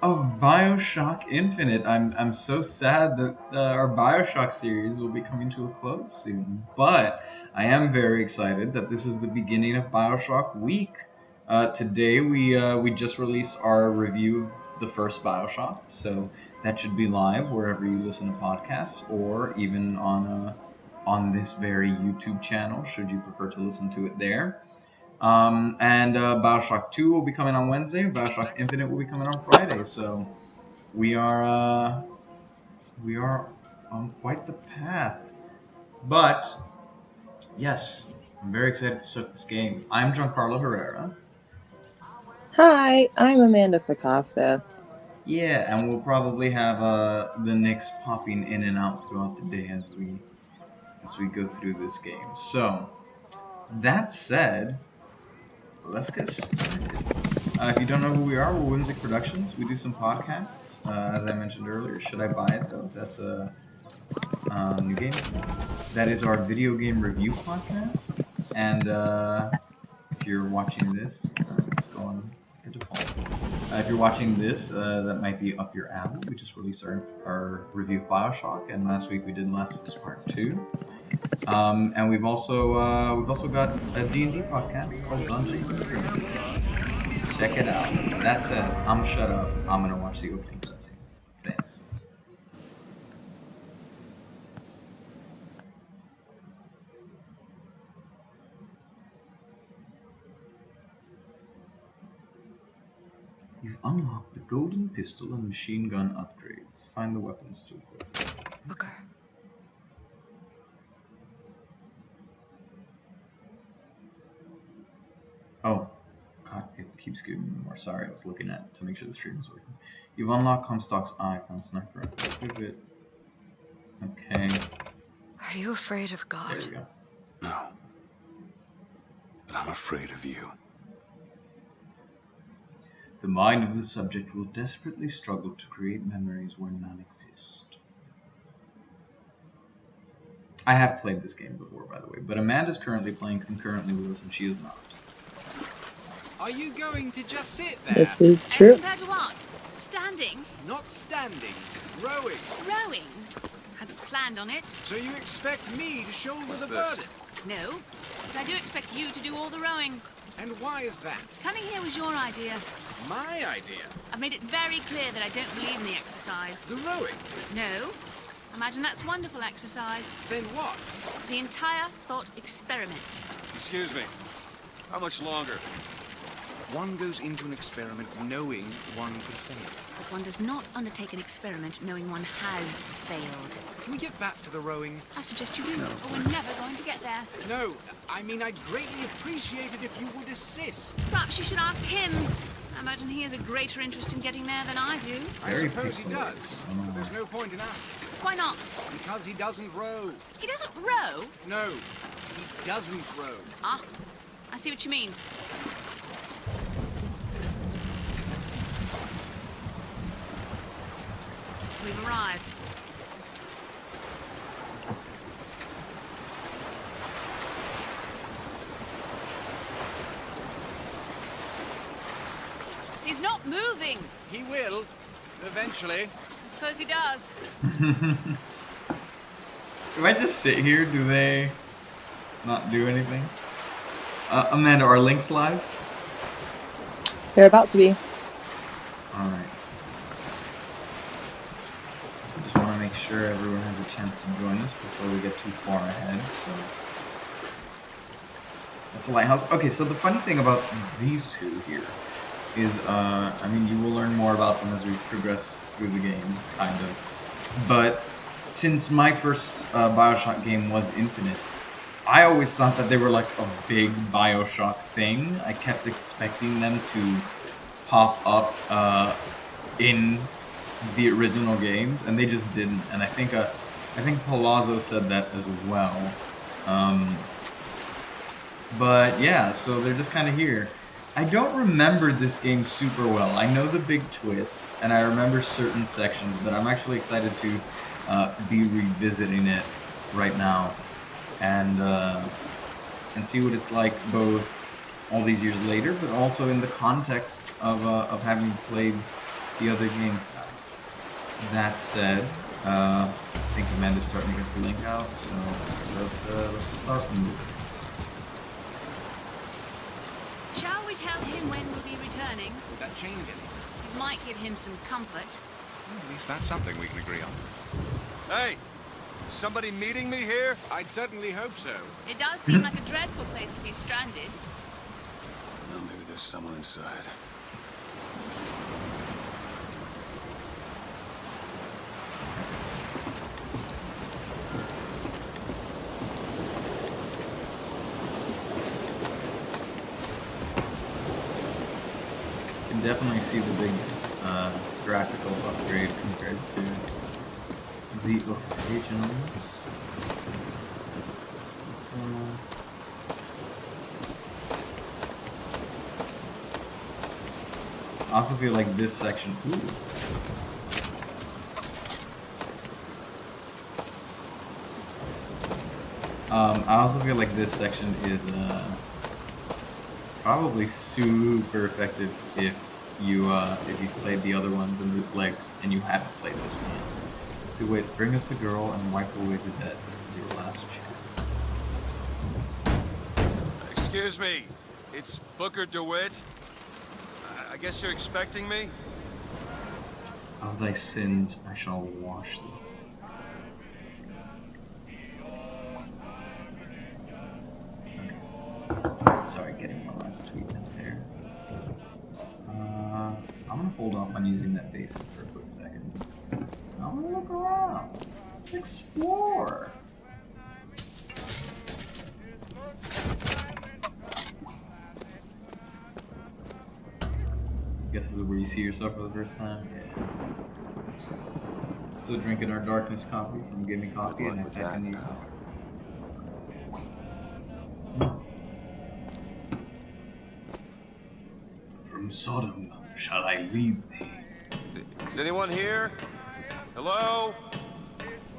of BioShock Infinite. I'm so sad that our BioShock series will be coming to a close soon, but I am very excited that this is the beginning of BioShock Week. Today we just released our review of the first BioShock, so that should be live wherever you listen to podcasts, or even on this very YouTube channel, should you prefer to listen to it there. And BioShock 2 will be coming on Wednesday. BioShock Infinite will be coming on Friday. So we are on quite the path. But yes, I'm very excited to start this game. I'm Giancarlo Herrera. Hi, I'm Amanda Ficasa. Yeah, and we'll probably have the Knicks popping in and out throughout the day as we go through this game. So that said, let's get started. If you don't know who we are, we're Whimsic Productions. We do some podcasts, as I mentioned earlier. Should I Buy It Though? That's a new game. That is our video game review podcast. And if you're watching this, let's go on the default. If you're watching this, that might be up your alley. We just released our review of BioShock, and last week we did Last of Us Part 2. And we've also got a D&D podcast called Dungeons and Dragons. Check it out. That said, I'm gonna shut up. I'm gonna watch the opening cutscene. Thanks. You've unlocked the golden pistol and machine gun upgrades. Find the weapons to equip. Booker. Oh, God, it keeps giving me more. Sorry, I was looking at it to make sure the stream was working. You've unlocked Comstock's eye. Found a sniper rifle. Equip it. Okay. Are you afraid of God? There we go. No. But I'm afraid of you. The mind of the subject will desperately struggle to create memories where none exist. I have played this game before, by the way, but Amanda's currently playing concurrently with us, and she is not. Are you going to just sit there? This is true. As compared to what? Standing? Not standing, rowing. Rowing? Hadn't planned on it. So you expect me to shoulder What's the this? burden? No. But I do expect you to do all the rowing. And why is that? Coming here was your idea. My idea. I've made it very clear that I don't believe in the exercise. The rowing. No. Imagine that's wonderful exercise. Then what? The entire thought experiment. Excuse me. How much longer? One goes into an experiment knowing one could fail. But one does not undertake an experiment knowing one has failed. Can we get back to the rowing? I suggest you do, or we're never going to get there. No, I mean I'd greatly appreciate it if you would assist. Perhaps you should ask him. I imagine he has a greater interest in getting there than I do. I Very suppose he pixelated. does. I know. There's no point in asking. Why not? Because he doesn't row. He doesn't row. No, he doesn't row. Ah, I see what you mean. We've arrived. He's not moving. He will, eventually. I suppose he does. If I just sit here, do they not do anything? Amanda, are links live? They're about to be. Alright. I just want to make sure everyone has a chance to join us before we get too far ahead, so... That's the lighthouse. Okay, so the funny thing about these two here is, I mean, you will learn more about them as we progress through the game, kind of. But since my first BioShock game was Infinite, I always thought that they were like a big BioShock thing. I kept expecting them to pop up in the original games, and they just didn't. And I think Palazzo said that as well. But yeah, so they're just kind of here. I don't remember this game super well. I know the big twist, and I remember certain sections, but I'm actually excited to be revisiting it right now and see what it's like both all these years later, but also in the context of having played the other games now. That said, I think Amanda's starting to get the link out, so let's start the movie. Shall we tell him when we'll be returning? Would that change anything? It might give him some comfort. Well, at least that's something we can agree on. Hey, is somebody meeting me here? I'd certainly hope so. It does seem like a dreadful place to be stranded. Well, maybe there's someone inside. Can definitely see the big graphical upgrade compared to the originals. I also feel like this section. Ooh. I also feel like this section is probably super effective if you played the other ones and you haven't played this one. DeWitt, bring us the girl and wipe away the dead. This is your last chance. Excuse me, it's Booker DeWitt. I guess you're expecting me? Of thy sins I shall wash thee. Okay. Sorry, getting one last tweet in there. I'm gonna hold off on using that basic for a quick second. I'm gonna look around. Let's explore. Guess this is where you see yourself for the first time. Yeah. Still drinking our Darkness coffee from Gimme Coffee, and I think I need. From Sodom shall I lead thee. Is anyone here? Hello?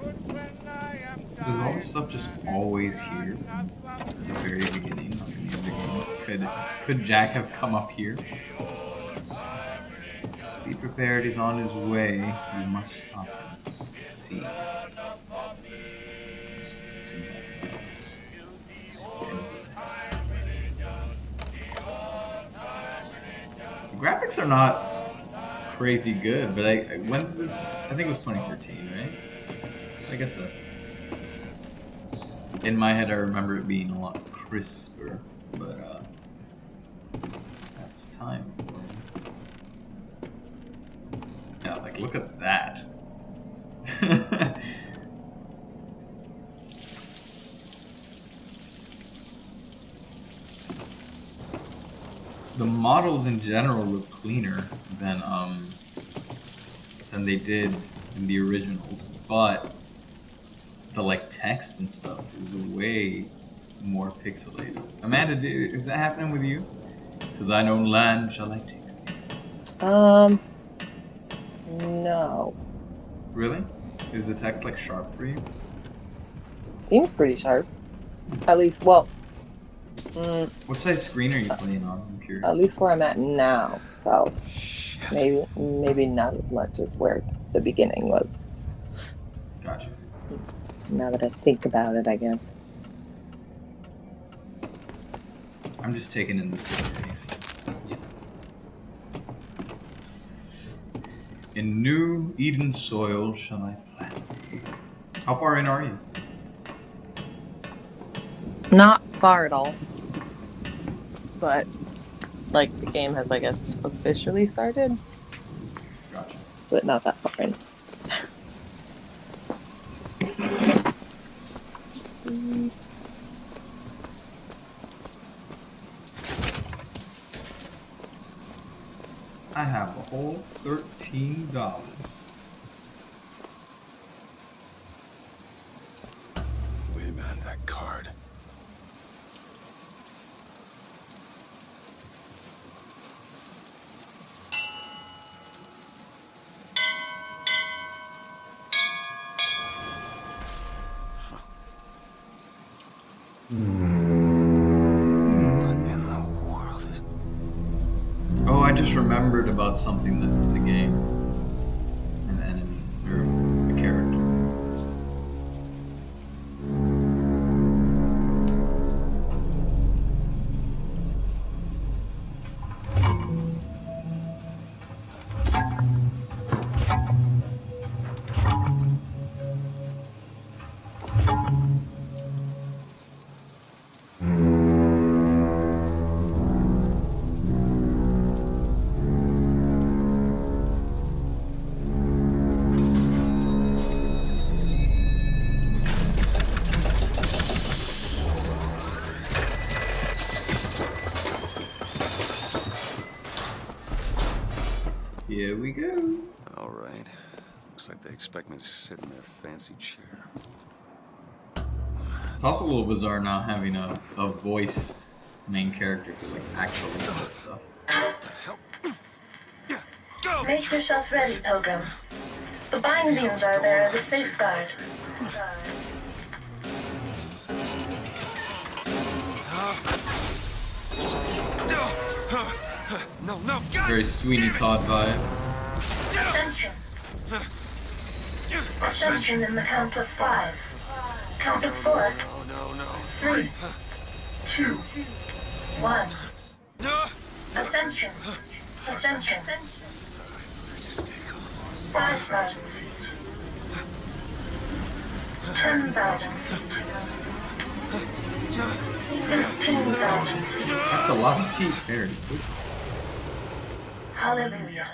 So is all this stuff just always here at the very beginning of the other games? Could Jack have come up here? Be prepared, he's on his way. You must stop him. See. So that's good. The graphics are not crazy good, but when did this? I think it was 2013, right? I guess that's. In my head, I remember it being a lot crisper, but that's time for it. Yeah, like look at that. The models in general look cleaner than they did in the originals, but the like text and stuff is way more pixelated. Amanda, is that happening with you? To thine own land shall I take thee. No. Really? Is the text like sharp for you? Seems pretty sharp. At least, well, What size screen are you playing on? I'm curious. at least where I'm at now. So maybe not as much as where the beginning was. Gotcha. Now that I think about it, I guess. I'm just taking in the scenery. So, yeah. In new Eden soil shall I plant thee. How far in are you? Not far at all. But, like, the game has, I guess, officially started. Gotcha. But not that far in. I have a whole $13. Wait a minute, that card. What in the world is... Oh, I just remembered about something that's in the game. Here we go. All right. Looks like they expect me to sit in their fancy chair. It's also a little bizarre now having a voiced main character who like actually says stuff. Make yourself ready, Pilgrim. The bindings are there as a safeguard. No, no, Very Sweeney Todd vibes. Ascension. Ascension in the count of 5. Count of 4. no. 3. 2. 1. No. Ascension. Ascension. Just take off. 5,000 feet. 10,000 feet. 15,000 feet. That's a lot of feet there. Hallelujah.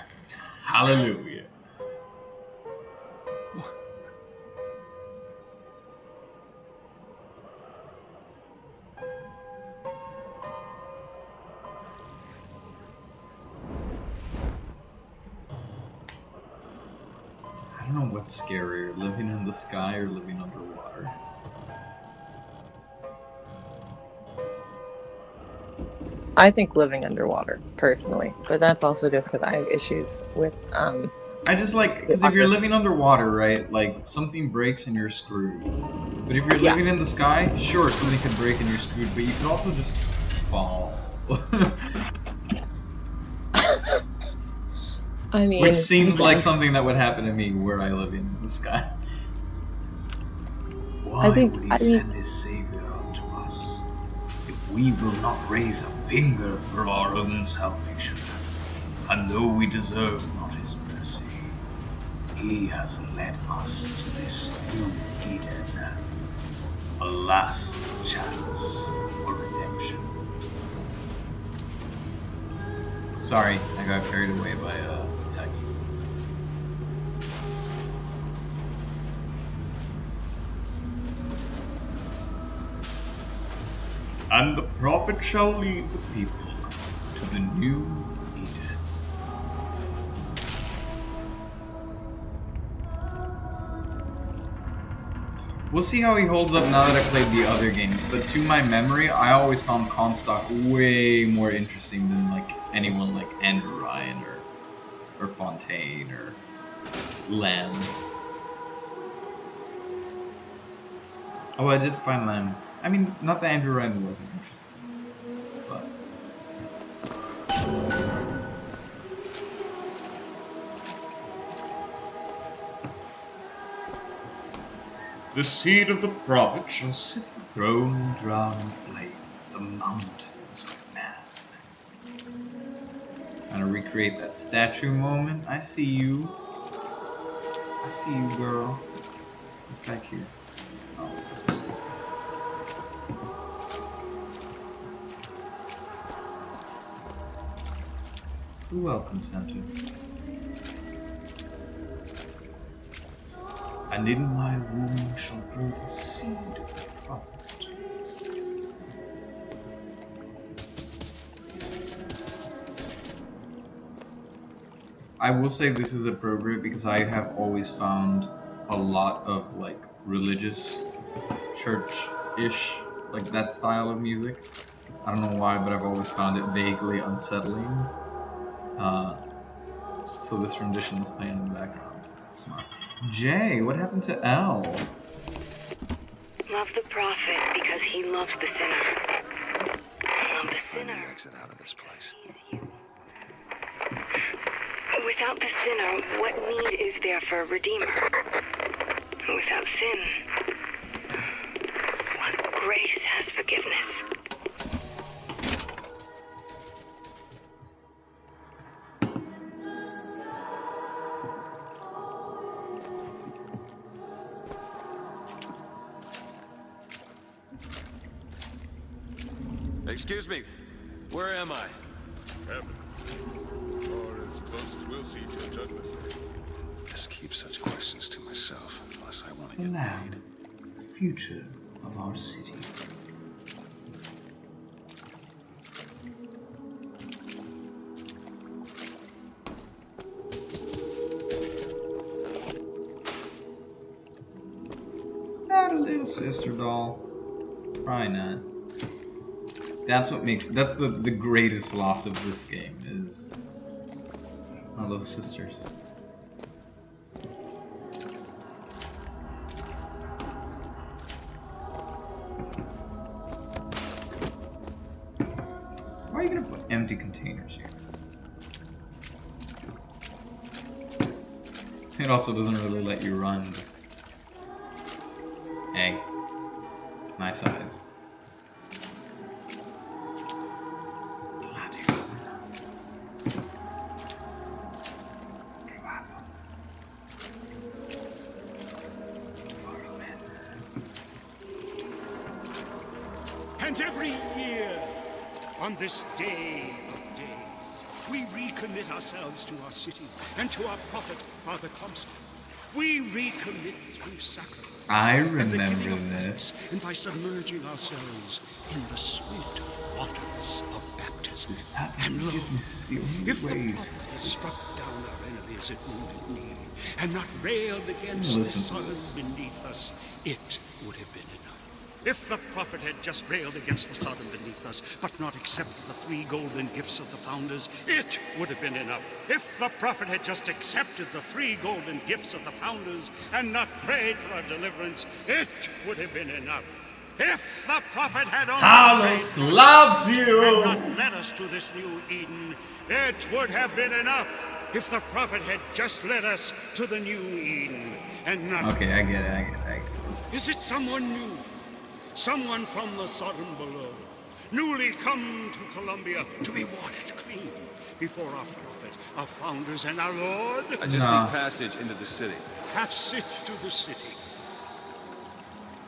Hallelujah. I don't know what's scarier, living in the sky or living underwater. I think living underwater, personally, but that's also just because I have issues with I just like, because if you're living underwater, right, like something breaks and you're screwed. But if you're living in the sky, sure, something could break and you're screwed, but you could also just fall. I mean, Which seems like something that would happen to me where I live in the sky. Why would he send his savior unto us if we will not raise a finger for our own salvation? And though we deserve not his mercy, he has led us to this new Eden, a last chance for redemption. Sorry, I got carried away by text. And the prophet shall lead the people to the new Eden. We'll see how he holds up now that I played the other games, but to my memory, I always found Comstock way more interesting than like anyone like Andrew Ryan or Fontaine or Lamb. Oh, I did find Lamb. I mean, not that Andrew Ryan wasn't interesting, but... The seed of the prophet shall sit the throne drown in flame, the mountains of man. Trying to recreate that statue moment. I see you. I see you, girl. What's back here? Oh. You're welcome, Santa. And in my womb shall grow the seed of the prophet. I will say this is appropriate because I have always found a lot of like religious, church-ish, like that style of music. I don't know why, but I've always found it vaguely unsettling. So this rendition is playing in the background. Smart. Jay, what happened to L? Love the prophet because he loves the sinner. Love the sinner. Exit out of this place. He is you. Without the sinner, what need is there for a redeemer? Without sin, what grace has forgiveness? Excuse me, where am I? Heaven. Or as close as we'll see to Judgment Day. Just keep such questions to myself, unless I want to The get land, paid. the future of our city. Is that a little sister doll? Probably not. That's what makes that's the greatest loss of this game is our little sisters. Why are you gonna put empty containers here? It also doesn't really let you run. Just hey, my size. And every year, on this day of days, we recommit ourselves to our city and to our prophet, Father Comstock. We recommit through sacrifice. I and the remember giving of this. thanks, and by submerging ourselves in the sweet waters of baptism. This path of And lo, forgiveness is the only if the way prophet to had struck down our enemies at wounded knee, and not railed against the Listen to sun this. beneath us, it would have been enough. If the prophet had just railed against the Sodom beneath us, but not accepted the 3 golden gifts of the founders, it would have been enough. If the prophet had just accepted the 3 golden gifts of the founders and not prayed for our deliverance, it would have been enough. If the prophet had only Talos prayed for loves us you. and not led us to this new Eden, it would have been enough. If the prophet had just led us to the new Eden and not... Okay, I get it. Is it someone new? Someone from the Sodom below, newly come to Columbia to be washed clean before our prophet, our founders, and our Lord? I just No. need passage into the city. Passage to the city.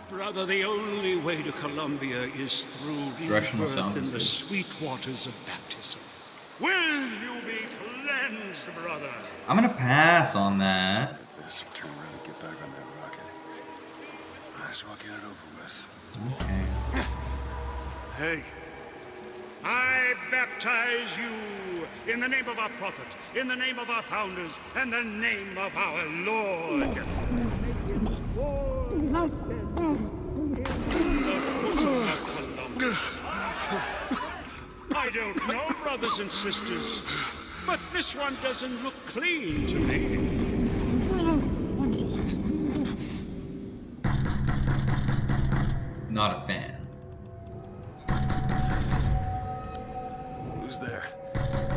Brother, the only way to Columbia is through Directional rebirth sound in is the good. sweet waters of baptism. Will you be cleansed, brother? I'm gonna pass on that. Like this, turn around and get back on that rocket. Might as well get it over with. Okay. Hey, I baptize you in the name of our prophet, in the name of our founders, and the name of our Lord. I don't know, brothers and sisters, but this one doesn't look clean to me. Not a fan. who's there?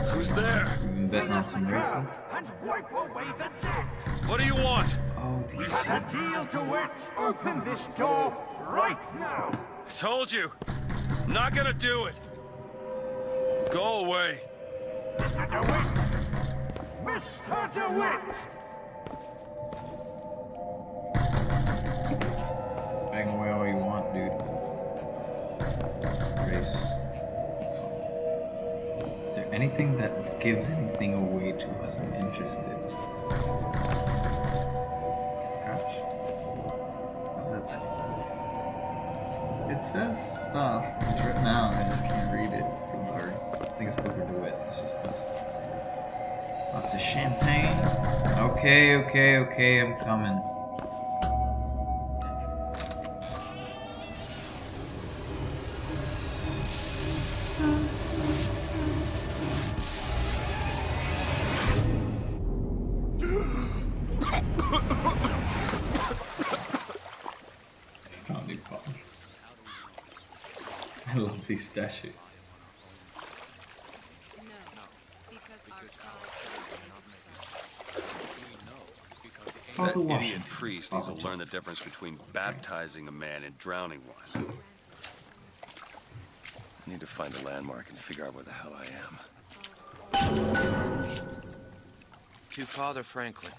Who's there? We've been betting on some races. And wipe away the debt. What do you want? Oh, these A deal to it. Open this door right now. I told you. I'm not gonna do it. Go away. Mr. DeWitt. Mr. DeWitt. bang away all you want, dude. Race. Is there anything that gives anything away to us? I'm interested. Gosh. What's that say? It says stuff. It's written out. I just can't read it. It's too blurry. I think it's Booker DeWitt. It's just this. Lots of champagne. Okay, I'm coming. Found new bombs. I love these statues. That idiot priest needs to learn the difference between baptizing a man and drowning one. I need to find a landmark and figure out where the hell I am. To Father Franklin,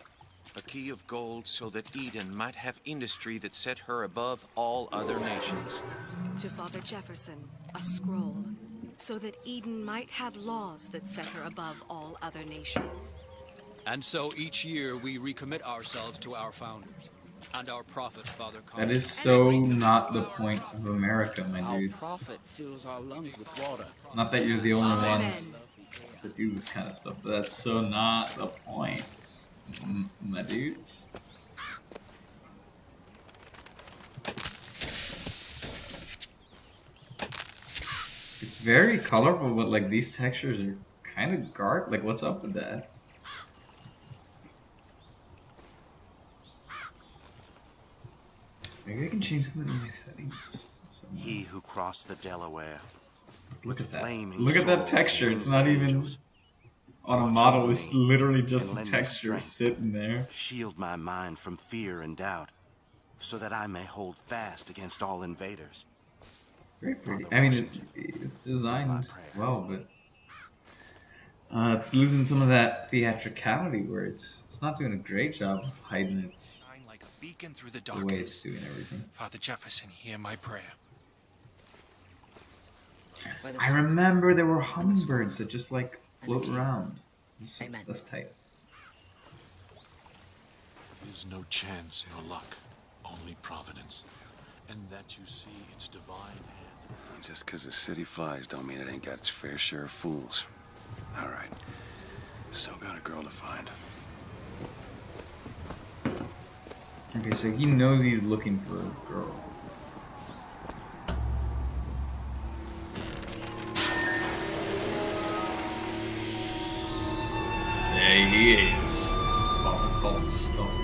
a key of gold so that Eden might have industry that set her above all other nations. To Father Jefferson, a scroll so that Eden might have laws that set her above all other nations. And so each year we recommit ourselves to our founders and our prophet, Father That is Comstock. so not the point of America, my dudes. Prophet fills our lungs with water. Not that you're the only Amen. ones that do this kind of stuff, but that's so not the point, my dudes. It's very colorful, but like these textures are kind of dark. Like, what's up with that? Maybe I can change some of my settings. He who crossed the Delaware. Look at that. Look at that texture. It's not even on a model. It's literally just a texture sitting there. Shield my mind from fear and doubt, so that I may hold fast against all invaders. Very pretty. I mean, it's designed well, but it's losing some of that theatricality where it's not doing a great job of hiding its beacon through the way it's doing everything. Father Jefferson, hear my prayer. I remember there were hummingbirds that just like float around. That's tight. There's no chance nor luck, only providence. And that you see its divine hand. Just because the city flies don't mean it ain't got its fair share of fools. All right. Still got a girl to find. Okay, so he knows he's looking for a girl. There he is. Father Comstock.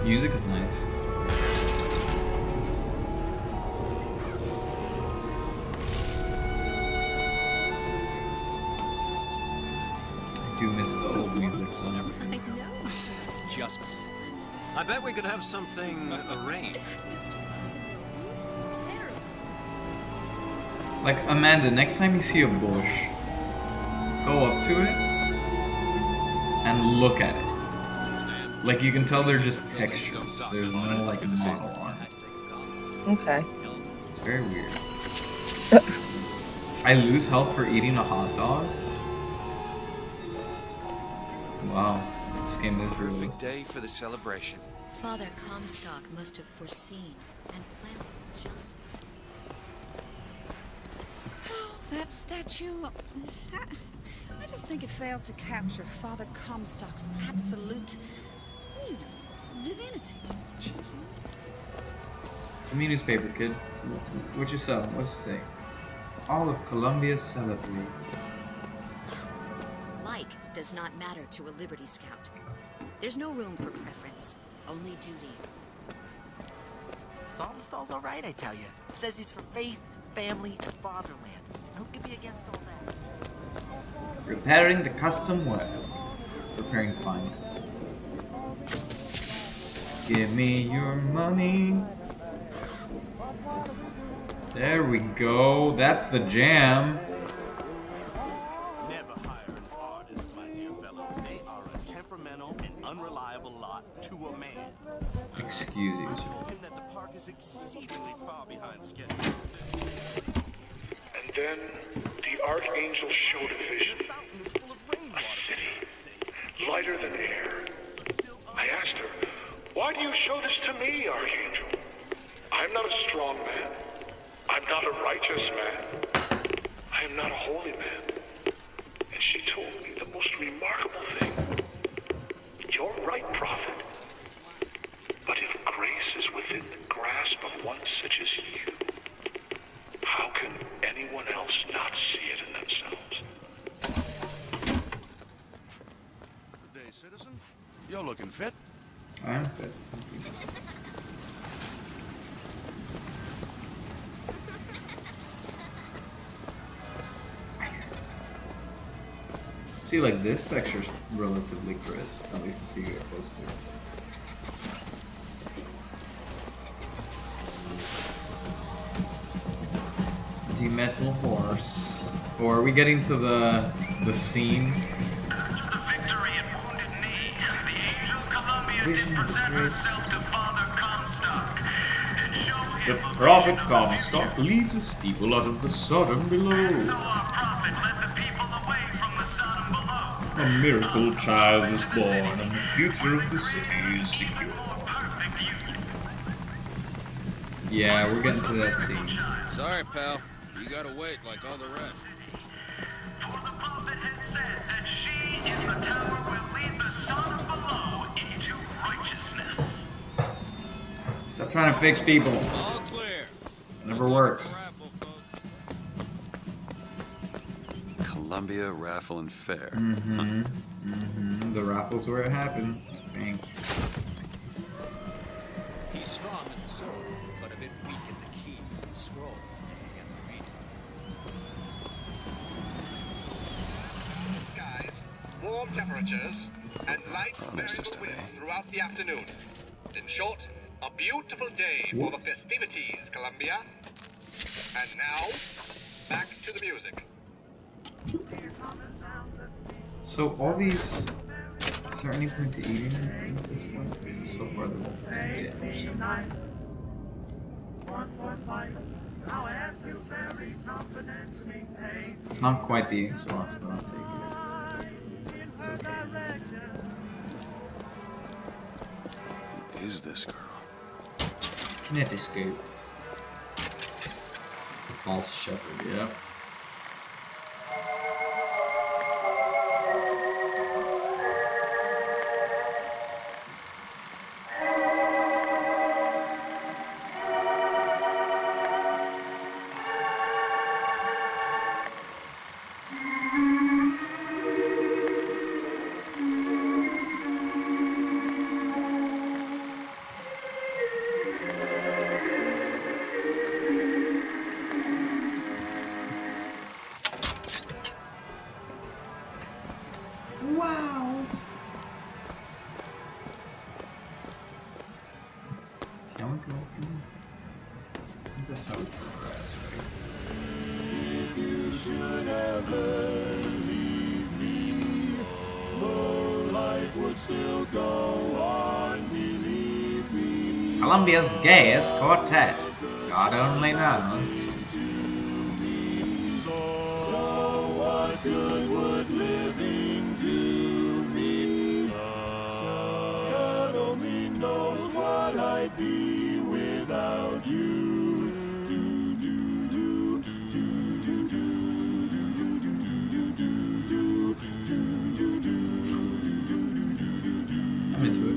Music is nice. I do miss the old music. Just missed it. I bet we could have something arranged. Like, Amanda, next time you see a bush, go up to it and look at it. Like, you can tell they're just textures. There's no, like, model on it. Okay. It's very weird. I lose health for eating a hot dog? Wow, this game is realistic. Perfect day for the celebration. Father Comstock must have foreseen and planned just this way. Oh, that statue. I just think it fails to capture Father Comstock's absolute divinity. Jesus. Give me a newspaper, kid. What you sell? What's it say? All of Columbia celebrates. Like does not matter to a Liberty Scout. There's no room for preference, only duty. Saltonstall's all right, I tell you. Says he's for faith, family, and fatherland. Who could be against all that? Repairing the custom web. Preparing finance. Give me your money. There we go. That's the jam. Never hire an artist, my dear fellow. They are a temperamental and unreliable lot to a man. Excuse you, I sir. told him that the park is exceedingly far behind schedule. And then the Archangel showed a vision. A city, lighter than air. I asked her, why do you show this to me, Archangel? I'm not a strong man. I'm not a righteous man. I am not a holy man. And she told me the most remarkable thing. You're right, prophet. But if grace is within the grasp of one such as you, how can anyone else not see it in themselves? Good day, citizen. You're looking fit. I'm fit. See, like, this texture's relatively crisp, at least until you get close to it. The metal horse. Or are we getting to the scene? vision of the great city. The prophet Comstock leads his people out of the Sodom below. A miracle child is born, and the future of the city is secure. Yeah, we're getting to that scene. Sorry, pal. You gotta wait like all the rest. Stop trying to fix people. All clear. It never works. Columbia Raffle and Fair. The raffle's where it happens, I think. He's strong in the sword, but a bit weak in the key and scroll. Skies, warm temperatures, and light variable winds throughout the afternoon. In short, a beautiful day for the festivities, Columbia. And now, back to the music. So all these, is there any point to eating at this point? Because so far the dish. It's not quite the eating spots, but I'll take it. It's okay. Who is this girl? Kinetoscope. False shepherd, yep. Wow. Can we go from this how we progress, right? If you should ever leave me, though life would still go on, believe me. Columbia's gayest quartet. God only knows. So what good would living do me? God only knows what I'd be without you. I'm into it.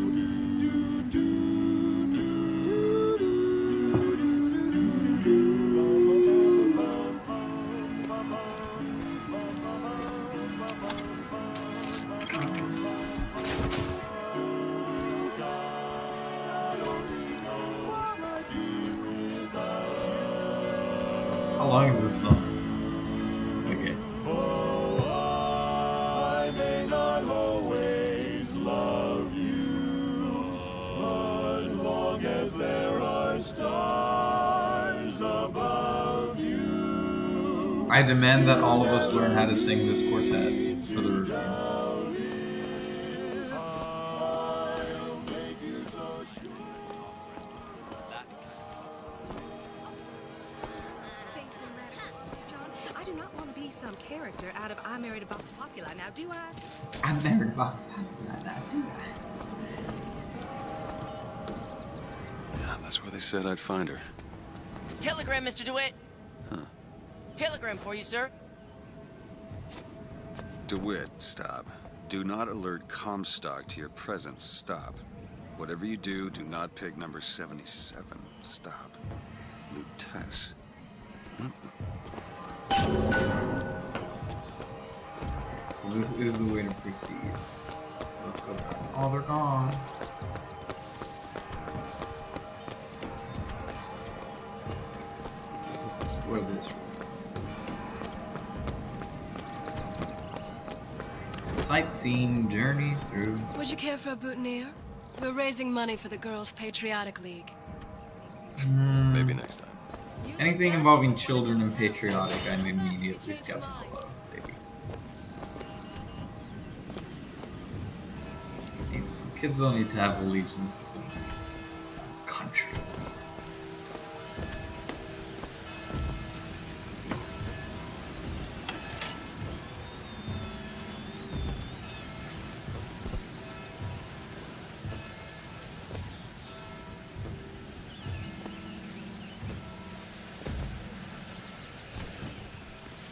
How long is this song? Okay. I may not always love you, but long as there are stars above you, I demand that all of us learn how to sing this quartet for the review. I do not want to be some character out of I Married a Vox Populi, now do I? I married Vox Populi, now do I? Yeah, that's where they said I'd find her. Telegram, Mr. DeWitt. Huh. Telegram for you, sir. DeWitt, stop. Do not alert Comstock to your presence. Stop. Whatever you do, do not pick number 77. Stop. Lutess. So this is the way to proceed. So let's go back. Oh, they're gone. Let's explore this room. Sightseeing journey through. Would you care for a boutonniere? We're raising money for the Girls' Patriotic League. Maybe next time. Anything involving children and patriotic, I'm immediately skeptical of, baby. Kids don't need to have allegiance to country.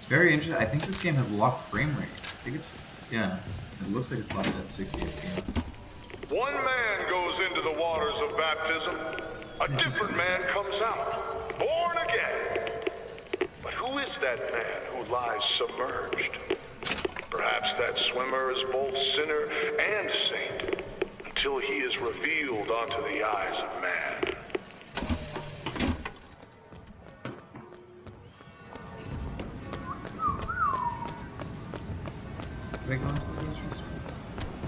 Very interesting. I think this game has locked frame rate. I think it's, yeah, it looks like it's locked at 60 FPS. One man goes into the waters of baptism, a different man comes out, born again. But who is that man who lies submerged? Perhaps that swimmer is both sinner and saint, until he is revealed onto the eyes of man.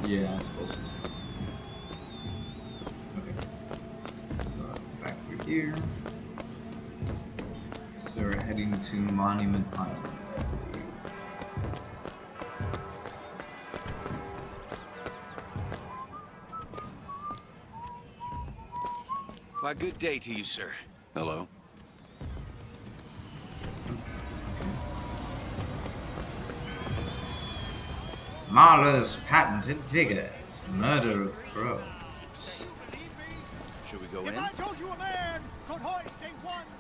Yeah, it's close. Okay. So, back through here. So we're heading to Monument Island. Why, good day to you, sir. Hello. Marla's patented vigors, murder of crows. Should we go in?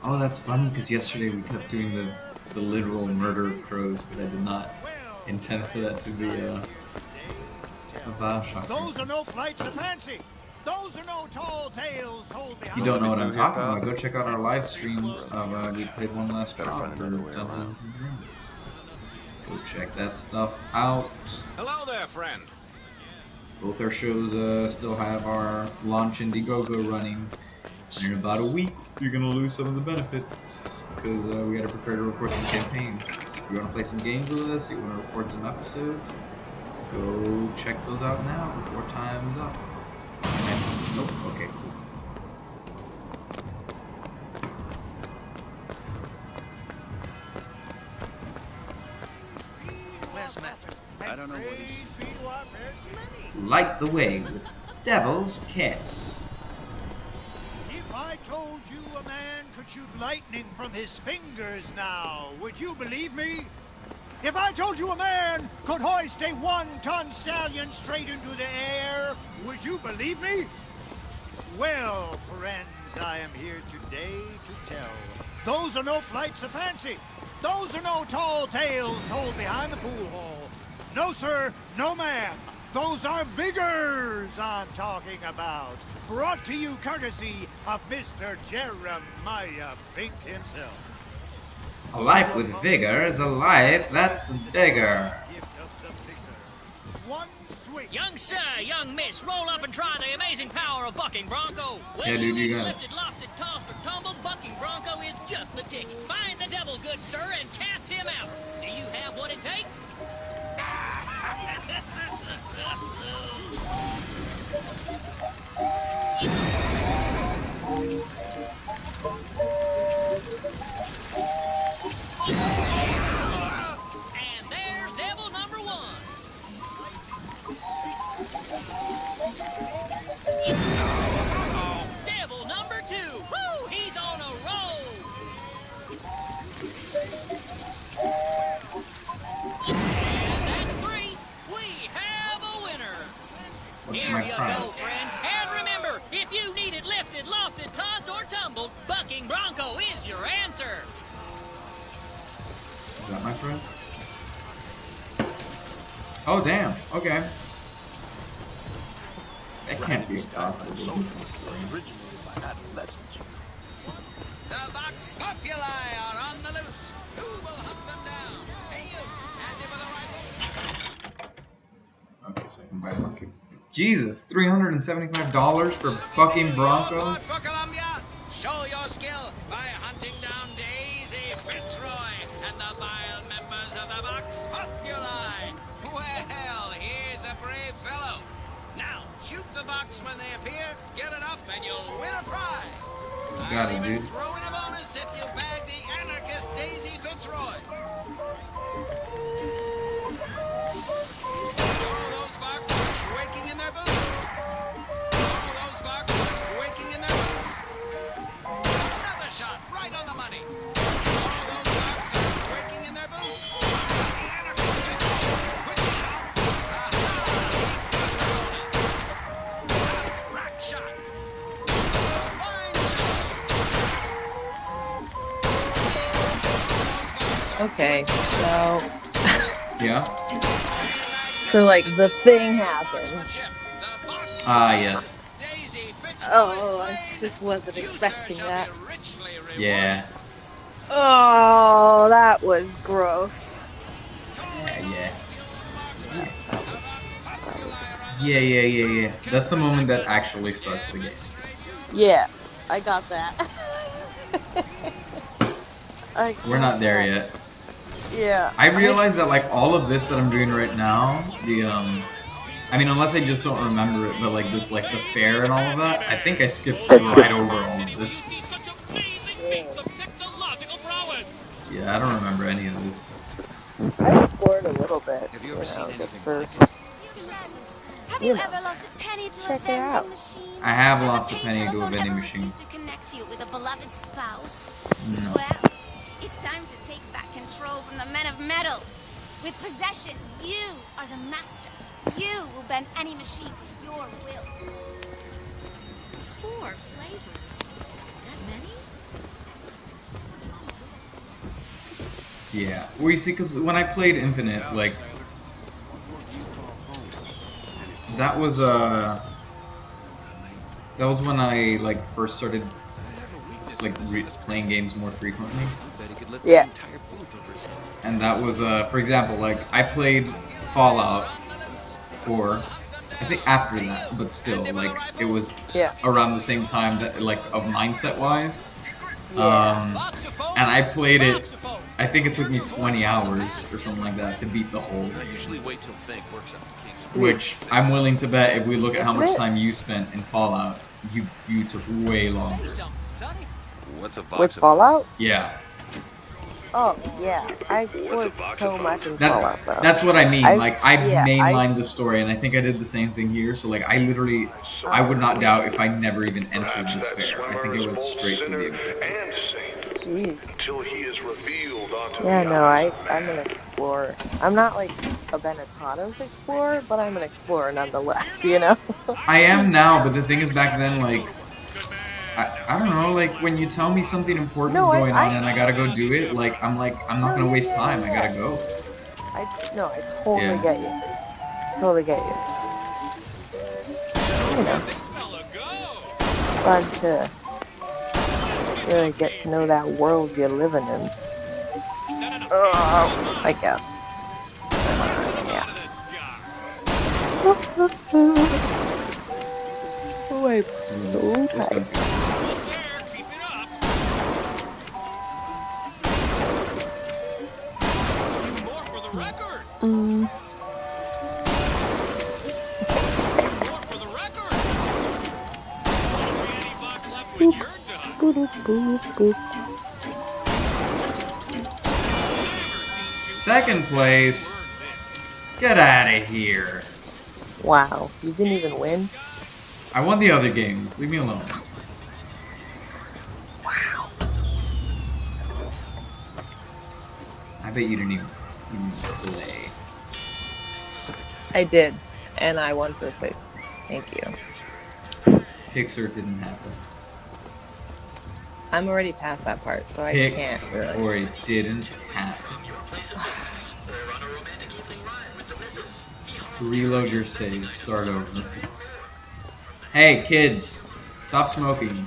Oh, that's funny because yesterday we kept doing the literal murder of crows, but I did not intend for that to be a BioShock. Those are no flights of fancy. Those are no tall tales told behind. You don't know what I'm talking about? Go check out our live streams. We played one last round for Dungeons and Dragons. Go check that stuff out. Hello there, friend. Both our shows still have our launch Indiegogo running. And in about a week, you're gonna lose some of the benefits because we gotta prepare to record some campaigns. So if you wanna play some games with us, you wanna record some episodes, go check those out now before time's up. And, nope. Okay. Cool. I don't know what he's... Light the way with Devil's Kiss. If I told you a man could shoot lightning from his fingers now, would you believe me? If I told you a man could hoist a 1-ton stallion straight into the air, would you believe me? Well, friends, I am here today to tell. Those are no flights of fancy. Those are no tall tales told behind the pool hall. No, sir, no, ma'am. Those are vigors I'm talking about. Brought to you courtesy of Mr. Jeremiah Fink himself. A life with vigor is a life that's bigger. Young sir, young miss, roll up and try the amazing power of bucking bronco. Yeah, dude, you got it. Lifted, lofted, tossed, or tumbled, bucking bronco is just the ticket. Find the devil, good sir, and cast him out. Do you have what it takes? And there's devil number 1. Devil number 2. Woo! He's on a roll. And that's 3. We have a winner. Here you go, friend. And remember, if you need it lifted, lofted, tossed, or tumbled, bucking bronco is your answer. Is that my friends? Oh, damn. Okay. That can't be a possible. Originated by adolescents. The Vox Populi are on the loose. Who will hunt them down? Hey, you, handy with a rifle? Okay, so I can buy a monkey. Jesus, $375 for fucking Bronco? For Columbia, show your skill by hunting down Daisy Fitzroy and the vile members of the Vox Populi. Well, here's a brave fellow. Now, shoot the Vox when they appear, get it up, and you'll win a prize. Got it, dude. Throw in a bonus if you bag the anarchist Daisy Fitzroy. Those Vox waking in their boots. Okay, so Yeah. so like the thing happened. Ah, yes. Oh, I just wasn't expecting that. Yeah. Oh, that was gross. Yeah. Yeah. That's the moment that actually starts the game. Yeah, I got that. We're not there yet. Yeah. I realize that like all of this that I'm doing right now, I mean, unless I just don't remember it, but like this, like the fair and all of that, I think I skipped right over all of this. Yeah, I don't remember any of this. I explored a little bit. Have you ever seen anything for, like it? Have you you know, ever lost a penny to a check it vending out. machine? I have Has lost a pay penny to a telephone vending ever machine. refused to connect you with a beloved spouse? No. Well, it's time to take back control from the men of metal. With possession, you are the master. You will bend any machine to your will. 4 flavors. That many? Yeah. Well, you see, because when I played Infinite, like that was when I like first started like playing games more frequently. Yeah. And that was for example, like I played Fallout 4. I think after that, but still, like it was around the same time that like of mindset wise. And I played it. I think it took me 20 hours or something like that to beat the whole. I usually wait till Think works out the kinks. Which I'm willing to bet if we look at how much time you spent in Fallout, you took way longer. What's a With Fallout? Yeah. Oh, yeah. I explored so much in Fallout, though. That's what I mean. I mainlined the story, and I think I did the same thing here. So, like, I literally, I would not doubt if I never even entered this fair. I think I went straight to the objective. Jeez. Until he is revealed onto Yeah, no, I'm an explorer. I'm not like a Benetato's explorer, but I'm an explorer nonetheless, you know? I am now, but the thing is back then, like, I don't know, like, when you tell me something important is going on and I gotta go do it, like, I'm not gonna waste time, I gotta go. I totally get you. Totally get you. You know. Fun to really get to know that world you're living in. I guess. Yeah. Oh, I'm so tired. Second place? Get out of here. Wow, you didn't even win? I won the other games. Leave me alone. Wow. I bet you didn't even play. I did, and I won first place. Thank you. Pixar didn't happen. I'm already past that part, so I can't really. Or it didn't happen. Reload your save, start over. Hey kids, stop smoking.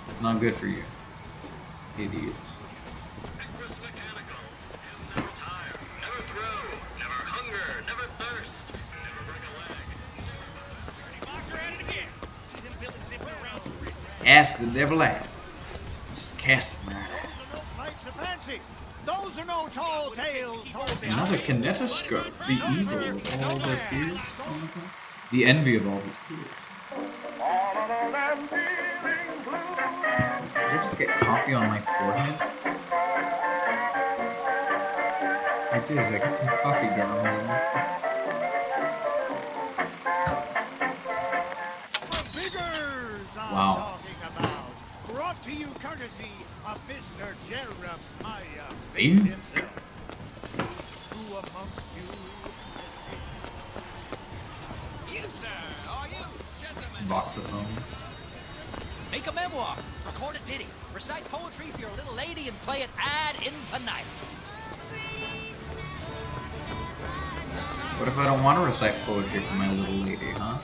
It's not good for you. Idiots. Ask the devil out. Just cast him right out. Those are no tall tales told Another kinetoscope, the evil of all their peers. The envy of all his peers. Did I just get coffee on my forehead? I did, I got some coffee down here. Wow. Brought to you courtesy of Mr. Jeremiah Bing? himself. Who amongst you Voxophone. Make a memoir. Record a ditty. Recite poetry for your little lady and play it ad infinitum. What if I don't want to recite poetry for my little lady, huh?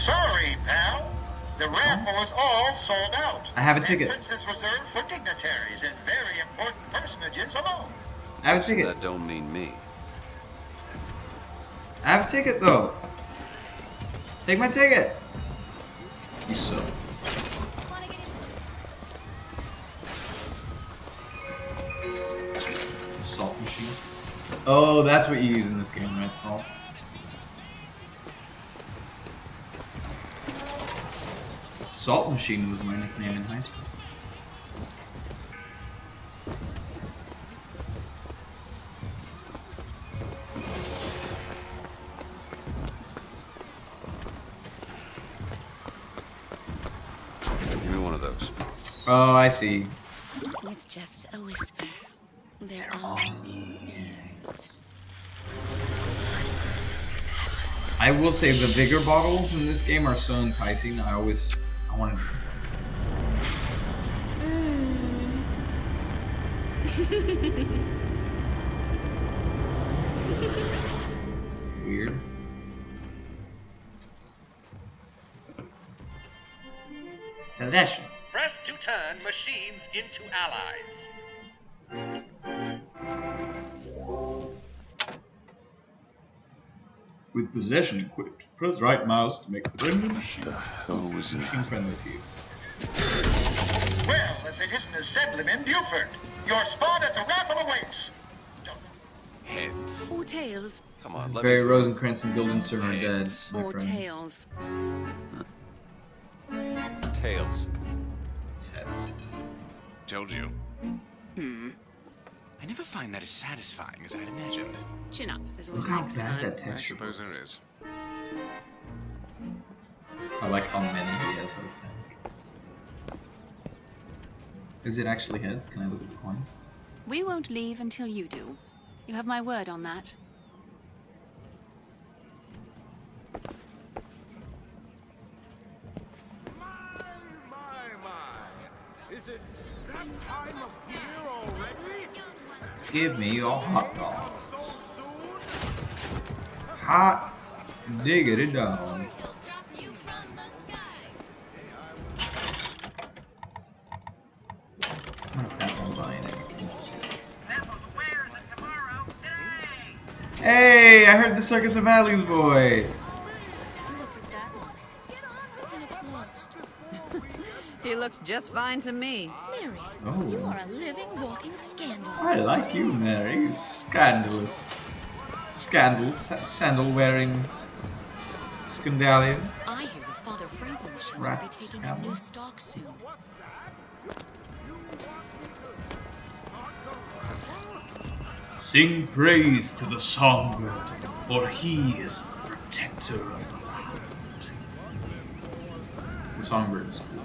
Sorry, pal. The raffle is all sold out. I have a ticket. Entrance is reserved for dignitaries and very important personages alone. I have a ticket. That don't mean me. I have a ticket though. Take my ticket. You suck. Salt machine. Oh, that's what you use in this game, right? Salts. Salt machine was my nickname in high school. Give me one of those. Oh, I see. With just a whisper, they're all ears. I will say the bigger bottles in this game are so enticing. I wanted. Weird. Possession. Press to turn machines into allies. With possession equipped, press right mouse to make friendly machine. Machine friendly to you. Well, if it isn't Assemblyman in Buford, your spot at the raffle awaits. Heads. Or tails. Come on, This is let Barry me Rosencrantz and Guildenstern are dead, my Or friends. tails. Tails. Told you. I never find that as satisfying as I'd imagined. Chin up. There's always Look how next bad time. that I texture suppose was. there is. I like how many he has on his back. Is it actually heads? Can I look at the coin? We won't leave until you do. You have my word on that. Is it that time of year already? Give me your hot dogs. Hot diggity dog. I'm gonna pass on buying anything. Hey, I heard the Circus of Valleys voice. He looks lost. He looks just fine to me. Mary, Oh. you are a living, walking scandal. I like you, Mary. Scandalous. Sandal wearing Scandalian. I hear the Father Franklin machines will be taking in new stock soon. Sing praise to the songbird, for he is the protector of the land. The songbird is cool.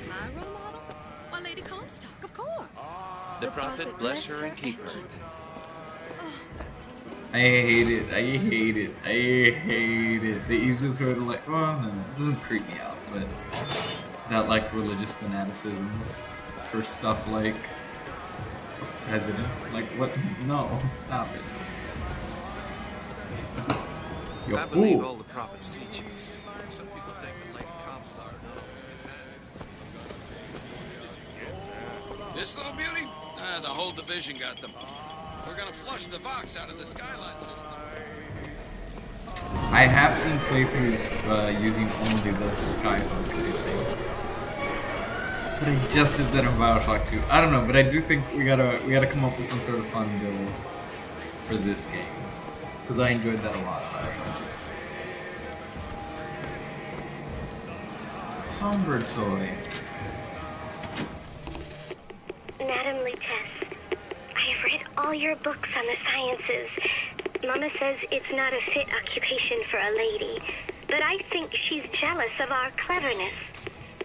My role model? Well, Lady Comstock, of course. The prophet bless her and keep her. I hate it. I hate it. I hate it. The easiest way to like, well, no, it doesn't creep me out, but that like religious fanaticism for stuff like president. Like what? No, stop it. You're I believe all fools. the prophet's teachings. Some people think that Lady Comstock. This little beauty? The whole division got them. We're gonna flush the Vox out of the Skyline system. I have seen playthroughs using only the skyhook, I think. But I just did that in BioShock 2. I don't know, but I do think we gotta come up with some sort of fun build for this game. Because I enjoyed that a lot, BioShock 2. Songbird toy. Madame Lutece, I have read all your books on the sciences. Mama says it's not a fit occupation for a lady, but I think she's jealous of our cleverness.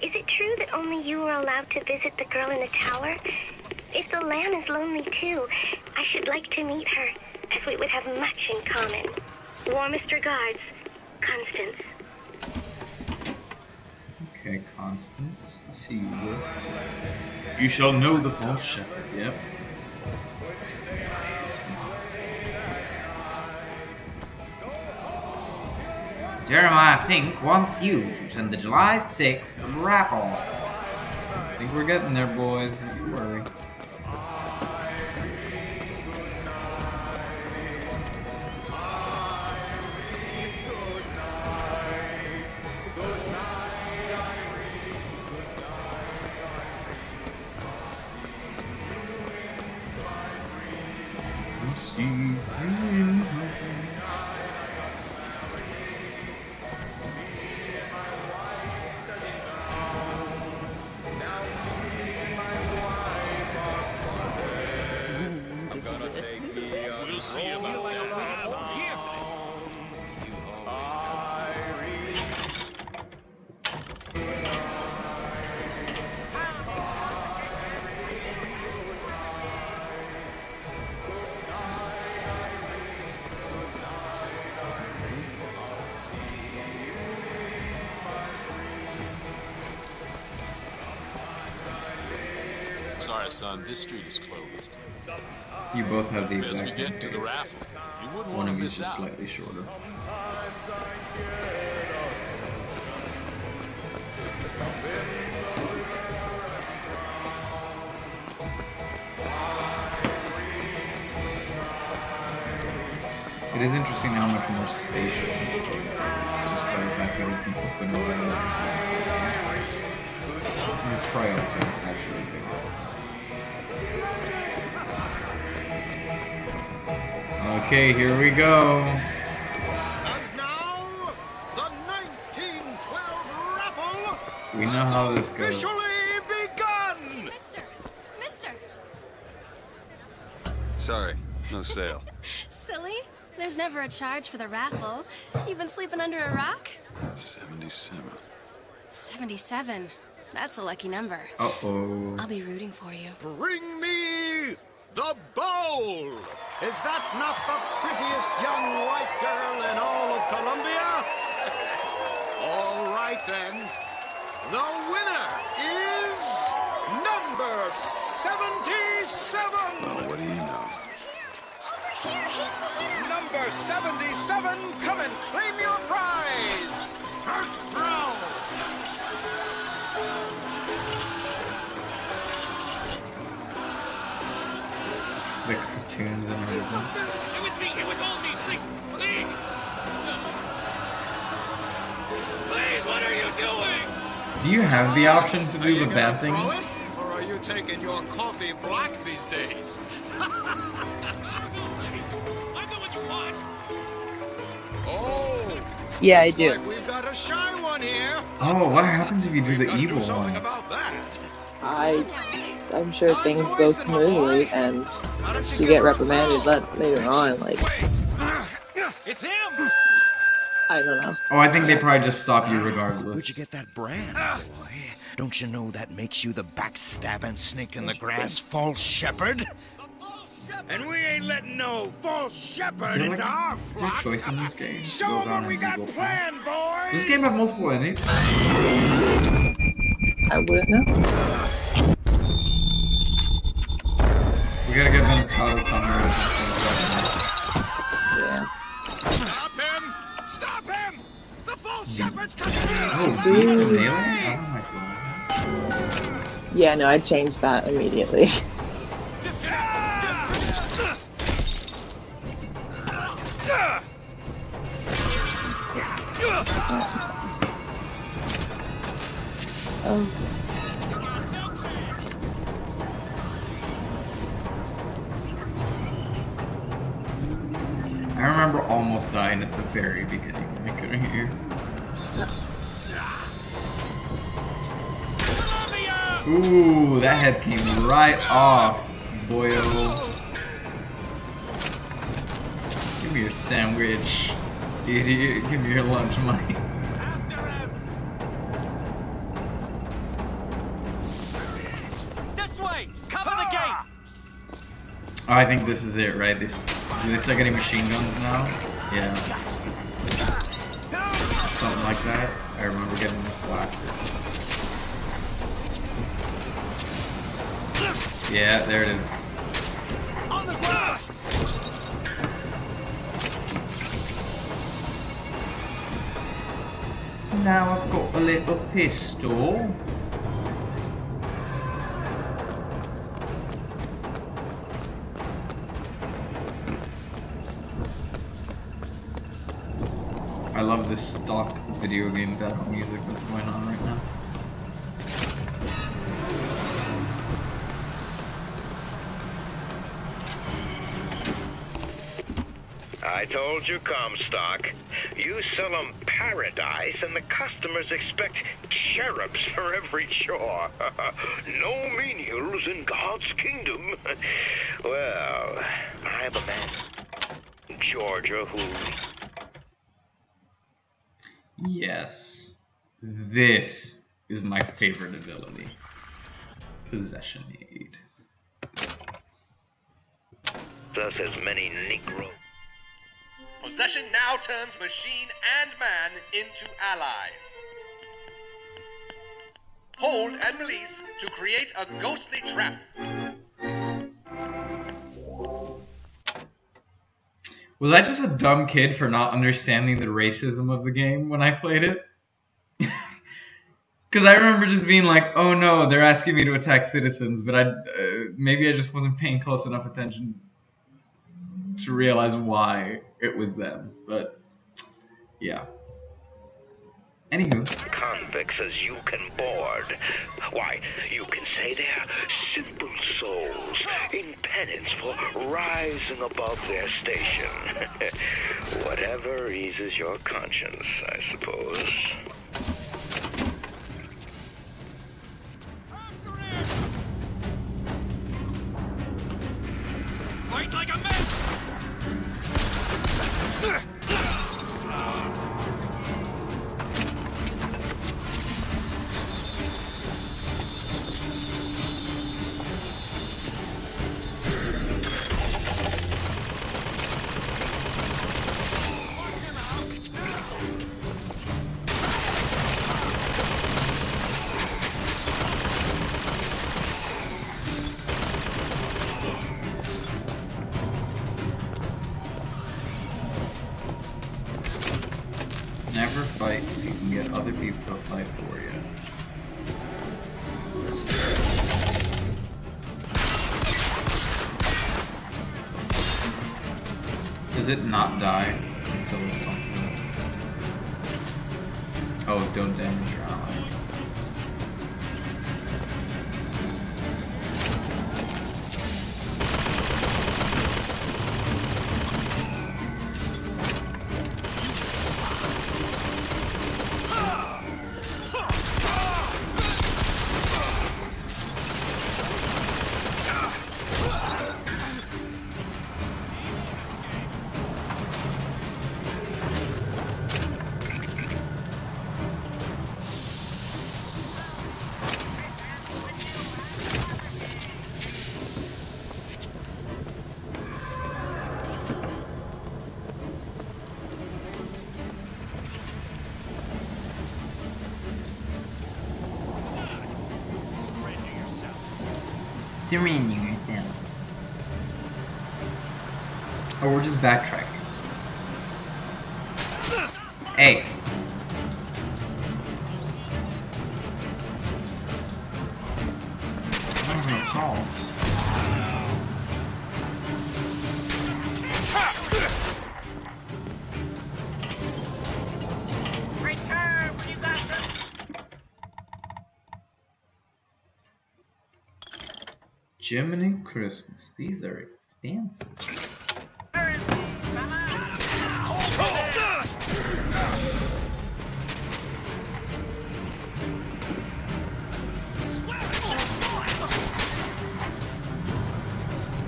Is it true that only you are allowed to visit the girl in the tower? If the lamb is lonely too, I should like to meet her, as we would have much in common. Warmest regards, Constance. Okay, Constance. I see you, Will. You shall know the false shepherd. Yep. Jeremiah Fink wants you to attend the July 6th raffle. I think we're getting there, boys. Don't you worry. We'll see about that. Sorry, son, this street is closed. You both have the Best exact we same get to the pace. raffle. You wouldn't One want to of you miss is out. slightly shorter. It is interesting how much more spacious this game is, just by the fact that it's an open world. And its priorities are actually bigger. Okay, here we go. The 1912 raffle We know how this goes. officially begun! Mister! Sorry, no sale. Silly. There's never a charge for the raffle. You've been sleeping under a rock? 77. 77. That's a lucky number. Uh-oh. I'll be rooting for you. Bring me the bowl! Is that not the prettiest young white girl in all of Columbia? All right then. The winner is number 77! Well, what do you know? Number 77, come and claim your prize! First throw! The cartoons and everything. It was me! It was all me! Please! Please! Please, what are you doing? Do you have the option to do the bad thing? Or are you taking your coffee black these days? Oh! Yeah, I looks do. like we've got a shy one here. Oh, what happens if you do the evil Something one? about that. I'm sure things go smoothly and you get reprimanded later on. Like, It's him! I don't know. Oh, I think they probably just stop you regardless. Where'd you get that brand, boy? Don't you know that makes you the backstabbing snake in the grass false shepherd? And we ain't letting no false shepherd Is there, into our is there flock. choice in this game? Show Go 'em down what we an got evil path. planned, boys! Does this game have multiple endings? I wouldn't know. We gotta get Venetado's hunger or something. Yeah. Stop him! Stop him! The false shepherd's coming in! Oh, Dude. he's an alien? Oh my god. Yeah, no, I changed that immediately. Oh. I remember almost dying at the very beginning. I couldn't hear. Ooh, that head came right off, boyo. Give me your sandwich. Give me your lunch money. This way! Cover the gate! Oh, I think this is it, right? Do they start getting machine guns now? Yeah. something like that. I remember getting blasted. Yeah, there it is. On the ground. Now I've got a little pistol. I love this stock video game battle music that's going on right now. I told you, Comstock. You sell them paradise, and the customers expect cherubs for every chore. No menials in God's kingdom. Well, I have a man in Georgia who... Yes. This is my favorite ability. Possession aid. Us as many Negro. Possession now turns machine and man into allies. Hold and release to create a ghostly trap. Was I just a dumb kid for not understanding the racism of the game when I played it? Because I remember just being like, oh no, they're asking me to attack citizens, but maybe I just wasn't paying close enough attention to realize why it was them. But yeah. Anywho. Convicts as you can board. Why, you can say they're simple souls in penance for rising above their station. Whatever eases your conscience, I suppose. Fight like a man! Never fight if you can get other people to fight for you. Does it not die until it's unpossessed? Oh, don't damage your allies. Surrender yourself. Oh, we're just backtracking. Hey. Jiminy Christmas, these are expensive.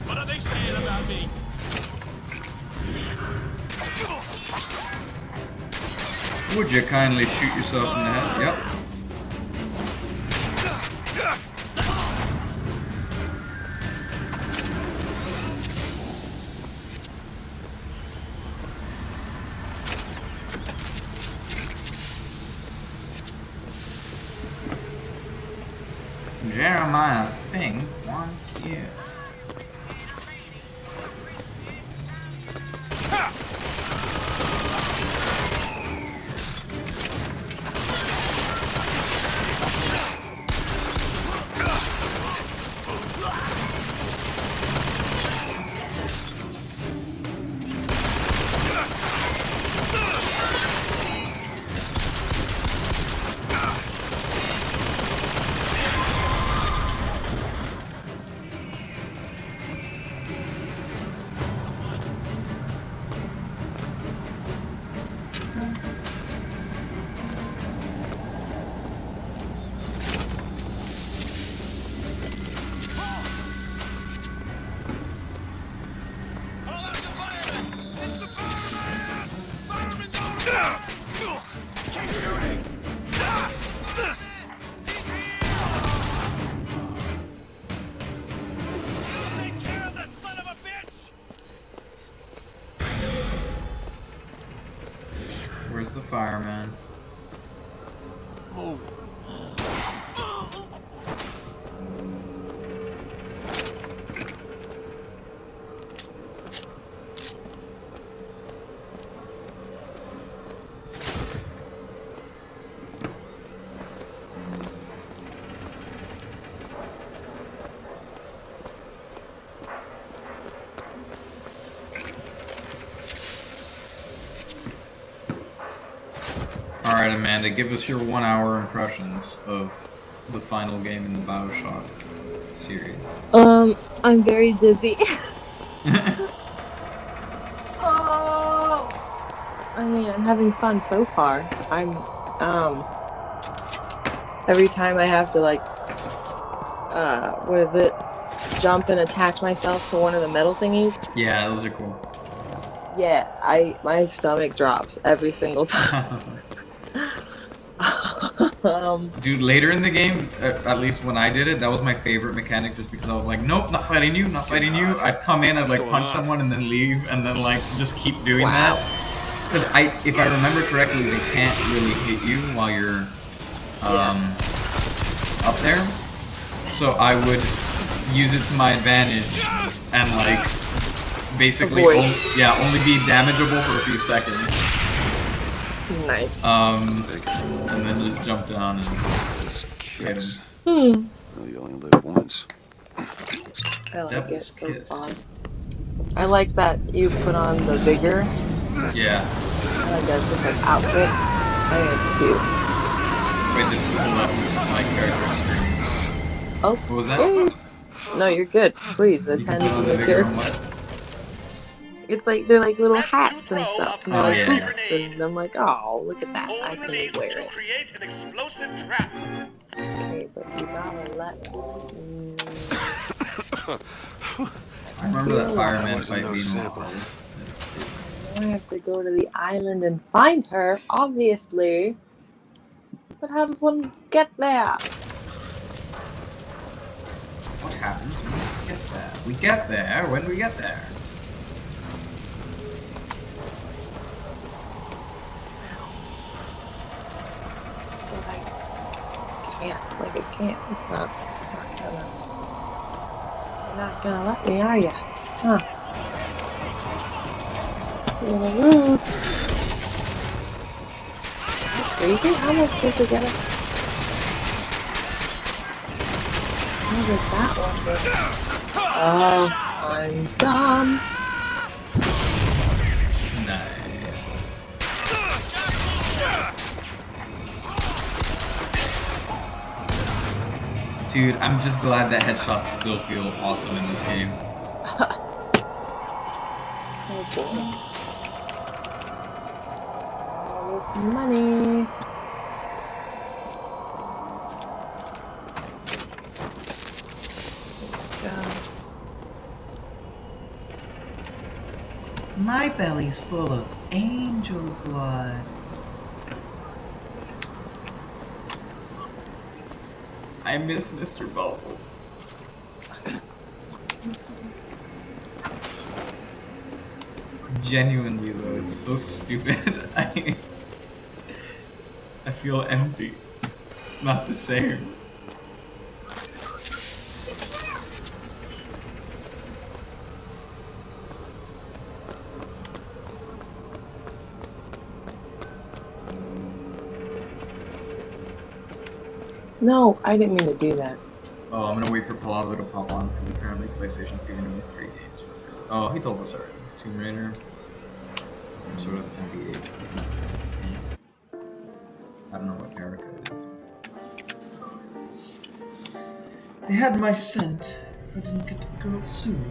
What are they saying about me? Would you kindly shoot yourself in the head? Yep. Jeremiah Fink wants you. Keep shooting! Take care of the son of a bitch! Where's the fireman? Move. Alright, Amanda, give us your 1 hour impressions of the final game in the BioShock series. I'm very dizzy. Oh! I mean, I'm having fun so far. I'm, every time I have to, like, what is it? Jump and attach myself to one of the metal thingies. Yeah, those are cool. Yeah, my stomach drops every single time. Dude, later in the game, at least when I did it, that was my favorite mechanic just because I was like, nope, not fighting you, not fighting you. I'd come in, I'd like punch someone and then leave and then like just keep doing that. Because if I remember correctly, they can't really hit you while you're up there. So I would use it to my advantage and like basically only be damageable for a few seconds. Nice. And then just jump down and hit him. You only live once. I like it so far. I like that you put on the vigor. Yeah. I like that just like outfit. I think it's cute. Wait, this left my character screen. Oh. What was that? No, you're good. Please attend to the character. It's like they're like little hats and stuff. And they're like boots, and I'm like, oh, look at that! I can wear it. Create an explosive trap. Okay, but you gotta let. I remember that fireman fight being awful. I have to go to the island and find her, obviously. But how does one get there? What happens when we get there? We get there when we get there. Like it can't. It's not gonna. You're not gonna let me, are ya? Huh? It's a little rude. That's crazy. How am I supposed to get it? How did that one work? Oh, I'm dumb. Nice. Dude, I'm just glad that headshots still feel awesome in this game. Oh boy. All this money. My belly's full of angel blood. I miss Mr. Bubble. Genuinely though, it's so stupid. I feel empty. It's not the same. No, I didn't mean to do that. Oh, I'm gonna wait for Palazzo to pop on because apparently PlayStation's giving him 3 games for free. Oh, he told us already. Tomb Raider. Some sort of NBA 2K. I don't know what Erica is. They had my scent. If I didn't get to the girl soon.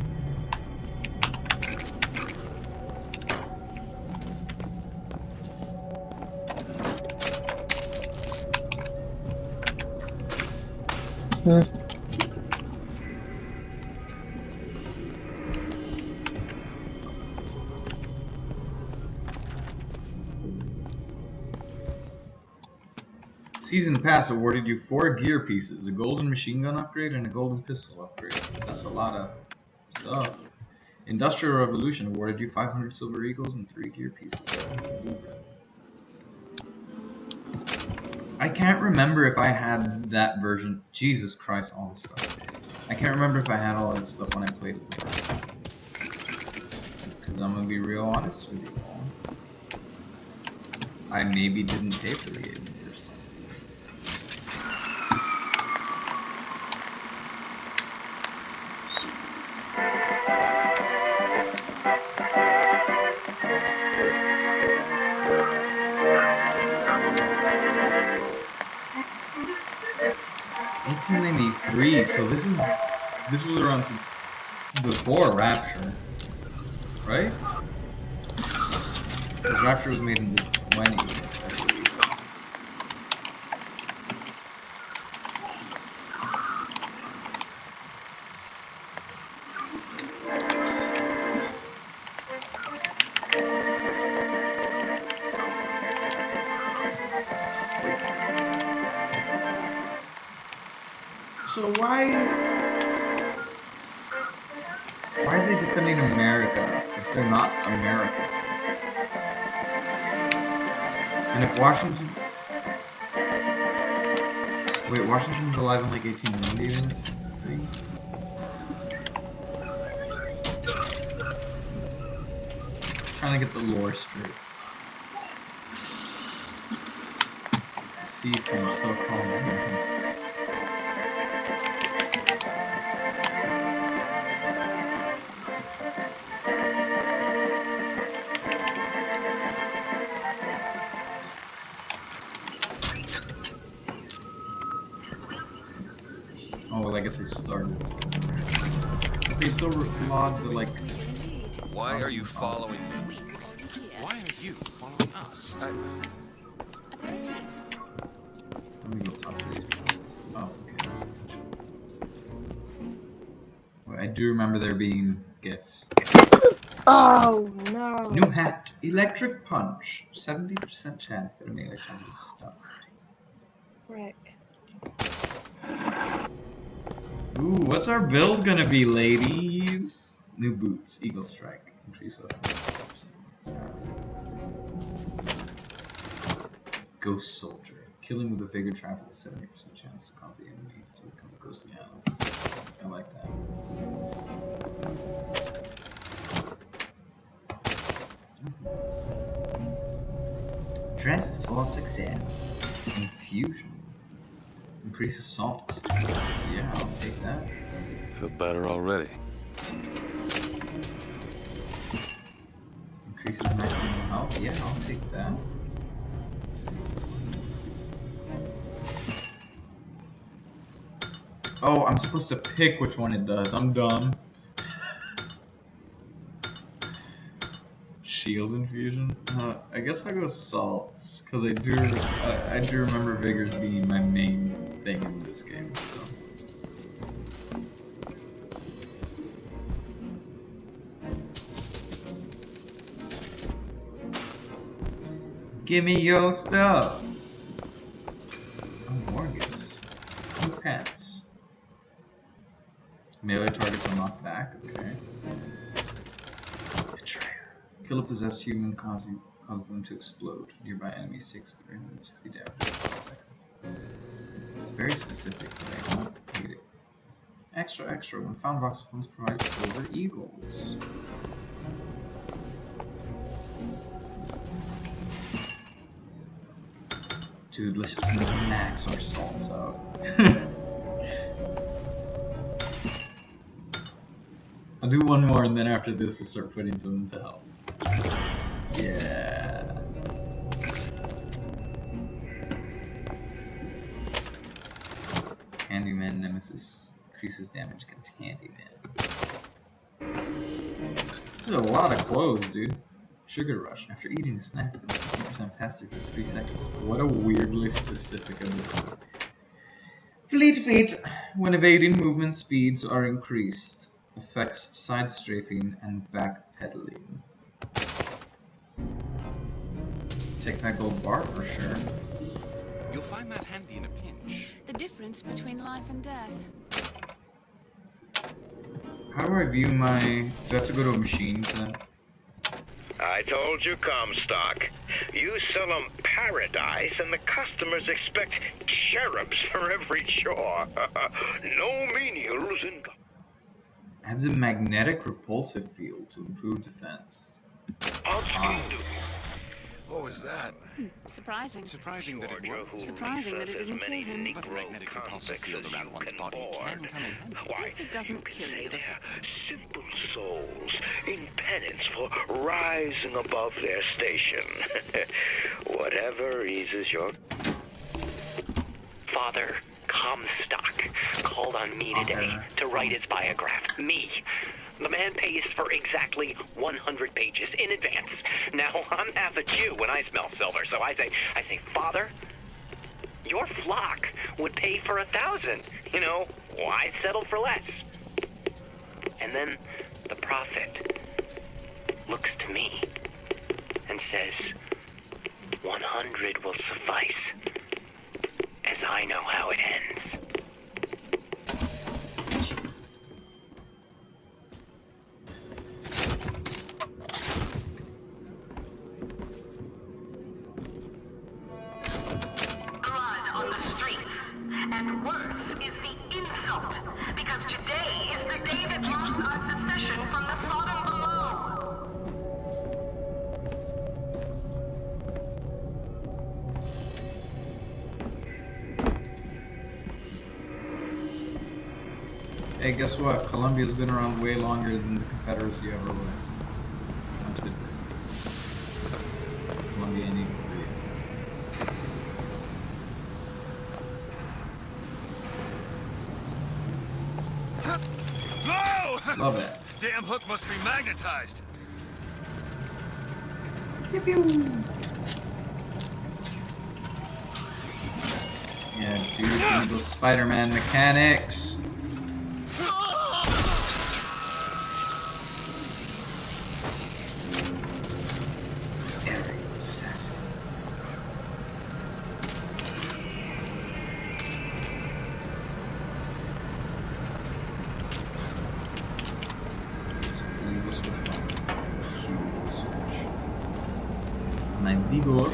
Season Pass awarded you 4 gear pieces, a golden machine gun upgrade, and a golden pistol upgrade. That's a lot of stuff. Industrial Revolution awarded you 500 silver eagles and 3 gear pieces. I can't remember if I had that version. Jesus Christ, all this stuff. I can't remember if I had all that stuff when I played it the first time. Because I'm gonna be real honest with you all. I maybe didn't pay for the game the first time. 1893, so this was around since before Rapture, right? Because Rapture was made in the 20s, I believe. So why are they defending America if they're not America? And if Washington... Wait, Washington's alive in like 1890 in this thing? Trying to get the lore straight. It's the sea from so-called America. Oh, well, I guess they started. They still logged the, like... Why are you following me? Why are you following us? Let me go talk to these people. Oh, okay. Wait, I do remember there being gifts. Oh, no. New hat. Electric punch. 70% chance that a melee combo is stuck. Frick. Ooh, what's our build gonna be, ladies? New boots, Eagle Strike, increase weapon. Ghost Soldier, killing with a Vigor Trap has a 70% chance to cause the enemy to become a ghostly animal. I like that. Dress for success. Infusion. Increase assault. Yeah, I'll take that. Feel better already. Increases maximum health. Yeah, I'll take that. Oh, I'm supposed to pick which one it does. I'm dumb. Shield infusion. I guess I'll go salts because I do remember vigors being my main thing in this game. So. Give me your stuff. Oh, more gifts. New pants. Melee targets are knocked back. Okay. Betrayer. Kill a possessed human, causes them to explode. Nearby enemies takes 360 damage in 12 seconds. It's very specific, but I don't hate it. Extra. When found, box of funds provide silver eagles. Dude, let's just max our salts out. I'll do one more, and then after this we'll start putting some into health. Yeah. Handyman Nemesis increases damage against Handyman. This is a lot of clothes, dude. Sugar Rush. After eating a snack, 50% faster for 3 seconds. What a weirdly specific ability. Fleet Feet. When evading, movement speeds are increased. Affects side strafing and backpedaling. Take that gold bar for sure. You'll find that handy in a pinch. The difference between life and death. How do I view my... Do I have to go to a machine for that? I told you, Comstock. You sell them paradise, and the customers expect cherubs for every chore. No menials in... Adds a magnetic repulsive field to improve defense. What was that? Surprising. Surprising that it worked. Surprising that it didn't kill him. But a magnetic repulsive field around one's body can come in handy. Why, If it doesn't kill you. they're simple souls in penance for rising above their station. Whatever eases your... Father Comstock called on me today to write his biograph. Me. The man pays for exactly 100 pages in advance. Now, I'm half a Jew when I smell silver, so I say, Father, your flock would pay for 1,000. You know, why settle for less? And then the prophet looks to me and says, 100 will suffice, as I know how it ends. And worse is the insult, because today is the day that marks our secession from the Sodom below. Hey, guess what? Columbia's been around way longer than the Confederacy ever was. Much different. Columbia ain't even real. Whoa! Love it. Damn hook must be magnetized. Pew pew. Yeah, dude, those Spider-Man mechanics. Very assassin. My vigor.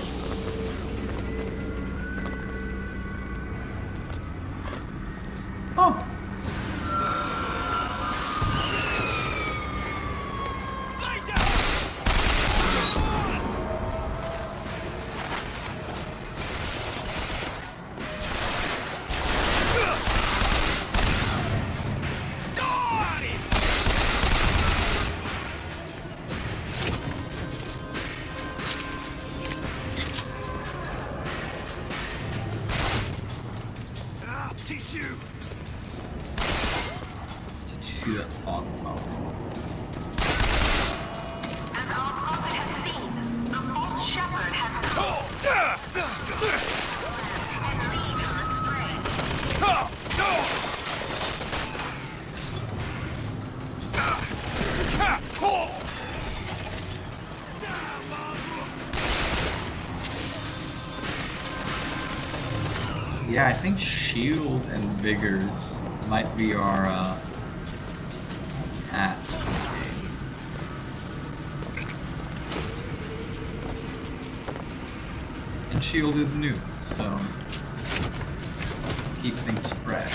Oh. Tissue. Did you see that fog top? As our prophet has seen, the false shepherd has come and lead her astray. Yeah, I think Shield and Vigors might be our hat in this game. And Shield is new, so keep things fresh.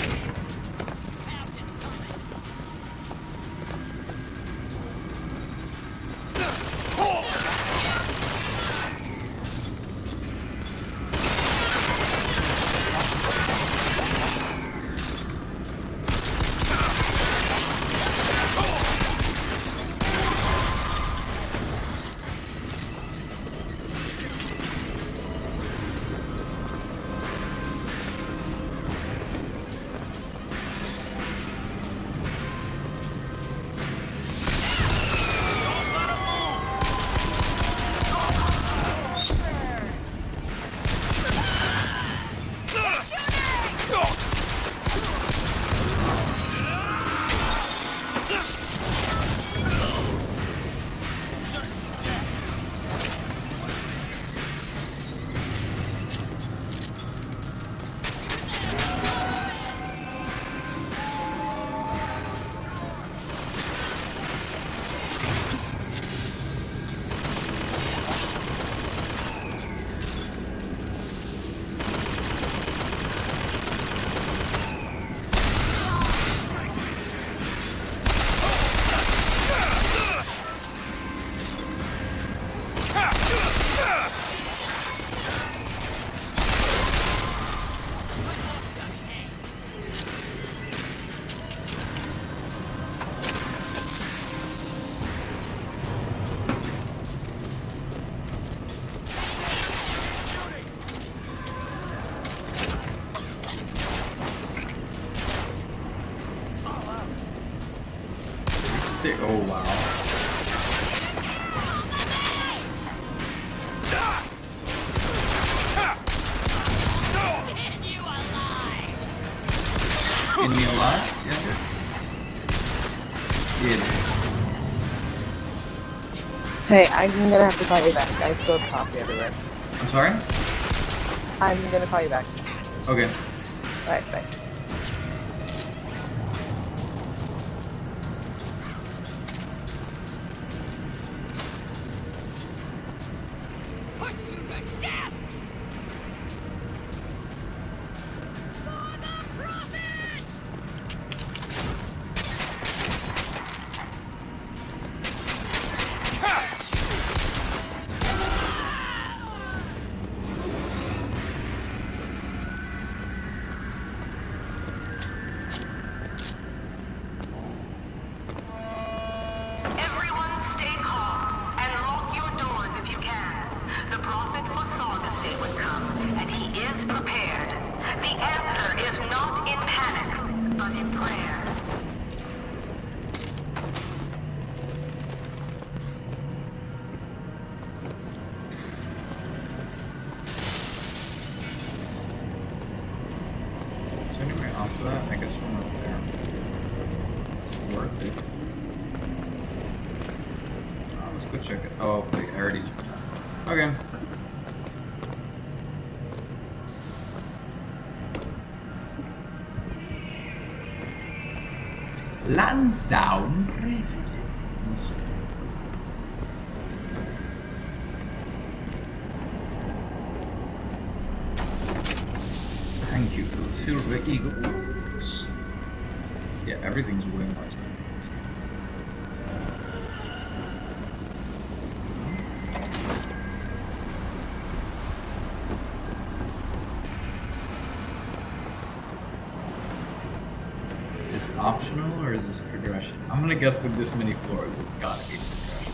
sick. Oh wow. Skin me alive? Yeah. Yeah. Hey, I'm gonna have to call you back. I spilled coffee everywhere. I'm sorry? I'm gonna call you back. Okay. Alright, bye. Put you to death! For the Prophet! Everyone stay calm and lock your doors if you can. The Prophet foresaw this day would come, and he is prepared. The answer is not in panic, but in prayer. Is there any way onto that? I guess from up there. It's worth it. Oh, let's go check it. Oh, wait, I already checked that. Okay. Lansdowne? Crazy. Let's see. Thank you for the Silver Eagles. Yeah, everything's way more expensive in this game. Is this optional or is this progression? I'm gonna guess with this many floors, it's gotta be progression.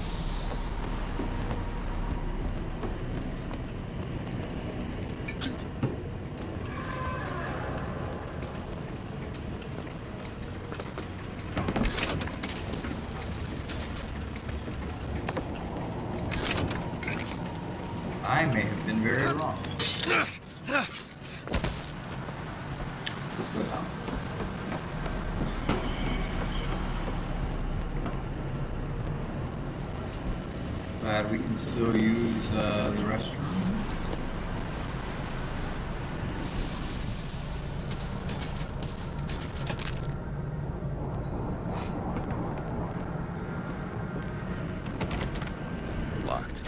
I may have been very wrong. Let's go down. But we can still use the restroom. Locked.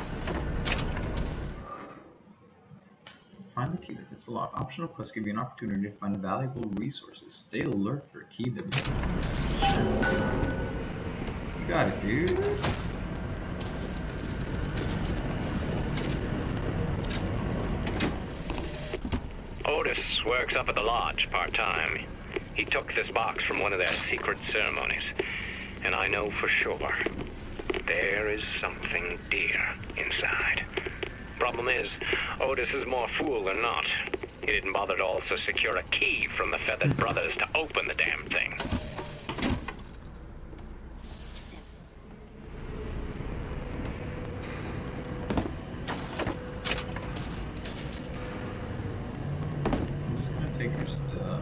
Find the key that fits the lock. Optional quests give you an opportunity to find valuable resources. Stay alert for a key that fits. You got it, dude. Otis works up at the lodge part-time. He took this box from one of their secret ceremonies. And I know for sure there is something dear inside. Problem is, Otis is more fool than not. He didn't bother to also secure a key from the Feathered Brothers to open the damn thing. I'm just gonna take your stuff.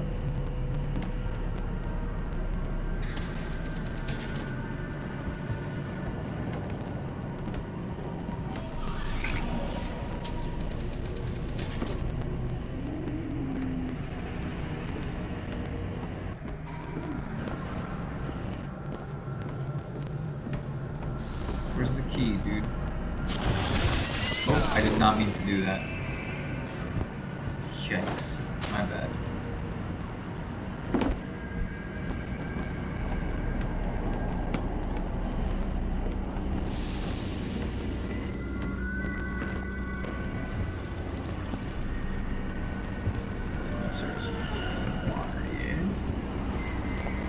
Where's the key, dude? Oh, I did not mean to do that. Yikes. My bad.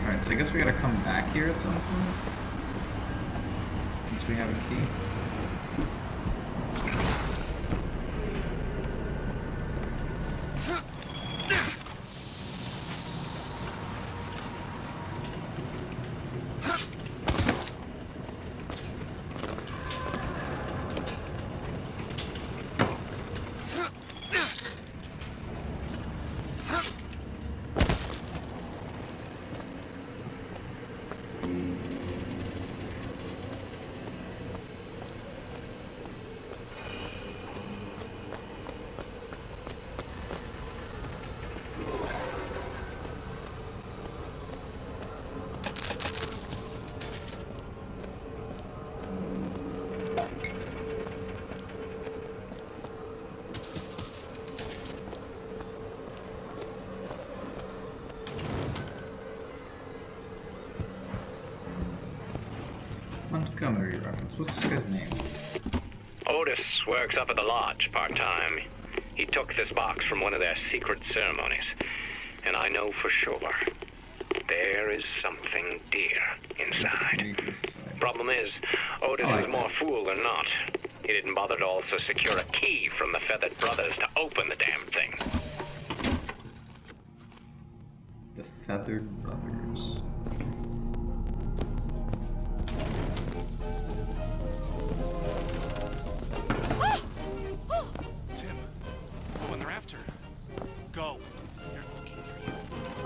Alright, so I guess we gotta come back here at some point. Once we have a key. Montgomery reference. What's this guy's name? Otis works up at the lodge part-time. He took this box from one of their secret ceremonies. And I know for sure there is something dear inside. Problem is, Otis is more fool than not. He didn't bother to also secure a key from the Feathered Brothers to open the damn thing. The Feathered Brothers. Tim, go when they're after. Go. They're looking for you.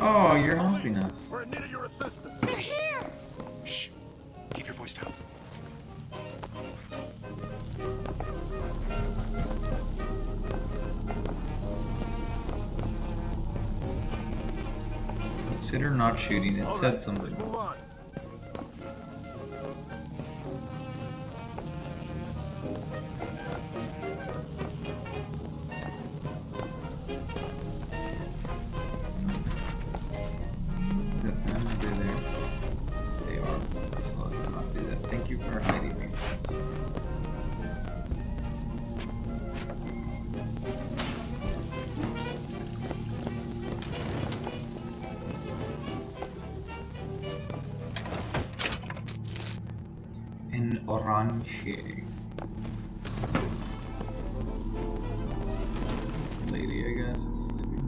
Oh, you're helping us. We're in need of your assistance. They're here! Shh. Keep your voice down. Consider not shooting. It said something. Is it them? Are they there? They are. So let's not do that. Thank you for hiding me. An orange lady, I guess, is sleeping.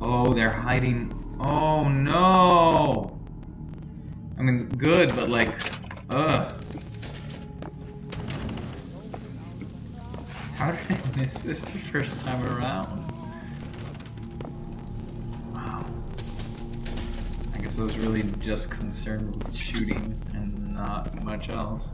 Oh, they're hiding. Oh no! I mean, good, but like, ugh. How did I miss this the first time around? Wow. I guess I was really just concerned with shooting and not much else.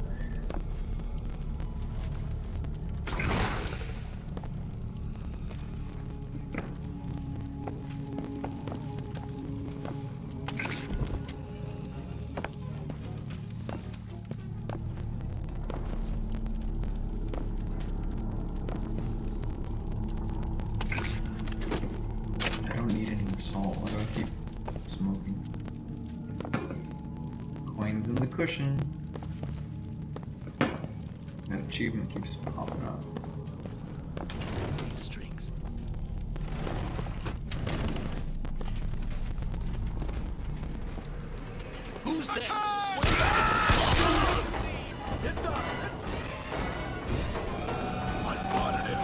I don't need any more salt. Why do I keep smoking? Coins in the cushion. That achievement keeps popping up. Strength. Who's there? I spotted him.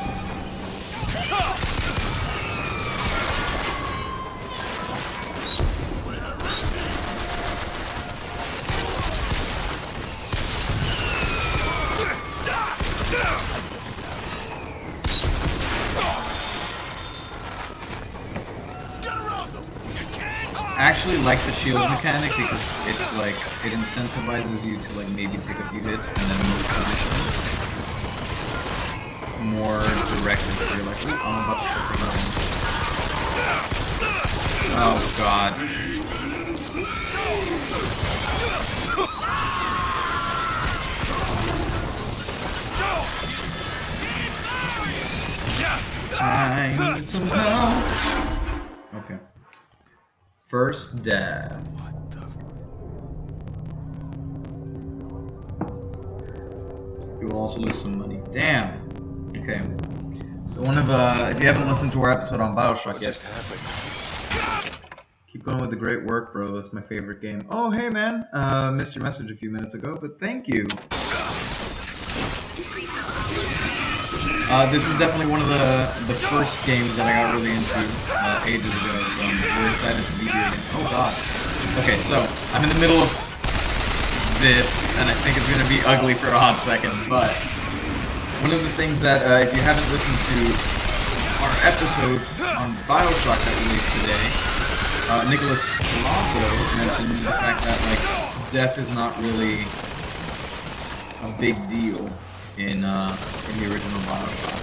I actually like the shield mechanic because it's like, it incentivizes you to like maybe take a few hits and then move positions more directly, so you're like, oh, I'm about to set the ground. Oh god. I need some help. Okay. First dab. You will also lose some money. Damn. Okay. So one of if you haven't listened to our episode on BioShock yet, keep going with the great work, bro. That's my favorite game. Oh, hey man. Missed your message a few minutes ago, but thank you. This was definitely one of the first games that I got really into ages ago, so I'm really excited to be here again. Oh god. Okay, so I'm in the middle of this, and I think it's going to be ugly for a hot second, but one of the things that, if you haven't listened to our episode on BioShock that released today, Nicholas also mentioned the fact that, like, death is not really a big deal in the original BioShock.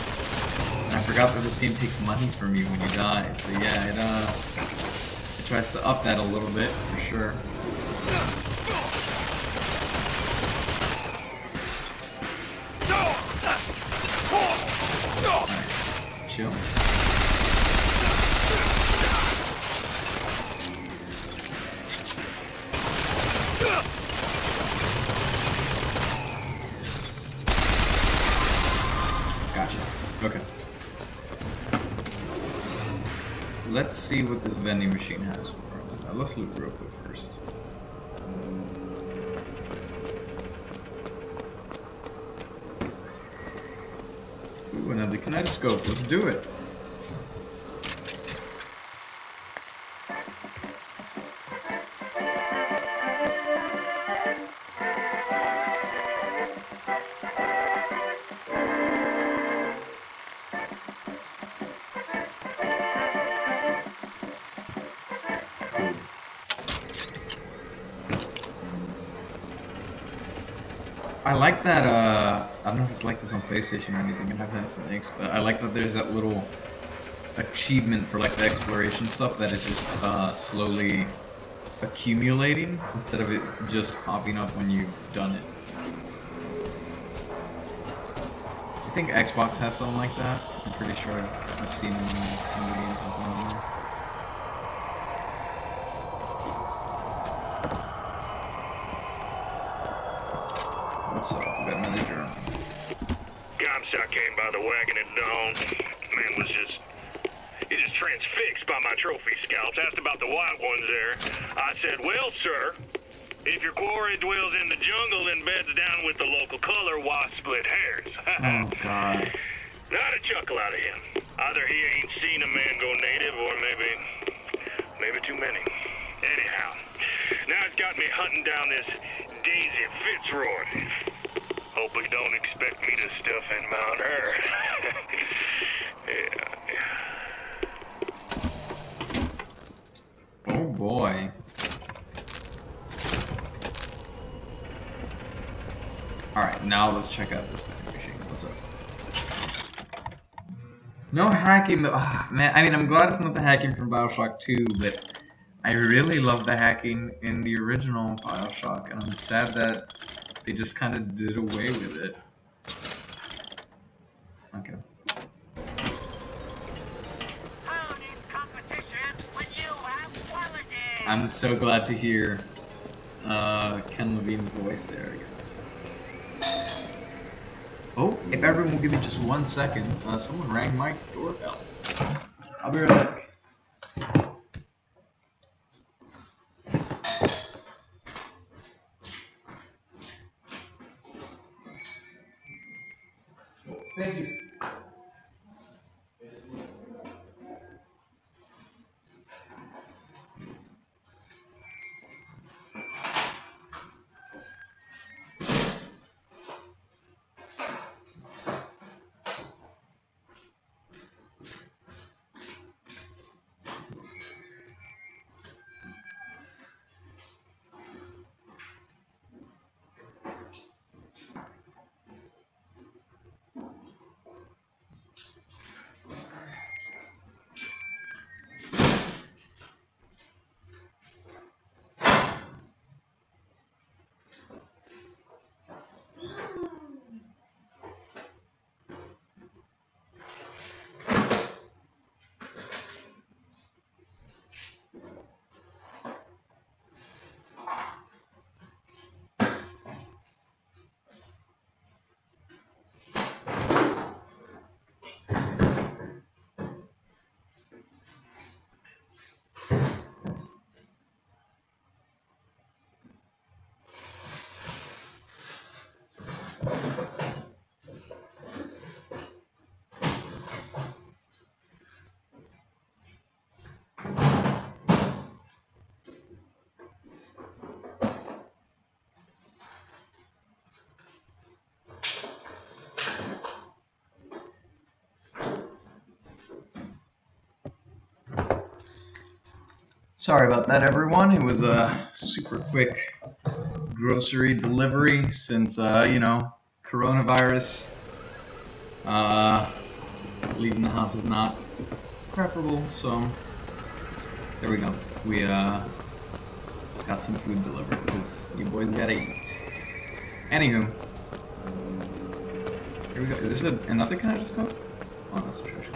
And I forgot that this game takes money from you when you die, so yeah, it tries to up that a little bit, for sure. Alright, chill. let's see what this vending machine has for us. Let's look real quick first. Ooh, another kinetoscope. Let's do it. I like that, I don't know if it's like this on PlayStation or anything, and I've had some links, but I like that there's that little achievement for like the exploration stuff that is just slowly accumulating instead of it just popping up when you've done it. I think Xbox has something like that. I'm pretty sure I've seen it in some of the games I've been on there. What's up? We got another journal. Comstock came by the wagon at dawn. Man was just transfixed by my trophy scalps. Asked about the white ones there. I said, well, sir, if your quarry dwells in the jungle and beds down with the local color, why split hairs? Oh, God. Not a chuckle out of him. Either he ain't seen a man go native, or maybe too many. Anyhow, now it's got me hunting down this Daisy Fitzroy. Hope he don't expect me to stuff and mount her. Yeah. Oh boy. Alright, now let's check out this vending machine. What's up? No hacking though. Man, I mean, I'm glad it's not the hacking from BioShock 2, but I really love the hacking in the original BioShock, and I'm sad that they just kind of did away with it. Okay. I'm so glad to hear Ken Levine's voice there again. Oh, if everyone will give me just 1 second, someone rang my doorbell. I'll be right back. Thank you. Sorry about that, everyone. It was a super quick grocery delivery since, you know, coronavirus. Leaving the house is not preferable, so there we go. We got some food delivered because you boys gotta eat. Anywho, here we go. Is this another kinetoscope? Oh, that's a treasure.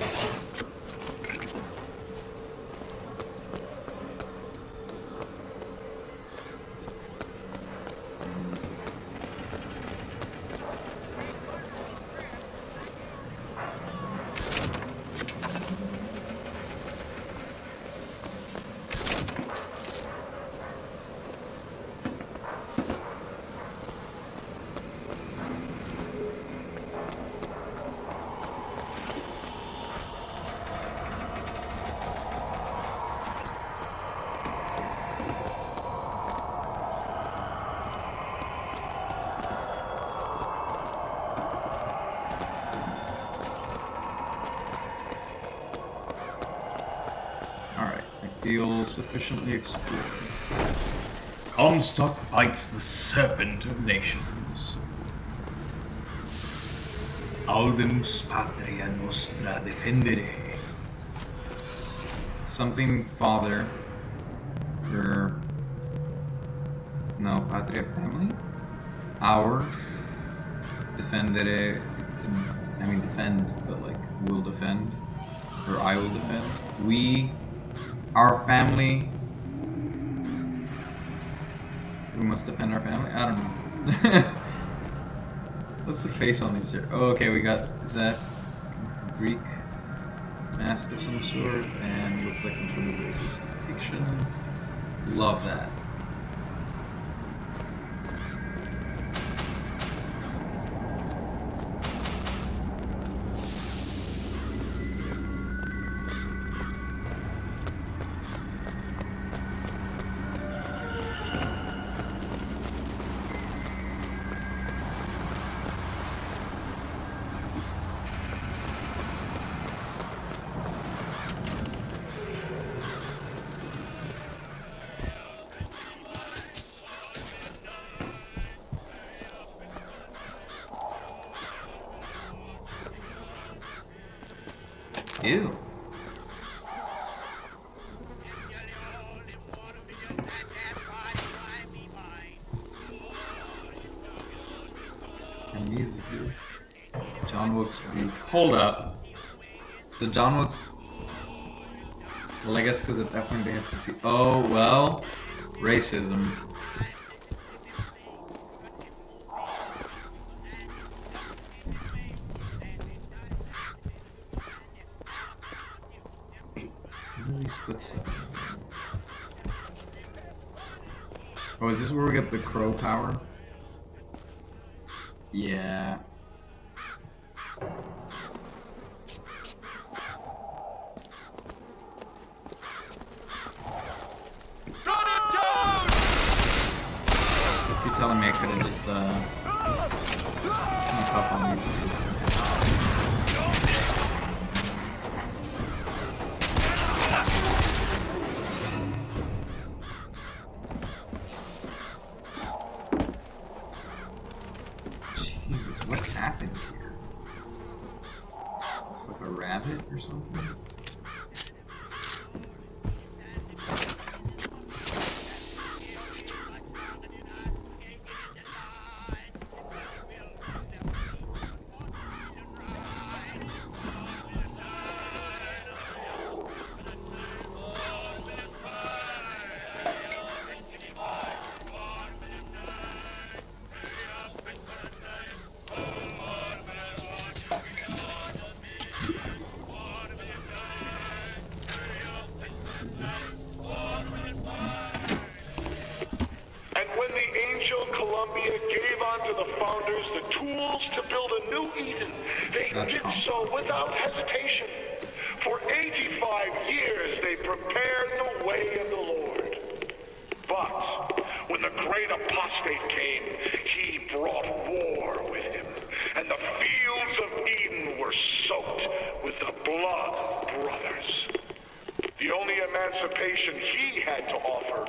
feel sufficiently explored. Comstock fights the Serpent of Nations. Audemus patria nostra defendere. Something father. Or no, patria family? Our defendere. I mean defend, but like will defend. Or I will defend. We, our family. We must defend our family? I don't know. What's the face on these here? Oh, okay, we got, is that Greek mask of some sort? And looks like some sort of racist depiction. Love that. Ew. Amnesia, dude. John Wilkes Booth. Hold up. So John Wilkes. Well, I guess because at that point they have to see. Oh well, racism. These footsteps. Oh, is this where we get the crow power? Yeah. If you're telling me I could have just snuck up on these things. Jesus, what happened here? It's like a rabbit or something? And when the Angel Columbia gave unto the founders the tools to build a new Eden, they did so without hesitation. For 85 years they prepared the way of the Lord. But when the great apostate came, he brought war with him, and the fields of Eden were soaked with the blood of brothers. The only emancipation he had to offer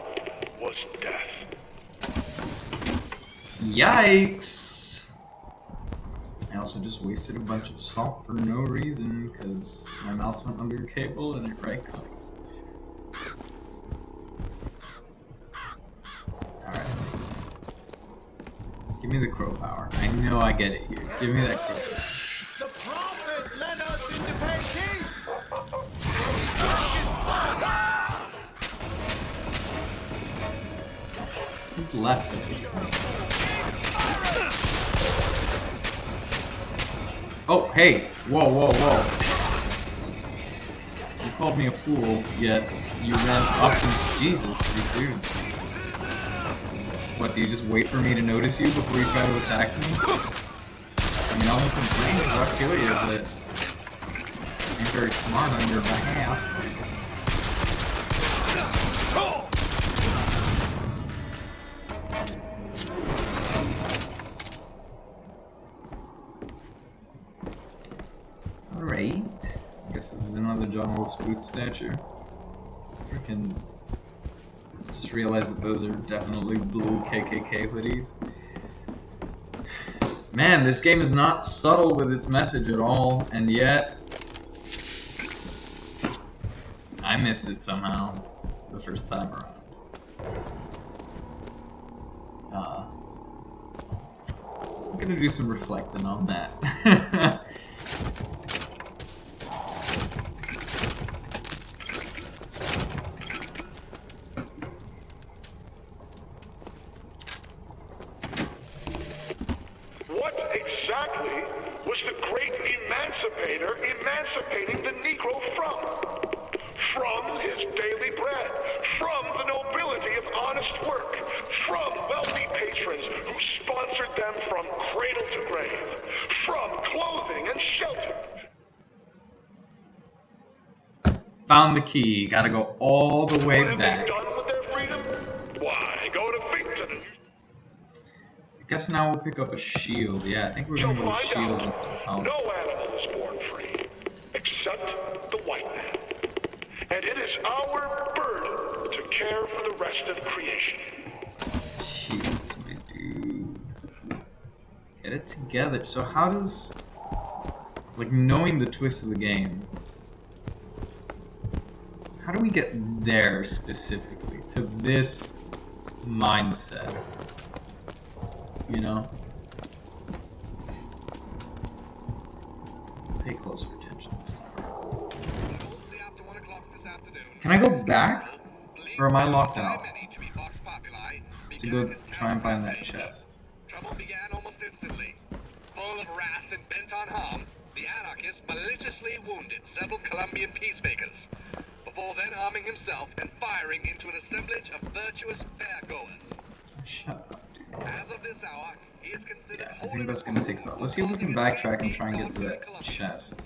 was death. Yikes! I also just wasted a bunch of salt for no reason because my mouse went under a cable and it right clicked. Alright. Give me the crow power. I know I get it here. Give me that crow power. The prophet led us into pain. Who's left at this point? Oh, hey! Whoa, whoa, whoa. You called me a fool, yet you ran up to Jesus, these dudes. What, do you just wait for me to notice you before you try to attack me? I mean, I'll make them bring I'll kill you, but I'm very smart on your behalf. Alright. I guess this is another John Wilkes Booth statue. can just realize that those are definitely blue KKK hoodies. Man, this game is not subtle with its message at all, and yet I missed it somehow the first time around. I'm gonna do some reflecting on that. What exactly was the great emancipator emancipating the Negro from? From his daily bread, from the nobility of honest work, from wealthy patrons who sponsored them from cradle to grave, from clothing and shelter. Found the key. Gotta go all the way back. Done with their freedom? Why, go to Victon. I guess now we'll pick up a shield. Yeah, I think we're gonna go with shields instead of helmet. No animal is born free, except the white man. And it is our burden to care for the rest of creation. Jesus, my dude. Get it together. So how does... like, knowing the twist of the game, how do we get there specifically? To this mindset? You know? Pay closer attention this time. Can I go back? Or am I locked out? To go try and find that chest. Trouble began almost instantly. Full of wrath and bent on harm, the anarchist maliciously wounded several Colombian peacemakers, before then arming himself and firing into an assemblage of virtuous fairgoers. Shut up, dude. As of this hour, he is considered I think that's gonna take us off. Let's see if we can backtrack and try and get to that chest.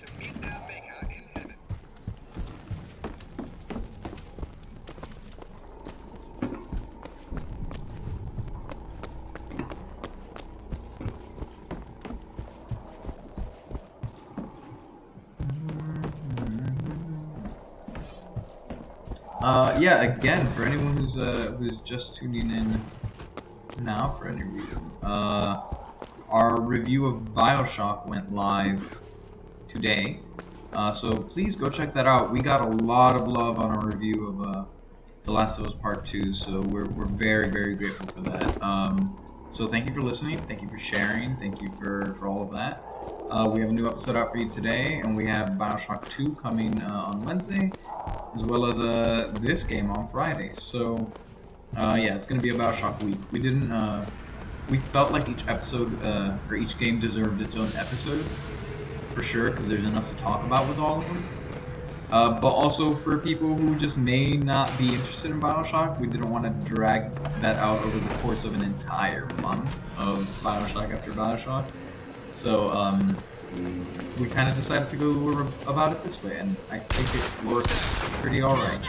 Yeah, again, for anyone who's just tuning in now for any reason, our review of BioShock went live today, so please go check that out. We got a lot of love on our review of The Last of Us Part 2, so we're very, very grateful for that. So thank you for listening, thank you for sharing, thank you for all of that. We have a new episode out for you today, and we have BioShock 2 coming on Wednesday, as well as this game on Friday. So yeah, it's gonna be a BioShock week. We didn't we felt like each episode or each game deserved its own episode for sure, because there's enough to talk about with all of them. But also for people who just may not be interested in BioShock, we didn't want to drag that out over the course of an entire month of BioShock after BioShock. So we kind of decided to go about it this way, and I think it works pretty alright.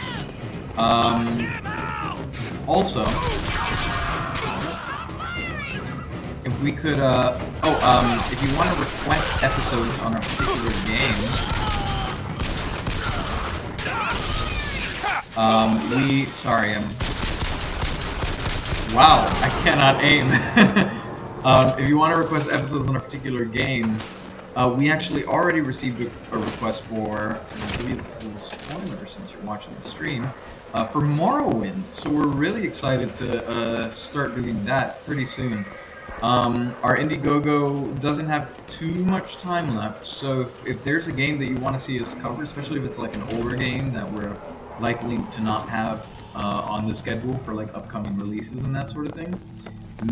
Also, if we could, if you want to request episodes on a particular game, wow, I cannot aim. If you want to request episodes on a particular game, we actually already received a request for, I believe it's a spoiler since you're watching the stream, for Morrowind. So we're really excited to start doing that pretty soon. Our Indiegogo doesn't have too much time left, so if there's a game that you want to see us cover, especially if it's like an older game that we're likely to not have on the schedule for like upcoming releases and that sort of thing,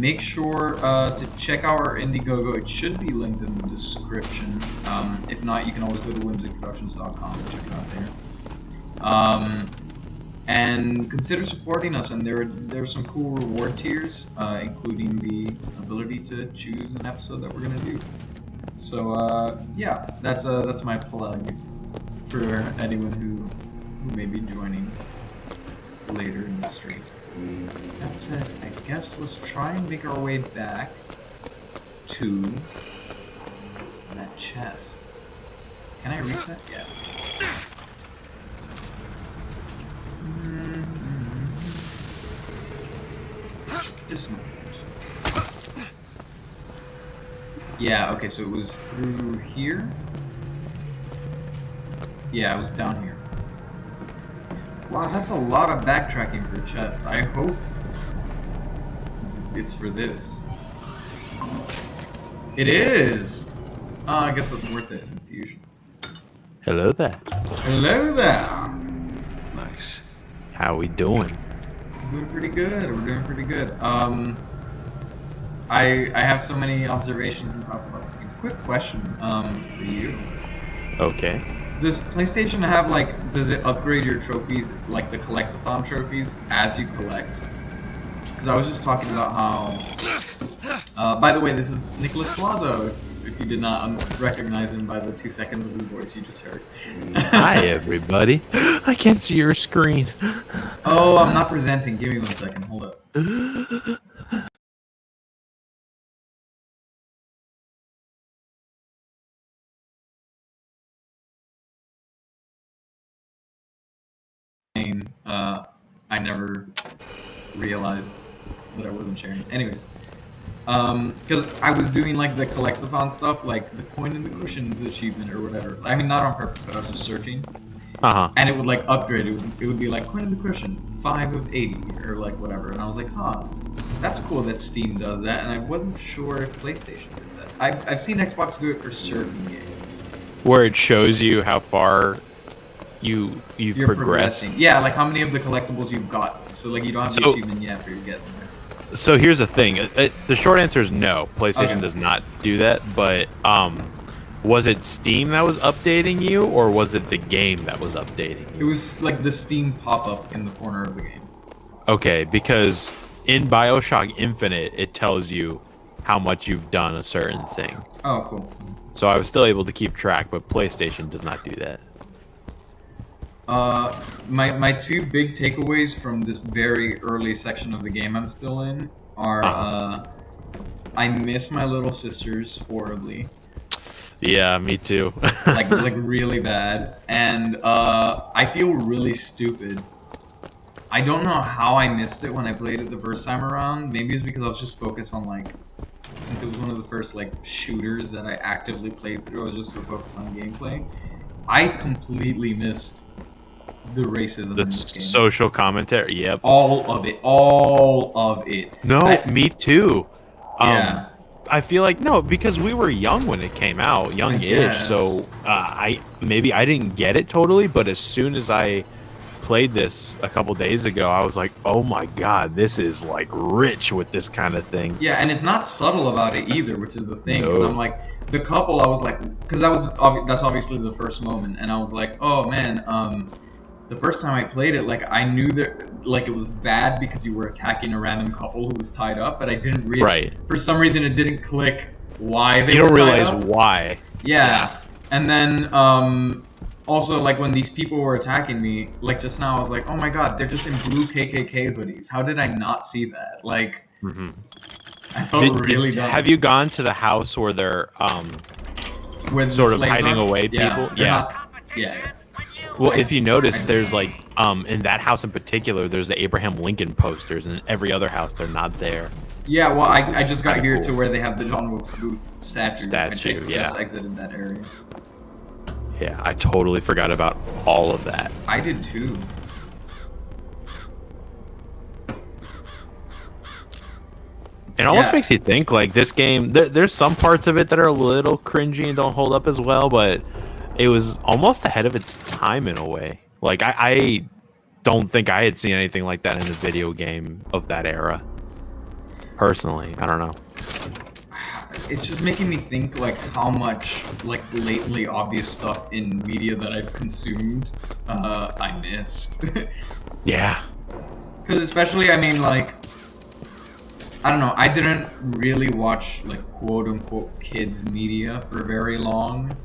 make sure to check out our Indiegogo. It should be linked in the description. If not, you can always go to whimsicproductions.com and check it out there. And consider supporting us, and there's some cool reward tiers, including the ability to choose an episode that we're gonna do. So yeah, that's my plug for anyone who may be joining later in the stream. That said, I guess let's try and make our way back to that chest. Can I reach that? Yeah. Dismount. Yeah, okay, so it was through here? Yeah, it was down here. Wow, that's a lot of backtracking for a chest. I hope it's for this. It is! Oh, I guess that's worth it in Fusion. Hello there. Hello there! Nice. How we doing? We're doing pretty good. We're doing pretty good. I have so many observations and thoughts about this game. Quick question, for you. Okay. Does PlayStation have, like, does it upgrade your trophies, like the collectathon trophies, as you collect? Because I was just talking about how... by the way, this is Nicholas Plazo, if you did not recognize him by the 2 seconds of his voice you just heard. Hi, everybody. I can't see your screen. Oh, I'm not presenting. Give me 1 second. Hold up. I never realized that I wasn't sharing. Anyways, because I was doing like the collectathon stuff, like the coin in the cushions achievement or whatever. I mean, not on purpose, but I was just searching. And it would like upgrade. It would be like coin in the cushion, 5 of 80 or like whatever. And I was like, huh, that's cool that Steam does that. And I wasn't sure if PlayStation did that. I've seen Xbox do it for certain games. Where it shows you how far you're progressed. Yeah, like how many of the collectibles you've got. So like you don't have the achievement yet, but you're getting there. So here's the thing. The short answer is no. PlayStation does not do that. But was it Steam that was updating you, or was it the game that was updating you? It was like the Steam pop-up in the corner of the game. Okay, because in BioShock Infinite, it tells you how much you've done a certain thing. Oh, cool. So I was still able to keep track, but PlayStation does not do that. My 2 big takeaways from this very early section of the game I'm still in are, I miss my little sisters horribly. Yeah, me too. like really bad. And, I feel really stupid. I don't know how I missed it when I played it the first time around. Maybe it's because I was just focused on, like, since it was one of the first, like, shooters that I actively played through, I was just so focused on gameplay. I completely missed the racism in this game. Social commentary, yep. All of it. No, me too. Yeah. I feel like, no, because we were young when it came out, young-ish, so I didn't get it totally, but as soon as I played this a couple days ago, I was like, oh my god, this is like rich with this kind of thing. Yeah, and it's not subtle about it either, which is the thing, because I'm like, the couple, I was like, because that's obviously the first moment, and I was like, oh man, the first time I played it, like, I knew that, like, it was bad because you were attacking a random couple who was tied up, but I didn't realize, for some reason it didn't click why they were tied up. You don't realize why. Yeah. And then, also, like, when these people were attacking me, like, just now, I was like, oh my god, they're just in blue KKK hoodies. How did I not see that? Like, I felt really dumb. Have you gone to the house where they're, sort of hiding away people? Yeah. Well, if you notice, there's like, in that house in particular, there's the Abraham Lincoln posters, and in every other house, they're not there. Yeah, well, I just got here to where they have the John Wilkes Booth statue. I just exited that area. Yeah, I totally forgot about all of that. I did too. It almost makes you think, like, this game, there's some parts of it that are a little cringy and don't hold up as well, but it was almost ahead of its time in a way. Like, I don't think I had seen anything like that in a video game of that era. Personally, I don't know. It's just making me think, like, how much, like, blatantly obvious stuff in media that I've consumed, I missed. Yeah. Because especially, I mean, like, I don't know, I didn't really watch, like, quote-unquote kids media for very long.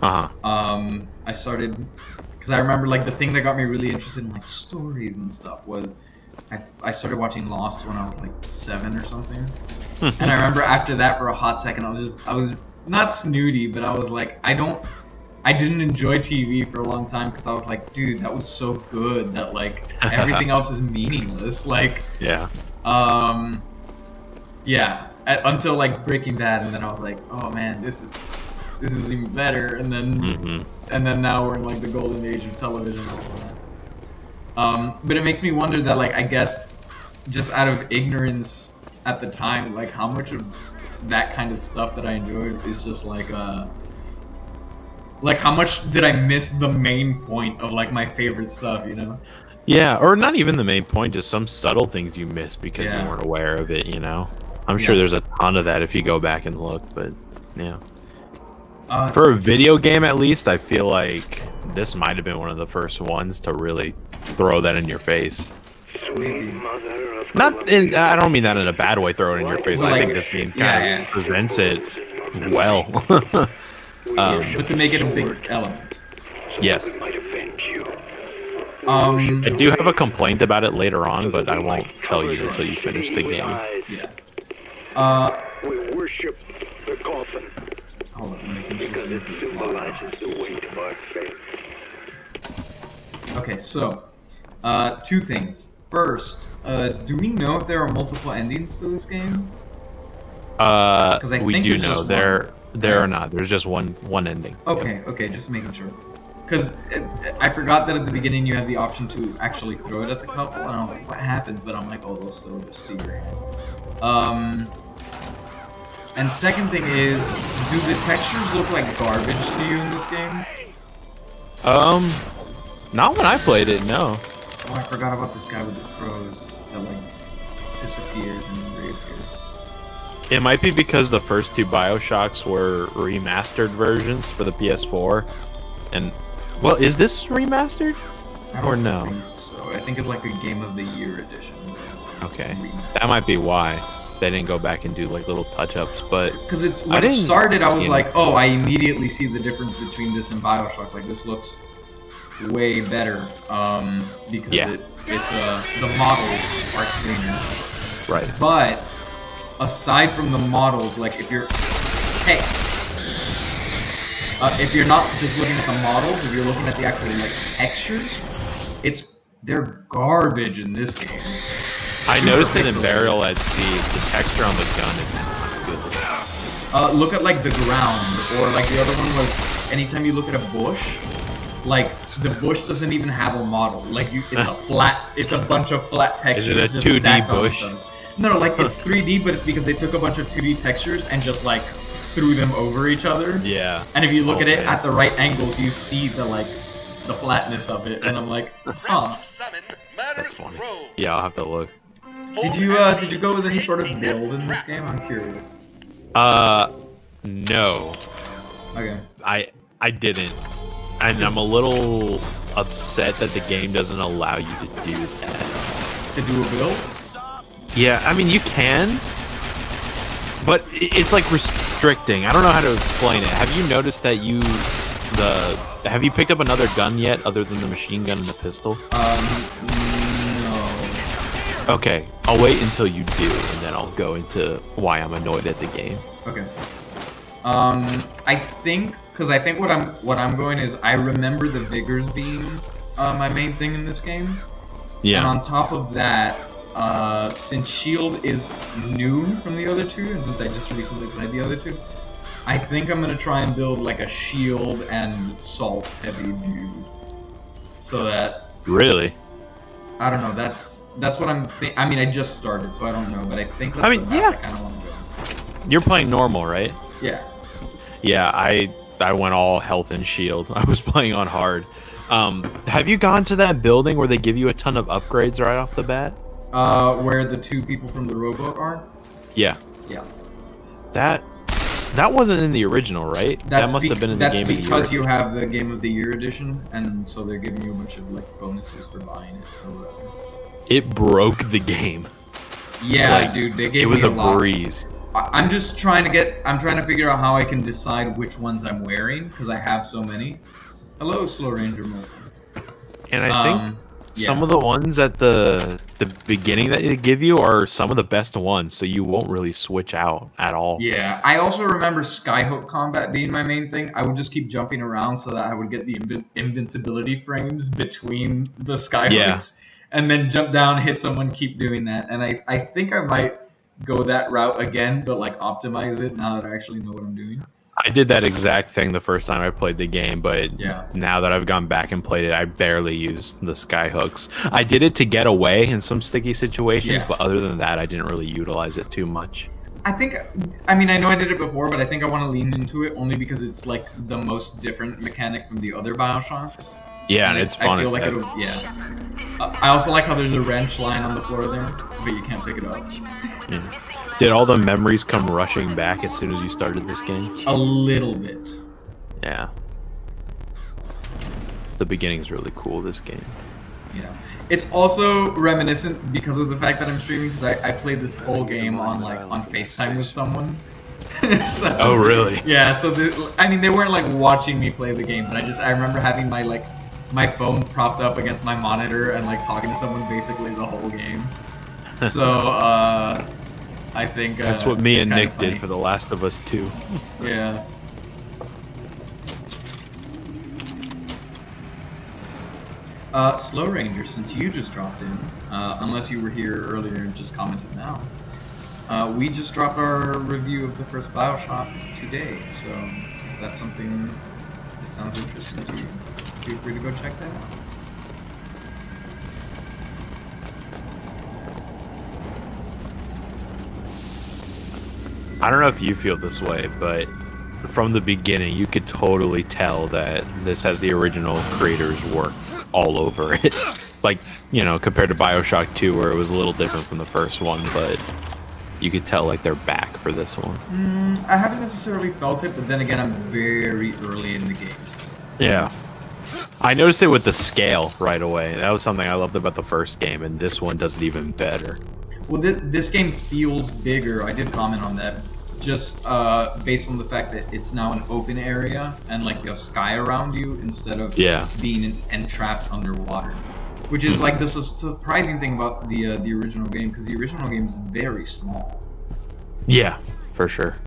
I started, because I remember, like, the thing that got me really interested in, like, stories and stuff was, I started watching Lost when I was, like, 7 or something. And I remember after that, for a hot second, I was not snooty, but I was like, I don't I didn't enjoy TV for a long time because I was like, dude, that was so good that like everything else is meaningless. Like, Yeah. yeah, until like Breaking Bad, and then I was like, oh man, this is even better. And then now we're in like the golden age of television. And all that. But it makes me wonder that like I guess just out of ignorance at the time, like how much of that kind of stuff that I enjoyed is just like how much did I miss the main point of like my favorite stuff, you know? Yeah, or not even the main point, just some subtle things you missed because you Yeah. weren't aware of it, you know? I'm sure there's a ton of that if you go back and look, but yeah. For a video game, at least, I feel like this might have been one of the first ones to really throw that in your face. I don't mean that in a bad way, throw it in your face. I think this game kind of presents it well. But to make it a big element. Yes. I do have a complaint about it later on, but I won't tell you until you finish the game. Yeah. We worship the coffin. Hold on, because it symbolizes the weight of our faith. Okay, so, two things. First, do we know if there are multiple endings to this game? We do know there are not. There's just one ending. Okay, okay, just making sure. Because I forgot that at the beginning you have the option to actually throw it at the couple, and I was like, what happens? But I'm like, oh, they'll still just see her. And second thing is, do the textures look like garbage to you in this game? Not when I played it, no. Oh, I forgot about this guy with the crows that like disappears and then reappears. It might be because the first two BioShocks were remastered versions for the PS4, and well, is this remastered or no? So I think it's like a Game of the Year edition. Okay, that might be why they didn't go back and do like little touch-ups, but because it's when it started, I was like, oh, I immediately see the difference between this and BioShock. Like this looks way better because it's the models are cleaner. Right. But aside from the models, like if you're if you're not just looking at the models, if you're looking at the actual like textures, they're garbage in this game. I noticed it in Burial at Sea. The texture on the gun is not good. Look at like the ground, or like the other one was anytime you look at a bush, like the bush doesn't even have a model. Like it's a bunch of flat textures. Is it a just 2D stacked on bush? each other. No, like it's 3D, but it's because they took a bunch of 2D textures and just like threw them over each other. Yeah. And if you look at it at the right angles, you see the flatness of it, and I'm like, huh. That's funny. Yeah, I'll have to look. Did you go with any sort of build in this game? I'm curious. No. Okay. I didn't. And I'm a little upset that the game doesn't allow you to do that. To do a build? Yeah, I mean you can, but it's like restricting. I don't know how to explain it. Have you noticed that have you picked up another gun yet other than the machine gun and the pistol? No. Okay, I'll wait until you do, and then I'll go into why I'm annoyed at the game. Okay. I think what I'm going is I remember the Vigors being my main thing in this game. Yeah. And on top of that, since Shield is new from the other two, and since I just recently played the other two, I think I'm gonna try and build like a Shield and Salt heavy dude. So that. Really? I don't know. That's what I'm. I mean, I just started, so I don't know, but I think that's I mean, I kind of want to go. You're playing normal, right? Yeah. Yeah, I went all health and shield. I was playing on hard. Have you gone to that building where they give you a ton of upgrades right off the bat? Where the two people from the rowboat are? Yeah. Yeah. That wasn't in the original, right? That must have been in the Game of the Year. That's because you have the Game of the Year edition, and so they're giving you a bunch of like bonuses for buying it or whatever. It broke the game. Yeah, like, dude, they gave me a lot. It was a breeze. I'm just trying to figure out how I can decide which ones I'm wearing, because I have so many. Hello, Slow Ranger Mode. And I think some of the ones at the the beginning that they give you are some of the best ones, so you won't really switch out at all. Yeah, I also remember skyhook combat being my main thing. I would just keep jumping around so that I would get the invincibility frames between the skyhooks, and then jump down, hit someone, keep doing that. And I think I might go that route again, but like optimize it now that I actually know what I'm doing. I did that exact thing the first time I played the game, but now that I've gone back and played it, I barely use the skyhooks. I did it to get away in some sticky situations, but other than that, I didn't really utilize it too much. I mean, I know I did it before, but I think I want to lean into it only because it's like the most different mechanic from the other BioShocks. Yeah, and it's fun. I feel like I also like how there's a wrench lying on the floor there, but you can't pick it up. Yeah. Did all the memories come rushing back as soon as you started this game? A little bit. Yeah. The beginning's really cool, this game. Yeah. It's also reminiscent because of the fact that I'm streaming, because I played this whole game on FaceTime with someone. So, oh, really? Yeah, so I mean, they weren't like watching me play the game, but I remember having my phone propped up against my monitor and like talking to someone basically the whole game. So I think that's what me and Nick did for The Last of Us 2. Yeah. Slow Ranger, since you just dropped in, unless you were here earlier and just commented now, we just dropped our review of the first BioShock today, so if that's something that sounds interesting to you, feel free to go check that out. I don't know if you feel this way, but from the beginning, you could totally tell that this has the original creators' work all over it. Like, you know, compared to BioShock 2, where it was a little different from the first one, but you could tell, like, they're back for this one. I haven't necessarily felt it, but then again, I'm very early in the games. Yeah. I noticed it with the scale right away. That was something I loved about the first game, and this one does it even better. Well, this game feels bigger. I did comment on that, just based on the fact that it's now an open area and like you have sky around you instead of being entrapped underwater, which is like the surprising thing about the original game, because the original game is very small. Yeah, for sure.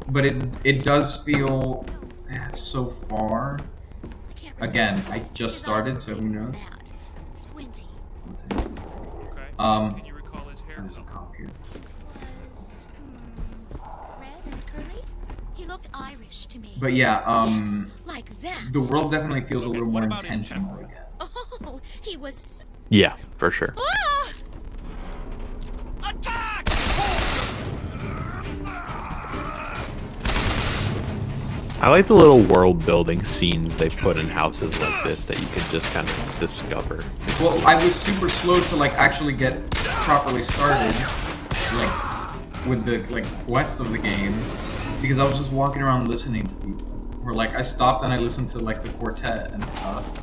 But it does feel so far. Again, I just started, so who knows? Squinty. There's a cop here. Red and curly? He looked Irish to me. But yeah, yes, like that. The world definitely feels a little more intentional again. Oh, he was. Yeah, for sure. Ah! Attack! I like the little world building scenes they put in houses like this that you could just kind of discover. Well, I was super slow to like actually get properly started, like with the quest of the game, because I was just walking around listening to people. Or like I stopped and I listened to like the quartet and stuff.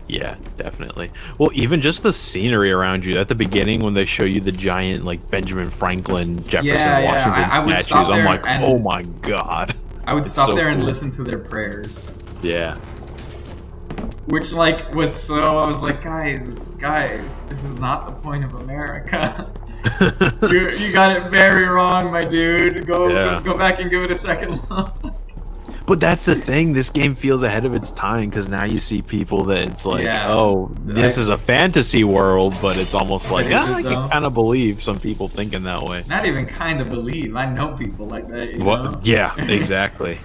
Yeah, definitely. Well, even just the scenery around you at the beginning when they show you the giant like Benjamin Franklin, Jefferson, Washington I would statues, stop there I'm like, and oh my god. I would It's stop so there and cool. listen to their prayers. Yeah. Which like was so, I was like, guys, this is not the point of America. you got it very wrong, my dude. Go back and give it a second look. But that's the thing, this game feels ahead of its time, because now you see people that it's like, oh, this is a fantasy world, but it's almost like, I can kind of believe some people thinking that way. Not even kind of believe. I know people like that. You know? Yeah, exactly.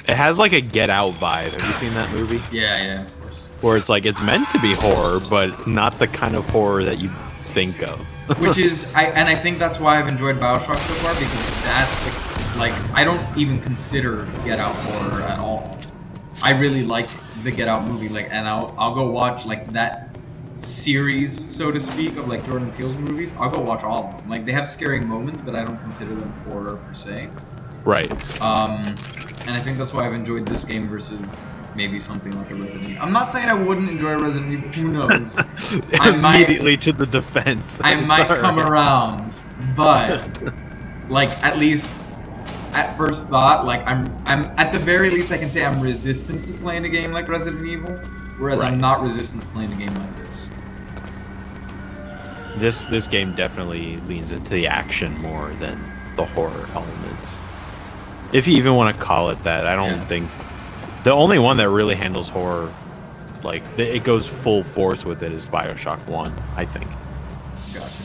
It has like a Get Out vibe. Have you seen that movie? Yeah, of course. Where it's like, it's meant to be horror, but not the kind of horror that you think of. Which is, I think that's why I've enjoyed BioShock so far, because that's like, I don't even consider Get Out horror at all. I really like the Get Out movie, like, and I'll go watch like that series, so to speak, of like Jordan Peele's movies. I'll go watch all of them. Like, they have scary moments, but I don't consider them horror per se. Right. And I think that's why I've enjoyed this game versus maybe something like a Resident Evil. I'm not saying I wouldn't enjoy Resident Evil. Who knows? Immediately to the defense. I might come around, but like at least at first thought, like I'm at the very least I can say I'm resistant to playing a game like Resident Evil, whereas I'm not resistant to playing a game like this. This game definitely leans into the action more than the horror elements. If you even want to call it that, I don't think the only one that really handles horror, like it goes full force with it, is BioShock 1, I think. Gotcha.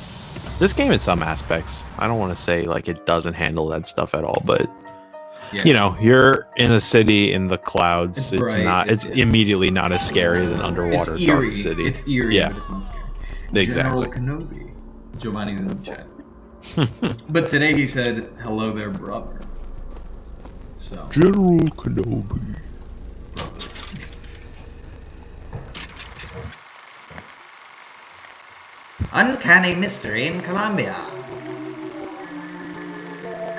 This game in some aspects, I don't want to say like it doesn't handle that stuff at all, but you know, you're in a city in the clouds. It's not. It's immediately not as scary as an underwater dark city. It's eerie, yeah, but it's not scary. exactly. General Kenobi. Giovanni's in the chat. But today he said, "Hello there, brother." So. General Kenobi. Uncanny mystery in Colombia.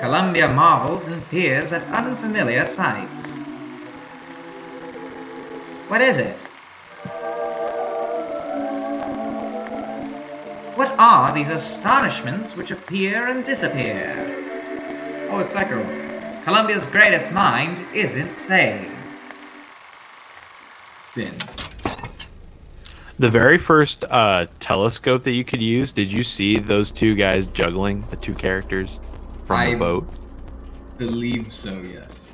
Colombia marvels and fears at unfamiliar sights. What is it? What are these astonishments which appear and disappear? Oh, it's like Colombia's greatest mind isn't sane. Thin. The very first telescope that you could use, did you see those two guys juggling, the two characters from the boat? Believe so, yes.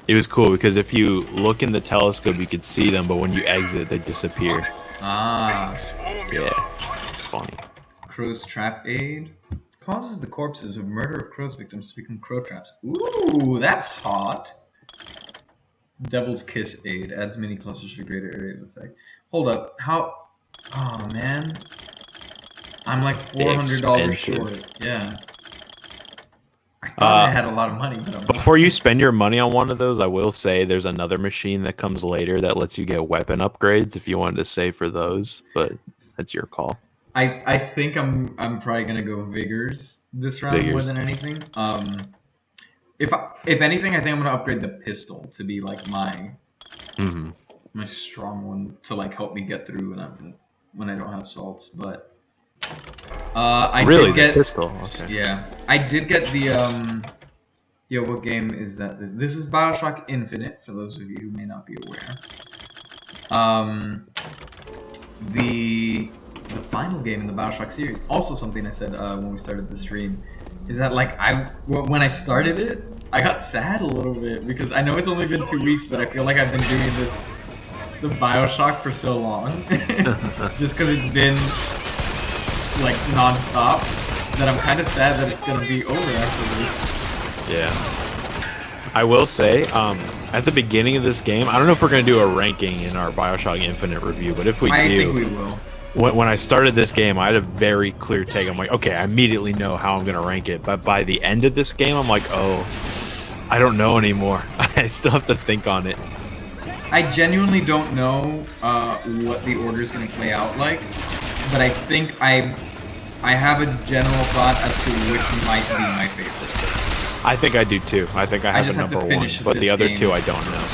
It was cool because if you look in the telescope, you could see them, but when you exit, they disappear. Ah. Yeah. Funny. Crow's trap aid causes the corpses of murder of crow's victims to become crow traps. Ooh, that's hot. Devil's Kiss aid adds mini clusters for greater area of effect. Hold up, how? Oh man, I'm like $400 short. Yeah. I thought I had a lot of money, but before you spend your money on one of those, I will say there's another machine that comes later that lets you get weapon upgrades if you wanted to save for those, but that's your call. I think I'm probably gonna go Vigors this round more than anything. If anything, I think I'm gonna upgrade the pistol to be like my my strong one to like help me get through when I don't have salts. But I did get the pistol. Okay. Yeah, I did get the Yo, what game is that? This is BioShock Infinite for those of you who may not be aware. The final game in the BioShock series, also something I said when we started the stream, is that like when I started it, I got sad a little bit because I know it's only been 2 weeks, but I feel like I've been doing the BioShock for so long, just because it's been like non-stop, that I'm kind of sad that it's gonna be over after this. Yeah. I will say, at the beginning of this game, I don't know if we're gonna do a ranking in our BioShock Infinite review, but if we do, I think we will. When I started this game, I had a very clear take. I'm like, okay, I immediately know how I'm going to rank it. But by the end of this game, I'm like, oh, I don't know anymore. I still have to think on it. I genuinely don't know what the order is going to play out like. But I think I have a general thought as to which might be my favorite. I think I do too. I think I have a number one. But the other two, I don't know.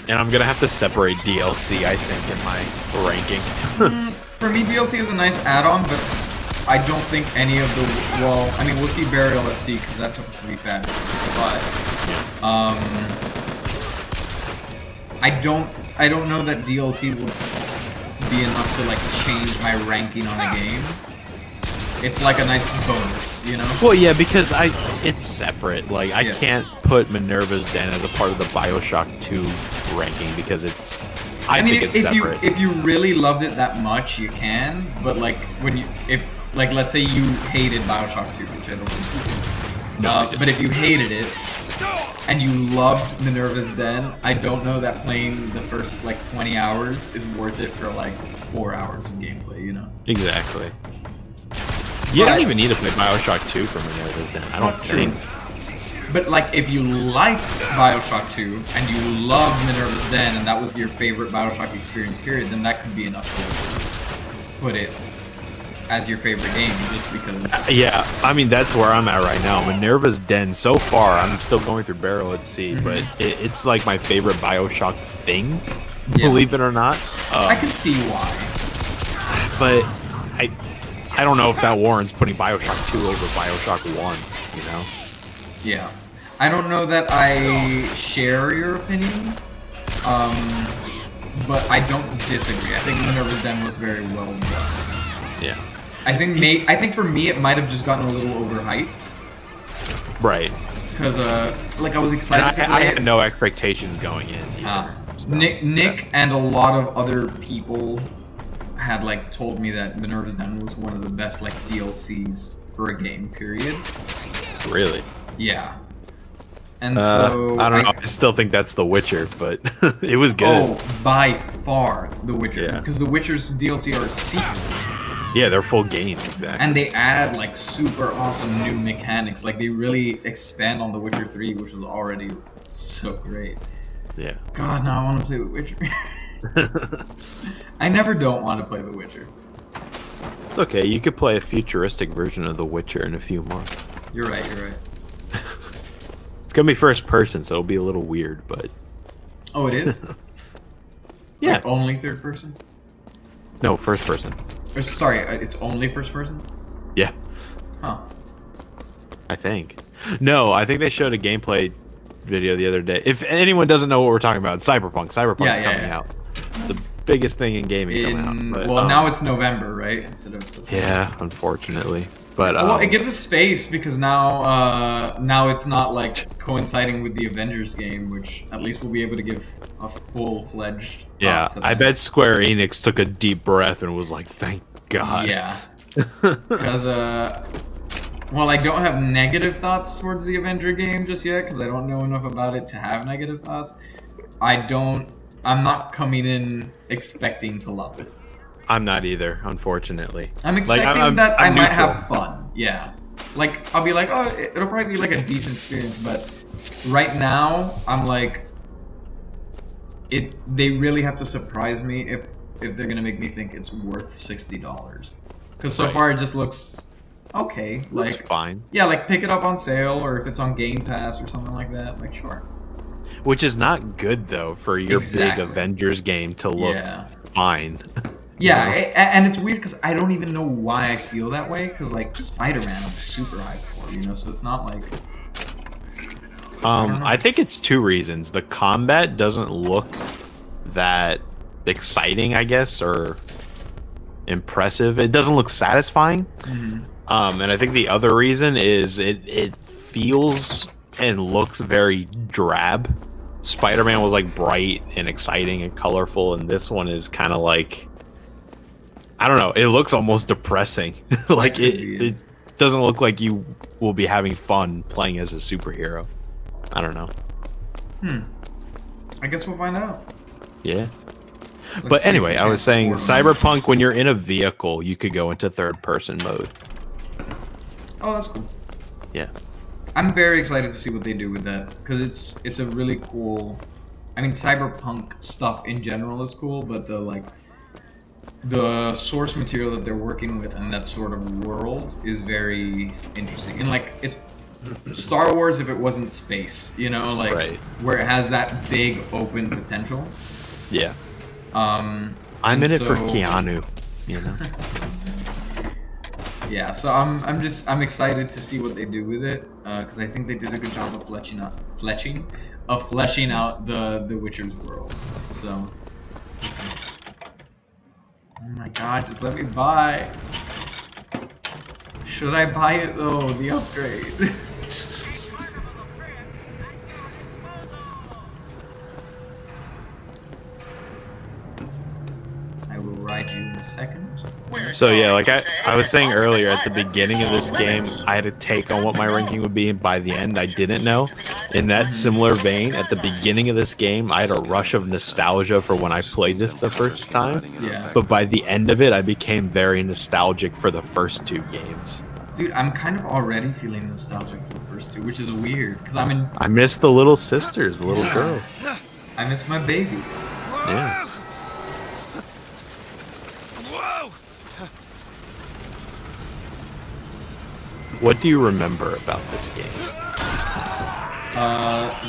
And I'm gonna have to separate DLC, I think, in my ranking. For me, DLC is a nice add-on, but I don't think any of the well, I mean, we'll see Burial at Sea because that's supposed to be fabulous. But I don't know that DLC will be enough to like change my ranking on a game. It's like a nice bonus, you know? Well, yeah, because it's separate. Like, I can't put Minerva's Den as a part of the BioShock 2 ranking because I think it's separate. If you really loved it that much, you can. But like let's say you hated BioShock 2, which I don't think you did. But if you hated it and you loved Minerva's Den, I don't know that playing the first like 20 hours is worth it for like 4 hours of gameplay, you know? Exactly. You don't even need to play BioShock 2 for Minerva's Den, I don't think. But like, if you liked BioShock 2 and you loved Minerva's Den and that was your favorite BioShock experience, period, then that could be enough to put it as your favorite game, just because. Yeah, I mean that's where I'm at right now. Minerva's Den. So far, I'm still going through Barrel at Sea, but it's like my favorite BioShock thing. Believe it or not. I can see why. But I don't know if that warrants putting BioShock 2 over BioShock 1, you know? Yeah. I don't know that I share your opinion, but I don't disagree. I think Minerva's Den was very well done. Yeah. I think for me it might have just gotten a little overhyped. Right. Because like I was excited to play I had no expectations going in. Nick and a lot of other people had like told me that Minerva's Den was one of the best like DLCs for a game, period. Really? Yeah. And so I don't know. I still think that's The Witcher, but it was good. Oh, by far The Witcher, because The Witcher's DLC are sequels. Yeah, they're full games, exactly. And they add like super awesome new mechanics. Like they really expand on The Witcher 3, which was already so great. Yeah. God, now I want to play The Witcher. I never don't want to play The Witcher. It's okay. You could play a futuristic version of The Witcher in a few months. You're right. You're right. It's gonna be first person, so it'll be a little weird, but. Oh, it is. Yeah. Like only third person. No, first person. Sorry, it's only first person. Yeah. Huh. I think. No, I think they showed a gameplay video the other day. If anyone doesn't know what we're talking about, it's Cyberpunk. Cyberpunk's coming out. It's the biggest thing in gaming coming out. But, well, now it's November, right? Instead of September. Yeah, unfortunately. But well, it gives us space because now it's not like coinciding with the Avengers game, which at least we'll be able to give a full-fledged. Yeah, I bet Square Enix took a deep breath and was like, "Thank God." Yeah. Because well, I don't have negative thoughts towards the Avenger game just yet because I don't know enough about it to have negative thoughts. I'm not coming in expecting to love it. I'm not either, unfortunately. I'm expecting that I might have fun. Yeah. Like, I'll be like, oh, it'll probably be like a decent experience, but right now, I'm like, they really have to surprise me if they're gonna make me think it's worth $60. Because so far it just looks okay. Looks like fine. Yeah, like pick it up on sale or if it's on Game Pass or something like that. Like, sure. Which is not good though for your big Avengers game to look fine. Yeah, and it's weird because I don't even know why I feel that way. Because like Spider-Man, I'm super hyped for, you know. So it's not like. I think it's two reasons. The combat doesn't look that exciting, I guess, or impressive. It doesn't look satisfying. And I think the other reason is it feels and looks very drab. Spider-Man was like bright and exciting and colorful, and this one is kind of like, I don't know, it looks almost depressing. Like it doesn't look like you will be having fun playing as a superhero. I don't know. I guess we'll find out. Yeah. But anyway, I was saying Cyberpunk, when you're in a vehicle, you could go into third person mode. Oh, that's cool. Yeah. I'm very excited to see what they do with that because it's a really cool. I mean, cyberpunk stuff in general is cool, but the source material that they're working with and that sort of world is very interesting. And like it's Star Wars if it wasn't space, you know, like where it has that big open potential. Yeah. I'm in it for Keanu, you know. Yeah, so I'm excited to see what they do with it because I think they did a good job of fleshing out the Witcher's world. So, oh my God, just let me buy. Should I buy it though? The upgrade. I will ride you in a second. So yeah, like I was saying earlier, at the beginning of this game, I had a take on what my ranking would be, and by the end, I didn't know. In that similar vein, at the beginning of this game, I had a rush of nostalgia for when I played this the first time. Yeah. But by the end of it, I became very nostalgic for the first two games. Dude, I'm kind of already feeling nostalgic for the first two, which is weird, because I miss the little sisters, the little girls. I miss my babies. Yeah. What do you remember about this game?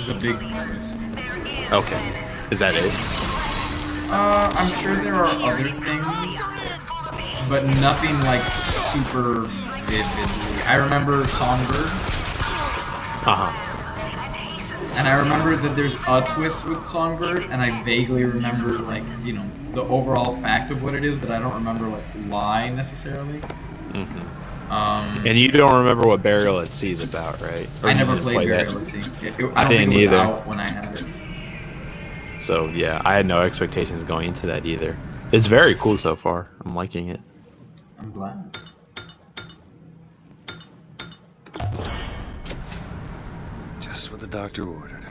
The big twist. Okay. Is that it? I'm sure there are other things, but nothing like super vividly. I remember Songbird. And I remember that there's a twist with Songbird, and I vaguely remember, like, you know, the overall fact of what it is, but I don't remember, like, why necessarily. And you don't remember what Burial at Sea is about, right? Or I you never didn't played play Burial that? at Sea. I don't didn't think it was either. out when I had it. So yeah, I had no expectations going into that either. It's very cool so far. I'm liking it. I'm glad. Just what the doctor ordered.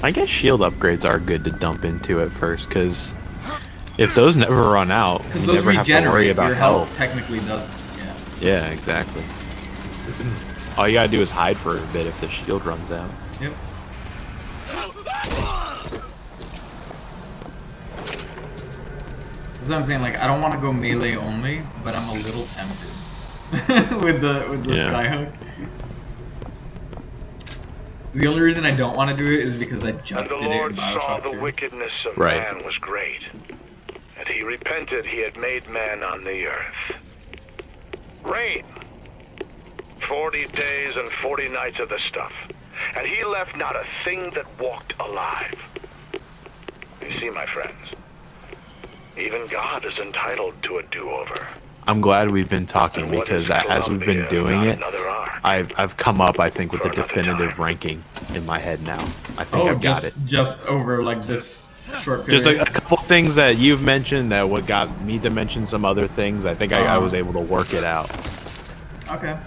I guess shield upgrades are good to dump into at first, because if those never run out, you Because those never have to worry regenerate, about your health. health technically doesn't. Yeah. Yeah, exactly. All you gotta do is hide for a bit if the shield runs out. Yep. That's what I'm saying. Like, I don't want to go melee only, but I'm a little tempted with the skyhook. The only reason I don't want to do it is because I just And the did it in Lord saw BioShock the 2. wickedness of Right. man was great, and he repented he had made man on the earth. Rain. 40 days and 40 nights of the stuff, and he left not a thing that walked alive. You see, my friends, even God is entitled to a do-over. I'm glad we've been talking, because as we've been doing it, I've come up, I think, with a definitive ranking in my head now. I think I've got it. Just over like this short period. Just a couple things that you've mentioned that what got me to mention some other things. I think I was able to work it out. Okay.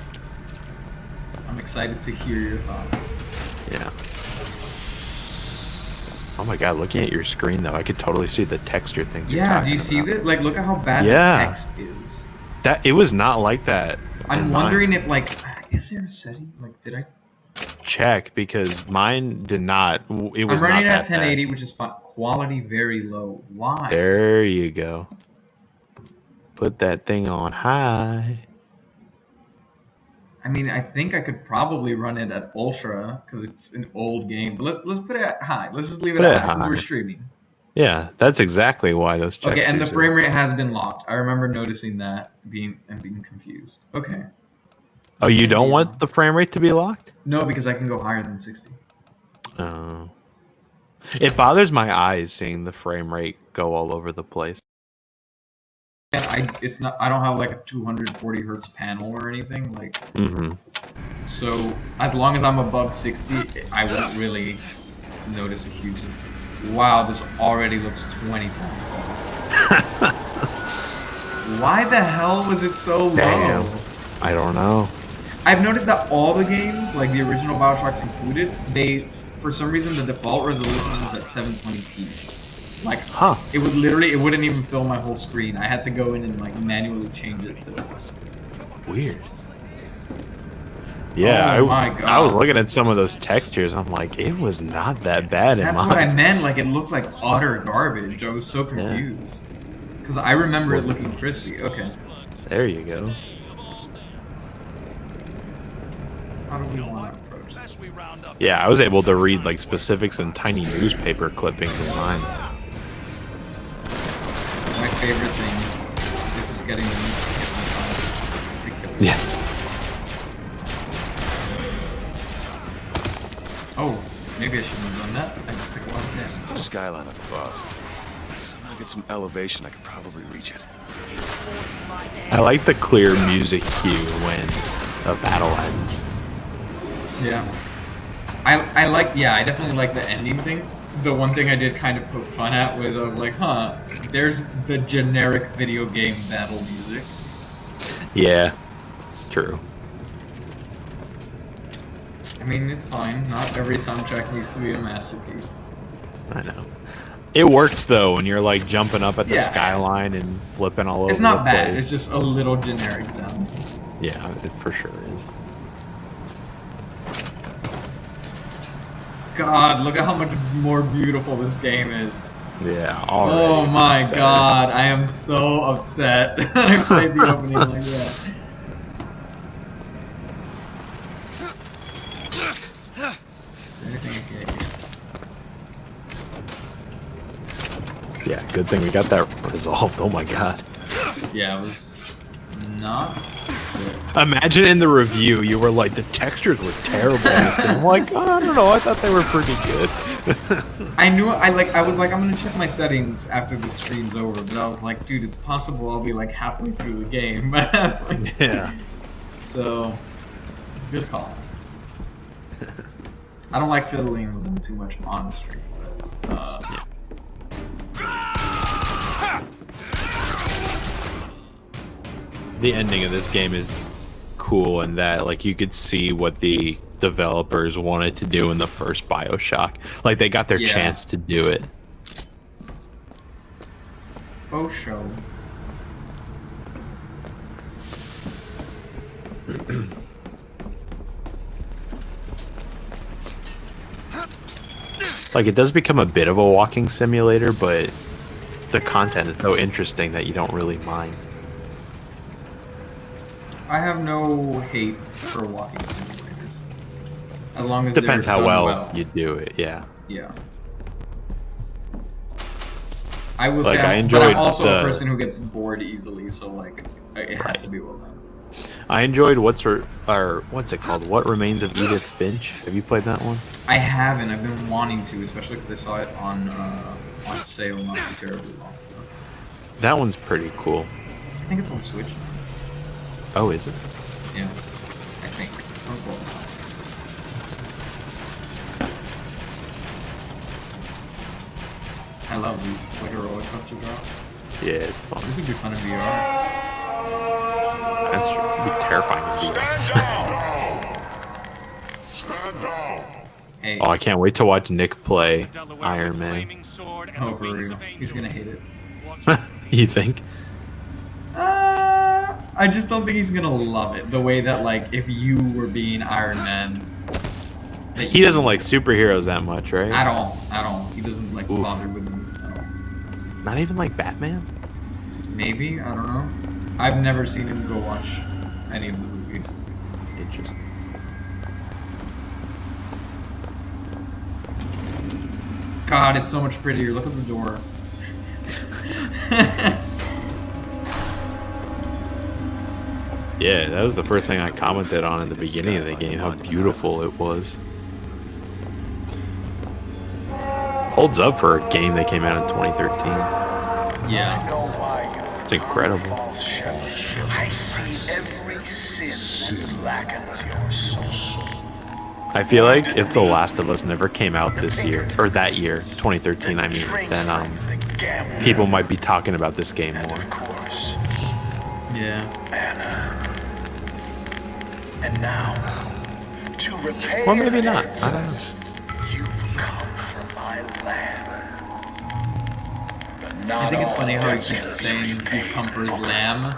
I'm excited to hear your thoughts. Yeah. Oh my god, looking at your screen though, I could totally see the texture things. Yeah, do you see that? Like, look at how bad the text is. That it was not like that. I'm wondering if, like, is there a setting? Like, did I check, because mine did not. It was I'm running not at that 1080, which is fine. Quality very low. Why? bad. There you go. Put that thing on high. I mean, I think I could probably run it at ultra because it's an old game. But let's put it at high. Let's just leave it at high since we're streaming. Yeah, that's exactly why those checks. Okay, and the frame rate has been locked. I remember noticing that being confused. Okay. Oh, you don't want the frame rate to be locked? No, because I can go higher than 60. Oh. It bothers my eyes seeing the frame rate go all over the place. And I don't have like a 240 hertz panel or anything like. So as long as I'm above 60, I wouldn't really notice a huge. Wow, this already looks 20 times better. Why the hell was it so low? Damn. I don't know. I've noticed that all the games, like the original BioShocks included, for some reason the default resolution was at 720p. Like, it wouldn't even fill my whole screen. I had to go in and like manually change it to. Weird. Yeah, Oh my God. I was looking at some of those textures. I'm like, it was not that bad in mine. That's what I meant. Like, it looks like utter garbage. I was so confused because I remember it looking crispy. Okay. There you go. How do we want to approach this? Yeah, I was able to read like specifics in tiny newspaper clippings in mine. My favorite thing is just getting them to kill them. Yeah. Oh, maybe I shouldn't have done that. I just took a lot of damage. Put a skyline up above. Somehow get some elevation, I could probably reach it. I like the clear music cue when a battle ends. Yeah. I definitely like the ending thing. The one thing I did kind of poke fun at was I was like, there's the generic video game battle music. Yeah, it's true. I mean, it's fine. Not every soundtrack needs to be a masterpiece. I know. It works though when you're like jumping up at the skyline and flipping all over. It's not the bad. place. It's just a little generic sound. Yeah, it for sure is. God, look at how much more beautiful this game is. Yeah, already. Oh my God, I am so upset. I played the opening like that. Is there anything I can get here? Yeah, good thing we got that resolved. Oh my god. Yeah, it was not. Imagine in the review you were like, the textures were terrible in this game. I'm like, I don't know, I thought they were pretty good. I was like, I'm gonna check my settings after the stream's over, but I was like, dude, it's possible I'll be like halfway through the game. Yeah. So, good call. I don't like fiddling with them too much on stream, but yeah. The ending of this game is cool in that, like, you could see what the developers wanted to do in the first BioShock. Like, they got their chance to do it. Oh, show. Like, it does become a bit of a walking simulator, but the content is so interesting that you don't really mind. I have no hate for walking simulators. As long as depends they're how done well you do it, yeah. Yeah. I will like, say, I enjoyed but I'm also a person who gets bored easily, so like, it has to be well done. I enjoyed what's it called? What Remains of Edith Finch? Have you played that one? I haven't. I've been wanting to, especially because I saw it on sale not too terribly long ago. That one's pretty cool. I think it's on Switch now. Oh, is it? Yeah, I think. Oh, cool. I love these. It's like a roller coaster drop. Yeah, it's fun. This would be fun in VR. That's true. It'd be terrifying in VR. Stand down! Hey. Oh, I can't wait to watch Nick play Iron Man. Oh, for real. He's gonna hate it. You think? I just don't think he's gonna love it. The way that, like, if you were being Iron Man... He doesn't like superheroes that much, right? At all. At all. He doesn't, like, bother with them at all. Not even like Batman? Maybe? I don't know. I've never seen him go watch any of the movies. Interesting. God, it's so much prettier. Look at the door. Yeah, that was the first thing I commented on at the beginning of the game, how beautiful it was. Holds up for a game that came out in 2013. Yeah. It's incredible. I see every sin that blackens your soul. I feel like if The Last of Us never came out this year, or that year, 2013, I mean, then people might be talking about this game more. Yeah. And now, to repay Or maybe your not. debts, I don't know. you've come from my land. But not I think it's all funny how he debts keeps can be saying you repaid. come for his lamb,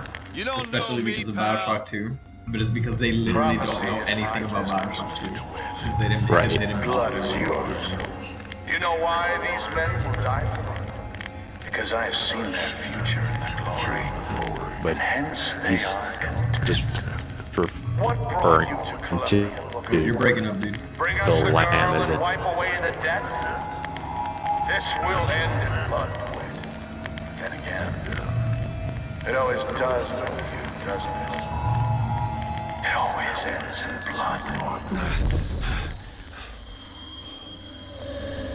especially because of BioShock 2. But it's because they literally don't know anything about BioShock 2. Since they didn't Right. Blood is yours. You know why these men will die for? Because I have seen their future in the glory. But hence they are content. just for You're breaking up, dude. Bring us the the lamb girl is and it. wipe away the debt. This will end in blood. Then again, it always does with you, doesn't it? It always ends in blood.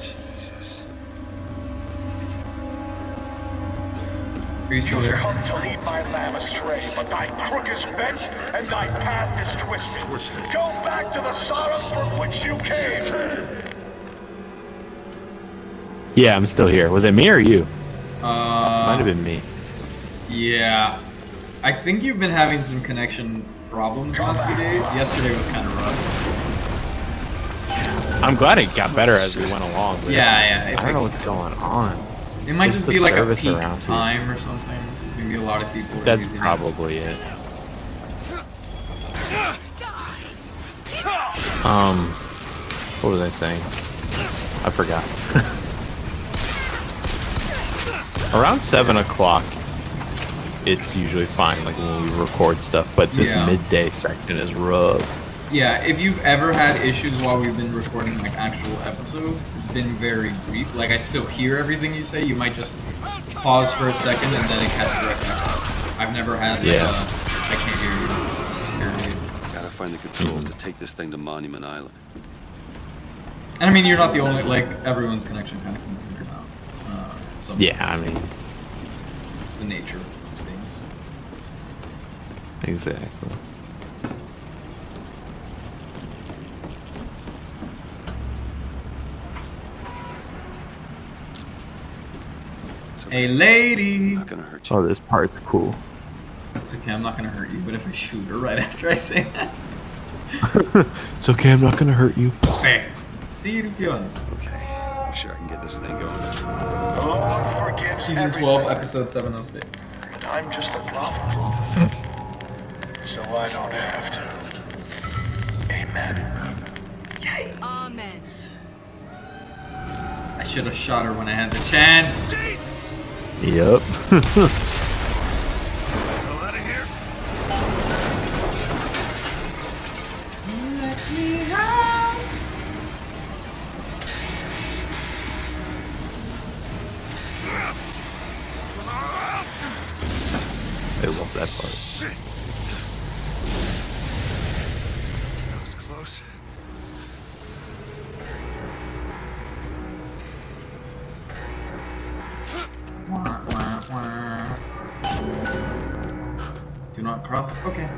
Jesus. Are you still You've there? come to lead my lamb astray, but thy crook is bent and thy path is twisted. Go back to the Sodom from which you came. Yeah, I'm still here. Was it me or you? Might have Uh, been me. yeah. I think you've been having some connection problems the last few days. Yesterday was kind of rough. I'm glad it got better as we went along. But Yeah. I don't know what's going on. It might It's just the be like a service peak around here. time or something. Maybe a lot of people are That's using probably it. What was I saying? I forgot. Around 7 o'clock, it's usually fine, like when we record stuff, but this Yeah. midday section is rough. Yeah, if you've ever had issues while we've been recording like actual episodes, it's been very brief. Like I still hear everything you say. You might just pause for a second and then it catches right back up. I've never had like I can't hear you. Gotta find the controls to take this thing to Monument Island. And I mean, you're not the only, like, everyone's connection kind of comes in and out. Yeah, I mean, it's the nature of things. Exactly. Hey, lady! Not gonna hurt you. Oh, this part's cool. It's okay, I'm not gonna hurt you, but if I shoot her right after I say that. It's okay, I'm not gonna hurt you. Fair. See you again. Okay, I'm sure I can get this thing going. The Lord forgives Season 12, episode 706. and I'm just a prophet. So I don't have to. Amen. Yay. Amen. I should have shot her when I had the chance. Jesus! Yep. Out of here. Let me out. I love that part. Shit. That was close. Wah, wah, wah. Do not cross. Okay.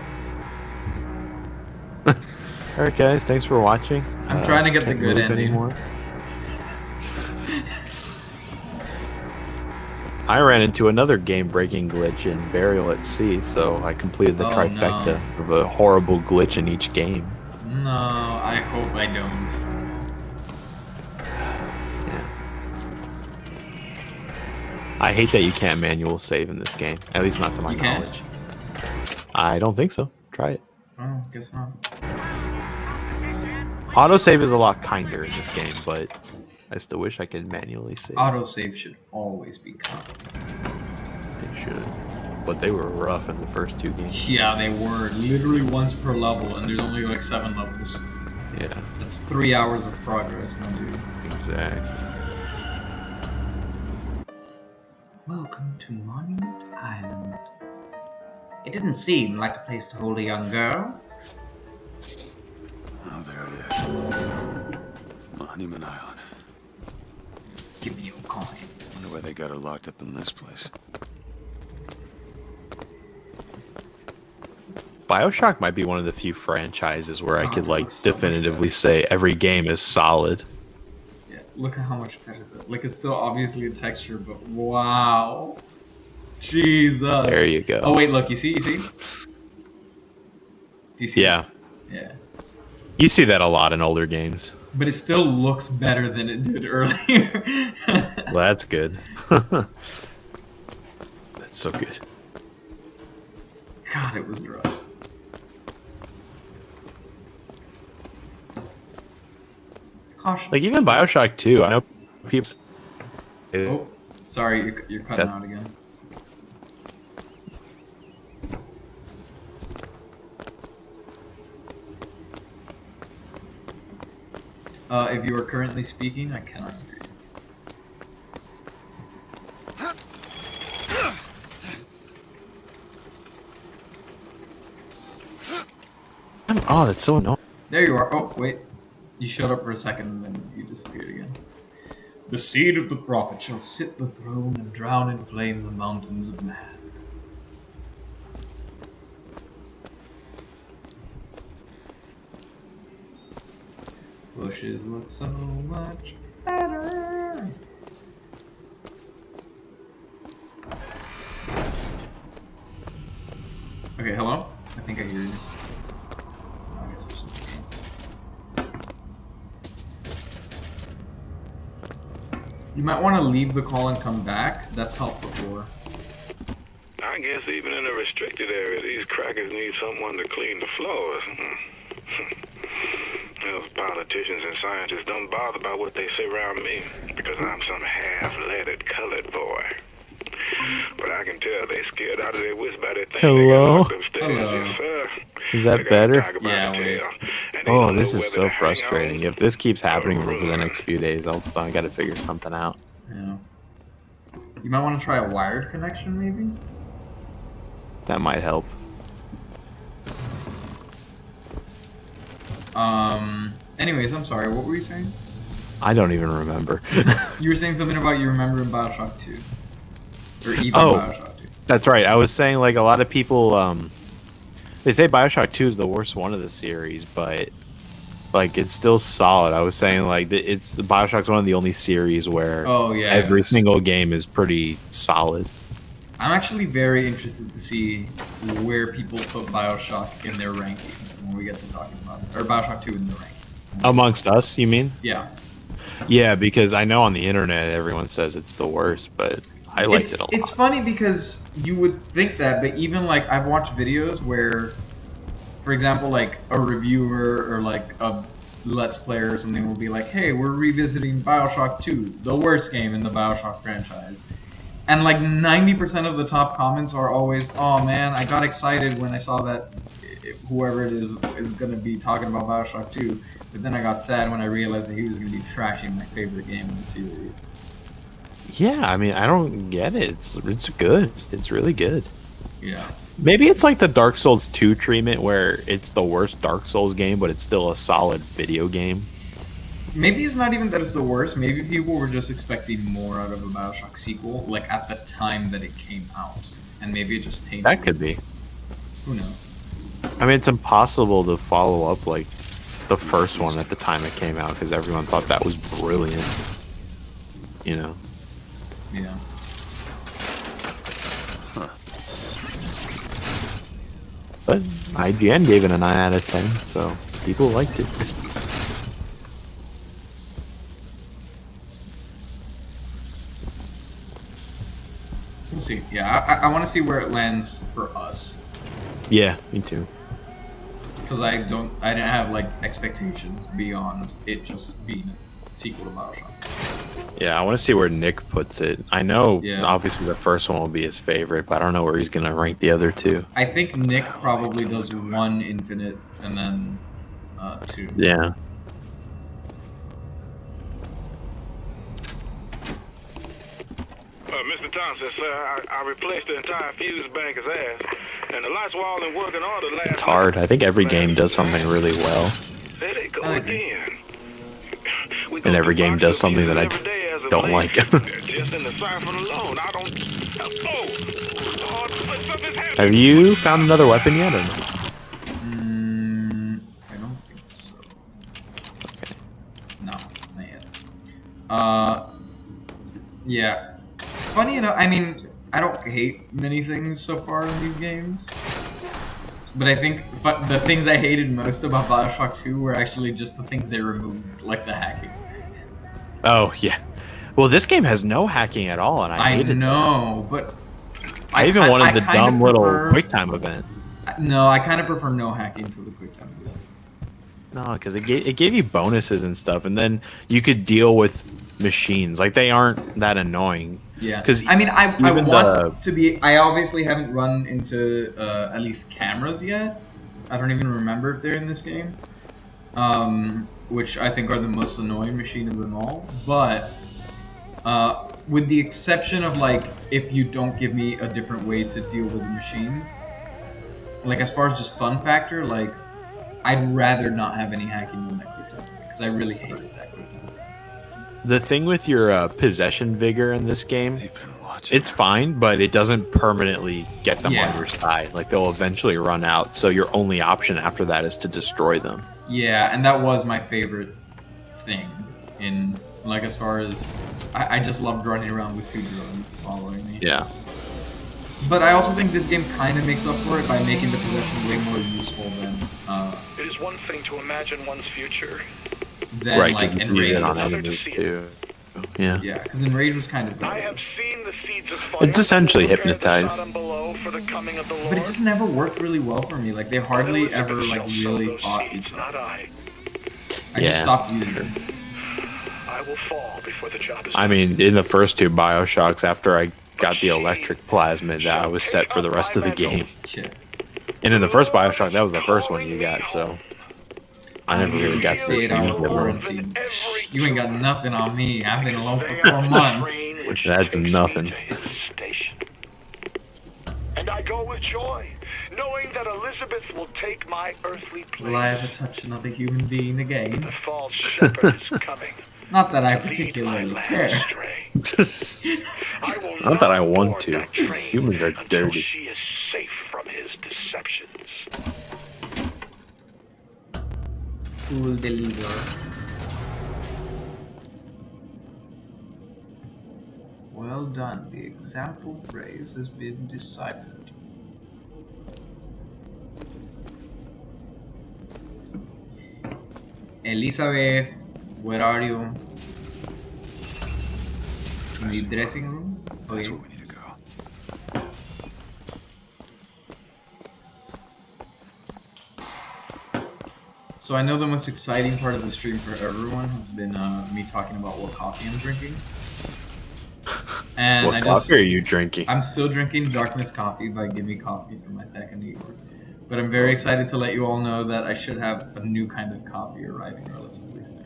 Alright guys, thanks for watching. I'm trying to get the Can't good move ending. anymore. I ran into another game-breaking glitch in Burial at Sea, so I completed the Oh, trifecta no. of a horrible glitch in each game. No, I hope I don't. I hate that you can't manual save in this game, at least not to my You can't? knowledge. I don't think so. Try it. Oh, guess not. Autosave is a lot kinder in this game, but I still wish I could manually save. Autosave should always be kind. They should. But they were rough in the first two games. Yeah, they were. Literally once per level, and there's only like 7 levels. Yeah. That's 3 hours of progress, my dude. Exactly. Welcome to Monument Island. It didn't seem like a place to hold a young girl. Oh, there it is. Monument Island. Give me your coin. Wonder why they got her locked up in this place. BioShock might be one of the few franchises where I could like definitively say every game is solid. Yeah, look at how much better that. Like, it's still obviously a texture, but wow. Jesus. There you go. Oh, wait, look, you see? Do you see? Yeah. Yeah. You see that a lot in older games. But it still looks better than it did earlier. Well, that's good. That's so good. God, it was rough. Caution. Like even BioShock 2, I know people. Oh, sorry, you're cutting out again. If you are currently speaking, I cannot hear you. Oh, that's so annoying. There you are. Oh, wait. You showed up for a second and then you disappeared again. The seed of the prophet shall sit the throne and drown in flame the mountains of man. Bushes look so much better. Okay, hello? I think I hear you. I guess I'm just... You might want to leave the call and come back. That's helped before. I guess even in a restricted area, these crackers need someone to clean the floors. Those politicians and scientists don't bother about what they say around me because I'm some half-leaded colored boy. But I can tell they scared out of their wits by that thing they got Hello? locked upstairs. Hello. Yes, sir. Is that better? Yeah, wait. Oh, this is so frustrating. If this keeps happening over the next few days, I gotta figure something out. Yeah. You might want to try a wired connection, maybe? That might help. Anyways, I'm sorry, what were you saying? I don't even remember. You were saying something about you remember in BioShock 2. Or even Oh, BioShock 2. that's right. I was saying, like, a lot of people, they say BioShock 2 is the worst one of the series, but, like, it's still solid. I was saying, like, BioShock's one of the only series where every single game is pretty solid. I'm actually very interested to see where people put BioShock in their rankings when we get to talking about it. Or BioShock 2 in their rankings. Amongst us, you mean? Yeah. Yeah, because I know on the internet everyone says it's the worst, but I liked it a lot. It's funny because you would think that, but even like I've watched videos where, for example, like a reviewer or like a Let's Player or something will be like, hey, we're revisiting BioShock 2, the worst game in the BioShock franchise. And like 90% of the top comments are always, oh man, I got excited when I saw that whoever it is going to be talking about BioShock 2, but then I got sad when I realized that he was going to be trashing my favorite game in the series. Yeah, I mean, I don't get it. It's good. It's really good. Yeah. Maybe it's like the Dark Souls 2 treatment where it's the worst Dark Souls game, but it's still a solid video game. Maybe it's not even that it's the worst. Maybe people were just expecting more out of a BioShock sequel, like at the time that it came out. And maybe it just tainted That could be. Who knows? I mean, it's impossible to follow up like the first one at the time it came out because everyone thought that was brilliant. You know? Yeah. Huh. But IGN gave it a 9 out of 10, so people liked it. We'll see. Yeah, I want to see where it lands for us. Yeah, me too. Because I didn't have like expectations beyond it just being a sequel to BioShock. Yeah, I want to see where Nick puts it. I know Yeah. obviously the first one will be his favorite, but I don't know where he's gonna rank the other two. I think Nick probably does 1 Infinite and then 2. Yeah. Mr. Thompson, sir, I replaced the entire fuse banker's ass, and the lights were all in working order last It's hard. I think every game does something really well. There they go again. And every game does something that I don't like. Just in the siphon alone, I don't. Something's happening. Have you found another weapon yet or no? I don't think so. Okay. No, not yet. Yeah. Funny enough, I mean, I don't hate many things so far in these games. But I think the things I hated most about BioShock 2 were actually just the things they removed, like the hacking. Oh, yeah. Well, this game has no hacking at all, and I hate it. I know, but... I even wanted the dumb little QuickTime event. No, I kind of prefer no hacking to the QuickTime event. No, because it gave you bonuses and stuff, and then you could deal with machines. Like, they aren't that annoying. Yeah, because I mean, I want to be. I obviously haven't run into at least cameras yet. I don't even remember if they're in this game, which I think are the most annoying machine of them all. But with the exception of like, if you don't give me a different way to deal with the machines, like as far as just fun factor, like I'd rather not have any hacking than that QuickTime because I really hated that QuickTime. The thing with your possession vigor in this game, it's fine, but it doesn't permanently get them on your side. Like, they'll eventually run out, so your only option after that is to destroy them. Yeah, and that was my favorite thing in, like, as far as... I just loved running around with 2 drones following me. Yeah. But I also think this game kind of makes up for it by making the possession way more useful than... It is one thing to imagine one's future. Than, right, like, you Enrage. it on enemies too. Yeah. Yeah, because Enrage was kind of... I have seen the seeds of fire. It's essentially hypnotized. But it just never worked really well for me. Like, they hardly ever, like, really fought each other. I just stopped using them. I will fall before the job is I mean, in the first 2 BioShocks, after I got the electric plasmid, I was set for the rest of the game. Shit. And in the first BioShock, that was the first one you got, so I never really got to use them. quarantine. You ain't got nothing on me. I've been alone for 4 months. That's nothing. And I go with joy, knowing that Elizabeth will take my earthly place. Will I ever touch another human being again? The false shepherd is coming. Not that I particularly care. Not that I want to. Humans are dirty. She is safe from his deceptions. Fool the leader. Well done. The example phrase has been deciphered. Elizabeth, where are you? In the dressing room? That's where we need to go. So I know the most exciting part of the stream for everyone has been me talking about what coffee I'm drinking. And What coffee are you drinking? I'm still drinking Darkness Coffee by Gimme Coffee from my Tech in New York. But I'm very excited to let you all know that I should have a new kind of coffee arriving relatively soon.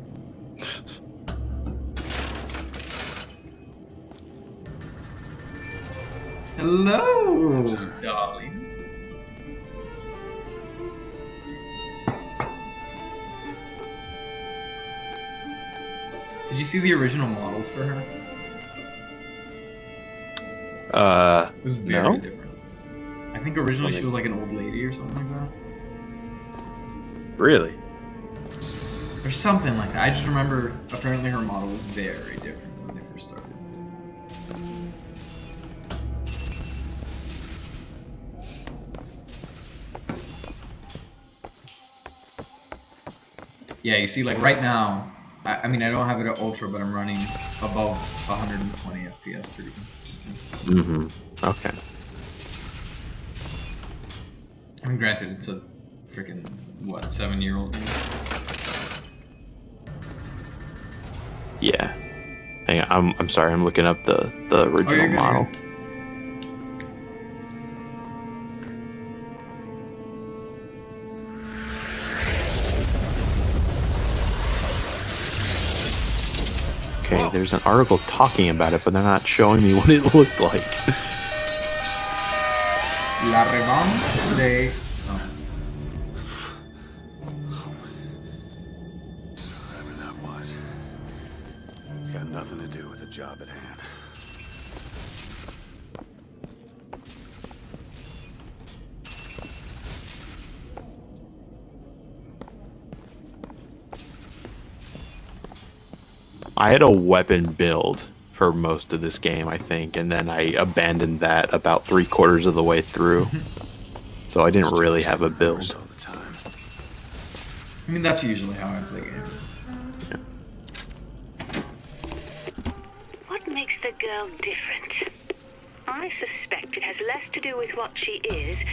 Hello, darling. Did you see the original models for her? It was very different. I think originally she was like an old lady or something like that. Really? Or something like that. I just remember apparently her model was very different when they first started. Yeah, you see, like right now, I mean, I don't have it at ultra, but I'm running above 120 FPS pretty consistently. Mm-hmm. Okay. I mean, granted, it's a freaking, what, 7-year-old game? Yeah. Hang on, I'm sorry, I'm looking up the original model. Okay, there's an article talking about it, but they're not showing me what it looked like. La revanche de... Whatever that was. It's got nothing to do with the job at hand. I had a weapon build for most of this game, I think, and then I abandoned that about 3/4 of the way through. So I didn't really have a build. I mean, that's usually how I play games. What makes the girl different? I suspect it has less to do with what she is,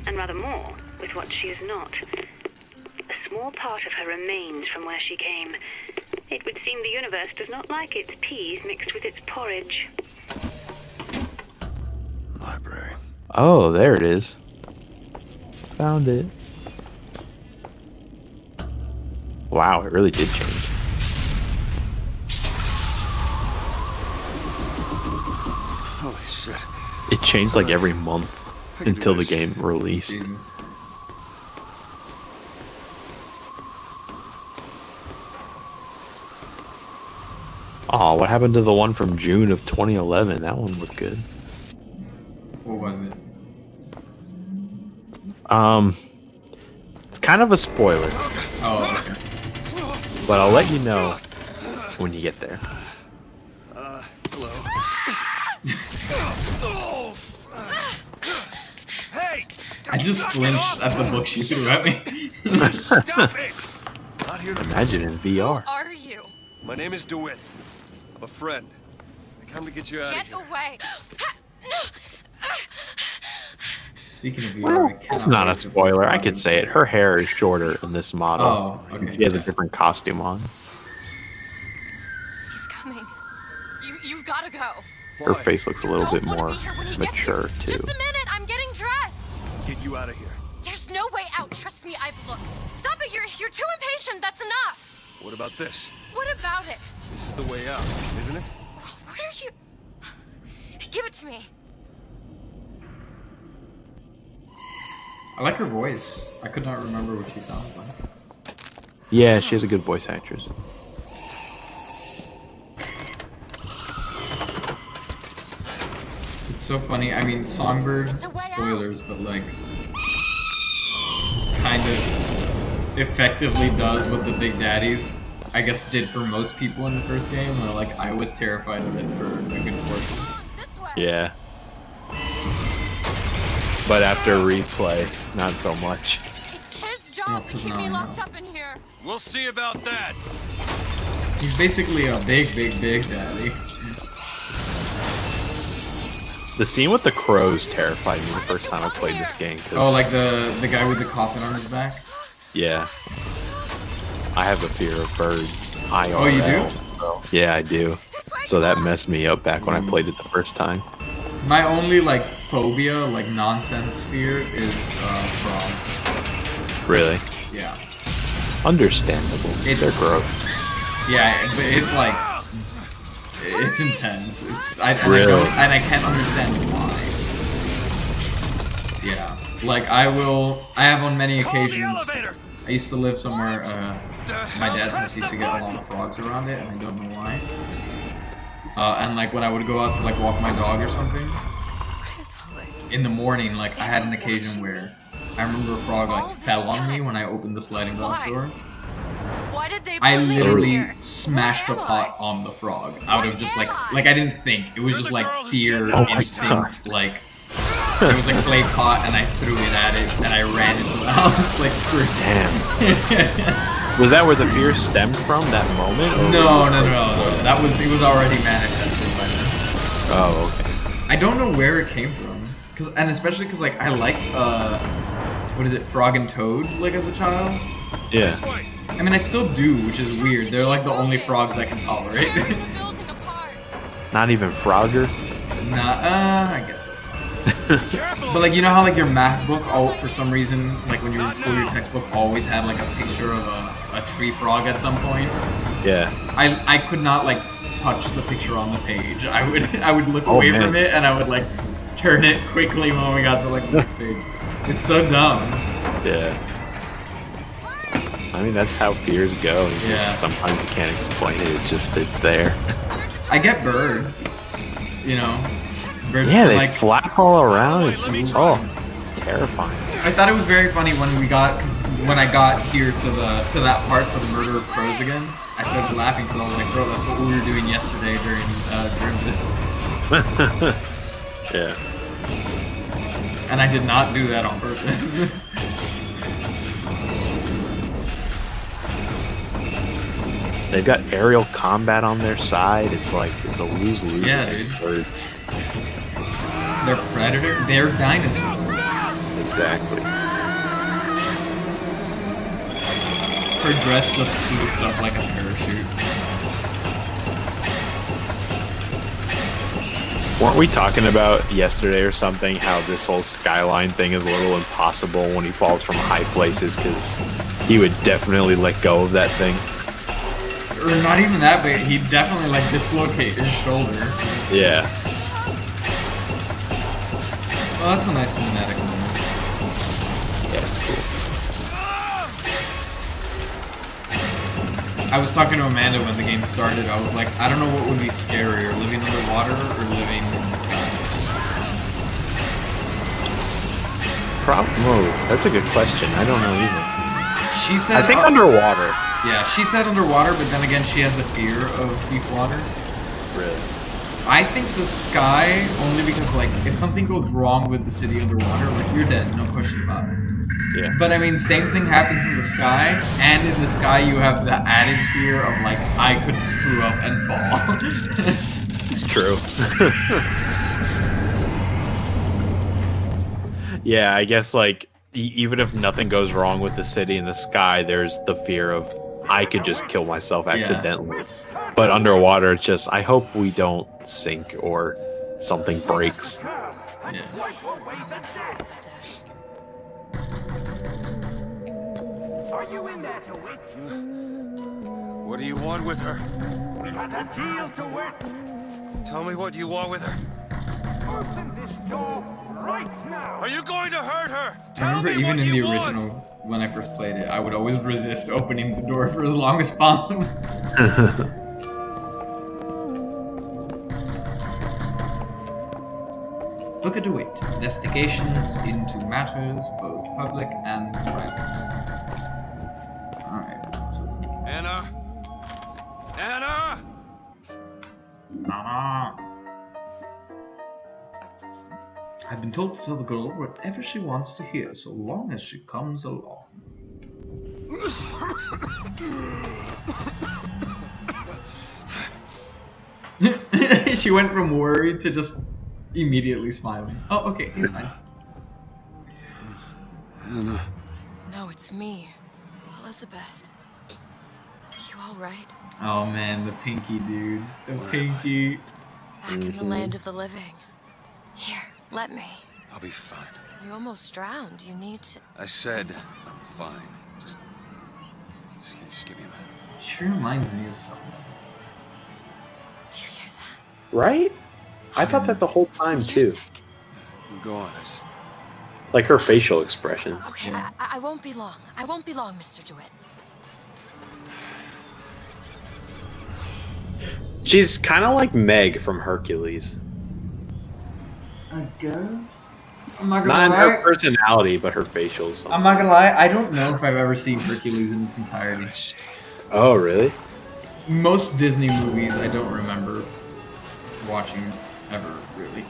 and rather more with what she is not. A small part of her remains from where she came. It would seem the universe does not like its peas mixed with its porridge. Library. Oh, there it is. Found it. Wow, it really did change. Holy shit. It changed like every month until the game released. Oh, what happened to the one from June of 2011? That one looked good. What was it? It's kind of a spoiler. Oh, okay. But I'll let you know when you get there. Hello. Hey! I just flinched at the book she threw at me. Stop it! Not here to Imagine in VR. Who are you? My name is DeWitt. I'm a friend. I come to get you out of Get here. away! Speaking of VR, Well, it's not a spoiler. I could say it. Her hair is shorter in this model. Oh, okay. She has a different costume on. He's coming. You've got to go. Her face looks a little bit more mature, too. Just a minute, I'm getting dressed. Get you out of here. no way out. Trust me, I've looked. Stop it. You're too impatient. That's enough. What about this? What about it? This is the way out, isn't it? What are you... Give it to me. I like her voice. I could not remember what she sounds like. Yeah, she has a good voice actress. It's so funny. I mean, Songbird, spoilers, but like, kind of effectively does what the Big Daddies, I guess, did for most people in the first game. Where like, I was terrified of it for a good portion. Yeah. But after replay, not so much. It's his job to keep me locked up in here. We'll see about that. He's basically a big daddy. The scene with the crows terrified me the first time I played this game. Oh, like the guy with the coffin on his back? Yeah. I have a fear of birds. IRL, Oh, you do? so- yeah, I do. So that messed me up back when I played it the first time. My only like phobia, like nonsense fear, is frogs. Really? Yeah. Understandable. They're gross. Yeah, but it's like it's intense. Really? And I can't understand why. Yeah, like I have on many occasions. I used to live somewhere. My dad's house used to get a lot of frogs around it, and I don't know why. And like when I would go out to like walk my dog or something, in the morning, like I had an occasion where I remember a frog like fell on me when I opened the sliding glass door. Why did they I put me in literally here? smashed a pot on the frog out of just like I didn't think. It was just like fear, Oh my instinct, God. like there was a clay pot and I threw it at it and I ran into the house like screw. Damn. Was that where the fear stemmed from, that moment? Or No. It was already manifested by then. Oh, okay. I don't know where it came from, especially because like I liked what is it, Frog and Toad, like as a child. Yeah. I mean I still do, which is weird. They're like the only frogs I can tolerate. Not even Frogger? Nah, I guess that's fine. But like you know how like your math book, for some reason, like when you were in school, your textbook always had like a picture of a tree frog at some point. Yeah. I could not like touch the picture on the page. I would look away from it and I would like turn it quickly when we got to like the next page. It's so dumb. Yeah. I mean, that's how fears go. Yeah. Sometimes you can't explain it. It's there. I get birds. You know, birds. Yeah, they like flap all around. It's terrifying. I thought it was very funny when I got here to that part for the murder of crows again. I started laughing because I was like, bro, that's what we were doing yesterday during this. Yeah. And I did not do that on purpose. They've got aerial combat on their side. It's like it's a lose-lose. Yeah, dude. Birds. They're predator. They're dinosaurs. Exactly. Her dress just swooped up like a parachute. Weren't we talking about yesterday or something how this whole skyline thing is a little impossible when he falls from high places because he would definitely let go of that thing? Or not even that, but he'd definitely like dislocate his shoulder. Yeah. Well, that's a nice cinematic moment. Yeah, it's cool. I was talking to Amanda when the game started. I was like, I don't know what would be scarier, living underwater or living in the sky. That's a good question. I don't know either. She said I think underwater. Yeah, she said underwater, but then again, she has a fear of deep water. Really? I think the sky, only because like if something goes wrong with the city underwater, like you're dead, no question about it. Yeah. But I mean, same thing happens in the sky, and in the sky you have the added fear of like I could screw up and fall. It's true. Yeah, I guess like even if nothing goes wrong with the city in the sky, there's the fear of I could just kill myself accidentally. But underwater, it's just I hope we don't sink or something breaks. Yeah. Are you in there to wit? What do you want with her? We had a deal to wit. Tell me what you want with her. Open this door right now. Are you going to hurt her? I remember even in the original, when I first played it, I would always resist opening the door for as long as possible. Book a DeWitt. Investigations into matters both public and private. Alright, so... Anna? Anna? Anna! I've been told to tell the girl whatever she wants to hear, so long as she comes along. She went from worried to just immediately smiling. Oh, okay, he's fine. Anna. No, it's me, Elizabeth. You all right? Oh man, the pinky dude. The pinky. Back in the land of the living. Here, let me. I'll be fine. You almost drowned. You need to... I said I'm fine. Just give me a minute. Sure reminds me of someone. Right? I thought that the whole time too. Go on. I just... Like her facial expressions. Okay, I won't be long. I won't be long, Mr. DeWitt. She's kind of like Meg from Hercules. I guess. I'm not Not gonna in lie. her personality, but her facials. I'm not gonna lie. I don't know if I've ever seen Hercules in its entirety. Oh, really? Most Disney movies I don't remember watching ever, really.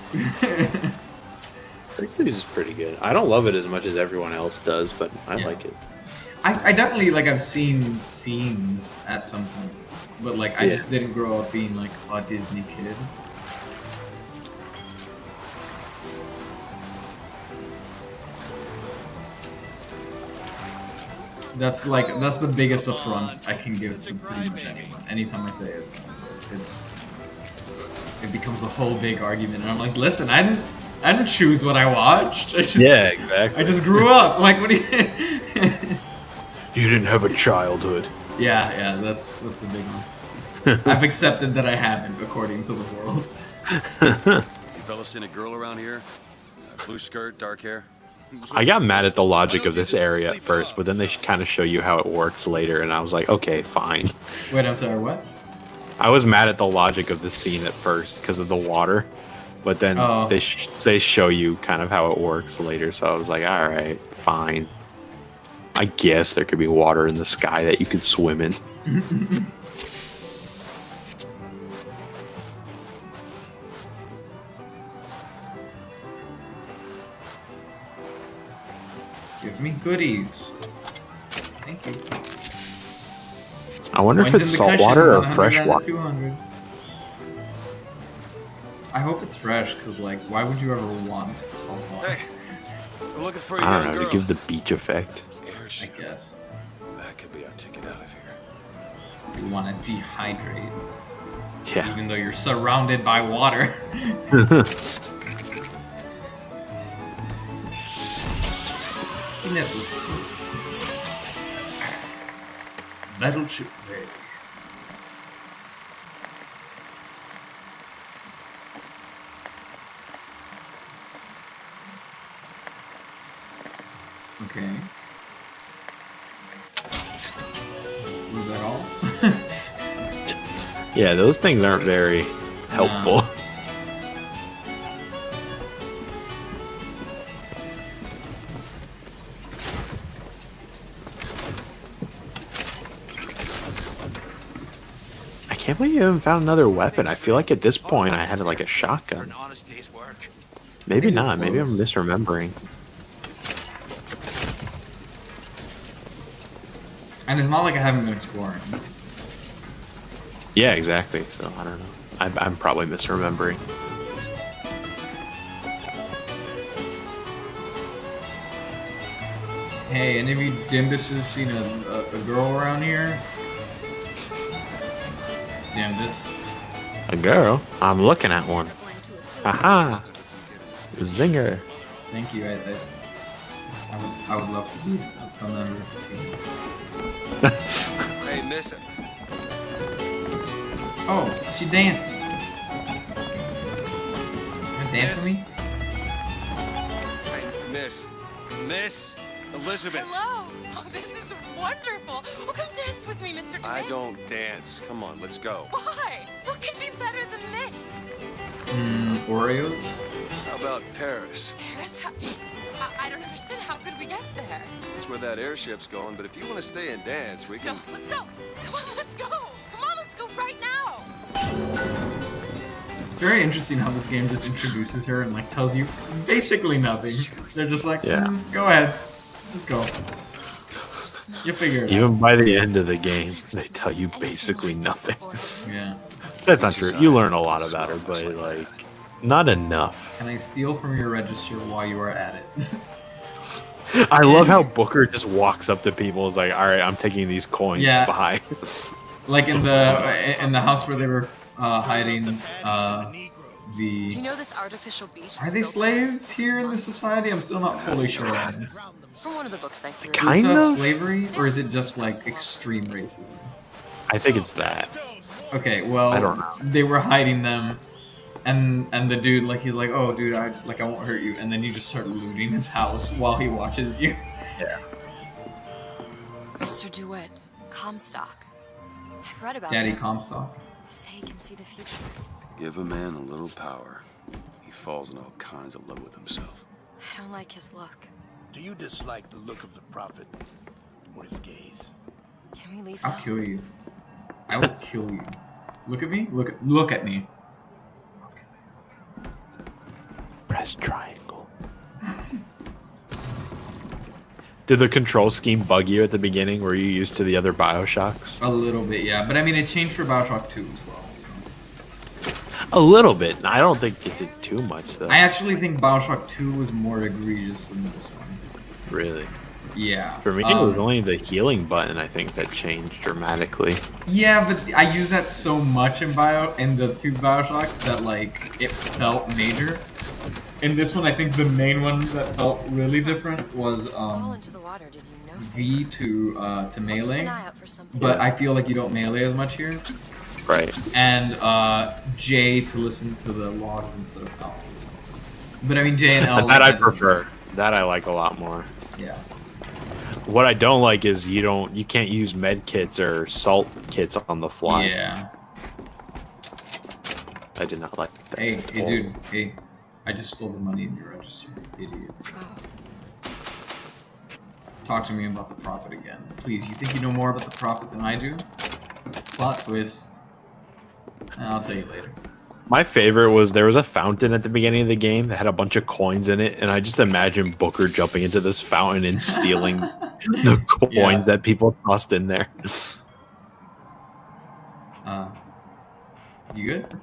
Hercules is pretty good. I don't love it as much as everyone else does, but I like it. I definitely, like, I've seen scenes at some points, but, like, I just didn't grow up being, like, a Disney kid. That's the biggest affront I can give to pretty much anyone. Anytime I say it, it becomes a whole big argument, and I'm like, listen, I didn't choose what I watched. Yeah, exactly. I just grew up. Like, what do you? You didn't have a childhood. Yeah, that's the big one. I've accepted that I haven't, according to the world. You fellas seen a girl around here? Blue skirt, dark hair? I got mad at the logic of this area at first, but then they kind of show you how it works later, and I was like, okay, fine. Wait, I'm sorry, what? I was mad at the logic of the scene at first because of the water, but then they show you kind of how it works later, so I was like, all right, fine. I guess there could be water in the sky that you could swim in. Give me goodies. Thank you. I wonder if it's salt water or fresh water. 200. I hope it's fresh, because, like, why would you ever want salt water? Hey, we're looking for a I young don't know, girl. to give the beach effect. I guess. That could be our ticket out of here. You want to dehydrate. Yeah. Even though you're surrounded by water. Battleship Bay. Okay. Was that all? Yeah, those things aren't very helpful. I can't believe you haven't found another weapon. I feel like at this point I had like a shotgun. Maybe not. Maybe I'm misremembering. And it's not like I haven't been exploring. Yeah, exactly. So I don't know. I'm probably misremembering. Hey, any of you dimbuses seen a girl around here? Dimbus. A girl? I'm looking at one. Aha! Zinger. Thank you. I would love to be a member of the team. Hey, miss it. Oh, she danced. You gonna dance with me? Hey, Miss Elizabeth. Hello. Oh, this is wonderful. Oh, come dance with me, Mr. I Dwayne. don't dance. Come on, let's go. Why? What could be better than this? Oreos? How about Paris? Paris? I don't understand. How could we get there? That's where that airship's going, but if you want to stay and dance, we can... No, let's go. Come on, let's go. Come on, let's go right now. It's very interesting how this game just introduces her and like tells you basically nothing. They're just like, go ahead, just go. You figure it out. Even by the end of the game, they tell you basically nothing. Yeah. That's not true. You learn a lot about her, but like, not enough. Can I steal from your register while you are at it? I love how Booker just walks up to people and is like, alright, I'm taking these coins, bye. Like in the house where they were hiding Do you know this artificial beach? Are they slaves here in this society? I'm still not fully sure on this. From one of the books I threw. Kind of slavery, or is it just like extreme racism? I think it's that. Okay, well, I don't know. They were hiding them, and the dude he's like, oh dude, I won't hurt you, and then you just start looting his house while he watches you. Yeah. Mr. DeWitt, Comstock. I've read about Daddy him. Comstock. They say he can see the future. Give a man a little power. He falls in all kinds of love with himself. I don't like his look. Do you dislike the look of the prophet or his gaze? Can we leave I'll now? kill you. I will kill you. Look at me. Look at me. Press triangle. Did the control scheme bug you at the beginning? Were you used to the other Bioshocks? A little bit, yeah. But I mean, it changed for BioShock 2 as well. A little bit. I don't think it did too much, though. I actually think BioShock 2 was more egregious than this one. Really? Yeah. For me, it was only the healing button, I think, that changed dramatically. Yeah, but I use that so much in the two BioShocks that like it felt major. In this one, I think the main one that felt really different was V to melee, but I feel like you don't melee as much here. Right. And J to listen to the logs instead of L. But I mean J and L. That I prefer. That I like a lot more. Yeah. What I don't like is you can't use med kits or salt kits on the fly. Yeah. I did not like that. Hey, dude, hey. I just stole the money in your register, idiot. Talk to me about the Prophet again. Please, you think you know more about the Prophet than I do? Plot twist. I'll tell you later. My favorite was there was a fountain at the beginning of the game that had a bunch of coins in it, and I just imagine Booker jumping into this fountain and stealing the coins that people tossed in there. You good?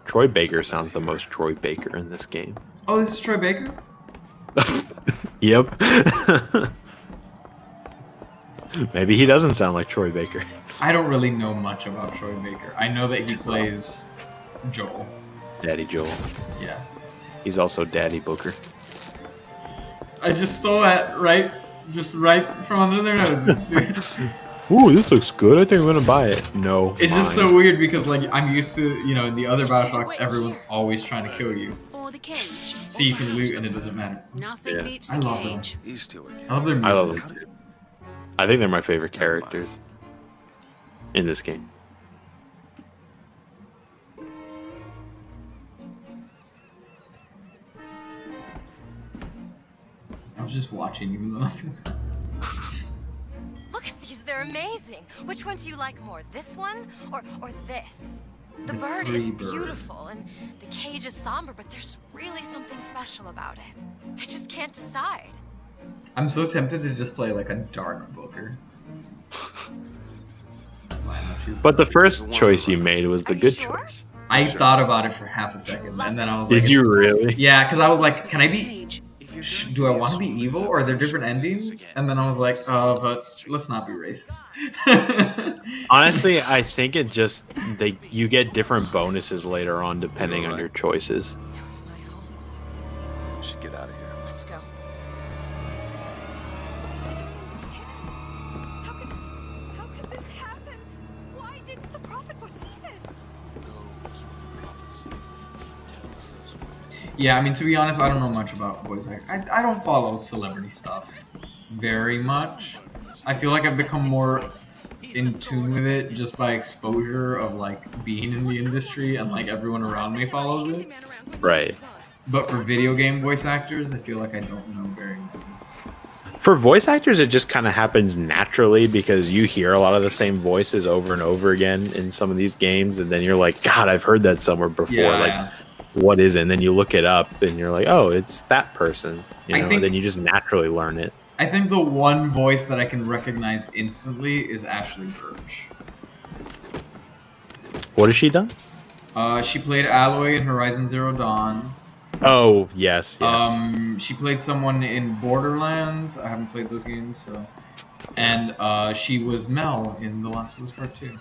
Troy Baker sounds the most Troy Baker in this game. Oh, this is Troy Baker? Yep. Maybe he doesn't sound like Troy Baker. I don't really know much about Troy Baker. I know that he plays Joel. Daddy Joel. Yeah. He's also Daddy Booker. I just stole that right from under their noses, dude. Ooh, this looks good. I think I'm gonna buy it. No. It's just so weird because like I'm used to, in the other BioShocks, everyone's always trying to kill you. Or the cage. So you can loot and it doesn't matter. Nothing beats the I love cage. them. He's too I love their music. I love them. I think they're my favorite characters in this game. I was just watching even though nothing was Look at these, they're amazing. Which one do you like more, this one or this? The bird is beautiful and the cage is somber, but there's really something special about it. I just can't decide. I'm so tempted to just play like a dark Booker. But the first choice you made was the good choice. I thought about it for half a second and then I was like... Did you really? Yeah, because I was like, can I be... Do I want to be evil or are there different endings? And then I was like, oh, but let's not be racist. Honestly, I think it just you get different bonuses later on depending on your choices. should get out of here. Let's go. I don't understand. How could this happen? Why didn't the prophet foresee this? Knows what the prophet says. He tells us what Yeah, I mean, to be honest, I don't know much about voice acting. I don't follow celebrity stuff very much. I feel like I've become more in tune with it just by exposure of like being in the industry and like everyone around me follows it. Right. But for video game voice actors, I feel like I don't know very many. For voice actors, it just kind of happens naturally because you hear a lot of the same voices over and over again in some of these games, and then you're like, God, I've heard that somewhere before. Yeah, like, yeah. what is it? And then you look it up, and you're like, oh, it's that person. You I know, think- and then you just naturally learn it. I think the one voice that I can recognize instantly is Ashley Birch. What has she done? She played Aloy in Horizon Zero Dawn. Oh, yes, yes. She played someone in Borderlands. I haven't played those games, so. And she was Mel in The Last of Us Part 2.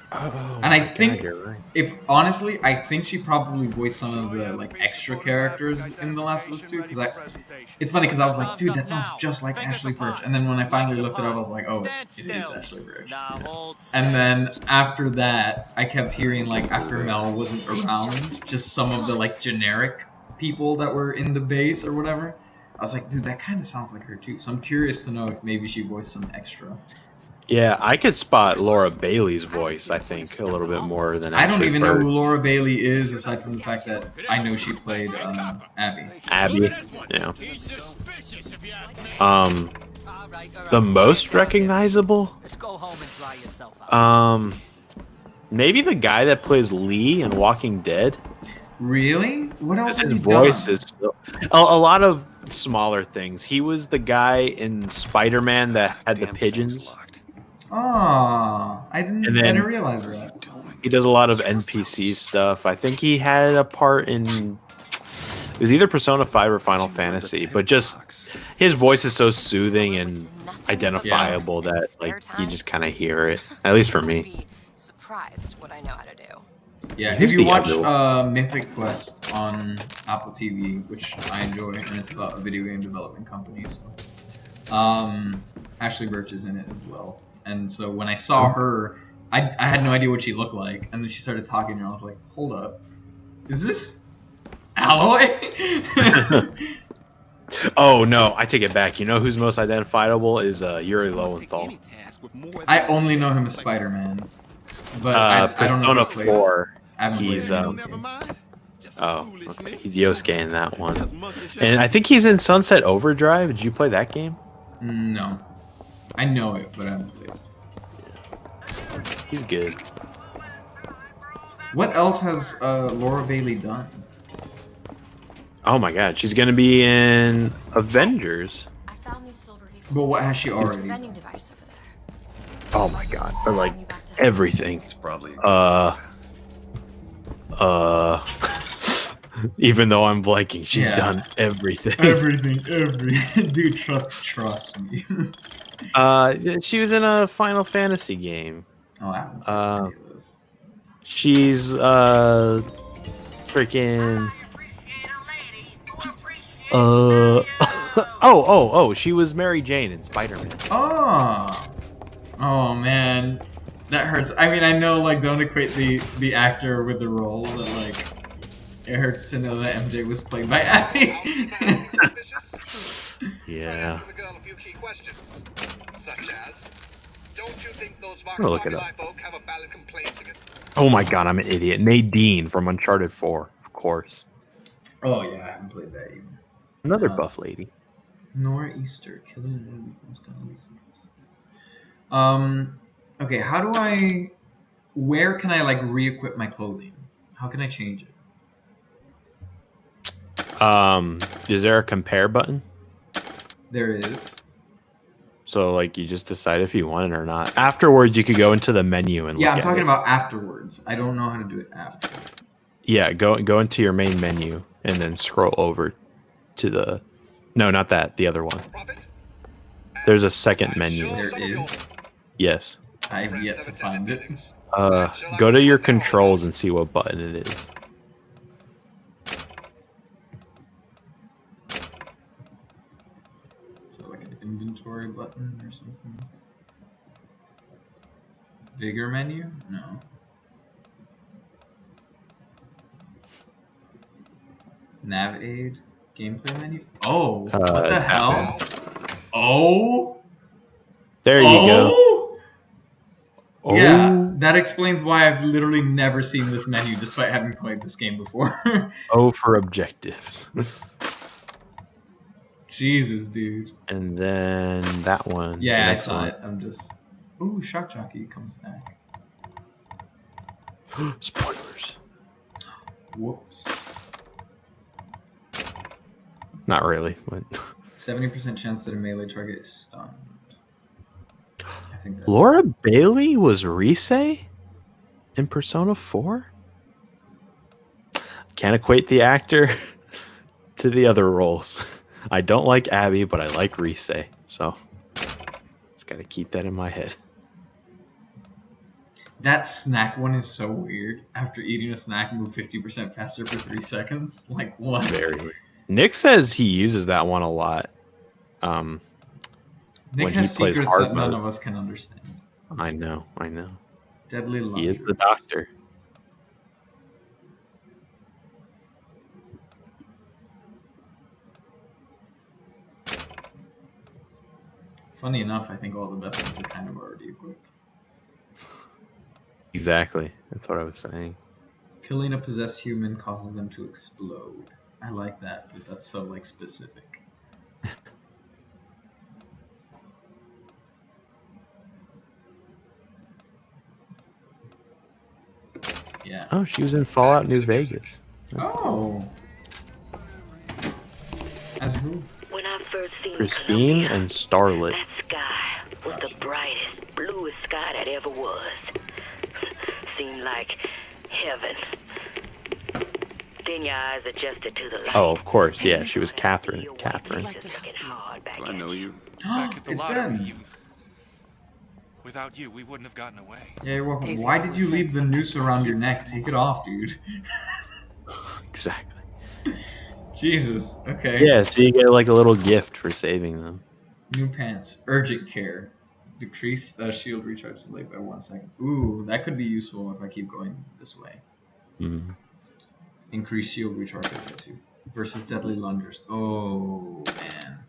Oh, and I my think, God, you're right. if honestly, I think she probably voiced some of the like extra characters in The Last of Us 2. Because it's funny because I was like, dude, that sounds just like Ashley Birch. And then when I finally looked it up, I was like, oh, it is Ashley Birch. And then after that, I kept hearing like after Mel wasn't around, just some of the like generic people that were in the base or whatever. I was like, dude, that kind of sounds like her too. So I'm curious to know if maybe she voiced some extra. Yeah, I could spot Laura Bailey's voice, I think, a little bit more than I don't Ashley even know Birch. who Laura Bailey is, aside from the fact that I know she played Abby. Abby, yeah. The most recognizable? Maybe the guy that plays Lee in Walking Dead. Really? What else has His he voice done? is still, a lot of smaller things. He was the guy in Spider-Man that had the pigeons. Oh, I didn't realize that. He does a lot of NPC stuff. I think he had a part in it was either Persona 5 or Final Fantasy, but just his voice is so soothing and identifiable that like you just kind of hear it. At least for me. Surprised what I know how to do. Yeah, Who's if you the watch other Mythic Quest on Apple TV, which I enjoy, and it's about a video game development company, so Ashley Birch is in it as well. And so when I saw her, I had no idea what she looked like, and then she started talking, and I was like, "Hold up, is this Aloy?" Oh no, I take it back. You know who's most identifiable is Yuri Lowenthal. I only know him as Spider-Man, but I don't know Persona if he's 4. I haven't played He's any of those games. okay. He's Yosuke in that one, and I think he's in Sunset Overdrive. Did you play that game? No, I know it, but I haven't played it. He's good. What else has Laura Bailey done? Oh my God, she's gonna be in Avengers. But what has she already? Oh my God, or like everything. It's probably even though I'm blanking, she's Yeah. done everything. Everything. Dude, trust me. She was in a Final Fantasy game. Oh, I haven't played any of those. She's freaking oh, she was Mary Jane in Spider-Man. Oh man, that hurts. I mean, I know, like, don't equate the actor with the role, but like, it hurts to know that MJ was played by Abby. Yeah. The girl a few key questions, such as, don't you think those I'm gonna look it up. folk have a valid complaint against? Oh my God, I'm an idiot. Nadine from Uncharted 4, of course. Oh yeah, I haven't played that either. Another buff lady. Nor'easter, killing okay, where can I like re-equip my clothing? How can I change it? Is there a compare button? There is. So like you just decide if you want it or not. Afterwards, you could go into the menu and Yeah, look I'm at talking it. about afterwards. I don't know how to do it after. Yeah, go into your main menu and then scroll over to the. No, not that. The other one. There's a second menu. There is. Yes. I have yet to find it. Go to your controls and see what button it is. like an inventory button or something? Vigor menu? No. Nav aid? Gameplay menu? Oh, what the hell? Oh! There you go. Yeah, that explains why I've literally never seen this menu despite having played this game before. O for objectives. Jesus, dude. And then that one. Yeah, the I next saw one. it. I'm just... Ooh, Shock Jockey comes back. Spoilers. Whoops. Not really, but 70% chance that a melee target is stunned. I think that's... Laura Bailey was Rise in Persona 4? Can't equate the actor to the other roles. I don't like Abby, but I like Rise, so just gotta keep that in my head. That snack one is so weird. After eating a snack, move 50% faster for 3 seconds. Like, what? Very weird. Nick says he uses that one a lot. Nick when has he plays secrets hard that none mode. of us can understand. I know. Deadly lungers. He is the doctor. Funny enough, I think all the best ones are kind of already equipped. Exactly. That's what I was saying. Killing a possessed human causes them to explode. I like that, but that's so, like, specific. Yeah. Oh, she was in Fallout New Vegas. Oh. As who? When I first seen Christine and Starlet. that sky was the brightest, bluest sky that ever was. Seemed like heaven. Then your eyes adjusted to the light. Oh, of course. Yeah, she was Catherine. Do I know you. Back at the It's lottery, them. without you, we wouldn't have gotten away. Yeah, you're welcome. Why did you leave the noose around your neck? Take it off, dude. Exactly. Jesus. Okay. Yeah, so you get like a little gift for saving them. New pants. Urgent care. Decrease shield recharge delayed by 1 second. Ooh, that could be useful if I keep going this way. Mm-hmm. Increase shield recharge by 2. Versus deadly lungers. Oh, man.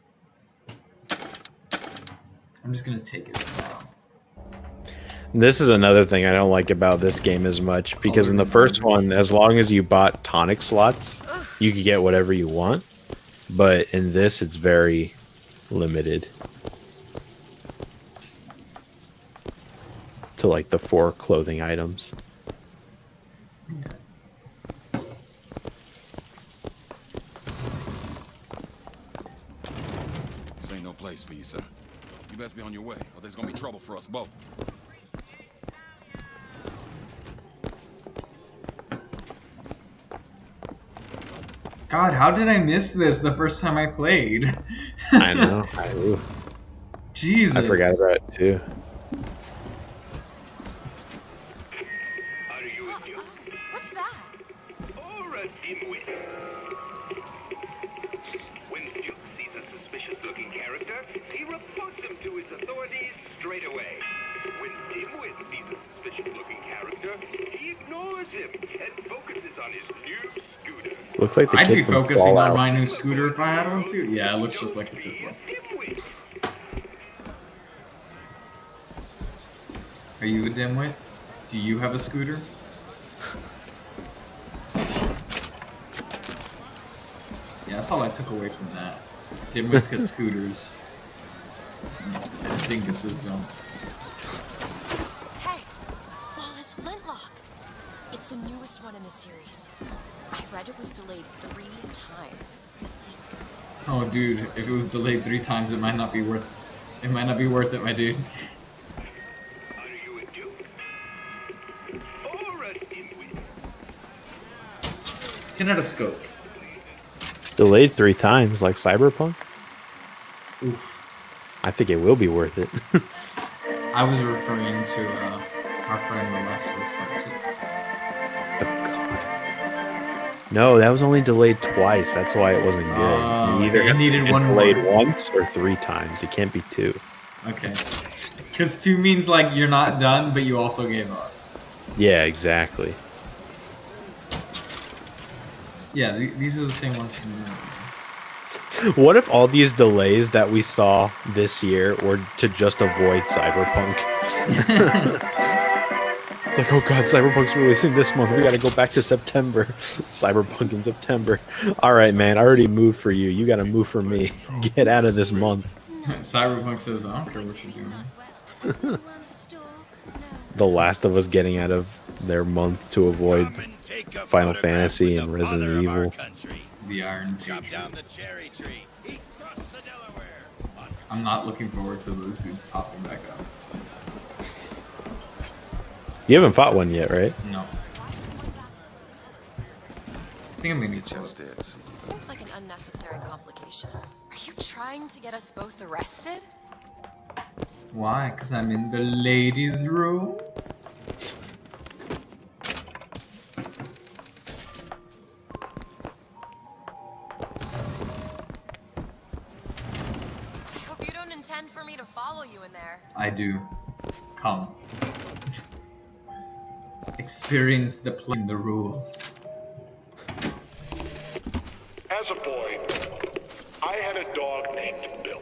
I'm just gonna take it for now. This is another thing I don't like about this game as much, because in the first one, as long as you bought tonic slots, you could get whatever you want. But in this, it's very limited to like the 4 clothing items. This ain't no place for you, sir. You best be on your way, or there's gonna be trouble for us both. God, how did I miss this the first time I played? I know. Jesus. I forgot about it too. What's that? Or a dimwit. When Duke sees a suspicious-looking character, he reports him to his authorities straight away. When Dimwit sees a suspicious-looking character, he ignores him and focuses on his new scooter. Looks like the I'd kid be from focusing Fallout. on my new scooter if I had one too. Yeah, it looks just like the fifth one. Are you a dimwit? Do you have a scooter? Yeah, that's all I took away from that. Dimwits get scooters. And dinguses don't. Hey, Wallace Flintlock. It's the newest one in the series. I read it was delayed 3 times. Oh, dude, if it was delayed 3 times, it might not be worth. It might not be worth it, my dude. Kinetoscope. Delayed 3 times, like Cyberpunk. Oof. I think it will be worth it. I was referring to our friend The Last of Us Part 2. No, that was only delayed twice. That's why it wasn't good. You either Okay, it have to needed get one delayed more. once or 3 times. It can't be 2. Okay. Because 2 means like you're not done, but you also gave up. Yeah, exactly. Yeah, these are the same ones from the movie. What if all these delays that we saw this year were to just avoid Cyberpunk? It's like, oh god, Cyberpunk's releasing this month. We gotta go back to September. Cyberpunk in September. Alright, man, I already moved for you. You gotta move for me. Get out of this month. Cyberpunk says, I don't care what you're doing. The Last of Us getting out of their month to avoid Final Fantasy and Resident Evil. The Iron Chop down the cherry tree. Eat across the Delaware. I'm not looking forward to those dudes popping back up. You haven't fought one yet, right? No. I think I'm gonna be just is. Seems like an unnecessary complication. Are you trying to get us both arrested? Why? Because I'm in the ladies' room? I hope you don't intend for me to follow you in there. I do. Come. Experience the play, the rules. As a boy, I had a dog named Bill.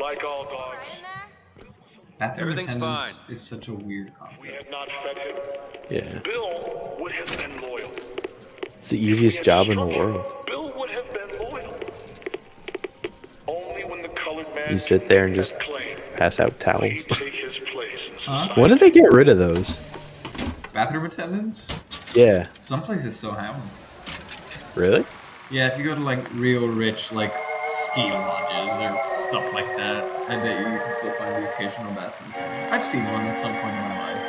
Like all dogs, Bathroom Everything's attendants is such a weird concept. we had not fed him. Yeah. Bill would have been loyal. It's the easiest job in the world. Bill would have been loyal. Only when the colored man You sit there and just pass out towels. take his place in society. When did they get rid of those? Bathroom attendants? Yeah. Some places still have them. Really? Yeah, if you go to like real rich like ski lodges or stuff like that, I bet you can still find the occasional bathroom attendant. I've seen one at some point in my life.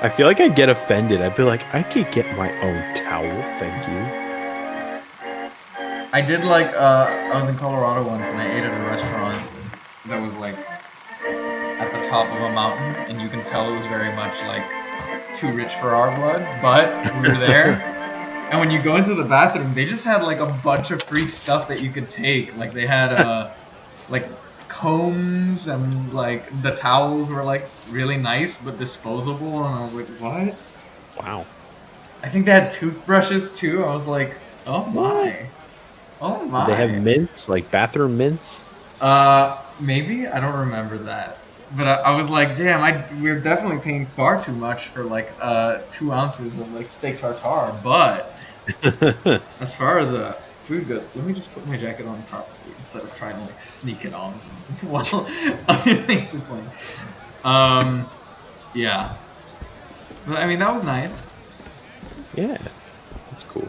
I feel like I'd get offended. I'd be like, I could get my own towel, thank you. I did like I was in Colorado once and I ate at a restaurant that was like at the top of a mountain, and you can tell it was very much like too rich for our blood, but we were there. And when you go into the bathroom, they just had like a bunch of free stuff that you could take. Like they had like combs, and like the towels were like really nice but disposable, and I was like, what? Wow. I think they had toothbrushes too. I was like, oh my. Oh my. They have mints, like bathroom mints. Maybe I don't remember that, but I was like, damn, we're definitely paying far too much for like 2 ounces of like steak tartare. But as far as food goes, let me just put my jacket on properly instead of trying to like sneak it on while other things are playing. Yeah, but I mean that was nice. Yeah, that's cool.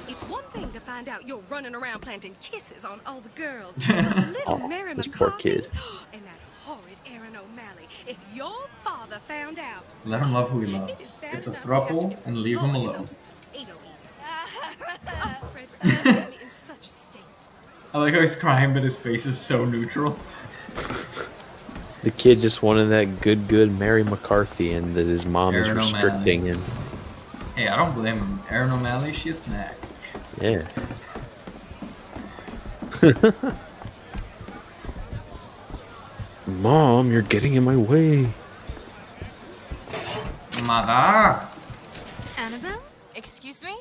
It's one thing to find out you're running around planting kisses on all the girls, but little Mary this poor kid. and that horrid Aaron O'Malley, if your father found out... Let him love who he loves. It's a throuple, and leave him alone. Oh, Frederick, you made me in such a state. I like how he's crying, but his face is so neutral. The kid just wanted that good Mary McCarthy, and that his mom is Aaron restricting O'Malley. him. Hey, I don't blame him. Aaron O'Malley, she a snack. Yeah. Mom, you're getting in my way. Mother! Annabelle? Excuse me?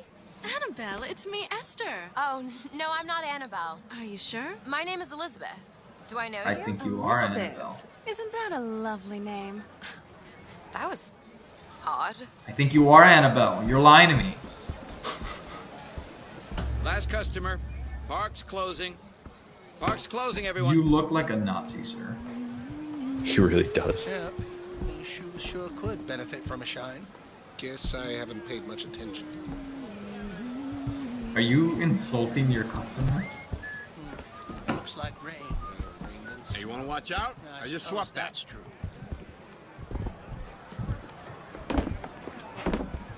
Annabelle, it's me, Esther. Oh, no, I'm not Annabelle. Are you sure? My name is Elizabeth. Do I know you? I think you are Elizabeth. Annabelle. Isn't that a lovely name? That was odd. I think you are Annabelle. You're lying to me. Last customer. Park's closing. Park's closing, everyone. You look like a Nazi, sir. He really does. Yeah, these shoes sure could benefit from a shine. Guess I haven't paid much attention. Are you insulting your customer? Looks like rain. Hey, you want to watch out? I just swapped that. That's true.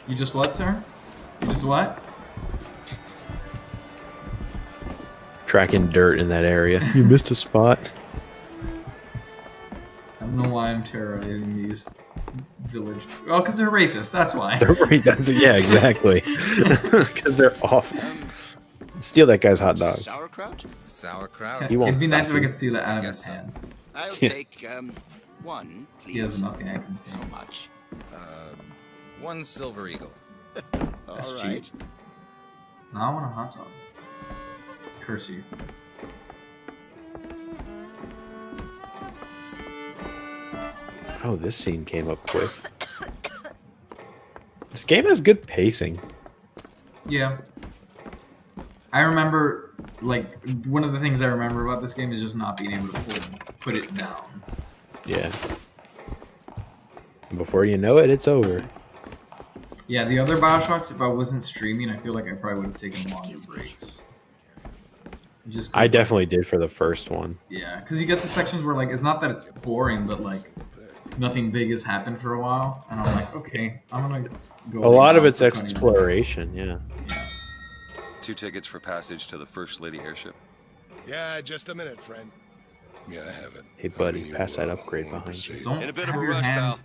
You just what, sir? You just what? Tracking dirt in that area. You missed a spot. I don't know why I'm terrorizing these village. Well, because they're racist. That's why. Yeah, exactly. Because they're awful. Steal that guy's hot dog. Sauerkraut? Sauerkraut. He won't It'd be nice stop if I you. could steal it out of his hands. I'll Yeah. take, one, please. He has nothing I can take. How much? 1 silver eagle. That's All cheap. right. Now I want a hot dog. Curse you. Oh, this scene came up quick. This game has good pacing. Yeah. I remember, like, one of the things I remember about this game is just not being able to put it down. Yeah. And before you know it, it's over. Yeah, the other BioShocks, if I wasn't streaming, I feel like I probably would have taken longer breaks. Just I definitely did for the first one. Yeah, because you get to sections where, like, it's not that it's boring, but, like, nothing big has happened for a while, and I'm like, okay, I'm gonna go. A lot of down it's for 20 minutes. exploration, yeah. 2 tickets for passage to the First Lady airship. Yeah, just a minute, friend. Yeah, I have it. Hey, buddy, pass that upgrade behind you. Don't have your hand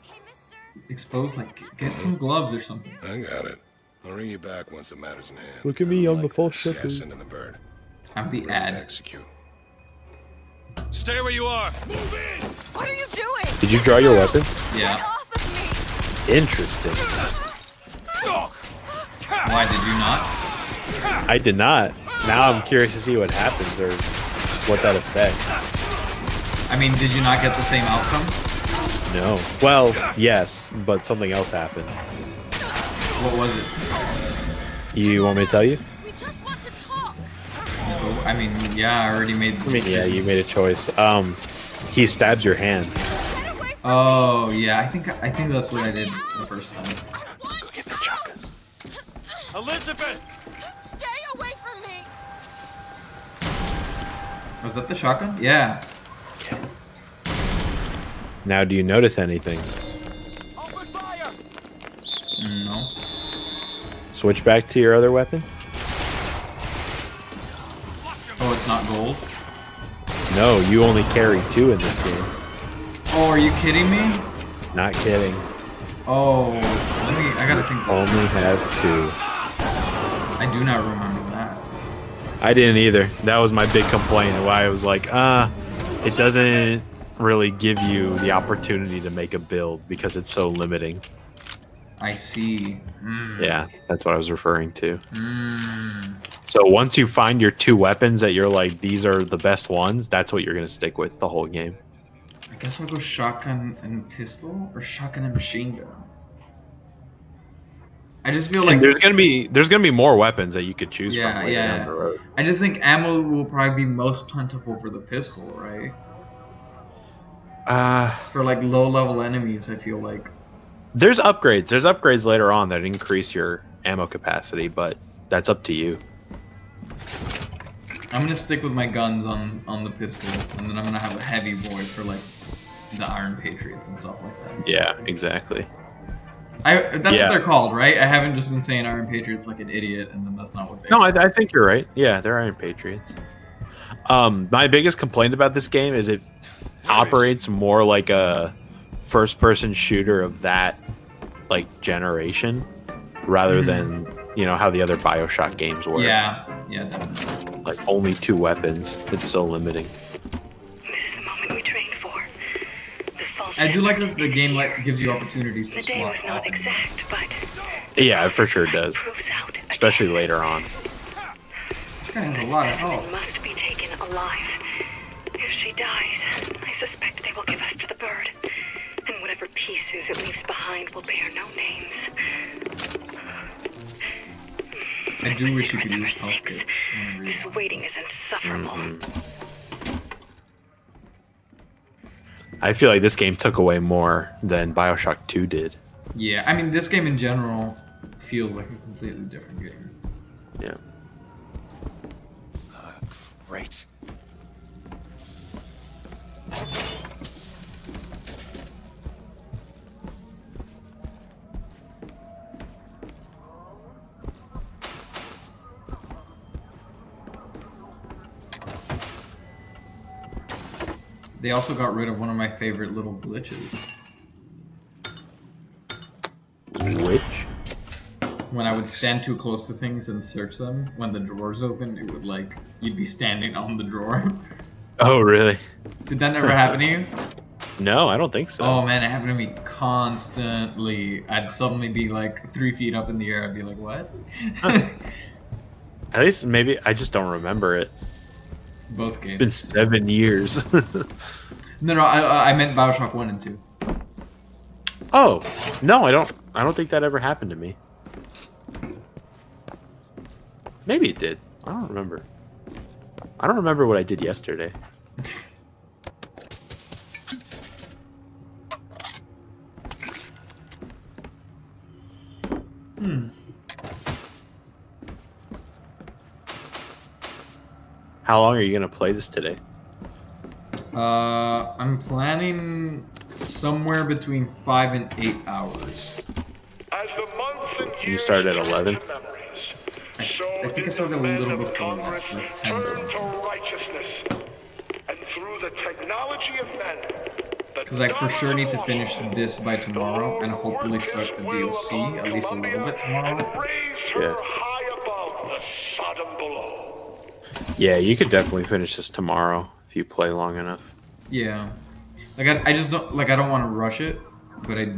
exposed, like, get some gloves or something. I got it. I'll ring you back once the matter's in hand. Look at me, I'm the false Yeah, shepherd. send in the bird. I'm the Ready to ad. execute. Stay where you are. What are you doing? Did you draw your weapon? Yeah. Interesting. Why did you not? I did not. Now I'm curious to see what happens or what that affects. I mean, did you not get the same outcome? No. Well, yes, but something else happened. What was it? You want me to tell you? We just want to talk. Oh, I mean, yeah, I already made the I mean, yeah, decision. you made a choice. He stabs your hand. Oh, yeah, I think that's what I did the first time. Go get the chocolates. Elizabeth! Stay away from me! Was that the shotgun? Yeah. Now, do you notice anything? No. Switch back to your other weapon? Oh, it's not gold? No, you only carry 2 in this game. Oh, are you kidding me? Not kidding. Oh, I gotta think. Only have 2. I do not remember that. I didn't either. That was my big complaint. Why I was like, it doesn't really give you the opportunity to make a build because it's so limiting. I see. Yeah, that's what I was referring to. Mm. So once you find your 2 weapons that you're like, these are the best ones, that's what you're going to stick with the whole game. I guess I'll go shotgun and pistol or shotgun and machine gun. I just feel like And there's gonna be more weapons that you could choose from later down the road. I just think ammo will probably be most plentiful for the pistol, right? For like low level enemies, I feel like. There's upgrades. There's upgrades later on that increase your ammo capacity, but that's up to you. I'm gonna stick with my guns on the pistol, and then I'm gonna have a heavy boy for like the Iron Patriots and stuff like that. Yeah, exactly. That's what they're called, right? I haven't just been saying Iron Patriots like an idiot, and then that's not what they No, I think you're right. Yeah, they're Iron Patriots. My biggest complaint about this game is it operates more like a first-person shooter of that like generation, rather than how the other BioShock games were. Yeah, definitely. Like only 2 weapons. It's so limiting. This is the moment we trained for. The false I do like shepherd that the is game here. gives you opportunities to The day swap was not weapons. exact, but Yeah, it for sure does. Especially later on. This guy has the a lot of specimen health. must be taken alive. If she dies, I suspect they will give us to the bird. And whatever pieces it leaves behind will bear no names. I do wish you could Number use health 6. kits. This waiting is insufferable. I feel like this game took away more than BioShock 2 did. Yeah, I mean, this game in general feels like a completely different game. Yeah. Great. They also got rid of one of my favorite little glitches. when I would stand too close to things and search them, when the drawers open, it would like you'd be standing on the drawer. Oh, really? Did that never happen to you? No, I don't think so. Oh man, it happened to me constantly. I'd suddenly be like 3 feet up in the air. I'd be like, what? At least maybe I just don't remember it. Both games. It's been 7 years. No, I meant BioShock 1 and 2. Oh, no, I don't think that ever happened to me. Maybe it did. I don't remember. I don't remember what I did yesterday. How long are you going to play this today? I'm planning somewhere between 5 and 8 hours. As the months and You started at 11? I think I started a little before that, like 10 turn to something. righteousness, and through the technology of men, Because I for sure need to finish this by tomorrow, and hopefully start the DLC at least a little bit tomorrow. Yeah. high above the Sodom below. Yeah, you could definitely finish this tomorrow if you play long enough. Yeah. Like I just don't I don't want to rush it, but I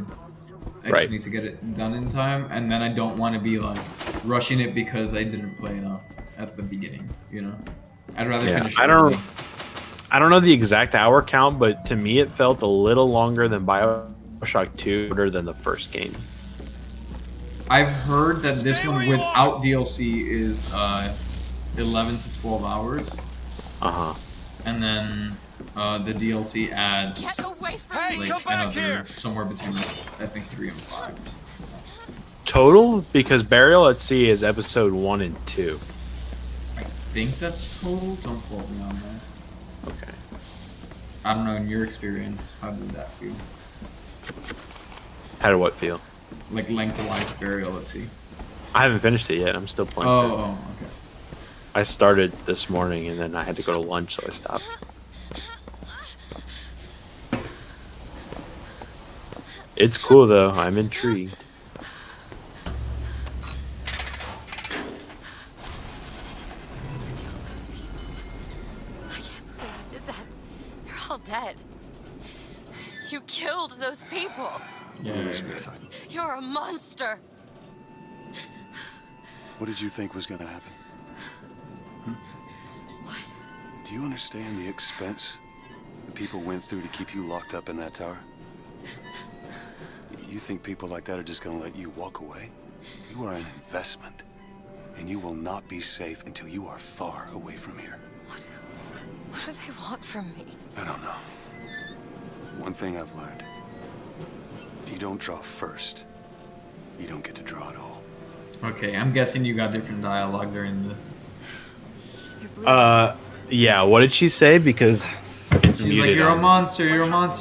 Right. just need to get it done in time, and then I don't want to be like rushing it because I didn't play enough at the beginning, you know? I'd rather finish it early. I don't know the exact hour count, but to me it felt a little longer than BioShock 2, shorter than the first game. I've heard that this one without DLC is 11 to 12 hours. Uh-huh. And then the DLC adds Get away from like me. another somewhere between I think 3 and 5. Total? Because Burial at Sea is episode 1 and 2. I think that's total. Don't quote me on that. Okay. I don't know, in your experience, how did that feel? How did what feel? Like lengthwise Burial at Sea. I haven't finished it yet. I'm still playing. Oh, okay. I started this morning and then I had to go to lunch, so I stopped. It's cool though. I'm intrigued. I can't believe you did that. They're all dead. You killed those people. Elizabeth, You're a monster. what did you think was going to happen? Do you understand the expense the people went through to keep you locked up in that tower? You think people like that are just going to let you walk away? You are an investment, and you will not be safe until you are far away from here. What do they want from me? I don't know. One thing I've learned. If you don't draw first, you don't get to draw at all. Okay, I'm guessing you got different dialogue during this. Yeah, what did she say? Because it's She's muted like, you're a on- monster,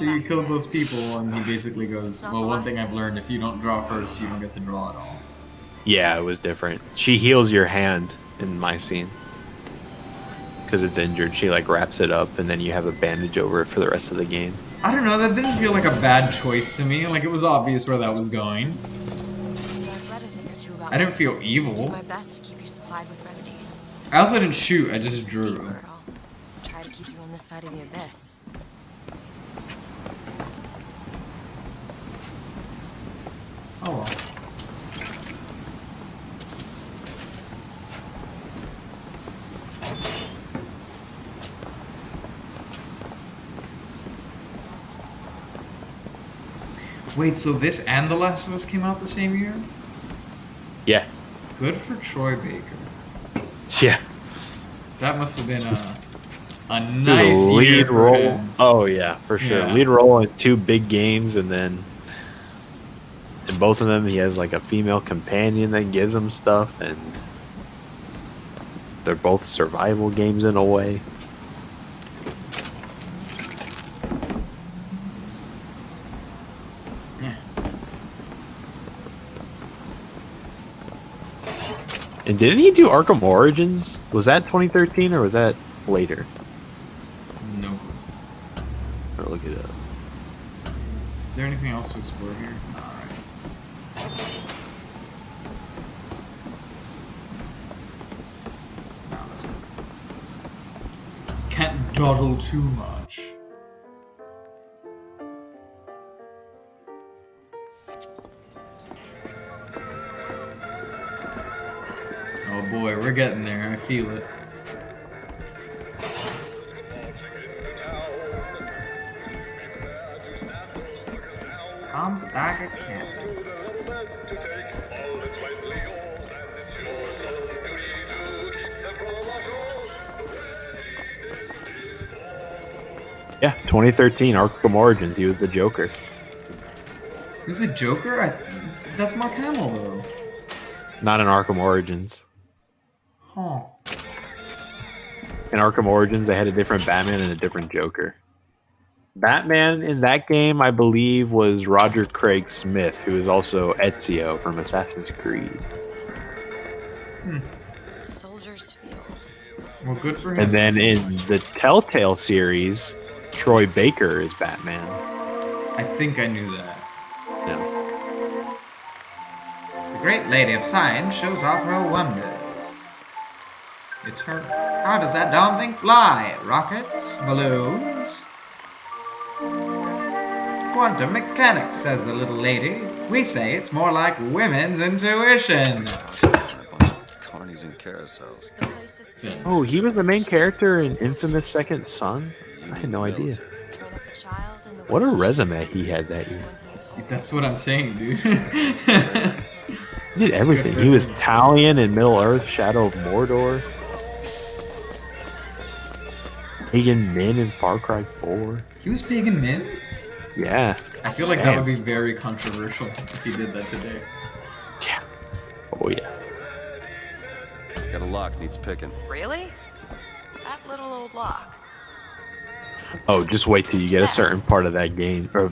you killed those people, and he basically goes, well, one thing I've learned, if you don't draw first, you don't get to draw at all. Yeah, it was different. She heals your hand in my scene. Because it's injured. She like wraps it up and then you have a bandage over it for the rest of the game. I don't know, that didn't feel like a bad choice to me, like it was obvious where that was going. I've read a thing or two about I didn't feel this. evil. Do my best to keep you supplied with remedies. I also didn't shoot, I just drew. Try to keep you on this side of the abyss. Oh well. Wait, so this and The Last of Us came out the same year? Yeah. Good for Troy Baker. Yeah. That must have been a He was nice a year lead for role. him. Oh yeah, for sure. Yeah. Lead role in 2 big games, and then in both of them he has like a female companion that gives him stuff, and they're both survival games in a way. And didn't he do Arkham Origins? Was that 2013 or was that later? No. I'll look it up. Is there anything else to explore here? Alright. Can't dawdle too much. Oh boy, we're getting there. I feel it. Comstock Academy. Yeah, 2013 Arkham Origins. He was the Joker. Who's the Joker? That's Mark Hamill, though. Not in Arkham Origins. Huh. In Arkham Origins, they had a different Batman and a different Joker. Batman in that game, I believe, was Roger Craig Smith, who is also Ezio from Assassin's Creed. Soldiers Field. Well, good for him. And then in the Telltale series, Troy Baker is Batman. I think I knew that. No. The great lady of science shows off her wonders. It's her. How does that darn thing fly? Rockets? Balloons? Quantum mechanics, says the little lady. We say it's more like women's intuition. Carnies and carousels. Oh, he was the main character in Infamous Second Son? I had no idea. What a resume he had that year. That's what I'm saying, dude. He did everything. He was Talion in Middle Earth, Shadow of Mordor. Pagan Min in Far Cry 4. He was Pagan Min? Yeah. I feel like that would be very controversial if he did that today. Yeah. Oh, yeah. Got a lock, needs picking. Really? That little old lock. Oh, just wait till you get a certain part of that game, or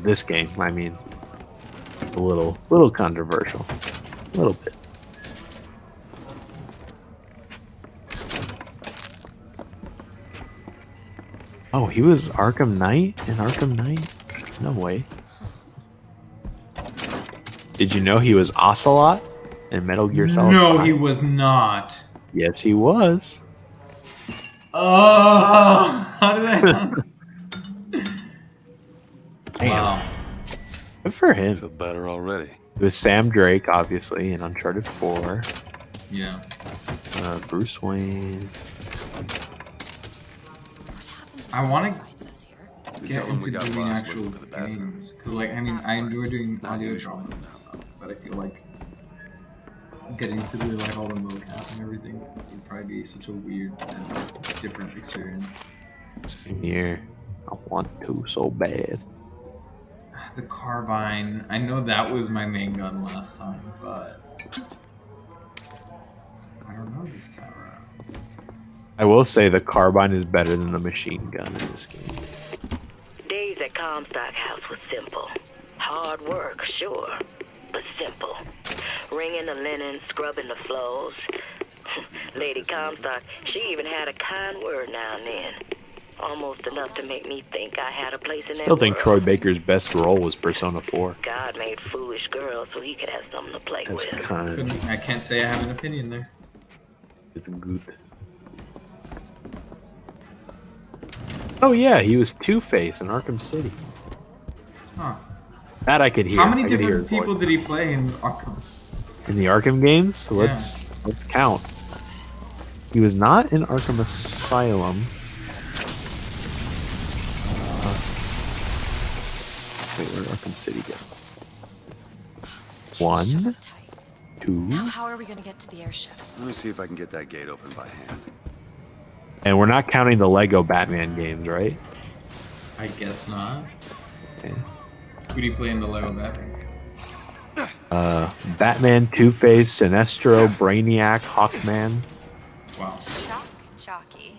this game, I mean. A little controversial. A little bit. Oh, he was Arkham Knight in Arkham Knight? No way. Did you know he was Ocelot in Metal Gear Solid 5? No, he was not. Yes, he was. Oh, how did I not? Damn. Wow. Good for him. Feel better already. It was Sam Drake, obviously, in Uncharted 4. Yeah. Bruce Wayne. I want to get Tell him we into got doing lost actual looking for the bathroom. games. Cause like, I mean, I enjoy doing audio dramas and stuff, but I feel like getting to do like all the mocap and everything would probably be such a weird and different experience. Same here. I want to so bad. The carbine. I know that was my main gun last time, but I don't know this time around. I will say the carbine is better than the machine gun in this game. Days at Comstock House was simple. Hard work, sure, but simple. Wringing the linen, scrubbing the floors. Lady Comstock, she even had a kind word now and then. Almost enough to make me think I had a place in that Still think world. Troy Baker's best role was Persona 4. God made foolish girls so he could have something to play That's with. kind. I can't say I have an opinion there. It's good. Oh yeah, he was Two-Face in Arkham City. Huh. That I could hear. How many I could hear different his people voice. did he play in Arkham? In the Arkham games? Let's count. He was not in Arkham Asylum. Wait, where did Arkham City go? 1, 2, Now, how are we going to get to the airship? Let me see if I can get that gate open by hand. and we're not counting the Lego Batman games, right? I guess not. Okay. Who do you play in the Lego Batman? Batman, Two-Face, Sinestro, Brainiac, Hawkman. Wow. Shock jockey.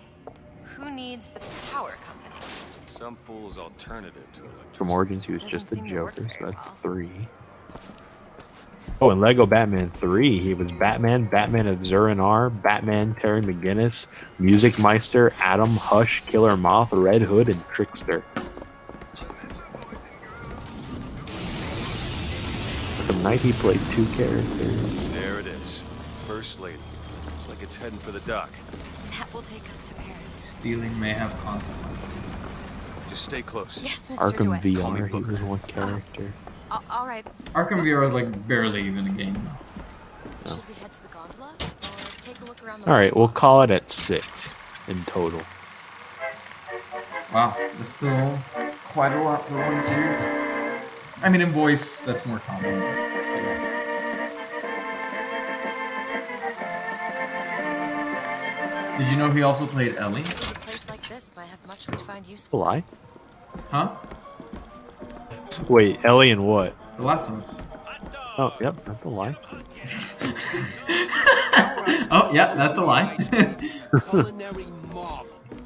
Who needs the power company? Some fool's alternative to electricity. From Origins, he was just the Joker, so that's 3. Oh, in Lego Batman 3, he was Batman, Batman of Zur-En-Arr, Batman, Terry McGinnis, Music Meister, Atom, Hush, Killer Moth, Red Hood, and Trickster. The night he played 2 characters. There it is. First Lady. Looks like it's heading for the dock. That will take us to Paris. Stealing may have consequences. Just stay close. Yes, Mr. Arkham DeWitt. VR, he was one character. All right. Arkham VR is like barely even a game. Should we head to the gondola or take a look around the All right, we'll call it at 6 in total. Wow, that's still quite a lot for one series. I mean, in voice, that's more common, but still. Did you know he also played Ellie? A place like this might have much we'd find useful. Lie? Huh? Wait, Ellie and what? The Last of Us. Oh, yep, that's a lie. Oh, yeah, that's a lie.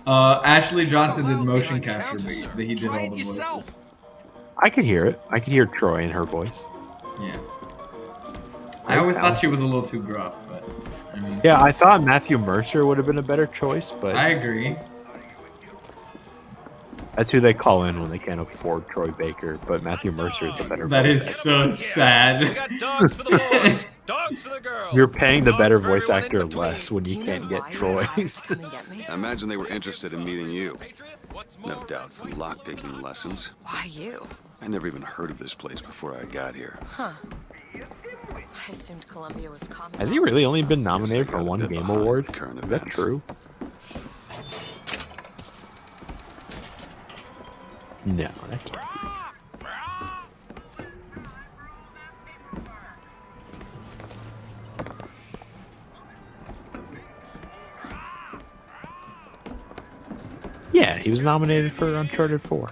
Ashley Johnson did motion capture, but he did all the voices. I could hear it. I could hear Troy in her voice. Yeah. I always thought she was a little too gruff, but I mean. Yeah, I thought Matthew Mercer would have been a better choice, but I agree. That's who they call in when they can't afford Troy Baker, but Matthew Mercer is a better That voice is so sad. We got dogs for the boys, dogs for the girls. You're paying the better for voice everyone in actor between. less when you can't get Troy. I imagine they were interested in meeting you. No doubt from lockpicking lessons. Why you? I never even heard of this place before I got here. Huh. I assumed Columbia was common. Has he really only been nominated for one Game Award? Current Is that events. true? No, that can't be. Yeah, he was nominated for Uncharted 4.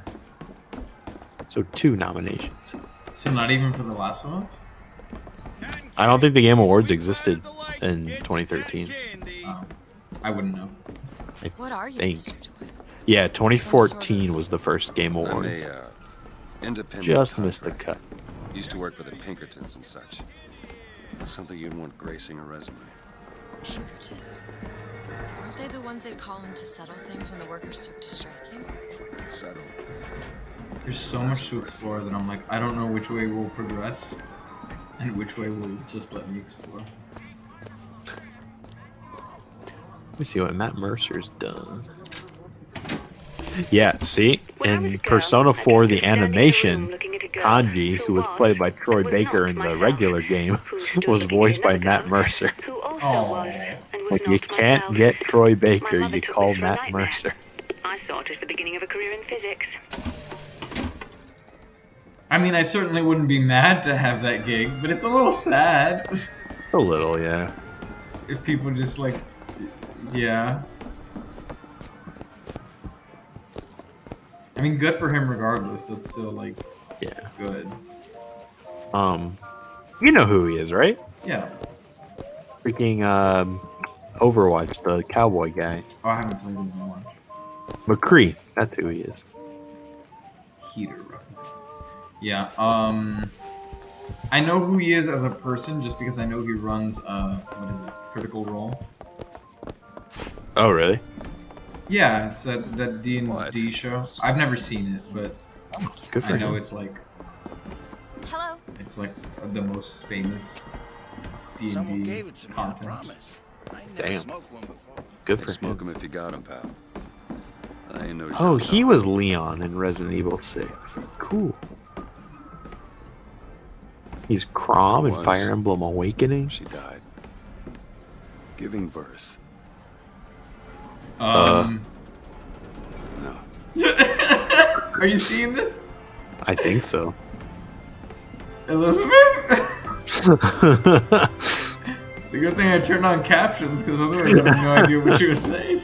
So 2 nominations. So not even for The Last of Us? I don't think the Game Awards existed in 2013. I wouldn't know. What are you, think. Mr. DeWitt? Yeah, 2014 was the first Game I'm Awards. a independent. Just missed the cut. Used to work for the Pinkertons and such. That's something you'd want gracing a resume. Pinkertons. Weren't they the ones they'd call in to settle things when the workers took to striking? Settle. There's so much to explore that I'm like, I don't know which way we'll progress and which way will just let me explore. Let me see what Matt Mercer's done. Yeah, see? In Persona 4, the animation, Kanji, who was played by Troy Baker in the regular game, was voiced by Matt Mercer. Like, you can't get Troy Baker, you call Matt Mercer. I saw it as the beginning of a career in physics. I mean, I certainly wouldn't be mad to have that gig, but it's a little sad. A little, yeah. If people just like, yeah. I mean, good for him regardless. That's still like, yeah, good. You know who he is, right? Yeah. Freaking Overwatch, the cowboy guy. Oh, I haven't played him in a while. McCree, that's who he is. Heater run. Yeah. I know who he is as a person just because I know he runs what is it? Critical Role. Oh, really? Yeah, it's that D&D show. I've never seen it, but Good for I know him. it's like Hello. it's like the most famous Someone D&D gave it to me, I content. promise. I ain't never Damn. smoked one before. Good Hey, for smoke him. him if you got him, pal. I ain't no Oh, Jean he Dog. was Leon in Resident Evil 6. Cool. He's Chrom in Was. Fire Emblem Awakening. She died. Giving birth. Um, No. Are you seeing this, I think so. Elizabeth? It's a good thing I turned on captions because otherwise I have no idea what you were saying.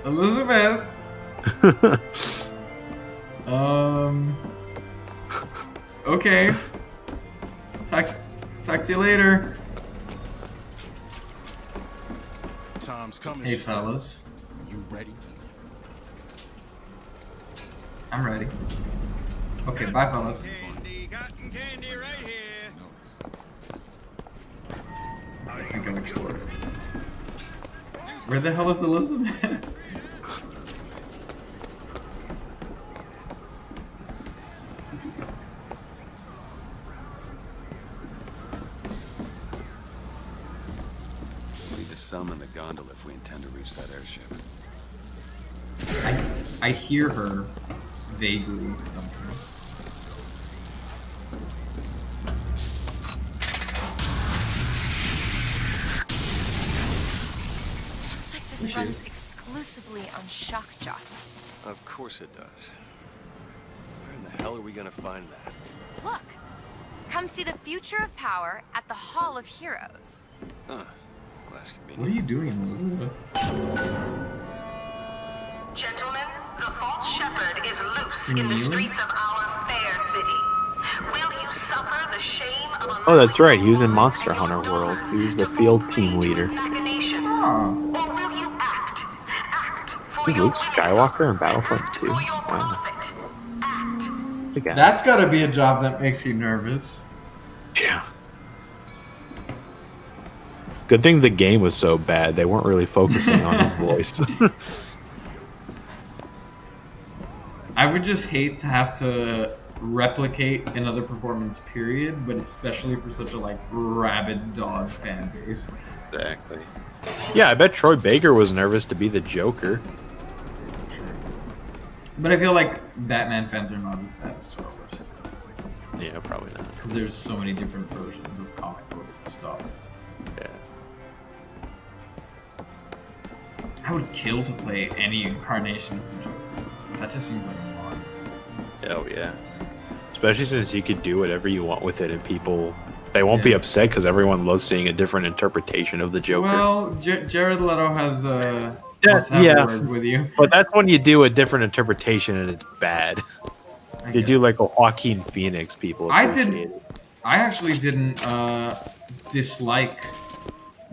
Elizabeth. Okay. Talk to you later. Time's coming. Hey, she says. fellas. You ready? I'm ready. Okay, bye, fellas. I think I'm exploring. Where the hell is Elizabeth? to summon the gondola if we intend to reach that airship. I hear her vaguely somewhere. Looks like this runs exclusively on Shock Jockey. Of course it does. Where in the hell are we gonna find that? Look, come see the future of power at the Hall of Heroes. Huh. Well, that's convenient. What are you doing, Elizabeth? Gentlemen, the false shepherd is loose in the streets of our fair city. Will you suffer the shame of a Oh, that's right. He was in Monster Hunter World. He was the field team leader. machinations? Oh. Or will you act for He's Luke Skywalker in Battlefront 2. Wow. Big guy. That's gotta be a job that makes you nervous. Yeah. Good thing the game was so bad, they weren't really focusing on his voice. I would just hate to have to replicate another performance, period, but especially for such a like rabid dog fan base. Exactly. Yeah, I bet Troy Baker was nervous to be the Joker. But I feel like Batman fans are not as bad as Star Wars fans. Yeah, probably not. Because there's so many different versions of comic book stuff. Yeah. I would kill to play any incarnation of the Joker. That just seems like fun. Oh yeah. Especially since you could do whatever you want with it, and people they won't be upset because everyone loves seeing a different interpretation of the Joker. Well, Jared Leto has must have a word with you. But that's when you do a different interpretation and it's bad. You do like a Joaquin Phoenix, people appreciate it. I actually didn't dislike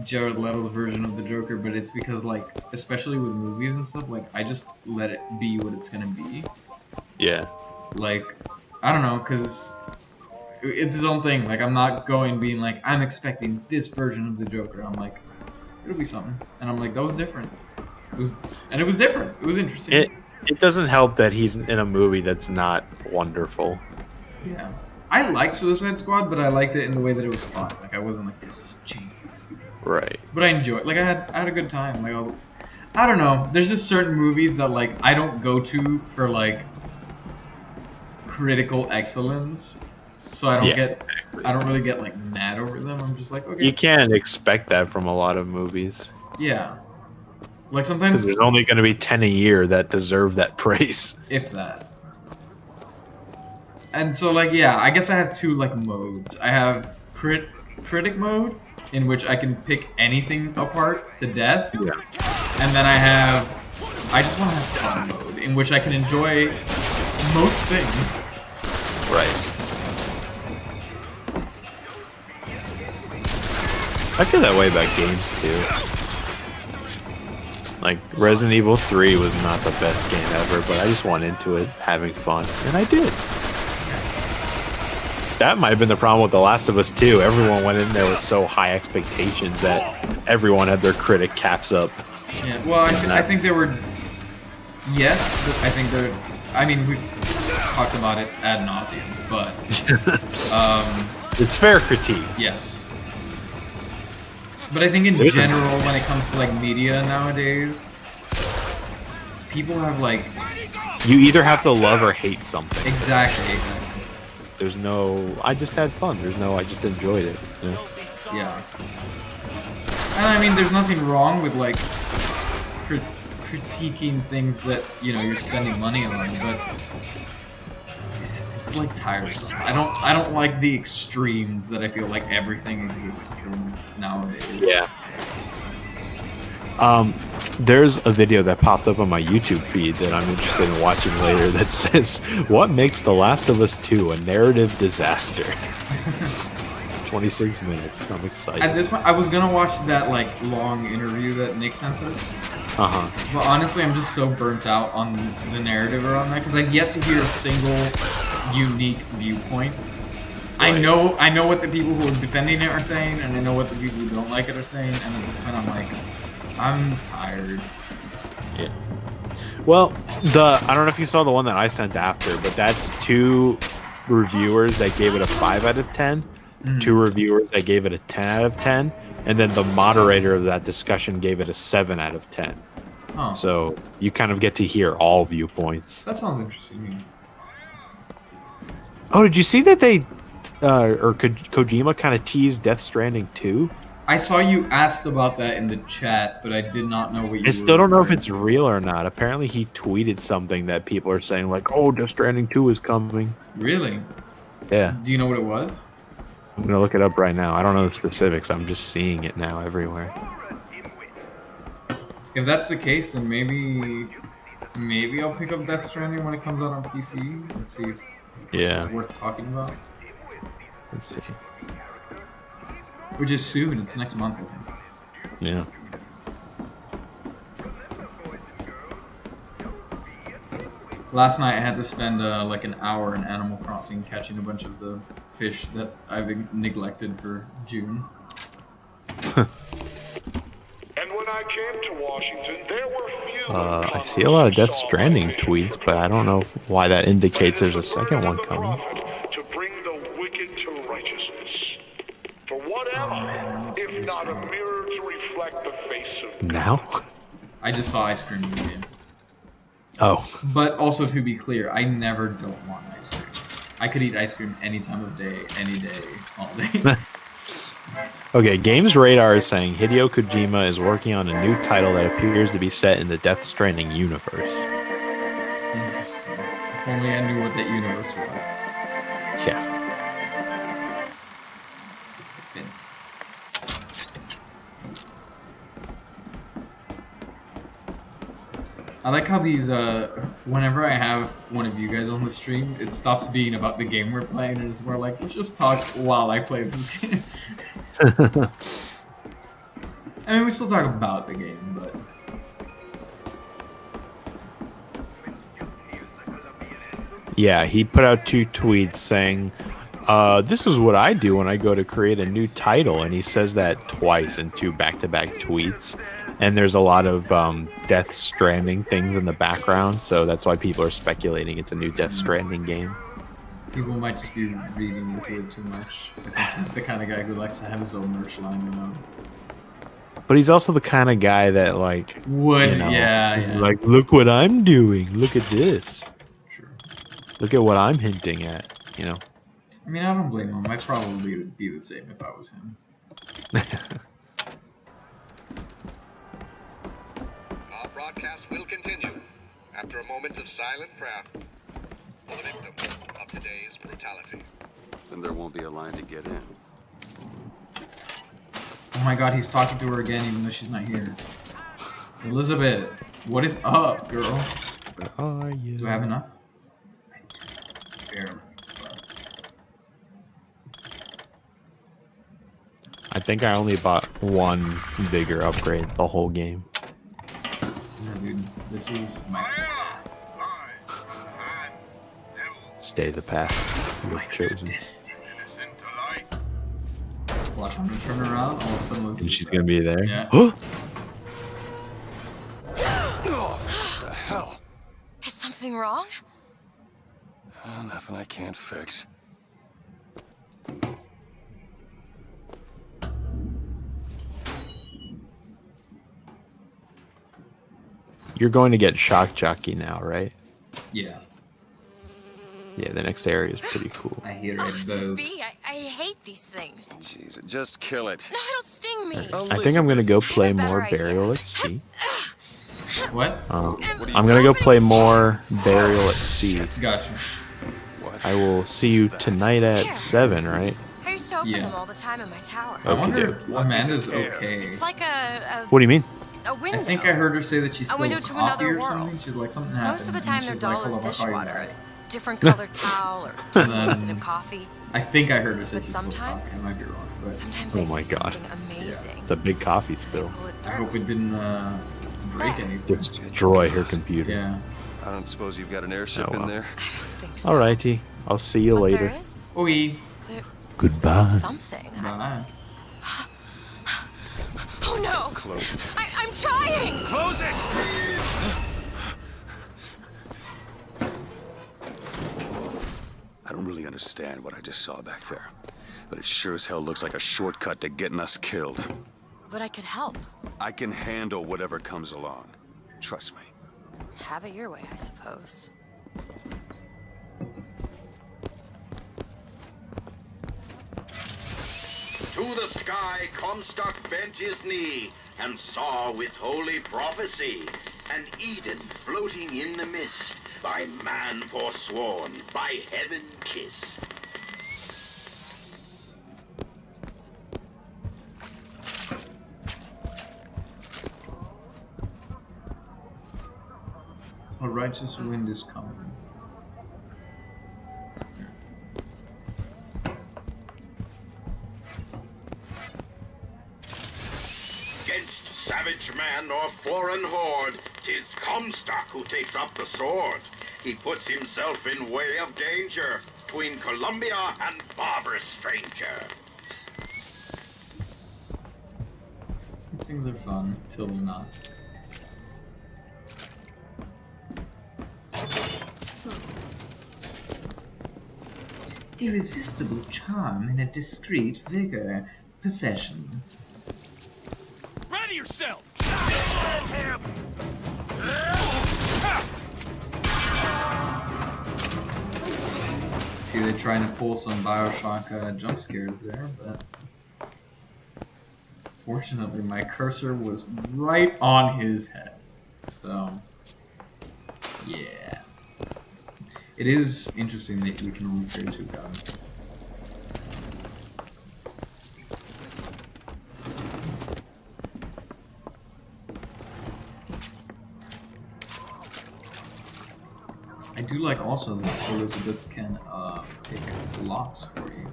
Jared Leto's version of the Joker, but it's because like, especially with movies and stuff, like I just let it be what it's gonna be. Yeah. Like, I don't know, because it's his own thing. Like, I'm not going being like, I'm expecting this version of the Joker. I'm like, it'll be something. And I'm like, that was different. It was different. It was interesting. It doesn't help that he's in a movie that's not wonderful. Yeah. I liked Suicide Squad, but I liked it in the way that it was fun. Like, I wasn't like, this is genius. Right. But I enjoyed it. Like, I had a good time. Like, I don't know. There's just certain movies that, like, I don't go to for, like, critical excellence. So I don't really get, like, mad over them. I'm just like, okay. You can't expect that from a lot of movies. Yeah. Like, sometimes... Because there's only going to be 10 a year that deserve that praise. If that. And so, like, yeah, I guess I have two, like, modes. I have critic mode, in which I can pick anything apart to death. Yeah. And then I just want to have fun mode, in which I can enjoy most things. Right. I feel that way about games, too. Like, Resident Evil 3 was not the best game ever, but I just went into it having fun, and I did. That might have been the problem with The Last of Us 2. Everyone went in there with so high expectations that everyone had their critic caps up. Yeah, well, I think they were... Yes, but I think they're... I mean, we've talked about it ad nauseum, but... it's fair critiques. Yes. But I think in general, when it comes to, like, media nowadays, people have, like... You either have to love or hate something. Exactly. There's no, I just had fun. There's no, I just enjoyed it. Yeah. And I mean, there's nothing wrong with, like, critiquing things that, you know, you're spending money on, but it's like tiresome. I don't like the extremes that I feel like everything exists in nowadays. Yeah. There's a video that popped up on my YouTube feed that I'm interested in watching later that says, what makes The Last of Us 2 a narrative disaster? It's 26 minutes. I'm excited. At this point, I was gonna watch that, like, long interview that Nick sent us. Uh-huh. But honestly, I'm just so burnt out on the narrative around that, because I've yet to hear a single unique viewpoint. Right. I know what the people who are defending it are saying, and I know what the people who don't like it are saying, and at this point I'm like, I'm tired. Yeah. Well, I don't know if you saw the one that I sent after, but that's 2 reviewers that gave it a 5 out of 10, 2 reviewers that gave it a 10 out of 10, and then the moderator of that discussion gave it a 7 out of 10. Oh. So you kind of get to hear all viewpoints. That sounds interesting. Oh, did you see that they, Kojima kind of teased Death Stranding 2? I saw you asked about that in the chat, but I did not know what you I still don't know if it's real or not. Apparently he tweeted something that people are saying like, oh, Death Stranding 2 is coming. Really? Yeah. Do you know what it was? I'm going to look it up right now. I don't know the specifics. I'm just seeing it now everywhere. If that's the case, then maybe I'll pick up Death Stranding when it comes out on PC. Let's see if it's worth talking about. Let's see. Which is soon. It's next month, I think. Yeah. Last night I had to spend like an hour in Animal Crossing catching a bunch of the fish that I've neglected for June. And when I came to Washington, there were few. I see a lot of Death Stranding tweets, but I don't know why that indicates there's a second one coming. To bring the wicked to righteousness. For what am I, if not a mirror to reflect the face of Now? I just saw ice cream in the game. Oh. But also, to be clear, I never don't want ice cream. I could eat ice cream any time of day, any day, all day. Okay, Games Radar is saying Hideo Kojima is working on a new title that appears to be set in the Death Stranding universe. Interesting. If only I knew what that universe was. Yeah. I like how these, whenever I have one of you guys on the stream, it stops being about the game we're playing and it's more like, let's just talk while I play this game. I mean, we still talk about the game, but... Yeah, he put out 2 tweets saying, this is what I do when I go to create a new title, and he says that twice in 2 back-to-back tweets. And there's a lot of Death Stranding things in the background, so that's why people are speculating it's a new Death Stranding game. People might just be reading into it too much. I think he's the kind of guy who likes to have his own merch line, you know. But he's also the kind of guy that, like, would, you know, yeah. Like, look what I'm doing. Look at this. Sure. Look at what I'm hinting at, you know. I mean, I don't blame him. I probably would be the same if I was him. Our broadcast will continue after a moment of silent prayer for the victim of today's brutality. Then there won't be a line to get in. Oh my god, he's talking to her again even though she's not here. Elizabeth, what is up, girl? Where are you? Do I have enough? Barely. I think I only bought 1 vigor upgrade the whole game. Yeah, dude, this is my... Stay the path you have chosen. Watch, I'm gonna turn around, all of a sudden And she's gonna be there. Yeah. Oh, what the hell? Is something wrong? Nothing I can't fix. You're going to get shock jockey now, right? Yeah. Yeah, the next area is pretty cool. I hear Oh, B, I hate these things. Jeez, just kill it. No, it'll sting me. I think I'm gonna go play more idea. Burial at Sea. What? I'm gonna go play more Burial at Sea. Gotcha. I will see you tonight at 7, right? I used to open them all the time in my tower. I wonder if Okey-doke. Amanda's okay. It's like a What do you mean? window. I think I heard her say that she's A still window to coffee another or something. world. She's like, something happened. Most of the and time, their she's like, doll is "Hold on, I'll call you dishwater, back." different colored towel, or tea instead of coffee. I think I heard her say But she's still sometimes- coffee. I might be wrong. But Sometimes Oh I my see god. something amazing. It's a big coffee spill. I hope it didn't break anything. Destroy her computer. Yeah. I don't suppose you've got an airship Oh, well. in there? So. Alrighty. I'll see you later. There is. Oi. Goodbye. Something. Bye. Oh no! Close it. I'm trying! Close it! I don't really understand what I just saw back there, but it sure as hell looks like a shortcut to getting us killed. But I could help. I can handle whatever comes along. Trust me. Have it your way, I suppose. To the sky Comstock bent his knee and saw with holy prophecy an Eden floating in the mist, by man forsworn, by heaven kissed. A righteous wind is coming. Against savage man or foreign horde, 'tis Comstock who takes up the sword. He puts himself in way of danger, between Columbia and barbarous stranger. These things are fun, till they're not. Irresistible charm and a discreet vigor. Possession. Ready yourself! See, they're trying to pull some BioShock jump scares there, but fortunately my cursor was right on his head. So, yeah. It is interesting that you can only carry 2 guns. I do like also that Elizabeth can pick locks for you.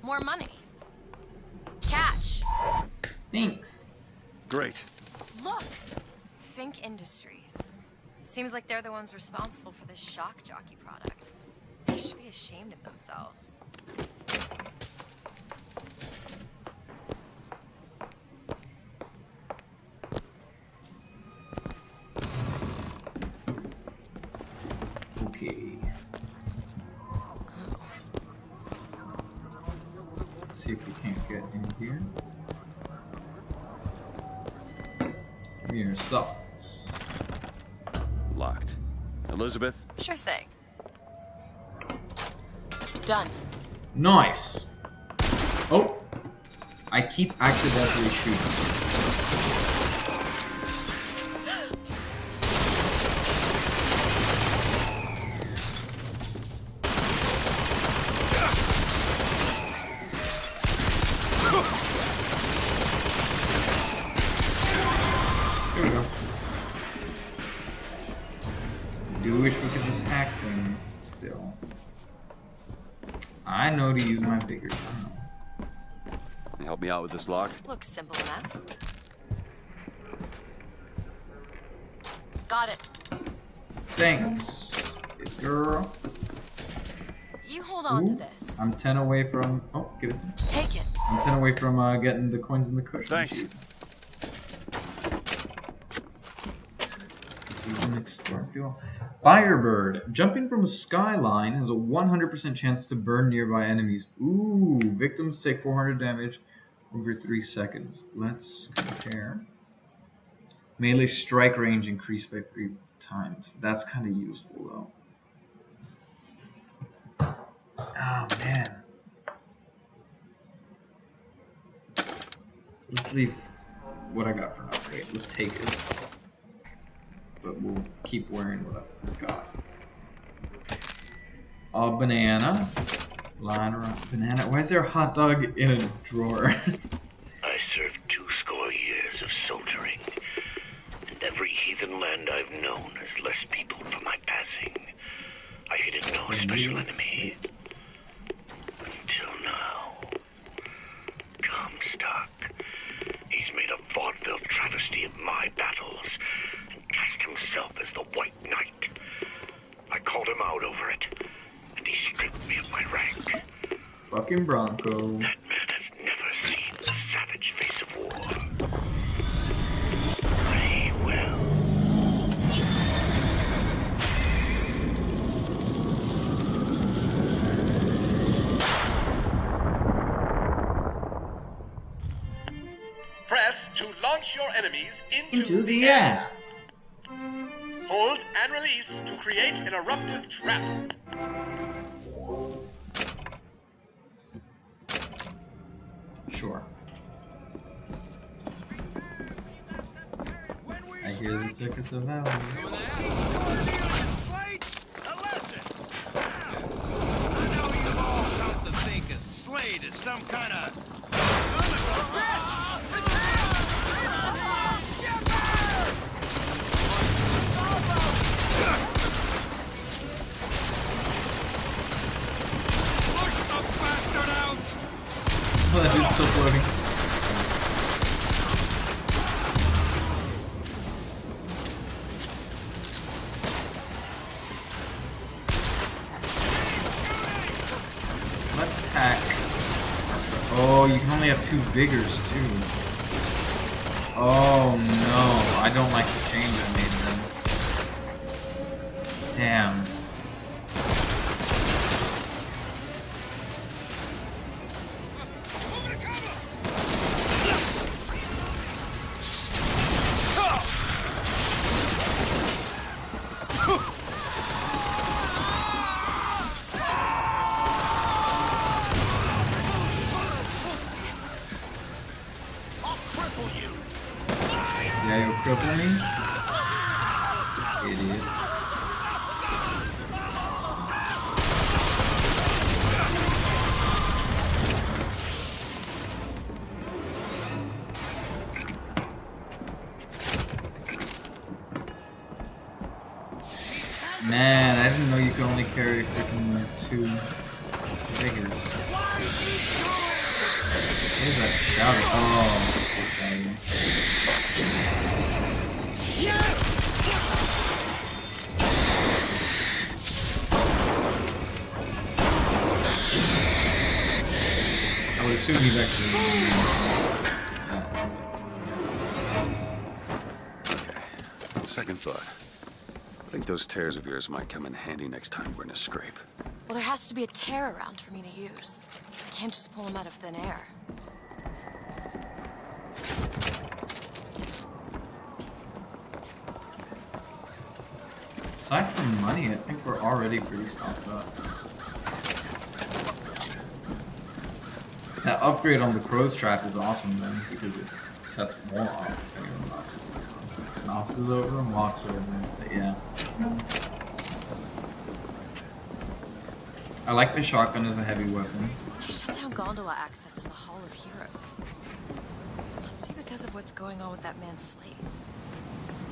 More money. Catch. Thanks. Great. Look. Fink Industries. Seems like they're the ones responsible for this shock jockey product. They should be ashamed of themselves. Okay. Let's see if we can't get in here. Give me your socks. Locked. Elizabeth? Sure thing. Done. Nice. Oh, I keep accidentally shooting. There we go. I do wish we could just hack things still. I know to use my bigger gun. Can you help me out with this lock? Looks simple enough. Got it. Thanks, big girl. You hold on to Ooh, this. I'm 10 away from. Oh, give it to me. Take it. I'm 10 away from getting the coins in the cushion. Thanks. So we can explore. Firebird. Jumping from a skyline has a 100% chance to burn nearby enemies. Ooh, victims take 400 damage over 3 seconds. Let's compare. Melee strike range increased by 3 times. That's kind of useful though. Oh man. Let's leave what I got for now. Wait, let's take it. But we'll keep wearing what I've got. A banana. Liner up banana. Why is there a hot dog in a drawer? I served 20 years of soldiering, and every heathen land I've known has less people for my passing. I hated no special enemy. Until now. Comstock. He's made a vaudeville travesty of my battles and cast himself as the White Knight. I called him out over it, and he stripped me of my rank. Fucking Bronco. That man has never seen the savage face of war. But he will. launch your enemies into the air. Hold and release to create an eruptive trap. Sure. I hear the circus of Valor. Slade is some kind of push the bastard out. Oh, that dude's still floating. Let's hack. Oh, you can only have 2 Vigors too. Oh no, I don't like the change I made then. Damn. Yeah, you'll cripple me? Idiot. Man, I didn't know you could only carry freaking 2 Vigors. Where's that shout? Oh, it's this guy here. I would assume he's actually. On second thought, I think those tears of yours might come in handy next time we're in a scrape. Well, there has to be a tear around for me to use. I can't just pull them out of thin air. Aside from money, I think we're already pretty stocked up. That upgrade on the crow's trap is awesome then, because it sets more off if anyone mouses over. Mouses over and walks over, but yeah. I like the shotgun as a heavy weapon. They shut down gondola access to the Hall of Heroes. Must be because of what's going on with that man Slade.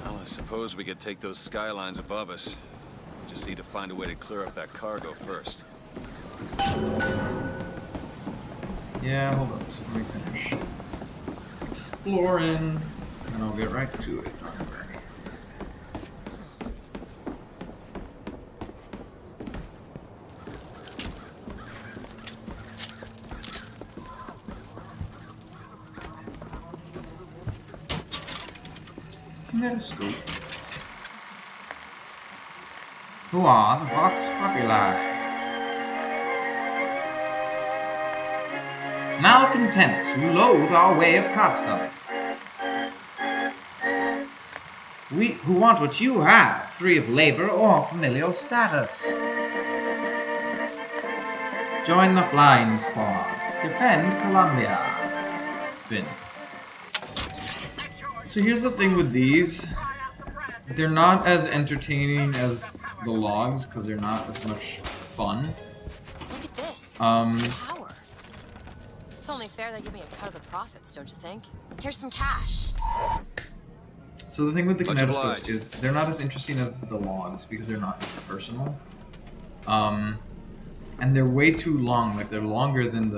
Well, I suppose we could take those skylines above us. We just need to find a way to clear up that cargo first. Yeah, hold on, just let me finish exploring, and I'll get right to it. Don't worry. Kinetoscope. Who are the Vox Populi? Malcontents who loathe our way of custom. Who want what you have, free of labor or familial status. Join the flying squad. Defend Columbia. Finn. So here's the thing with these. They're not as entertaining as the logs because they're not as much fun. Look at this. Tower. It's only fair they give me a cut of the profits, don't you think? Here's some cash. So the thing with the kinetoscopes is they're not as interesting as the logs because they're not as personal. And they're way too long. Like they're longer than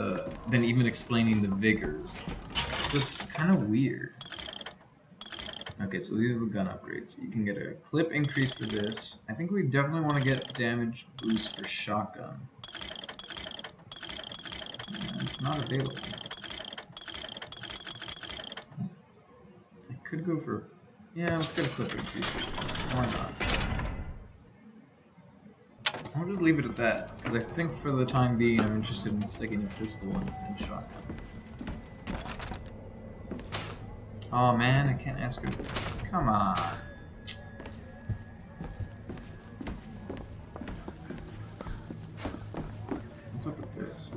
even explaining the vigors. So it's kind of weird. Okay, so these are the gun upgrades. You can get a clip increase for this. I think we definitely want to get damage boost for shotgun. It's not available. I could go for... Yeah, let's get a clip increase for this. Why not? I'll just leave it at that, because I think for the time being I'm interested in sticking a pistol and shotgun. Oh man, I can't ask her. Come on. What's up with this?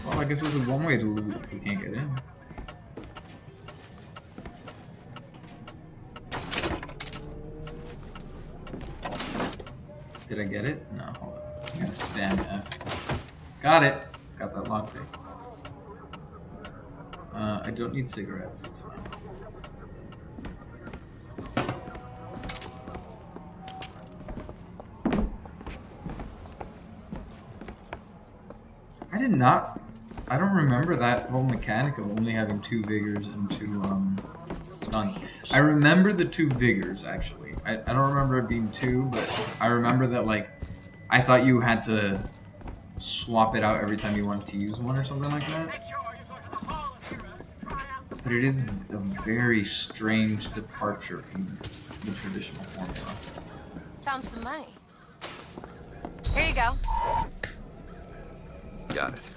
Well, I guess this is one way to loot if we can't get in. Did I get it? No, hold on. I gotta spam F. Got it! Got that lockpick. I don't need cigarettes, that's fine. I don't remember that whole mechanic of only having 2 vigors and 2 guns. I remember the 2 vigors actually. I don't remember it being 2, but I remember that like I thought you had to swap it out every time you wanted to use one or something like that. But it is a very strange departure from the traditional formula. Found some money. Here you go. Got it.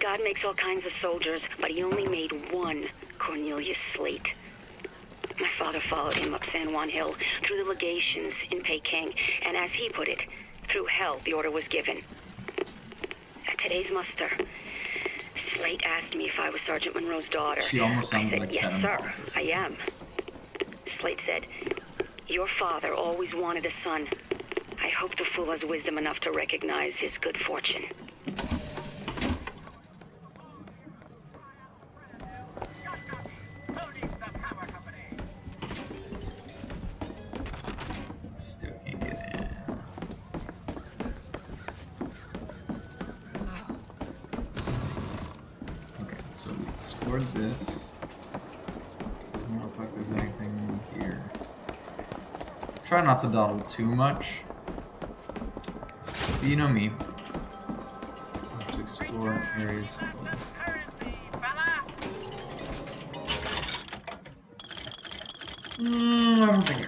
God makes all kinds of soldiers, but he only made one Cornelius Slate. My father followed him up San Juan Hill, through the legations in Peking, and as he put it, through hell the order was given. At today's muster, Slate asked me if I was Sergeant Monroe's daughter. She almost I sounded said, like yes, Tedham sir, I am. Slate said, your father always wanted a son. I hope the fool has wisdom enough to recognize his good fortune. Still can't get in. Okay, so we explored this. Doesn't look like there's anything here. Try not to dawdle too much. But you know me. I have to explore areas. I don't think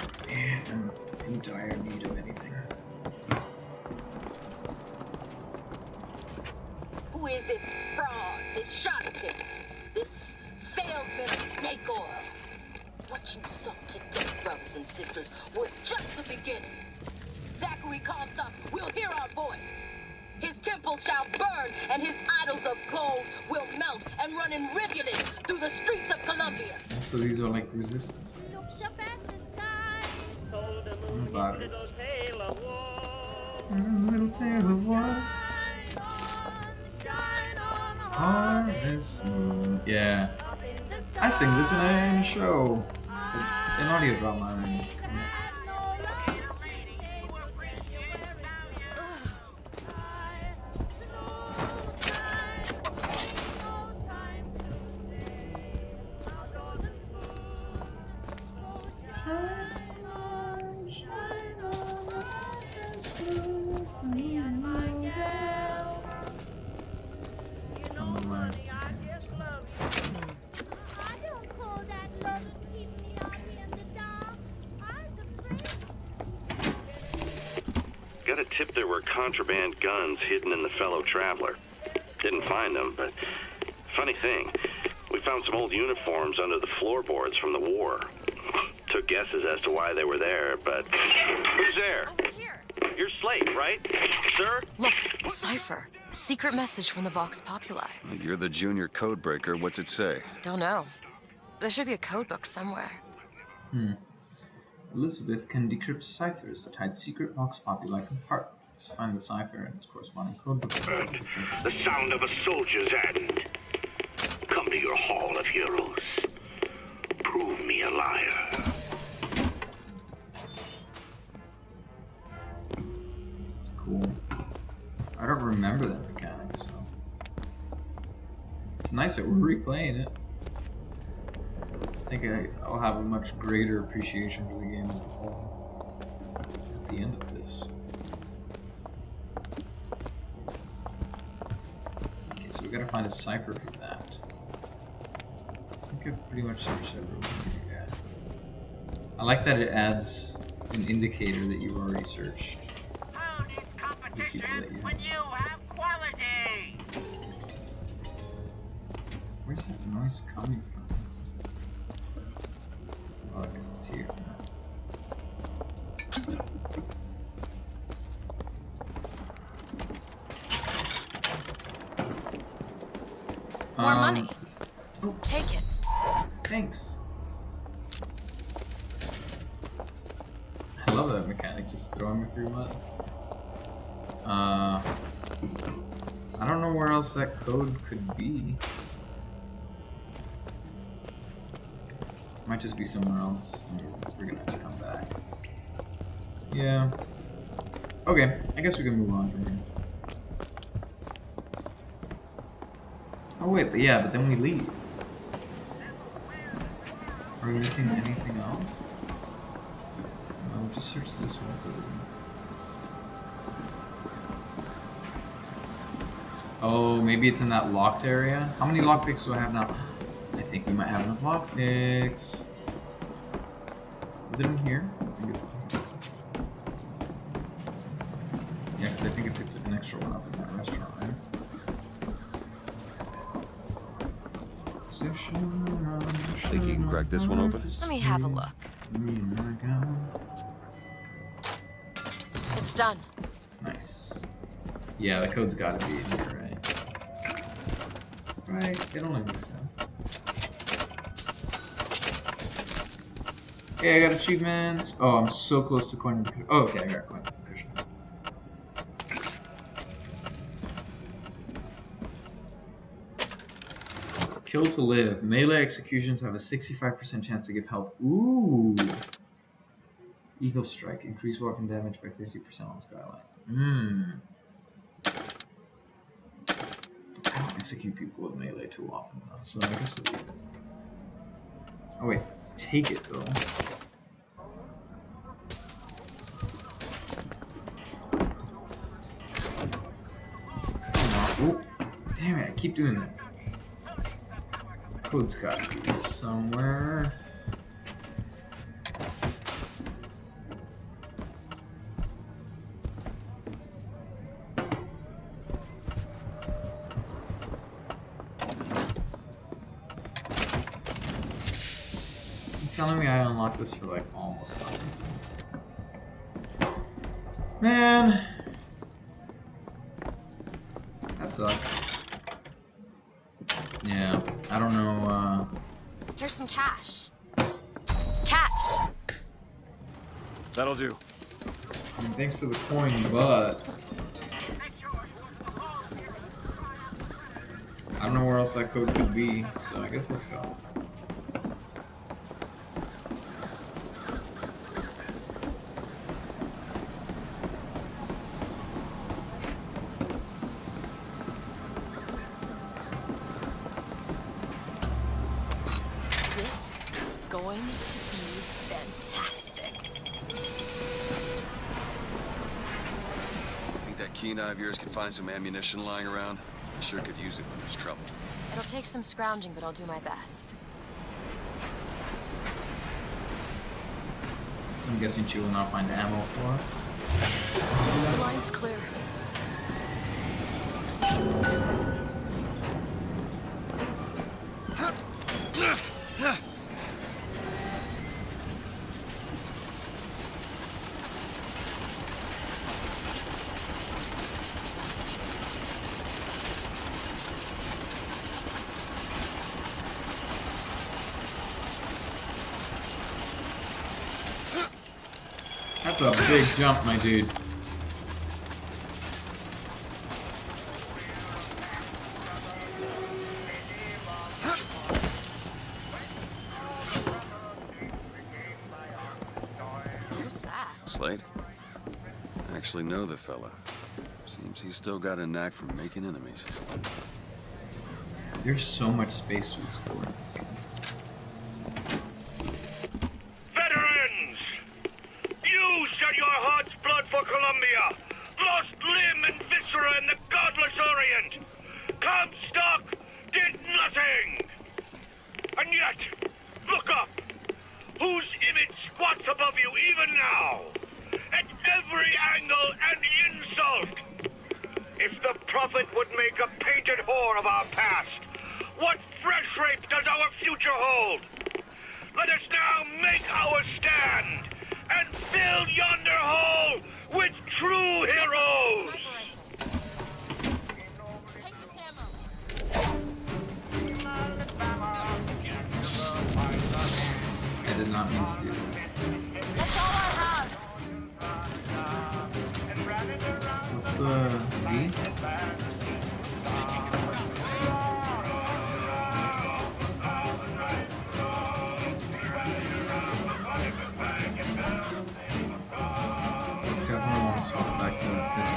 I'm in dire need of anything. Who is this fraud, this charlatan, this salesman snake oil? What you suck today, brothers and sisters, was just the beginning. Zachary Comstock will hear our voice. His temple shall burn, and his idols of gold will melt and run in rivulets through the streets of Columbia. So these are like resistance moves. What about it? A little tale of what? Harvest Moon. Yeah. I sing this in a show. An audio drama. I mean. Got a tip there were contraband guns hidden in the fellow traveler. Didn't find them, but funny thing, we found some old uniforms under the floorboards from the war. Took guesses as to why they were there, but who's there? Over here. You're Slate, right? Sir? Look, a cipher. A secret message from the Vox Populi. You're the junior codebreaker. What's it say? Don't know. There should be a code book somewhere. Elizabeth can decrypt ciphers that hide secret Vox Populi compartments. Find the cipher and its corresponding codebook. The sound of a soldier's hand. Come to your hall of heroes. Prove me a liar. That's cool. I don't remember that mechanic, so it's nice that we're replaying it. I think I'll have a much greater appreciation for the game as a whole at the end of this. Okay, so we gotta find a cipher for that. I think I've pretty much searched everywhere. Yeah. I like that it adds an indicator that you've already searched. When you have quality. Where's that noise coming from? Oh, I guess it's here. More money. Take it. Thanks. I love that mechanic, just throwing me through mud. I don't know where else that code could be. Might just be somewhere else. We're gonna have to come back. Yeah. Okay, I guess we can move on from here. Oh wait, but then we leave. Are we missing anything else? No, just search this one. Oh, maybe it's in that locked area? How many lockpicks do I have now? I think we might have enough lockpicks. Is it in here? I think it's in here. Yeah, because I think I picked an extra one up in that restaurant, right? Think you can crack this one open? Let me have a look. It's done. Nice. Yeah, the code's gotta be in here, right? Right, it only makes sense. Okay, I got achievements. Oh, I'm so close to coin the cushion. Oh, okay, I got coin the cushion. Kill to live. Melee executions have a 65% chance to give health. Ooh. Eagle strike. Increase weapon damage by 50% on skylines. I don't execute people with melee too often though, so I guess we'll leave it. Oh wait, take it though. Come on. Oh, damn it, I keep doing that. Code's gotta be here somewhere. Telling me I unlocked this for like almost nothing. Man, that sucks. Yeah, I don't know. Here's some cash. Cash! That'll do. I mean, thanks for the coin, but I don't know where else that code could be, so I guess let's go. This is going to be fantastic. Think that keen eye of yours can find some ammunition lying around? I sure could use it when there's trouble. It'll take some scrounging, but I'll do my best. So I'm guessing she will not find ammo for us. The line's clear. That's a big jump, my dude. Who's that? Slade? I actually know the fella. Seems he's still got a knack for making enemies. There's so much space to explore in this game. Veterans! You shed your heart's blood for Columbia, lost limb and viscera in the godless Orient. Comstock did nothing! And yet, look up! Whose image squat above you even now. At every angle and insult. If the Prophet would make a painted whore of our past, what fresh rape does our future hold? Let us now make our stand and fill yonder hole with true heroes! Take this ammo. I did not mean to do that. That's all I have. What's the Z? Definitely want to swap back to this.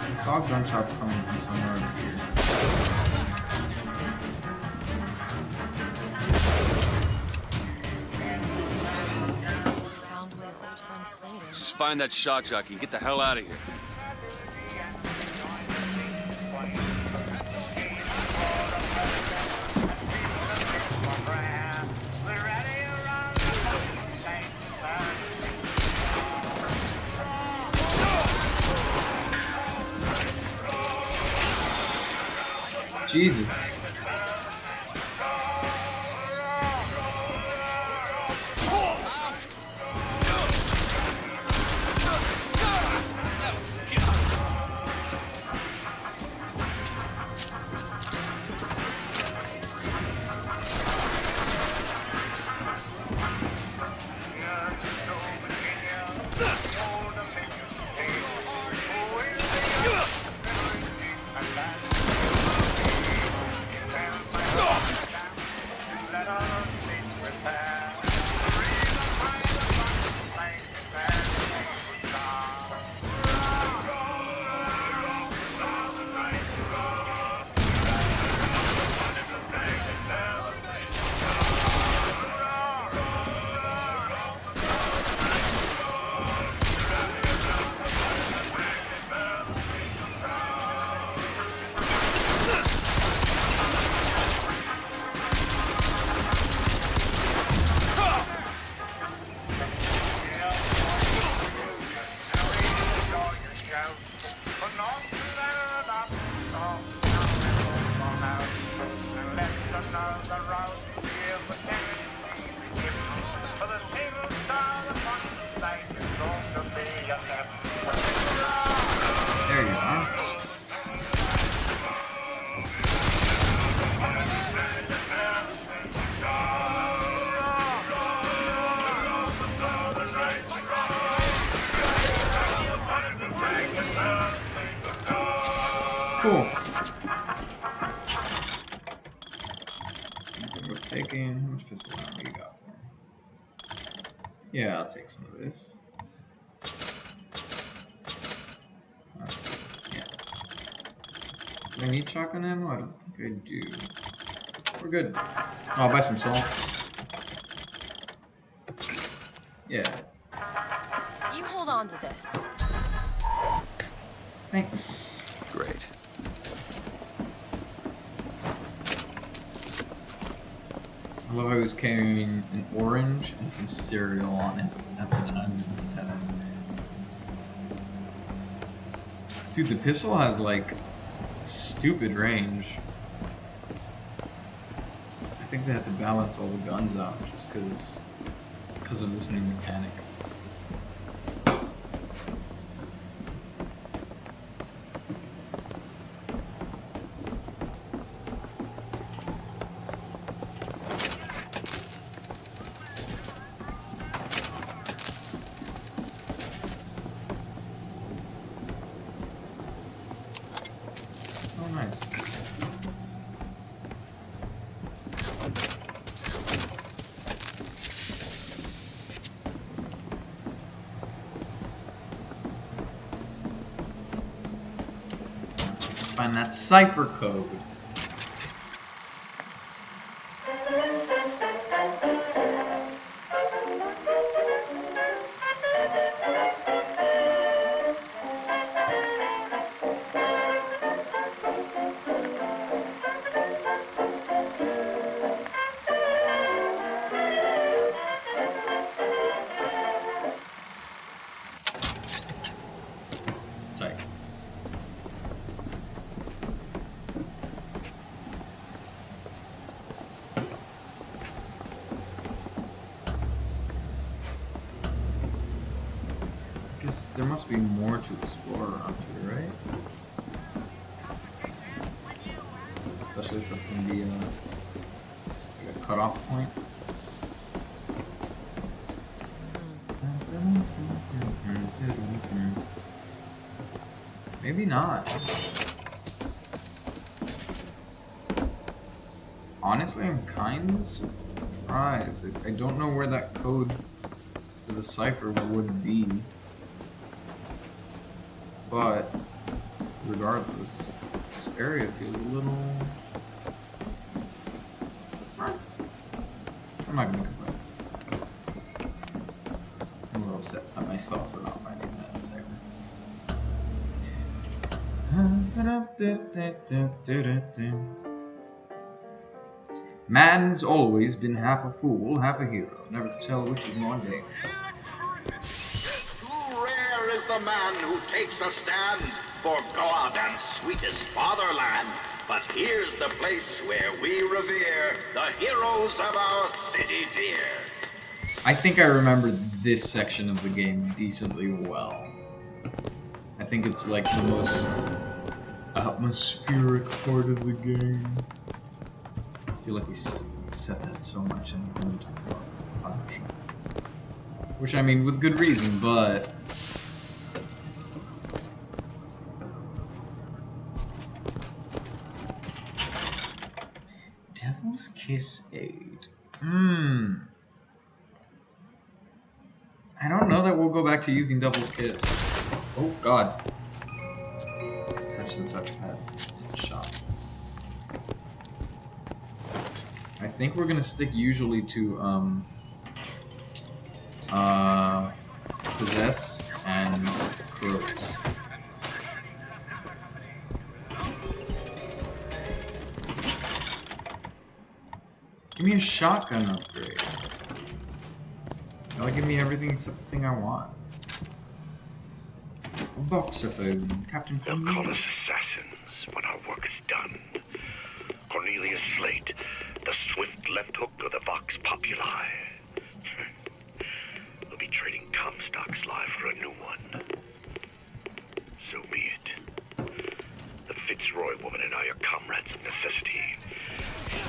I saw gunshots coming from somewhere over here. Found my old friend Slater. Just find that shot jockey and get the hell out of here. Jesus. There you are. Cool. We're taking how much pistol ammo you got for me? Yeah, I'll take some of this. Yeah. Do I need shotgun ammo? I don't think I do. We're good. Oh, I'll buy some salts. Yeah. You hold on to this. Thanks. Great. I love how he was carrying an orange and some cereal on it at the time of this test. Dude, the pistol has like stupid range. I think they had to balance all the guns out just because of this new mechanic. Oh, nice. Let's find that cipher code. means there must be more to explore around here, right? Especially if that's going to be like a cutoff point. Maybe not. Honestly, I'm kind of surprised. I don't know where that code for the cipher would be. But, regardless, this area feels a little... I'm not gonna complain. I'm a little upset at myself for not finding that in a second. Man's always been half a fool, half a hero. Never to tell which is more dangerous. Too rare is the man who takes a stand for God and sweetest fatherland. But here's the place where we revere the heroes of our city dear. I think I remember this section of the game decently well. I think it's like the most atmospheric part of the game. I feel like we said that so much anytime we talk about BioShock. Which, I mean, with good reason, but... Devil's Kiss Aid. I don't know that we'll go back to using Devil's Kiss. Oh, God. Touch the touchpad. Shot. I think we're gonna stick usually to possess and crows. Give me a shotgun upgrade. That'll give me everything except the thing I want. A boxophone, Captain. They'll call us assassins when our work is done. Cornelius Slate, the swift left hook of the Vox Populi. We'll be trading Comstock's life for a new one. So be it. The Fitzroy woman and I are comrades of necessity.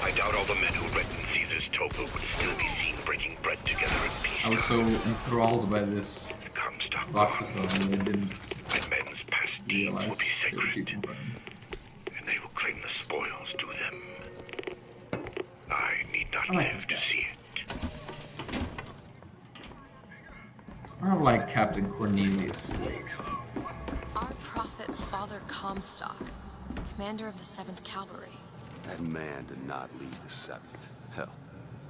I doubt all the men who read in Caesar's Toga would still be seen breaking bread together in peace. I was so enthralled by this voxophone that I didn't and men's past deeds will be sacred. And they will claim the spoils to them. I need not live to see it. I like Captain Cornelius Slate. Our prophet, Father Comstock, commander of the 7th Cavalry. That man did not lead the 7th. Hell,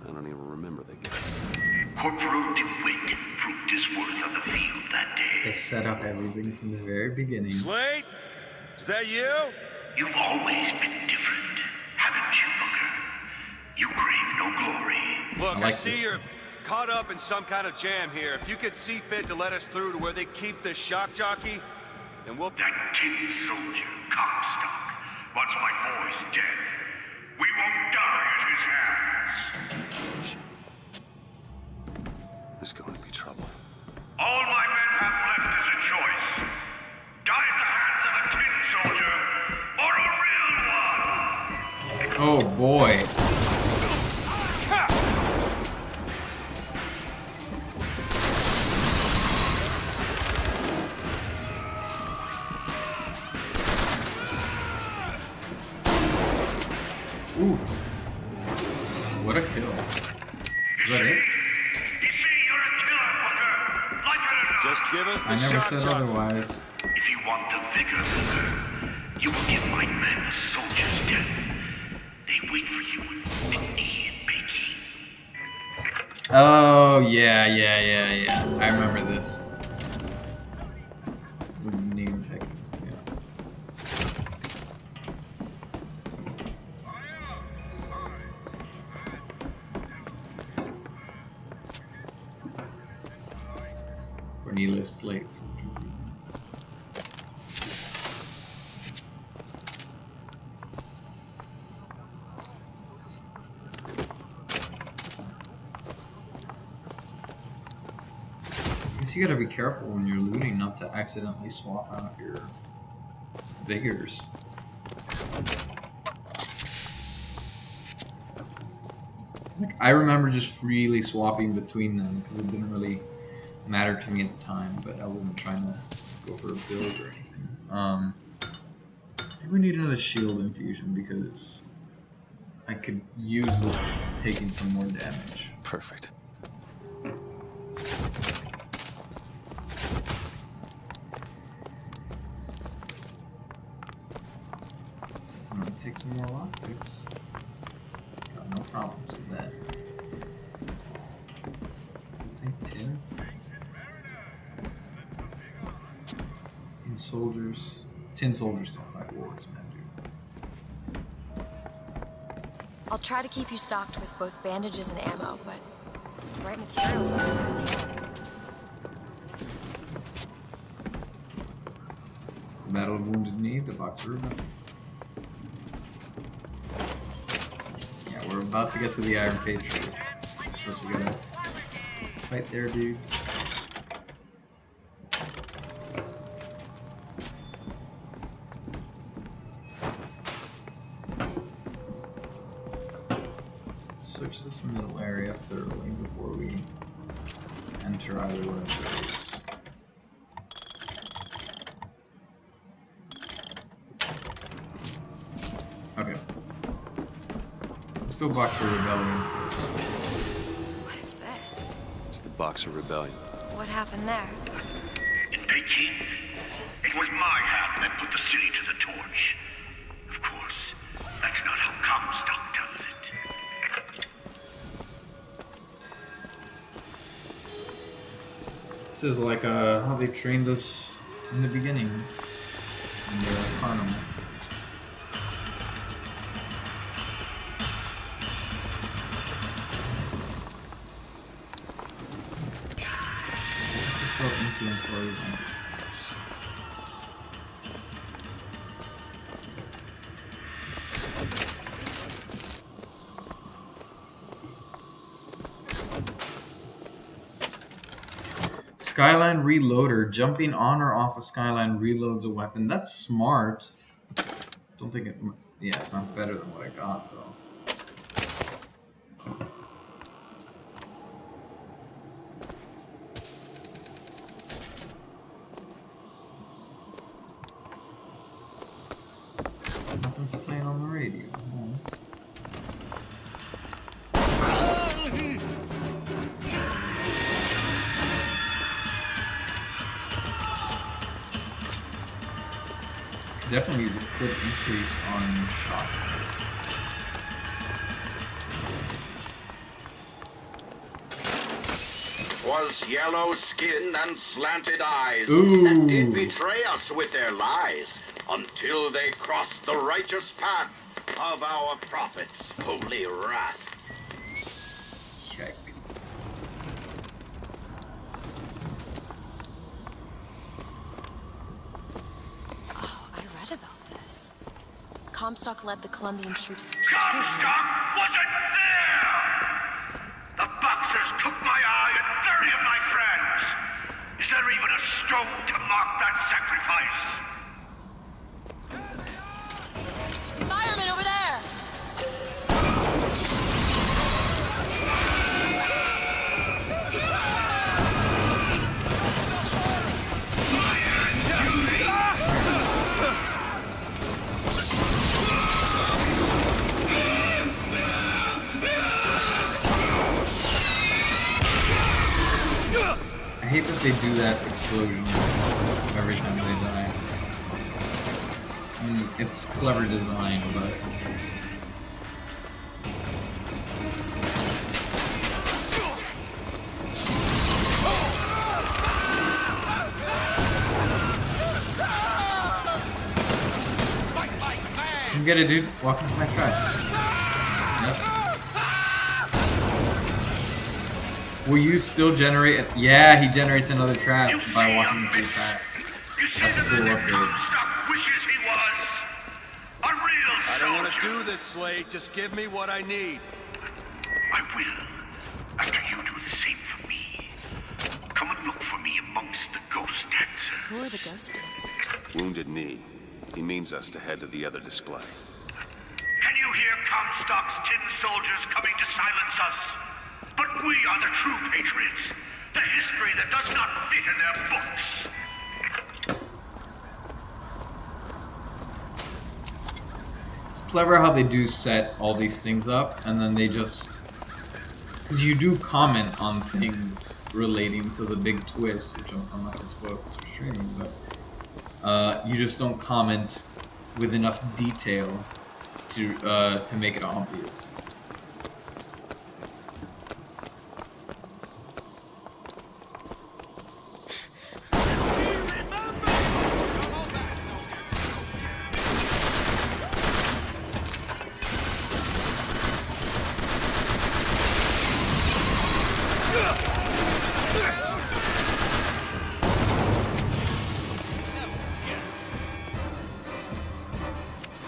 I don't even remember the game. Corporal DeWitt proved his worth on the field that day. They set up everything from the very beginning. Slate? Is that you? You've always been different, haven't you, Booker? You crave no glory. Look, I like see this. you're caught up in some kind of jam here. If you could see fit to let us through to where they keep the shock jockey, then we'll... That tin soldier, Comstock, once my boy's dead. We won't die at his hands. There's going to be trouble. All my men have left is a choice. Die at the hands of a tin soldier, or a real one! Oh boy. Ooh. What a kill. Is that it? You see, you're a killer, Booker. Like it or not. Just give us I the never shock said jockey. otherwise. If you want the vigor, Booker, you will give my men a soldier's death. They wait for you in Pitney and Bakey. Oh, yeah. I remember this. The name checking, yeah. Cornelius Slate. Is he you gotta be careful when you're looting not to accidentally swap out your vigors. Like, I remember just freely swapping between them because it didn't really matter to me at the time, but I wasn't trying to go for a build or anything. I think we need another shield infusion because I could use with taking some more damage. Perfect. I'm gonna take some more lockpicks. Got no problems with that. Does it say tin? Tin soldiers. Tin soldiers don't fight wars, man, dude. I'll try to keep you stocked with both bandages and ammo, but the right materials are always in hand. Battle of Wounded Knee, the box of Rebellion. Yeah, we're about to get to the Iron Patriot. Plus we gotta fight their dudes. Search this middle area thoroughly before we enter either one of those. Okay. Let's go Boxer Rebellion first. What is this? It's the Boxer Rebellion. What happened there? In Peking, it was my hand that put the city to the torch. Of course, that's not how Comstock tells it. This is like how they trained us in the beginning in the carnival. Let's go into employees. Skyline Reloader. Jumping on or off a skyline reloads a weapon. That's smart. Don't think it... Yeah, it's not better than what I got, though. Nothing's playing on the radio. Definitely use a quick increase on shot. Was yellow skin and slanted eyes Ooh. that did betray us with their lies until they crossed the righteous path of our prophet's holy wrath. Check. Comstock led the Colombian troops to Comstock wasn't there! The Boxers took my eye and 30 of my friends! Is there even a stone to mark that sacrifice? Fireman over there! I hate that they do that explosion every time they die. I mean, it's clever design, but... You get it, dude. Walk into my trap. Yep. Will you still generate it? Yeah, he generates another trap by walking into the trap. That's a cool upgrade. Wishes he was a real I don't want to do this, Slade. Just give me what I need. I will, after you do the same for me. Come and look for me amongst the ghost dancers. Who are the ghost dancers? Wounded Knee. He means us to head to the other display. Can you hear Comstock's tin soldiers coming to silence us? But we are the true patriots. The history that does not fit in their books. It's clever how they do set all these things up, and then they just... Because you do comment on things relating to the big twist, which I'm not supposed to stream, but you just don't comment with enough detail to make it obvious.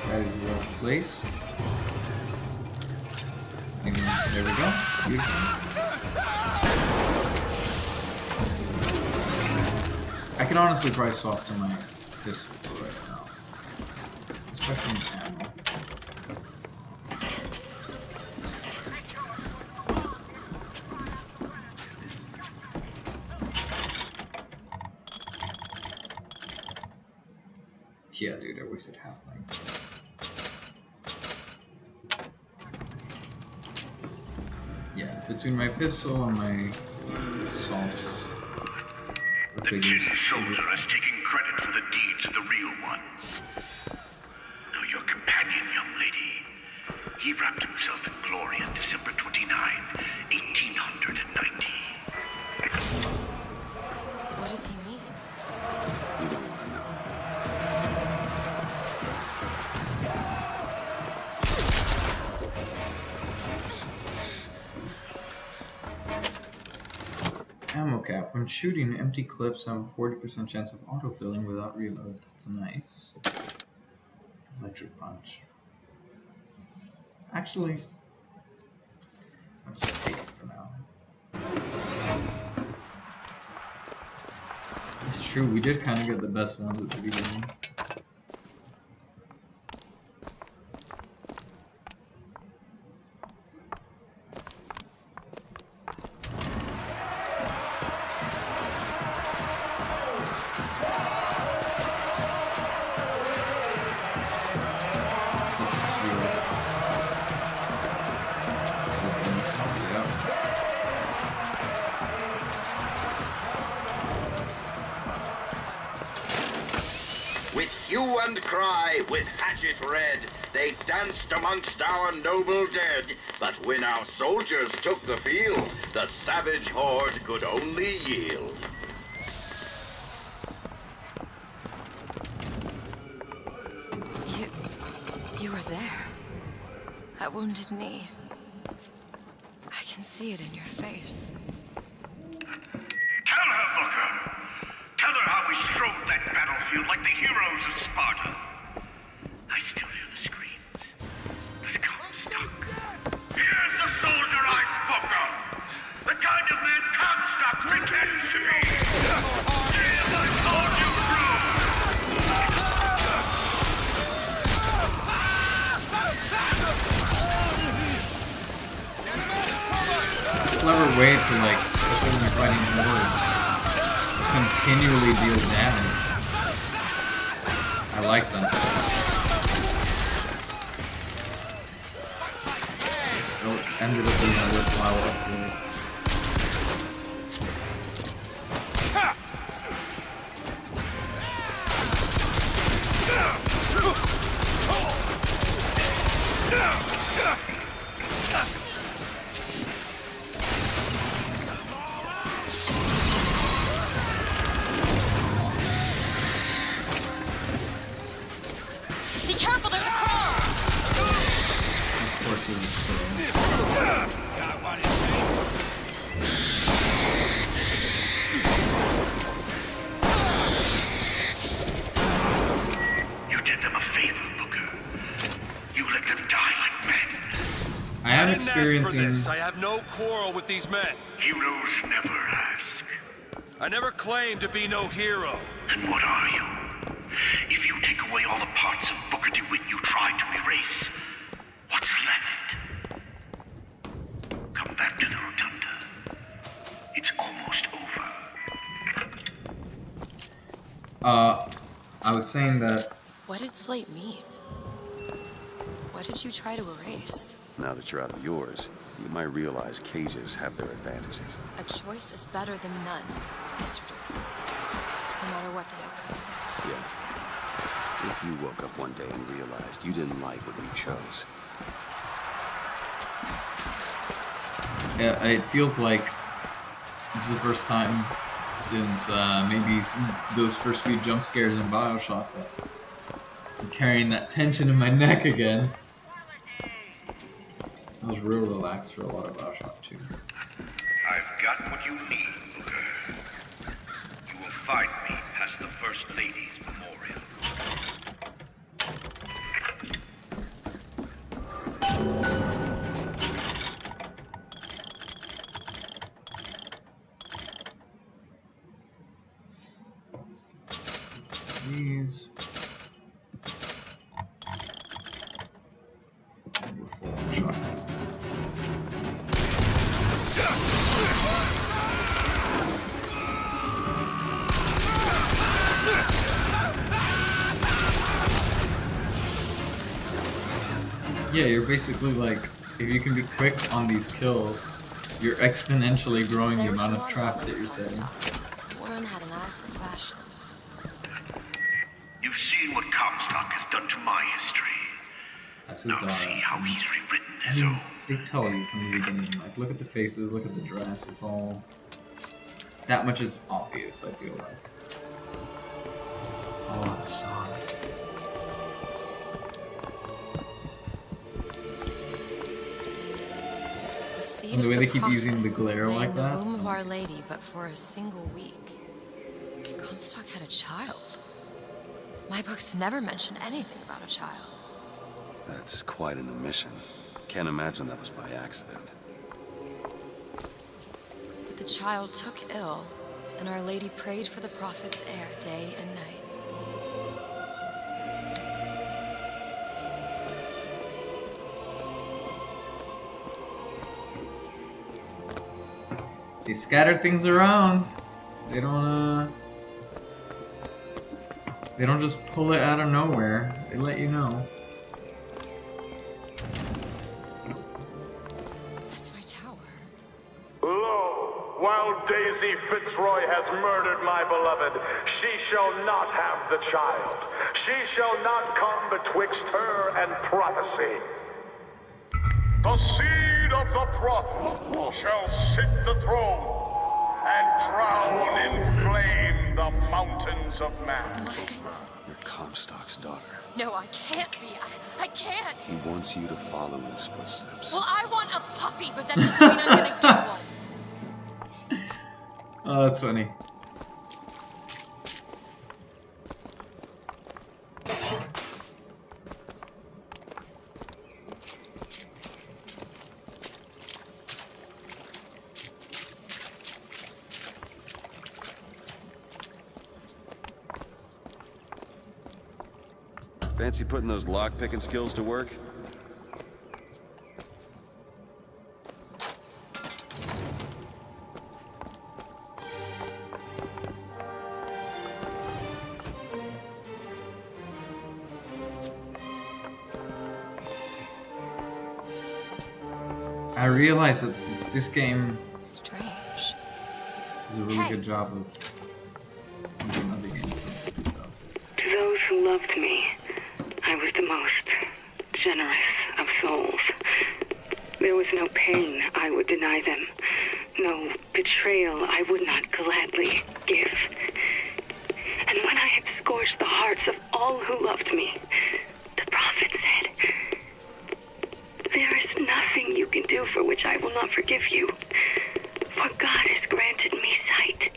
That is well placed. There we go. Beautiful. I can honestly probably swap to my pistol for right now. Let's buy some ammo. Yeah, dude, I wasted half my... Yeah, between my pistol and my assaults. The tin soldier has taken credit for the deeds of the real ones. Now your companion, young lady, he wrapped himself in glory on December 29, 1890. What does he mean? You don't want to know. Ammo cap. When shooting, empty clips have a 40% chance of autofilling without reload. That's nice. Electric punch. Actually, I'll just take it for now. It's true, we did kind of get the best ones at the beginning. With hue and cry, with hatchet red, they danced amongst our noble dead. But when our soldiers took the field, the savage horde could only yield. You were there. At Wounded Knee. I can see it in your face. Tell her, Booker. Tell her how we strode that battlefield like the heroes of Sparta. I still hear the screams. It's Comstock. Here's the soldier I spoke of. The kind of man Comstock pretends to be. See if I told you true. Clever way to, like, especially when you're fighting hordes, continually deal damage. I like that. Oh, it ended up being a worthwhile upgrade. Be careful, there's a crawl! Of course it was Got what it takes. You did them a favor, Booker. You let them die like men. I am didn't ask for experiencing... this. I have no quarrel with these men. Heroes never ask. I never claimed to be no hero. And what are you? If you take away all the parts of Booker DeWitt you tried to erase, what's left? Come back to the Rotunda. It's almost over. I was saying that... What did Slate mean? What did you try to erase? Now that you're out of yours, you might realize cages have their advantages. A choice is better than none, Mr. DeWitt. No matter what the outcome. Yeah. If you woke up one day and realized you didn't like what you chose. Yeah, it feels like this is the first time since maybe those first few jump scares in BioShock that I'm carrying that tension in my neck again. I was real relaxed for a lot of BioShock 2. I've got what you need, Booker. You will find me past the First Lady's memorial. These. Shotguns. Yeah, you're basically like, if you can be quick on these kills, you're exponentially growing the amount of traps that you're setting. Warren had an eye for fashion. You've seen what Comstock has done to my history. That's his Now daughter. see how he's rewritten I his mean, own. they tell you from the beginning, like, look at the faces, look at the dress, it's all... That much is obvious, I feel like. Oh, the song. The seed And the of way the they keep prophet using the glare lay like in the that. womb of Our Lady, but for a single week. Comstock had a child. My books never mentioned anything about a child. That's quite an omission. Can't imagine that was by accident. But the child took ill, and Our Lady prayed for the prophet's heir day and night. They scatter things around. They don't just pull it out of nowhere. They let you know. That's my tower. Lo, while Daisy Fitzroy has murdered my beloved, she shall not have the child. She shall not come betwixt her and prophecy. The seed of the prophet shall sit the throne and drown in flame the mountains of man. You're Comstock's daughter. No, I can't be. I can't. He wants you to follow in his footsteps. Well, I want a puppy, but that doesn't mean I'm gonna get one. Oh, that's funny. Fancy putting those lock-picking skills to work? I realize that this game Strange. does a really good job of something other games don't do. To those who loved me, I was the most generous of souls. There was no pain I would deny them, no betrayal I would not gladly give. And when I had scorched the hearts of all who loved me, the prophet said, "There is nothing you can do for which I will not forgive you. For God has granted me sight,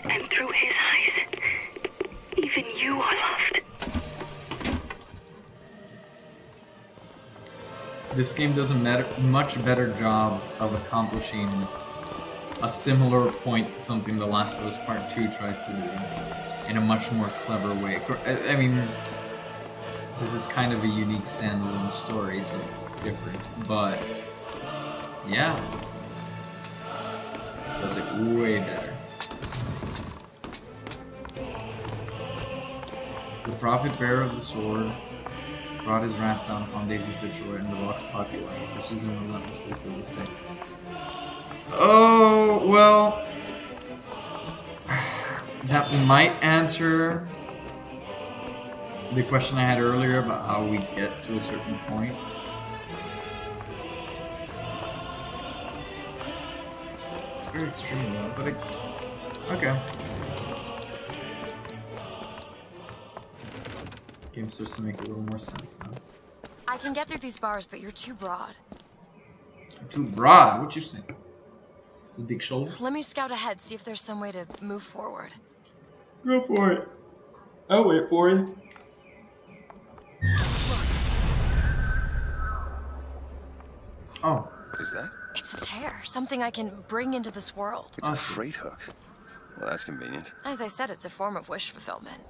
and through his eyes, even you are loved." This game does a much better job of accomplishing a similar point to something The Last of Us Part 2 tries to do in a much more clever way. I mean, this is kind of a unique standalone story, so it's different, but yeah, does it way better. The prophet bearer of the sword brought his wrath down upon Daisy Fitzroy and the Vox Populi, pursues him relentlessly to this day. Oh, well, that might answer the question I had earlier about how we get to a certain point. It's very extreme though, but okay. Game starts to make a little more sense now. I can get through these bars, but you're too broad. I'm too broad? What you saying? It's a big shoulder. Let me scout ahead, see if there's some way to move forward. Go for it. I'll wait for you. Oh. Is that? It's a tear, something I can bring into this world. It's a freight hook. Well, that's convenient. As I said, it's a form of wish fulfillment.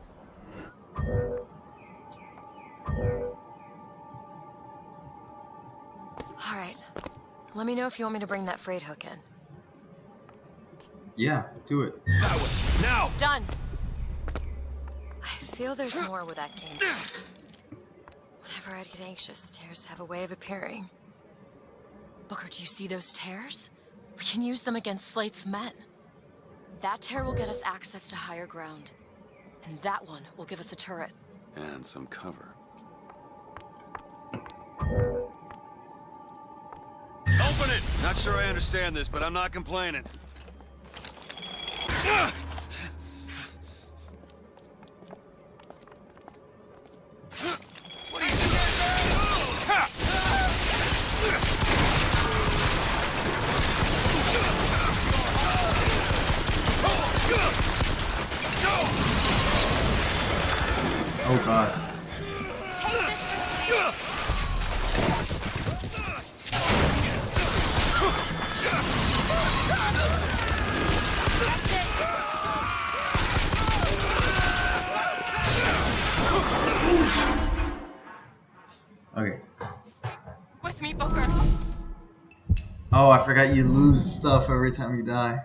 All right. Let me know if you want me to bring that freight hook in. Yeah, do it. That way. Now! Done! I feel there's more where that came from. Whenever I'd get anxious, tears have a way of appearing. Booker, do you see those tears? We can use them against Slate's men. That tear will get us access to higher ground. And that one will give us a turret. And some cover. Open it! Not sure I understand this, but I'm not complaining. What are you doing? Oh god. Okay. Stay with me, Booker. Oh, I forgot you lose stuff every time you die.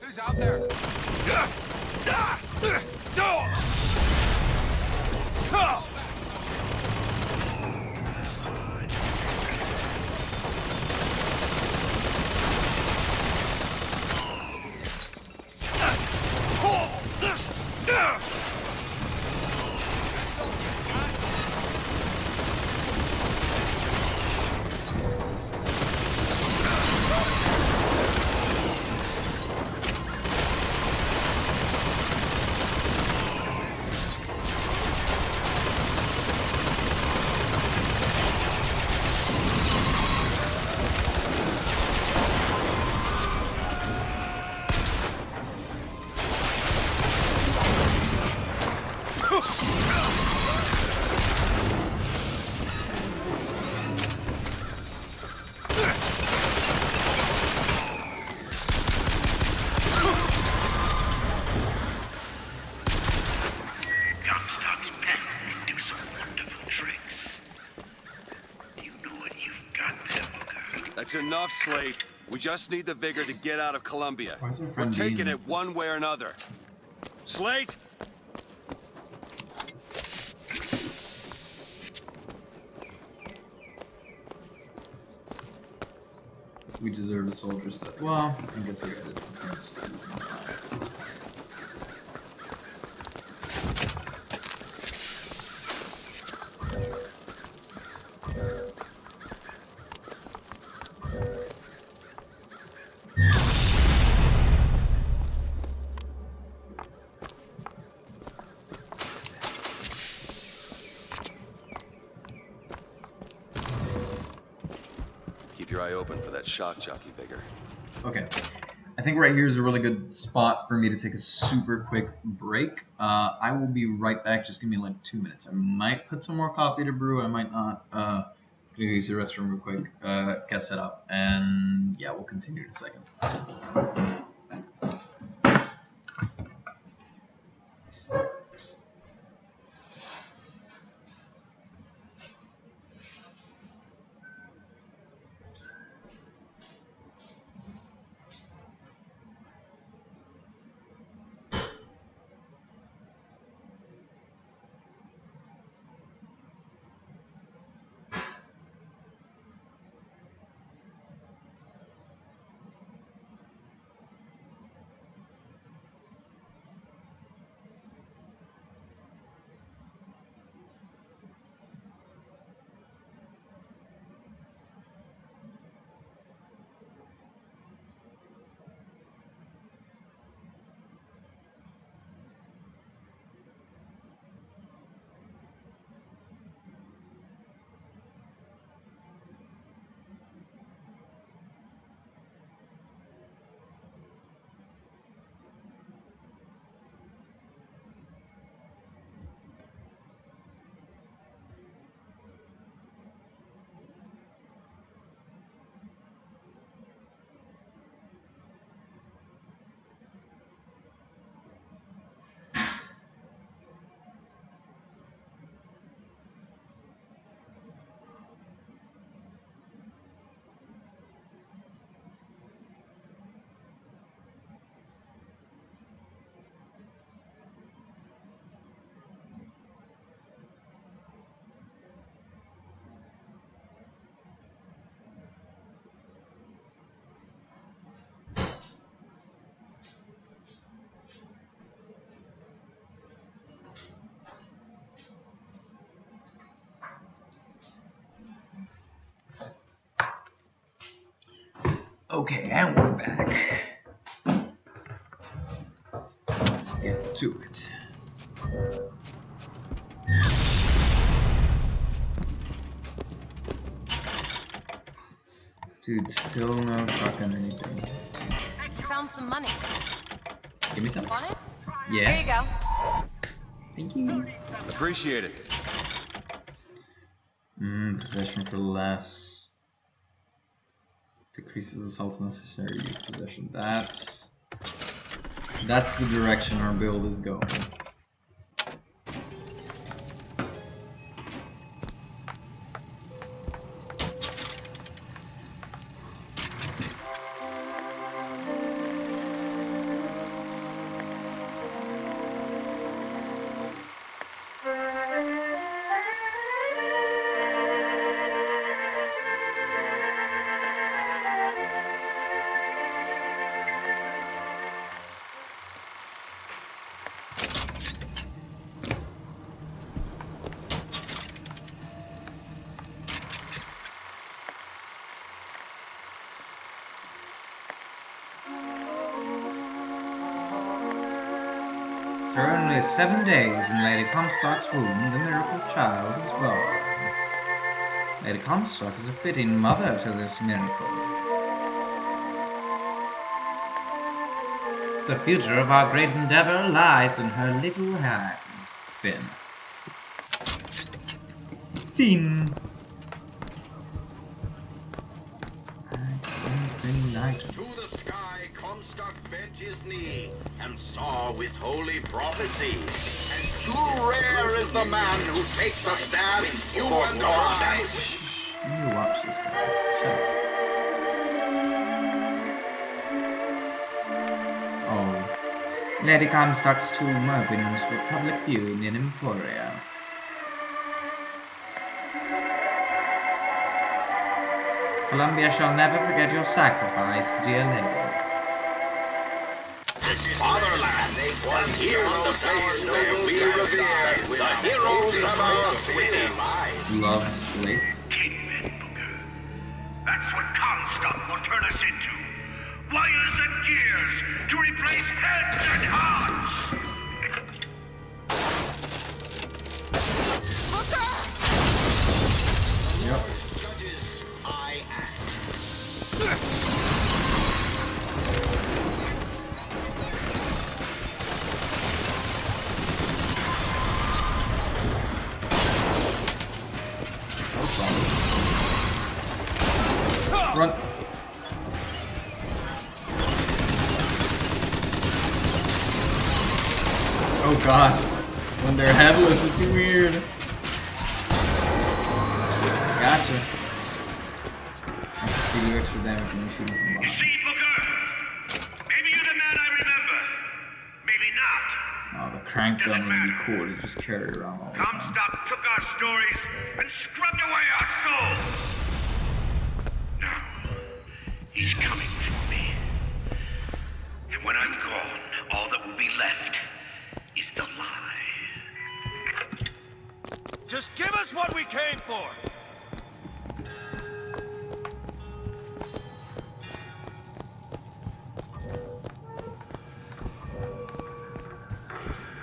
Who's out there? Comstock's pen can do some wonderful tricks. You know what you've got there, Booker. That's enough, Slate. We just need the vigor to get out of Columbia. Why is our We're friend taking being it one way or another. Slate! We deserve a soldier's death. Well, I guess I got it. Keep your eye open for that shock jockey vigor. Okay. I think right here is a really good spot for me to take a super quick break. I will be right back. Just give me like 2 minutes. I might put some more coffee to brew. I might not. Gonna use the restroom real quick, get set up, and yeah, we'll continue in a second. Okay, and we're back. Let's get to it. Dude, still no fucking anything. I found some money. Give me some. Want it? Yeah. Here you go. Thank you. Appreciate it. Possession for less. Decreases assaults necessary to use possession. That's the direction our build is going. For only 7 days in Lady Comstock's womb, the miracle child is born. Lady Comstock is a fitting mother to this miracle. The future of our great endeavor lies in her little hands, Finn. Finn! To the sky, Comstock bent his knee and saw with holy prophecy. And too rare is the man who takes a stab in human eyes. You watch this, guys. Shut up. Oh. Lady Comstock's tomb opens for public view in Emporia. Columbia shall never forget your sacrifice, dear lady. Fatherland was here the place where we revere the heroes of our city. Love Slate. That's what Comstock will turn us into. Wires and gears to replace heads and hearts. Yep. Judges, I act. Oh god. When they're headless, it's weird. Gotcha. I can see the extra damage when you shoot him from behind. See, Booker? Maybe you're the man I remember. Maybe not. Oh, the crank gun would be cool to just carry around all the time. Comstock took our stories and scrubbed away our souls. Now, he's coming for me. And when I'm gone, all that will be left is the lie. Just give us what we came for!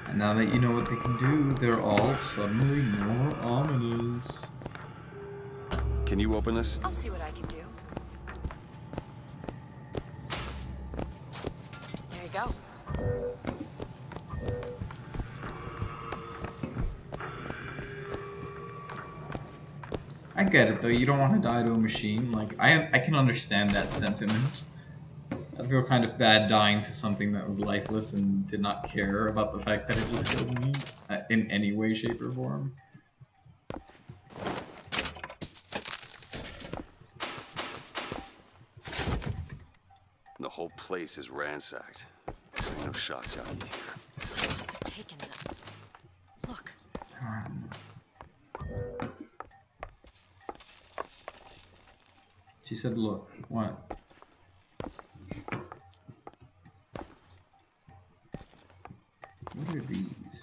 And now that you know what they can do, they're all suddenly more ominous. Can you open this? I'll see what I can do. There you go. I get it though, you don't want to die to a machine. Like, I can understand that sentiment. I feel kind of bad dying to something that was lifeless and did not care about the fact that it just killed me in any way, shape, or form. The whole place is ransacked. There's no shock jockey here. Slade must have taken them. Look. She said, look, what? What are these?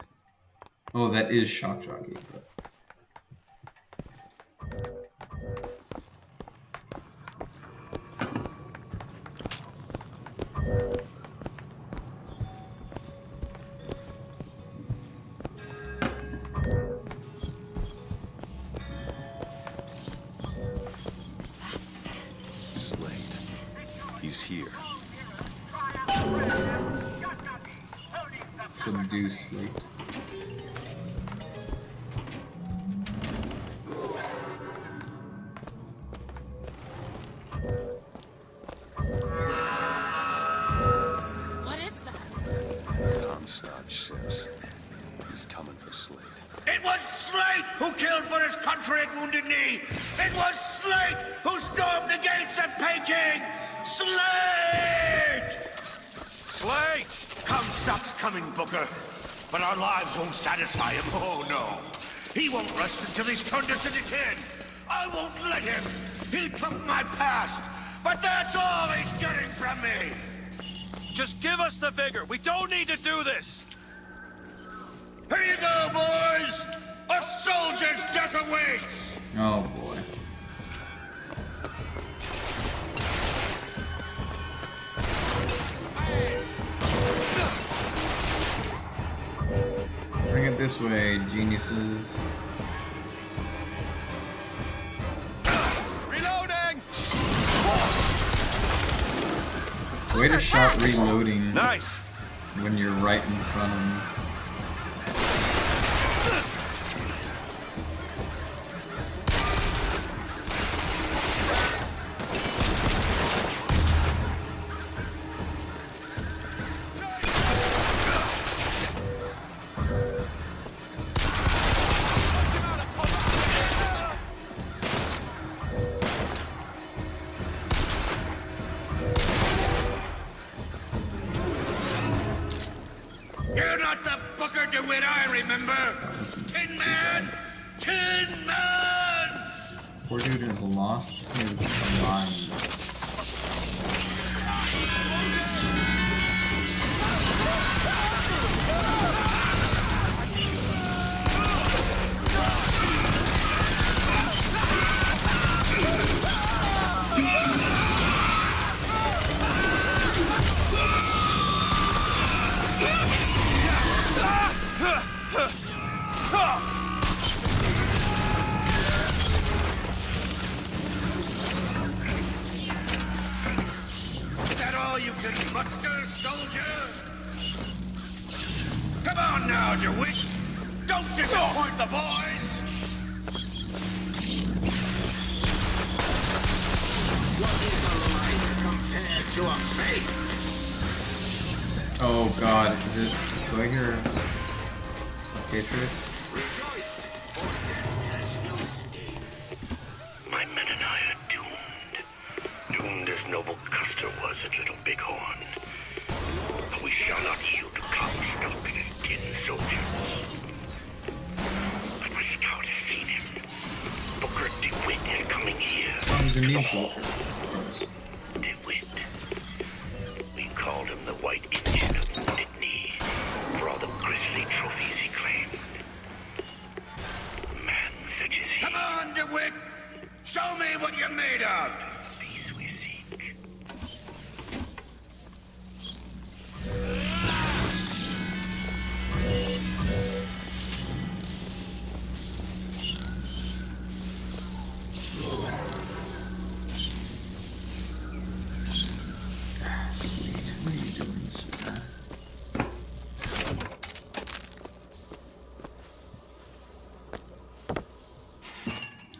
Oh, that is shock jockey. But... Slade. He's here. Subdue Slate. What is that? Comstock ships. He's coming for Slade. It was Slate who killed for his country at Wounded Knee! It was Slate who stormed the gates at Peking! Slate! Slate! Comstock's coming, Booker. But our lives won't satisfy him. Oh, no. He won't rest until he's turned us into tin. I won't let him. He took my past. But that's all he's getting from me. Just give us the vigor. We don't need to do this. Here you go, boys. A soldier's death awaits. Oh, boy. Bring it this way, geniuses. Reloading! Way to shot reloading. Nice. When you're right in front of them. You're not the Booker DeWitt I remember! Tin Man! Tin Man! Poor dude is lost his mind. Is that all you can muster, soldier? Come on now, DeWitt! Don't disappoint the boys! What is a life compared to a fate? Oh god, is it? Do I hear Patriots. My men and I are doomed. Doomed as noble Custer was at Little Bighorn. But we shall not yield to Comstock and his 10 soldiers. But my scout has seen him. Booker DeWitt is coming here. He's a new DeWitt. We called him the White Indian of Wounded Knee for all the grisly trophies he claimed. A man such as he. Come on, DeWitt! Show me what you're made of! The peace we seek. Sleet, what are you doing, sir?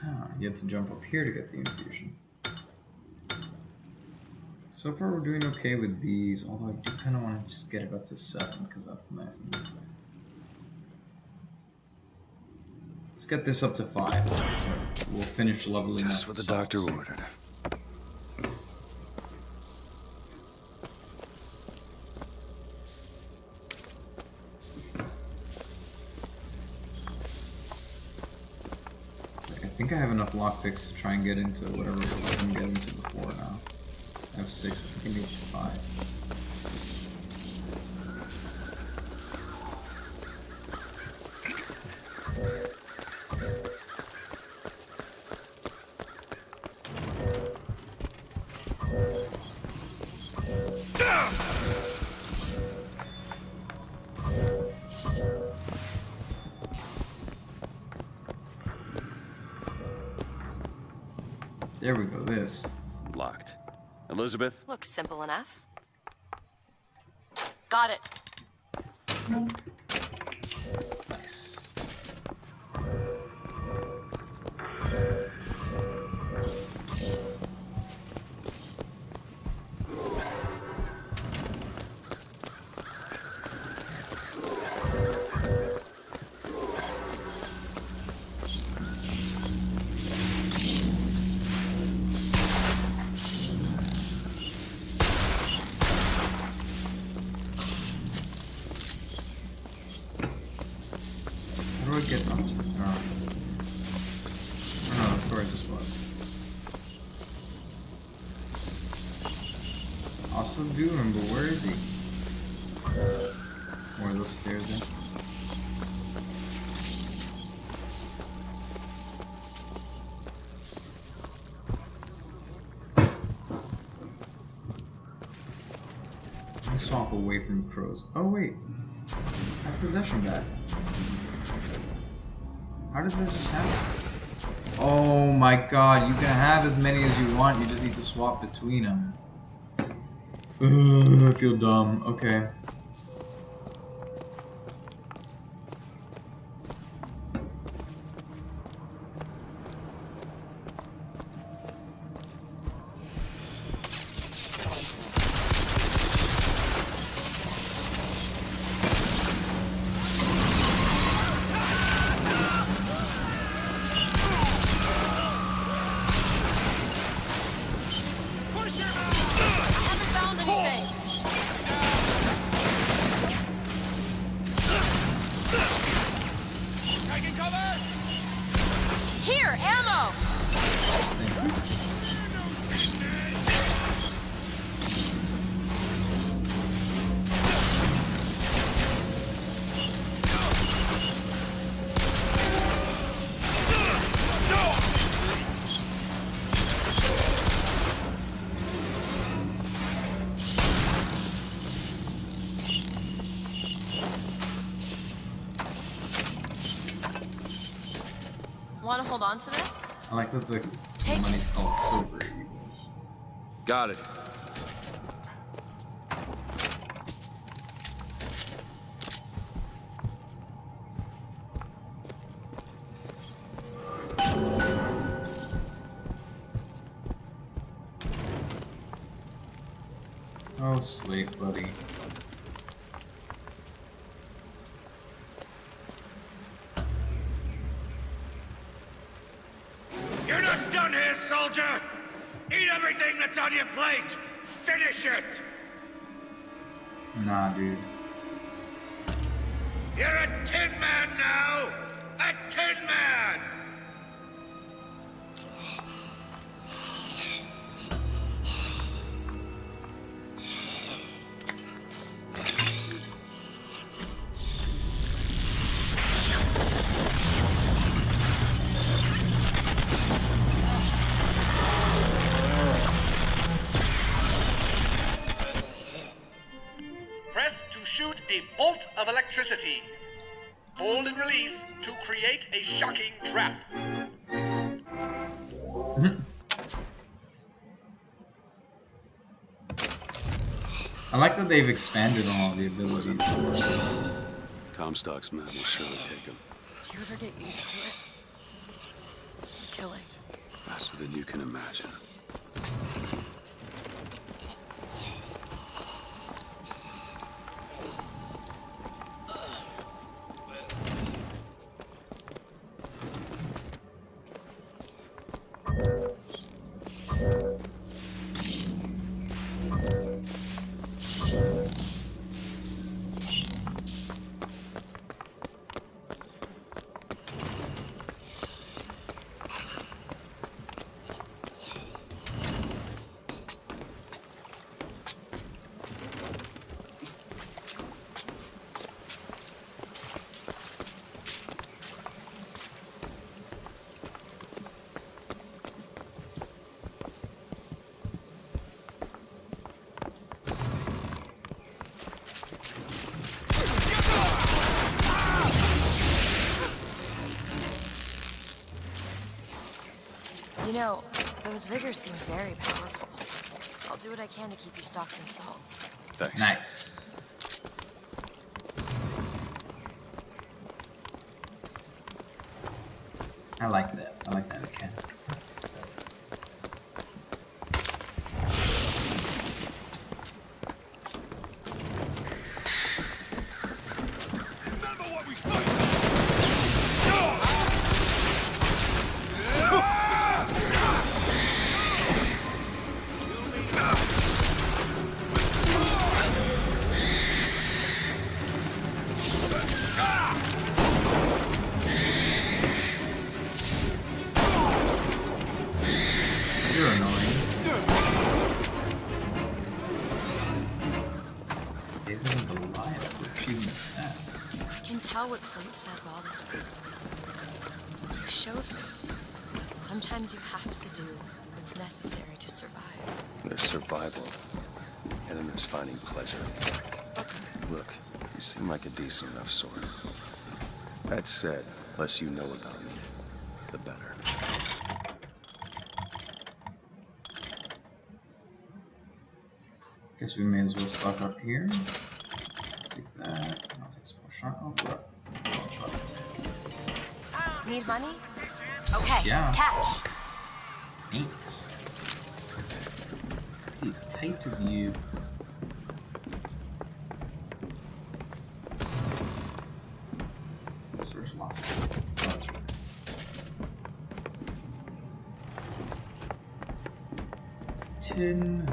Ah, you have to jump up here to get the infusion. So far we're doing okay with these, although I do kind of want to just get it up to 7 because that's nice and easy. Let's get this up to 5, so we'll finish leveling Just up what the sauce. doctor ordered. I think I have enough lockpicks to try and get into whatever I can get into before now. I have 6, I think I need 5. There we go, this. Locked. Elizabeth? Looks simple enough. Got it. Nice. How do I get up? Oh, that's where I just was. Also do him, but where is he? Where are those stairs in? Let's swap away from crows. Oh wait, I have possession back. How did that just happen? Oh my god, you can have as many as you want, you just need to swap between them. Ugh, I feel dumb. Okay. Here, ammo! Want to hold on to this? I like that the money's called silver eagles. Got it. Oh, slate, buddy. that's on your plate! Finish it! Nah, dude. You're a Tin Man now! A Tin Man! Press to shoot a bolt of electricity. Hold and release to create a shocking trap. I like that they've expanded on all the abilities. Comstock's men will surely take him. Do you ever get used to it? Killing. Faster than you can imagine. You know, those vigors seem very powerful. I'll do what I can to keep you stocked in salts. Thanks. Nice. I like that. I like that mechanic. You're annoying. David and Goliath for achieving that. I can tell what Slate said bothered me. You showed me. Sometimes you have to do what's necessary to survive. There's survival, and then there's finding pleasure. Look, you seem like a decent enough sort. That said, less you know about me, the better. Guess we may as well stock up here. Take that. I'll take some more shot. Oh, what? Need money? Okay, Yeah. catch. Thanks. Be tight of you. Search locked. Oh, that's right. Tin.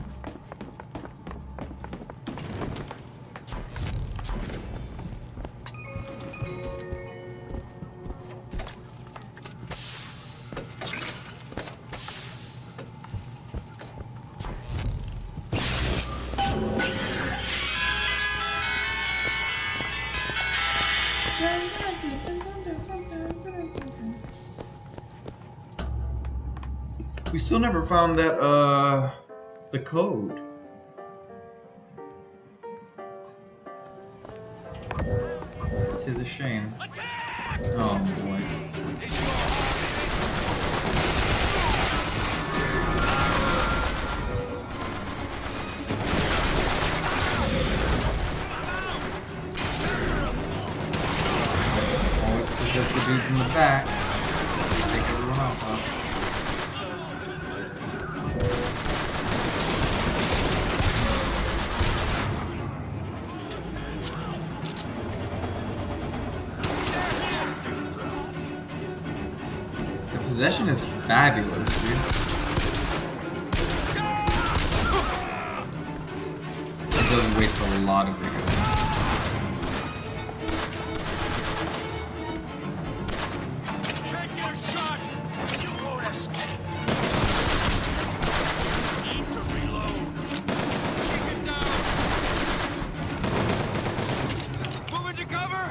We still never found that, the code. Tis a shame. Oh boy. Always possess the dudes in the back. Take everyone else out. The possession is fabulous, dude. a lot of videos. Take your shot! You won't escape! Need to reload! Take it down! Move into cover!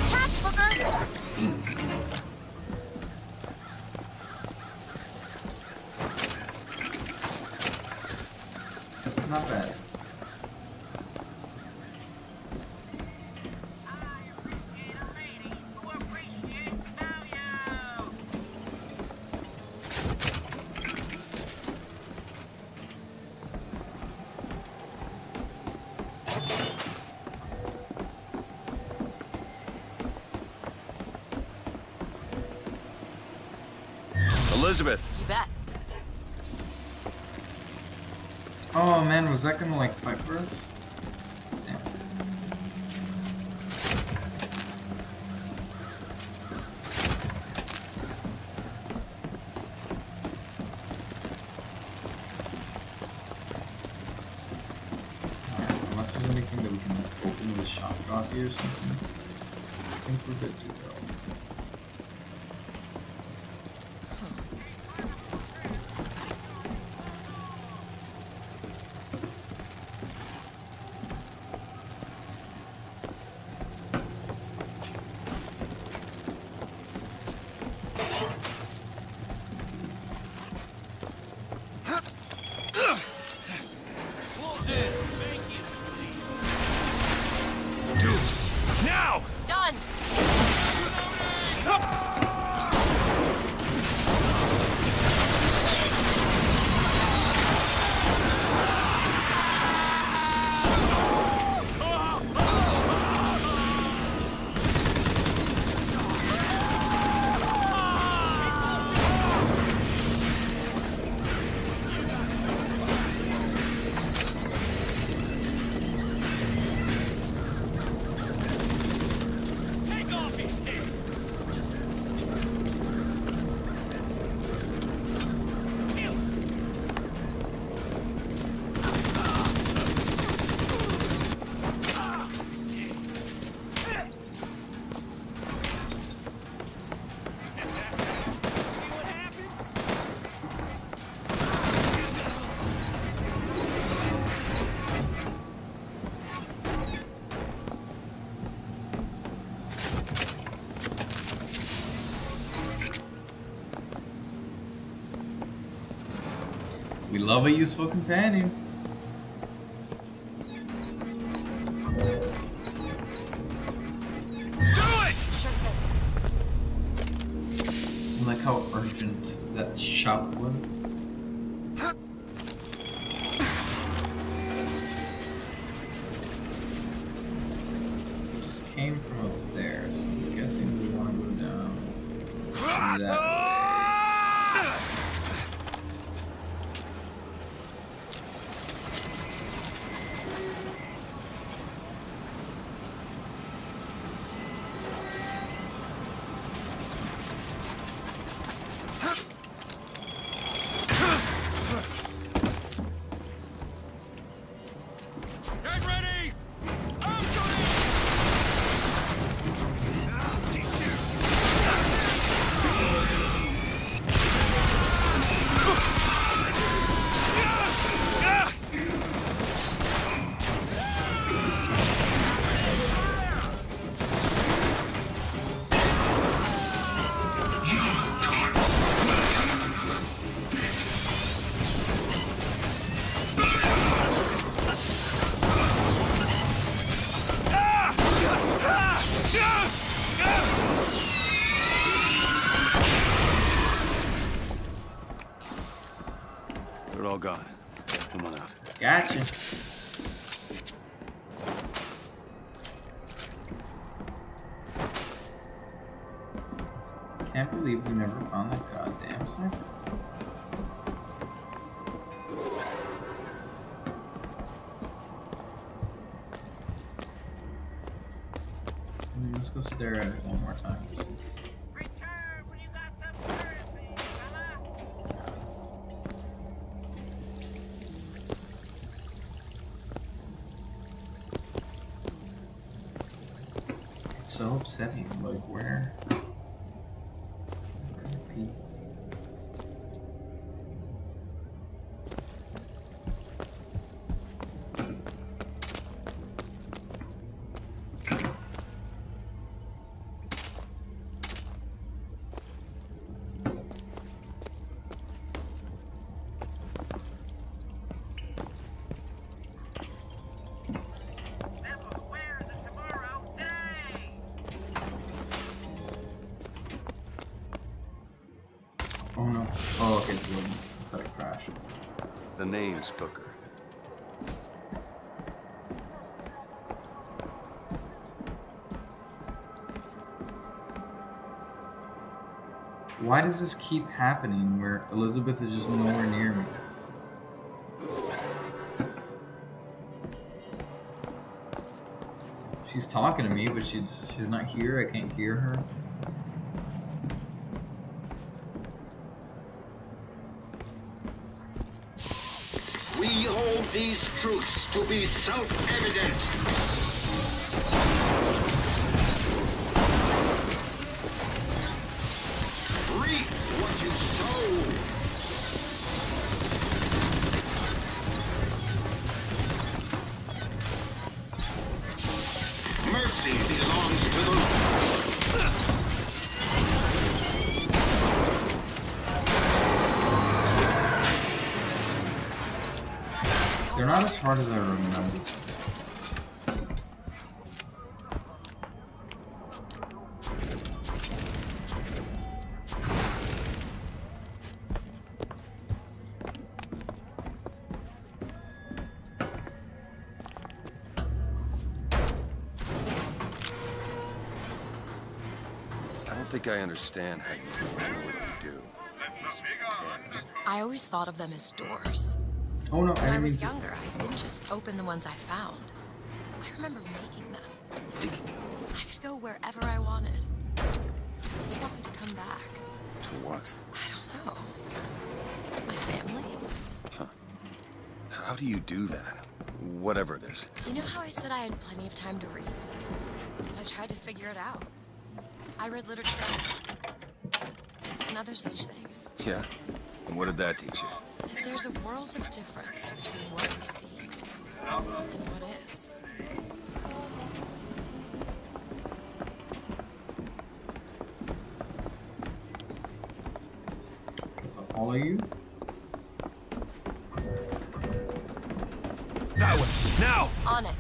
Catch, Booker! Not bad. Elizabeth. You bet. Oh man, was that gonna like fight for us? Yeah. Alright, unless there's anything that we can open with shock jockey or something, I think we're good to go. Close in! Thank you! Do it! Now! Done! Take off his head! We love a useful companion. Do it! Sure thing. I like how urgent that shot was. Just came from up there, so I'm guessing we want to go down to that way. Get ready! I'm going! They're all gone. Come on out. Gotcha. Can't believe we never found that goddamn sniper. let's go stare at it one more time. Just in case. It's so upsetting. Like where? Oh no. Oh, okay, it's wooden. I thought it crashed. The name's Booker. Why does this keep happening where Elizabeth is just nowhere near me? She's talking to me, but she's not here. I can't hear her. We hold these truths to be self-evident. Reap what you sow. Mercy belongs to the Lord. They're not as hard as I remember. I don't think I understand how you do what you do. These containers. I always thought of them as doors. Oh no, When I was younger, I didn't just open the ones I found. I remember making them. I could go wherever I wanted. I just wanted to come back. To what? I don't know. My family? Huh. How do you do that? Whatever it is. You know how I said I had plenty of time to read? I tried to figure it out. I read literature, sex, and other such things. Yeah? And what did that teach you? That there's a world of difference between what we see and what is. Guess I'll follow you. That way! Now! On it.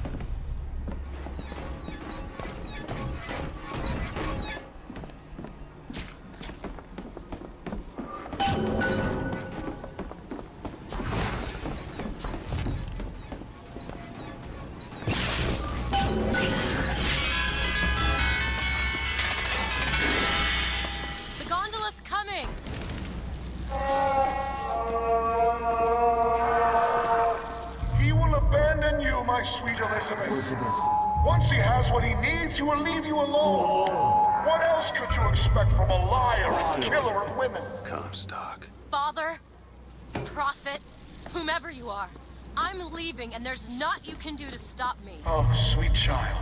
The gondola's coming! He will abandon you, my sweet Elizabeth. Once he has what he needs, he will leave you alone. What else could you expect from a liar and killer of women? Comstock. Father, prophet, whomever you are, I'm leaving and there's naught you can do to stop me. Oh, sweet child.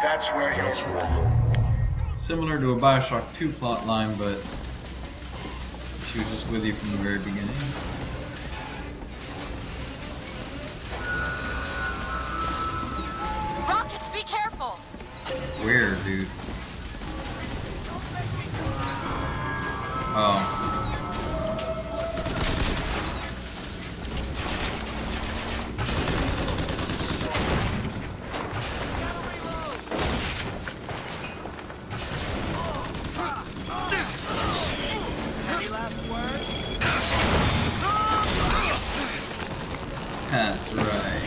That's where you're. Similar to a BioShock 2 plotline, but she was just with you from the very beginning. Rockets, be careful! Where, dude? Oh. Any last words? That's right.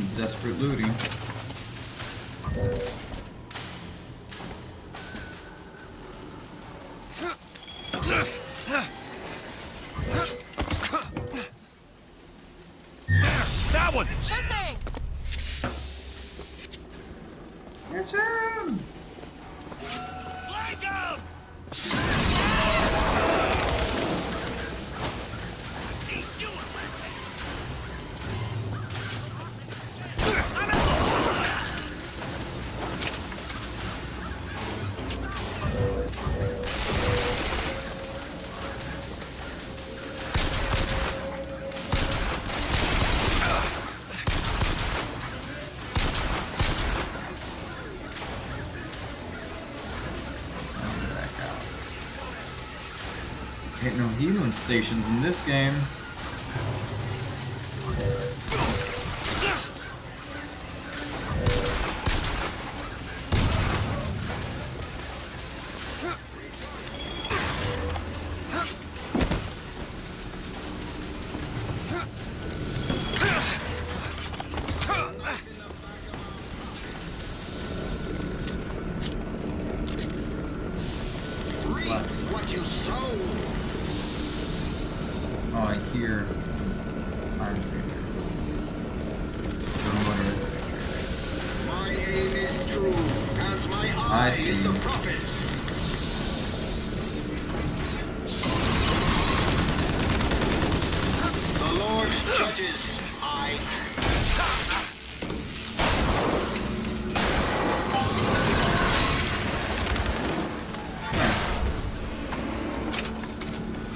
Some desperate looting. That one! Sure thing! It's him! Flank him! Teach you a lesson! Ain't no healing stations in this game. Reap what you sow. Oh, I hear Iron Figure. My aim is true, as my I eye is the see. prophet's. The Lord judges. I. Nice.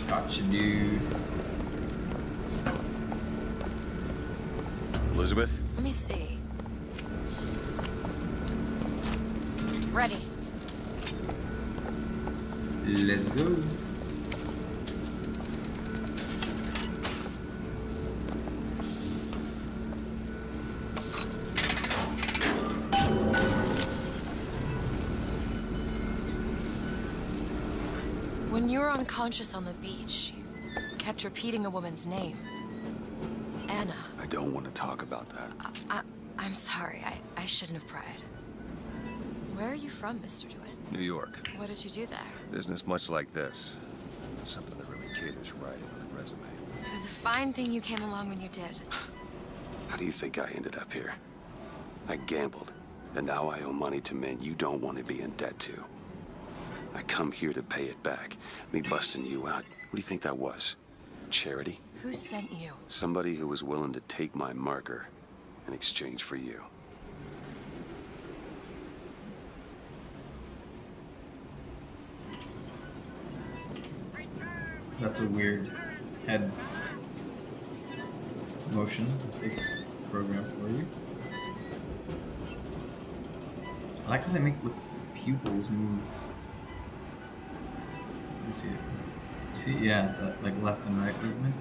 Gotcha, dude. Elizabeth? Let me see. Ready. Let's go. When you were unconscious on the beach, you kept repeating a woman's name. Anna. I don't want to talk about that. I'm sorry. I shouldn't have pried. Where are you from, Mr. DeWitt? New York. What did you do there? Business much like this. Something that really caters writing on a resume. It was a fine thing you came along when you did. How do you think I ended up here? I gambled, and now I owe money to men you don't want to be in debt to. I come here to pay it back. Me busting you out, what do you think that was? Charity? Who sent you? Somebody who was willing to take my marker in exchange for you. That's a weird head motion they program for you. I like how they make the pupils move. You see it? You see, yeah, that, like left and right movement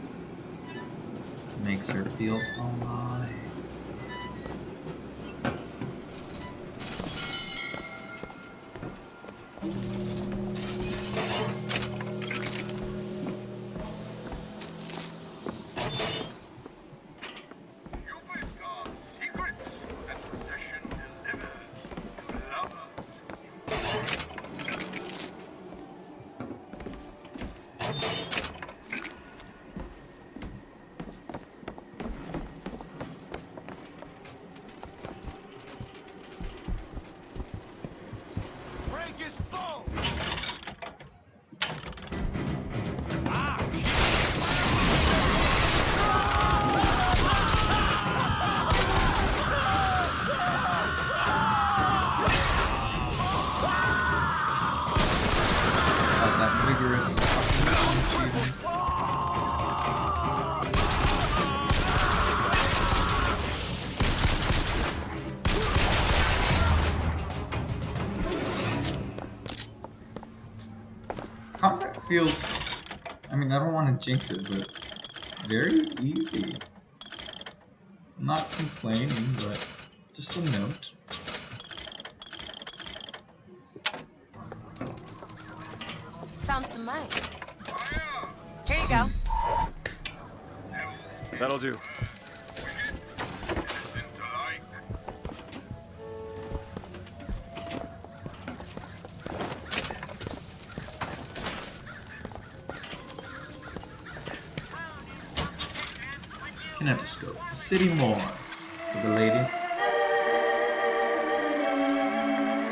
makes her feel alive. Break his bone! That vigorous combat feels, I mean, I don't want to jinx it, but very easy. I'm not complaining, but just a note. Found some money. Here you go. That'll do. Kinetoscope. City Morgues. For the lady.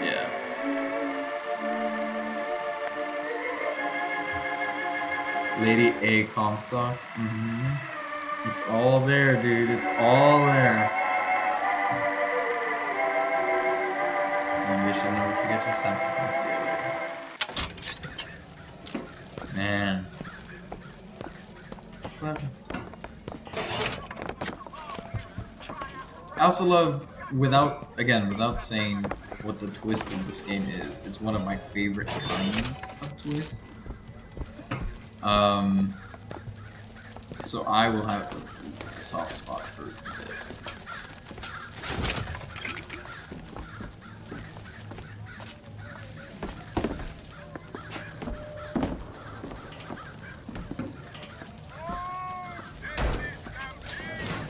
Yeah. Lady A Comstock. It's all there, dude. It's all there. And we shall never forget your sacrifice, dear lady. Man. It's clever. I also love, without saying what the twist of this game is, it's one of my favorite kinds of twists. So I will have a soft spot for this.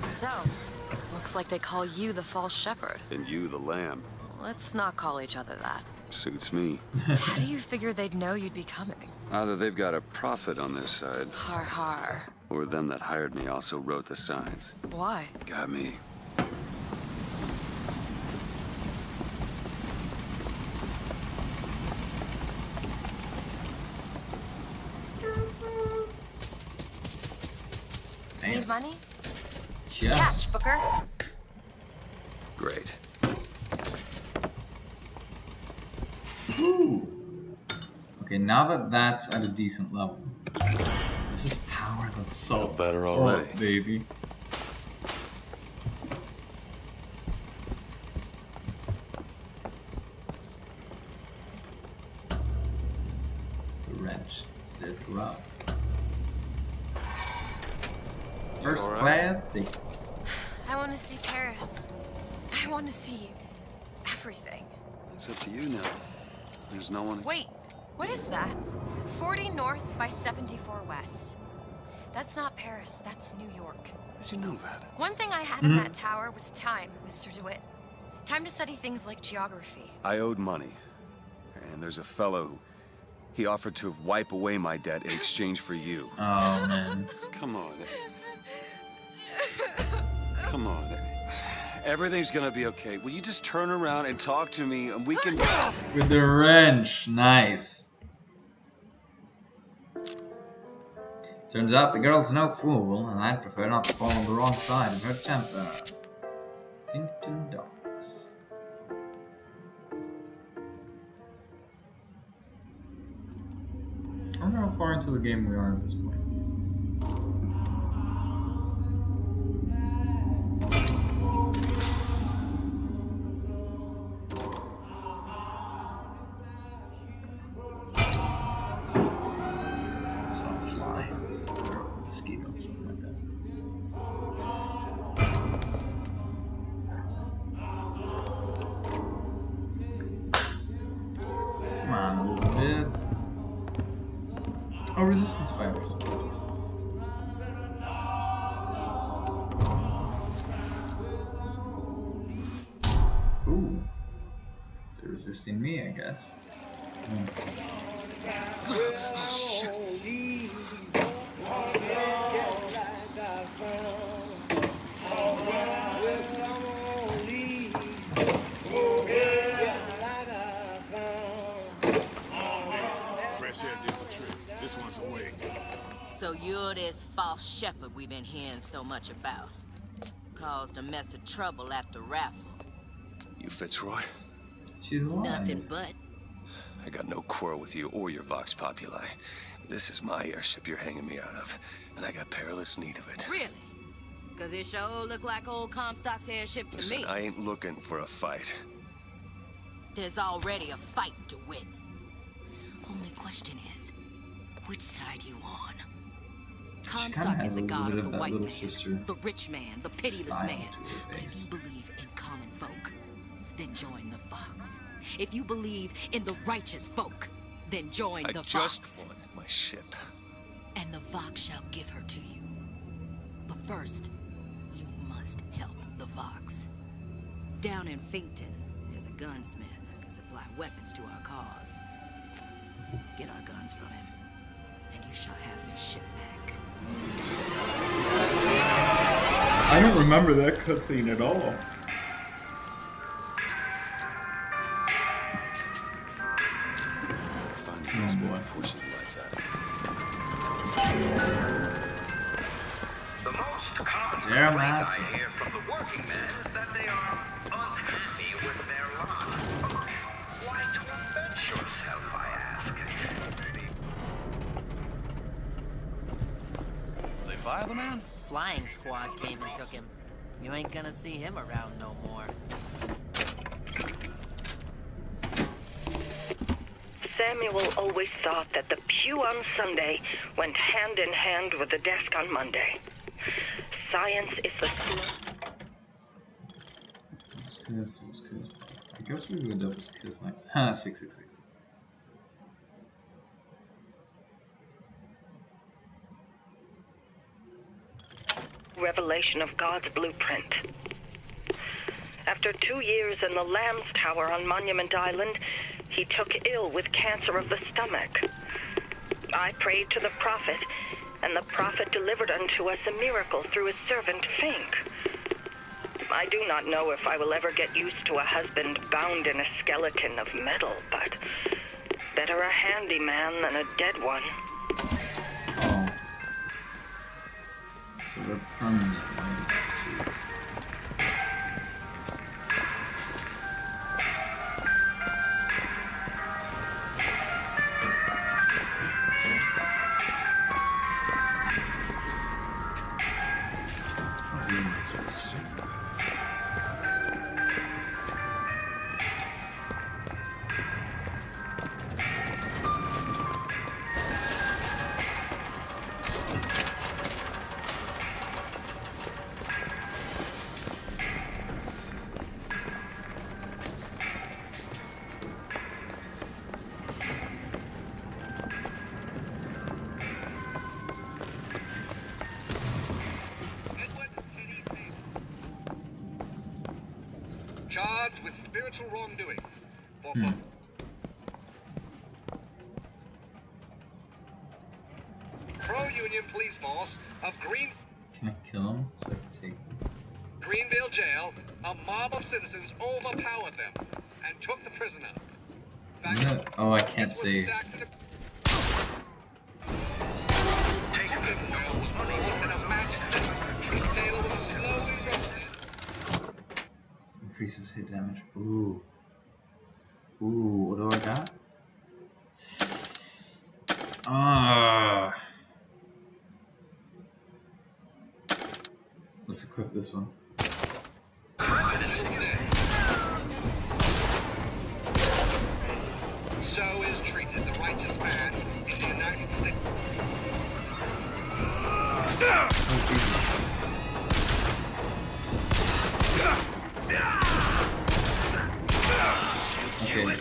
So, looks like they call you the false shepherd. And you the lamb. Let's not call each other that. Suits me. How do you figure they'd know you'd be coming? Either they've got a prophet on their side, Har har. or them that hired me also wrote the signs. Why? Got me. Need money? Yeah. Catch, Booker. Great. Ooh. Okay, now that that's at a decent level, let's just power the salt. Better already, baby. The wrench is there throughout. First class ticket. I want to see Paris. I want to see everything. It's up to you now. There's no one. Wait, what is that? 40 north by 74 west. That's not Paris, that's New York. Did you know that? One thing I had in that tower was time, Mr. DeWitt. Time to study things like geography. I owed money. And there's a fellow who... He offered to wipe away my debt in exchange for you. Oh, man. Come on. Come on. Everything's gonna be okay. Will you just turn around and talk to me and we can... With the wrench. Nice. Turns out the girl's no fool, and I'd prefer not to fall on the wrong side of her temper. Finkton Docks. I wonder how far into the game we are at this point. Oh, resistance fighters. Ooh. They're resisting me, I guess. Oh, shit. Fresh air did the trick. This one's awake. So you're this false shepherd we've been hearing so much about. Caused a mess of trouble at the raffle. You Fitzroy? She's lying. Nothing but. I got no quarrel with you or your Vox Populi. This is my airship you're hanging me out of, and I got perilous need of it. Really? Cause it sure look like old Comstock's airship to Listen, me. I ain't looking for a fight. There's already a fight to win. Only question is, which side you on? Comstock is the god of the white man, the rich man, the pitiless man. But if you believe in common folk, then join the Vox. If you believe in the righteous folk, then join the Vox. I just want my ship. And the Vox shall give her to you. But first, you must help the Vox. Down in Finkton, there's a gunsmith who can supply weapons to our cause. Get our guns from him, and you shall have your ship back. I don't remember that cutscene at all. Find the USB before she lights out. The most common Jeremiah. complaint I hear from the working men is that they are unhappy with their lot. Why torment yourself, I ask? They fire the man? Flying squad came and took him. You ain't gonna see him around no more. Samuel always thought that the pew on Sunday went hand in hand with the desk on Monday. Science is the I guess we would double kiss next. Ha, 666. revelation of God's blueprint. After 2 years in the Lamb's Tower on Monument Island, he took ill with cancer of the stomach. I prayed to the prophet, and the prophet delivered unto us a miracle through his servant Fink. I do not know if I will ever get used to a husband bound in a skeleton of metal, but better a handyman than a dead one. Oh. So they're permanent, right? Let's see. Charged with spiritual wrongdoing. Pro-Union police force of Can I kill him so I can take him? Greenville Jail, a mob of citizens overpowered them and took the prisoner. Oh, I can't save. Increases hit damage. Ooh. Ooh, what do I got? Ah. Let's equip this one. So is treated the righteous man in the United States. Oh, Jesus. Okay.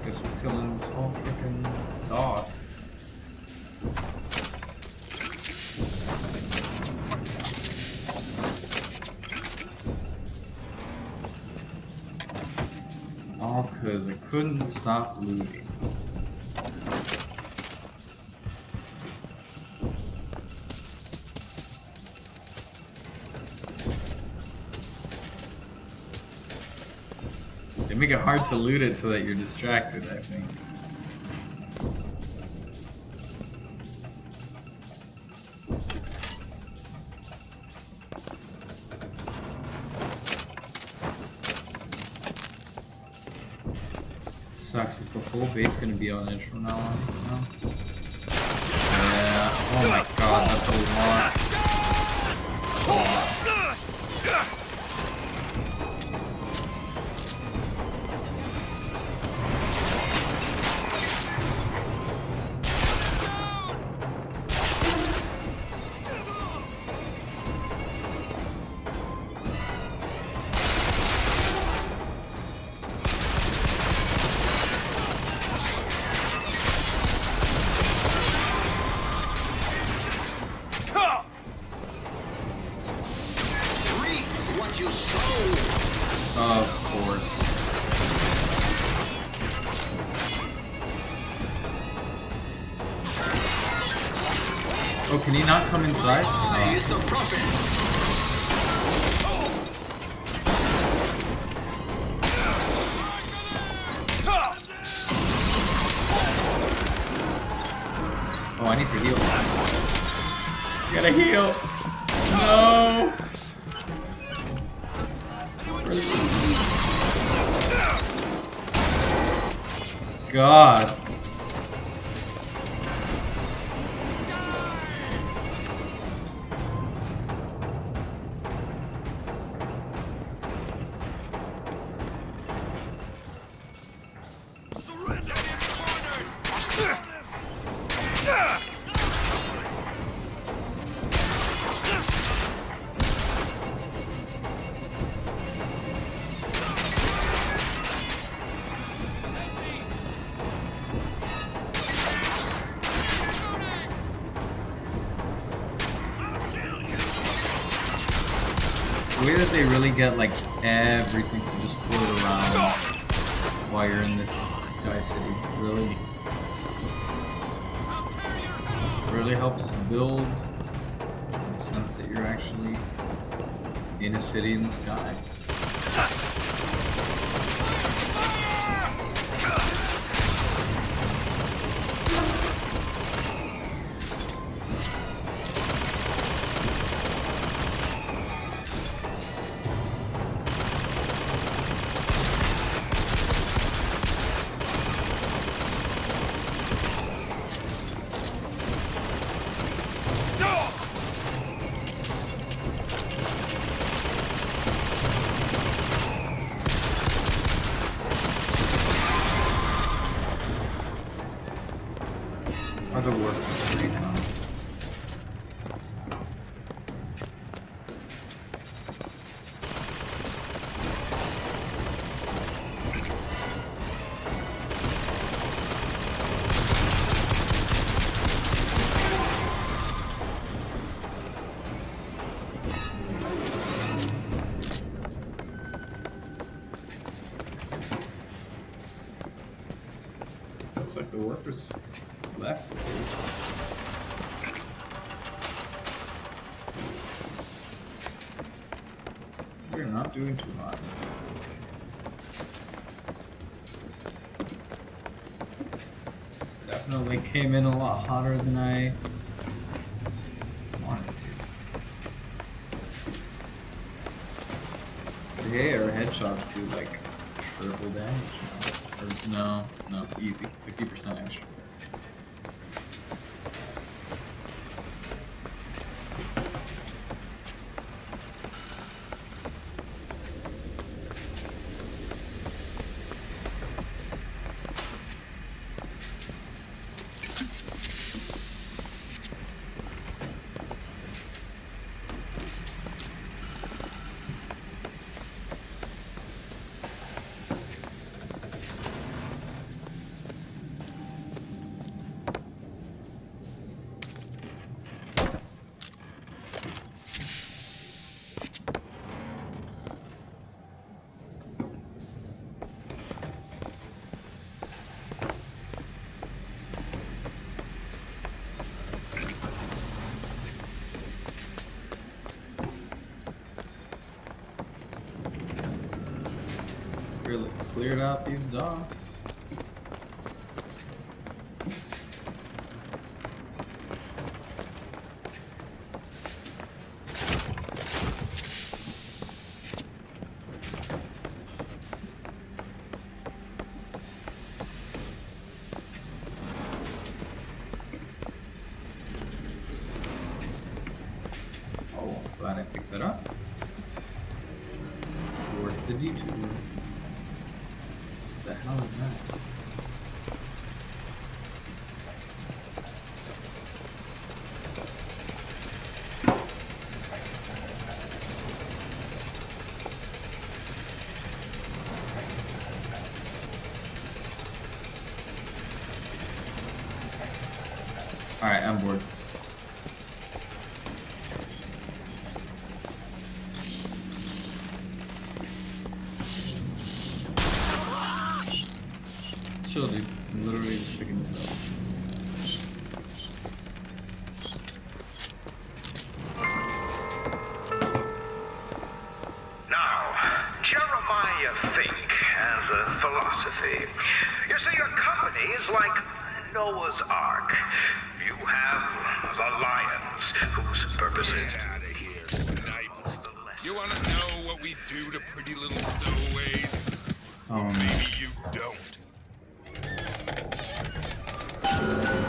Guess we're killing this whole freaking dog. All because I couldn't stop looting. They make it hard to loot it so that you're distracted, I think. Sucks, is the whole base gonna be on edge from now on? No? Yeah, oh my god, that's a lot. Oh, can he not come inside? Is the prophet. Oh, I need to heal. I gotta heal. No. God. The way that they really get like everything to just float around while you're in this sky city really helps build the sense that you're actually in a city in the sky. Other work right now. Looks like the workers left. We're not doing too hot. Definitely came in a lot hotter than I wanted to. But hey, our headshots do like triple damage now. Or no, easy. 50% extra. Really cleared out these docks. Oh, glad I picked that up. Worth the detour. What the hell is that? Alright, I'm bored. Chill, dude. I'm literally just picking this up. is like Noah's Ark. You have the lions, whose purpose is... Get out of here, snipe. You want to know what we do to pretty little stowaways? Oh, no. Maybe you don't.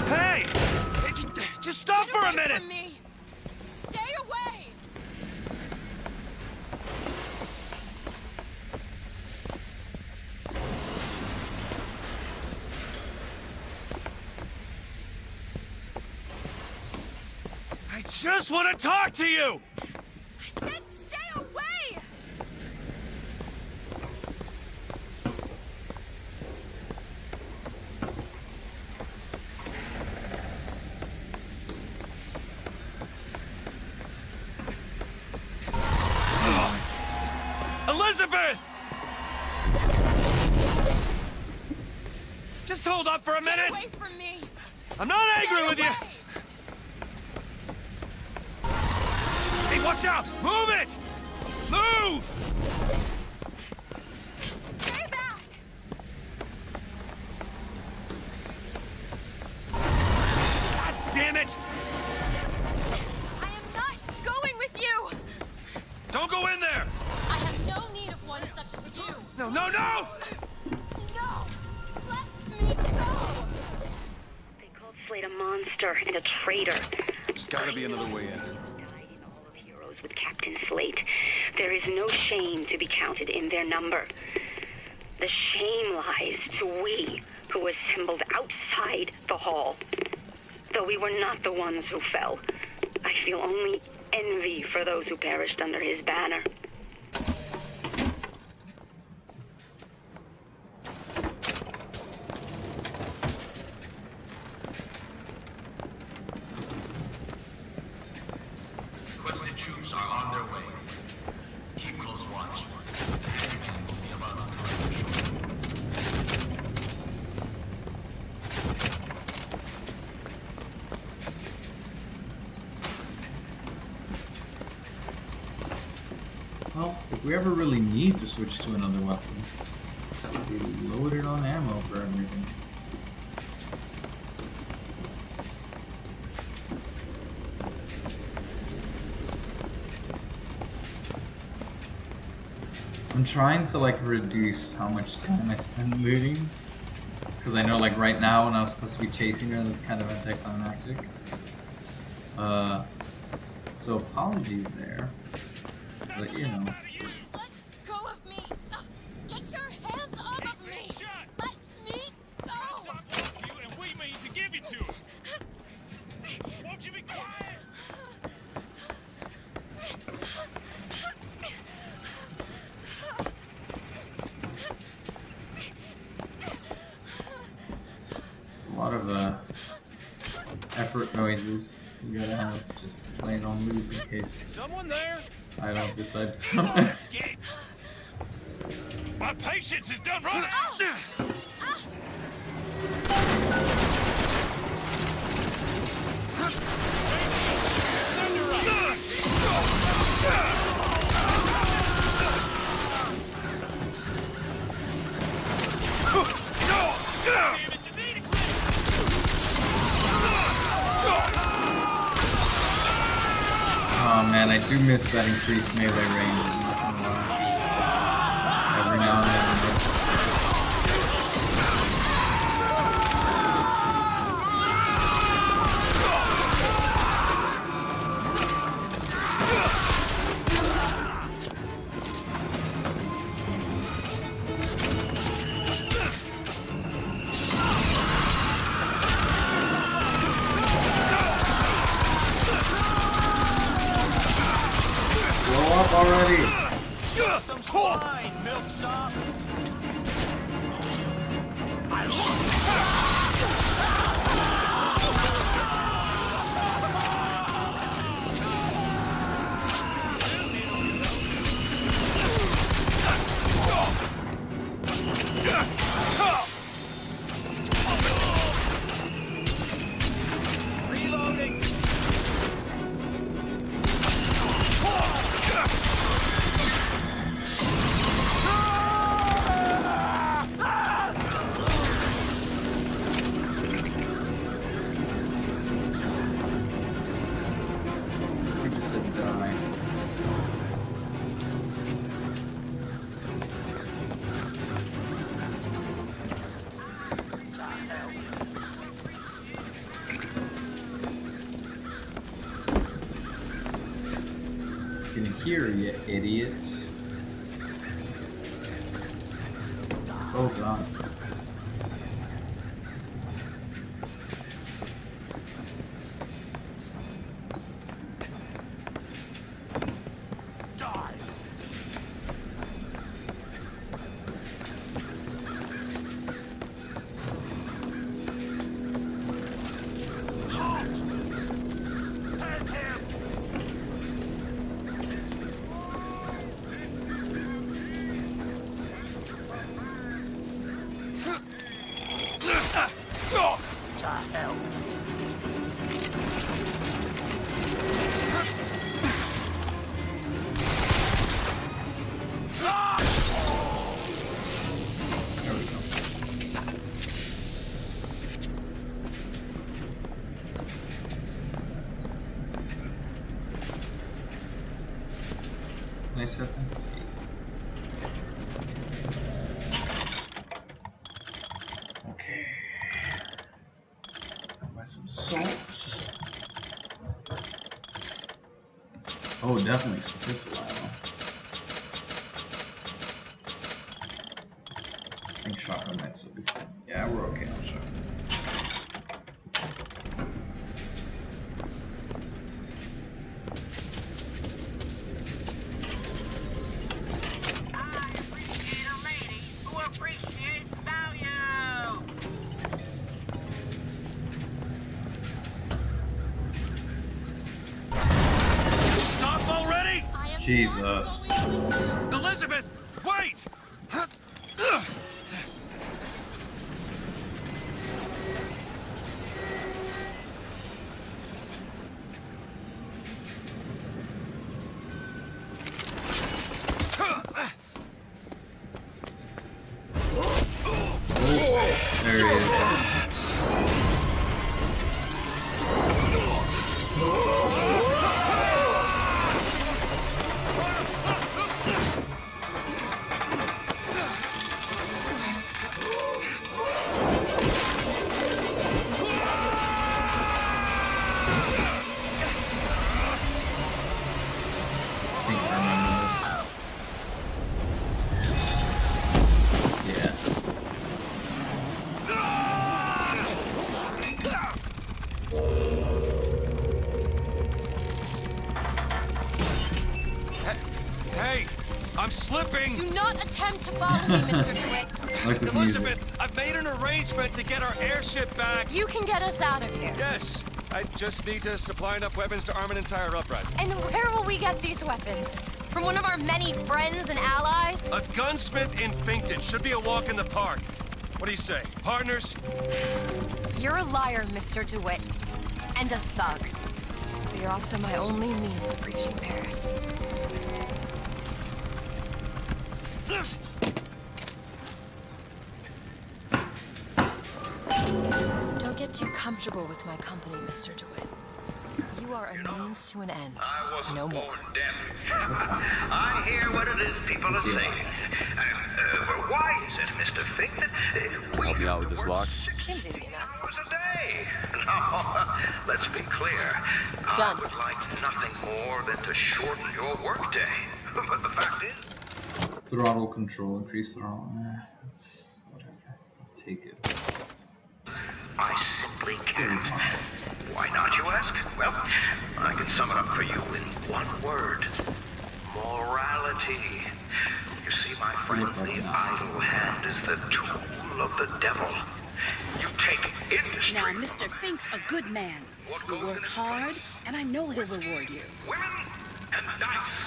Hey! Just stop for a minute! From me. Stay away! I just want to talk to you! I said stay away! Elizabeth! Just hold up for a minute! Get away from me! I'm not angry Stay with you! away! Hey, watch out! Move it! Move! Stay back! God damn it! I am not going with you! Don't go in there! I have no need of one such as you! No, no, no! No! Let me go! They called Slade a monster and a traitor. There's gotta be another way in. Heroes with Captain Slate. There is no shame to be counted in their number. The shame lies to we who assembled outside the hall. Though we were not the ones who fell, I feel only envy for those who perished under his banner. Requested troops are on their way. Keep close watch. The headman will be about to crash. Well, if we ever really need to switch to another weapon, that would be loaded on ammo for everything. I'm trying to like reduce how much time I spend looting, because I know like right now when I was supposed to be chasing her, that's kind of anticlimactic. So apologies there, but you know. Let go of me! Get your hands off of me! Let me go! Wants you, and we mean to give it to him. Won't you be quiet? It's a lot of effort noises you gotta have just playing on loop in case Someone there? I don't decide You won't to. escape. My patience is done running. Oh man, I do miss that increased melee range. I'm not gonna lie. Every now and then. Blow up already! Some swine, milksop. Reloading. said die. Can hear you, idiots. Oh god. I said that. Okay. Buy some salts. Oh, definitely some pistol ammo. I think shotgun might still be fine. Yeah, we're okay on shotgun. Stop already! Jesus. Elizabeth, wait! There he is. I think I remember this. Yeah. Hey, I'm slipping! Do not attempt to follow me, Mr. DeWitt. Like this Elizabeth, music. I've made an arrangement to get our airship back. You can get us out of here. Yes, I just need to supply enough weapons to arm an entire uprising. And where will we get these weapons? From one of our many friends and allies? A gunsmith in Finkton should be a walk in the park. What do you say, partners? You're a liar, Mr. DeWitt. And a thug. But you're also my only means of reaching Paris. Don't get too comfortable with my company, Mr. DeWitt. You are a means to an end. I wasn't No more. born deaf. I hear what it is people are saying. Why is it, Mr. Fink, that we Help me out with this lock. Seems easy enough. hours a day? No, let's be clear. Done. I would like nothing more than to shorten your workday. But the fact is, Throttle control, increase throttle. It's whatever. I'll take it. I simply can't. Why not, you ask? Well, I can sum it up for you in one word. Morality. You see, my friends, the idle hand is the tool of the devil. You take industry. Now, Mr. Fink's a good man. You work hard, and I know he'll reward you. Women and dice.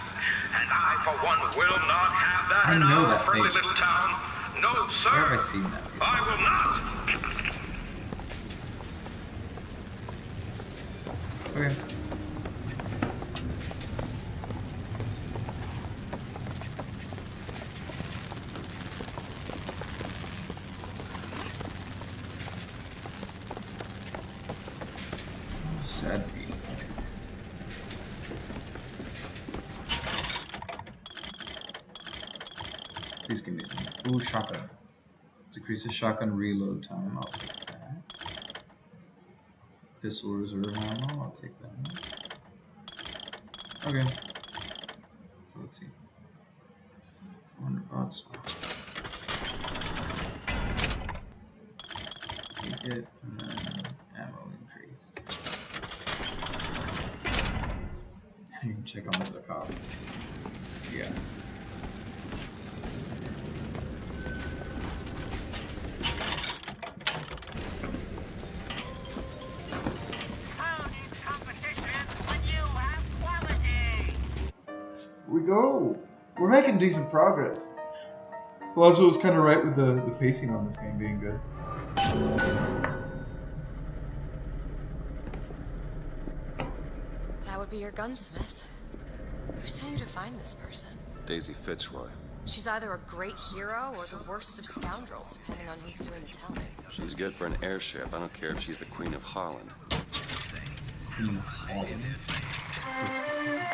And I, for one, will not have that I in know our that friendly face. little town. No, sir. Where have I seen that? I will not. Okay. Sad beat. Please give me some. Ooh, shotgun. Decreases shotgun reload time. I'll take that. Pistol reserve ammo. I'll take that. Okay. So let's see. $400. Take it, and then ammo increase. I didn't even check how much that costs. Yeah. Here we go. We're making decent progress. Well, that's what was kind of right with the pacing on this game being good. That would be your gunsmith. Who sent you to find this person? Daisy Fitzroy. She's either a great hero or the worst of scoundrels, depending on who's doing the telling. She's good for an airship. I don't care if she's the Queen of Holland. Queen of Holland? That's so specific.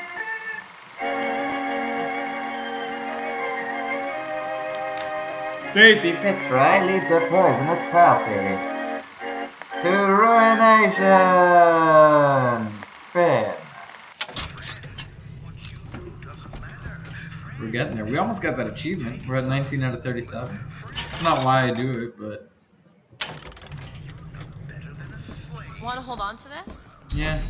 Daisy Fitzroy leads a poisonous posse to ruination. Finn. We're getting there. We almost got that achievement. We're at 19 out of 37. It's not why I do it, but Want to hold on to this? yeah.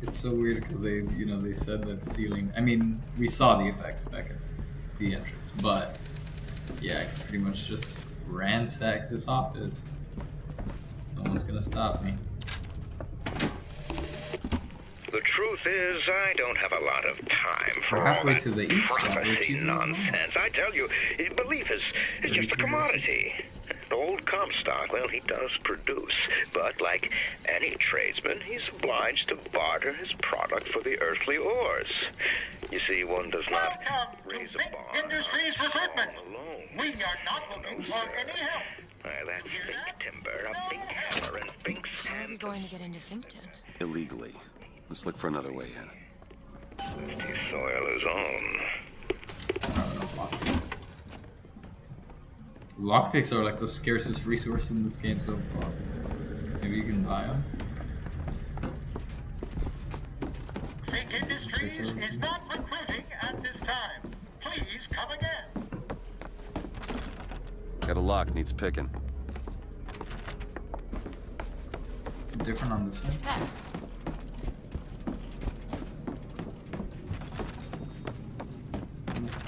It's so weird because they said that stealing. I mean, we saw the effects back at the entrance, but yeah, I can pretty much just ransack this office. No one's gonna stop me. The truth is, I don't have a lot of time for We're all halfway that to the east prophecy nonsense. I tell you, belief is just a commodity. An old Comstock, well, he does produce, but like any tradesman, he's obliged to barter his product for the earthly ores. You see, one does not raise a barn Industries recruitment. alone. We are not looking for any help. That's Fink Timber, a Fink Hammer, and Fink's How are we going to get into Finkton? Illegally. Let's look for another way in. This soil is on. Lockpicks are like the scarcest resource in this game so far. Maybe you can buy them. Fink Industries is not recruiting at this time. Please come again. Got a lock, needs picking. Is it different on this side?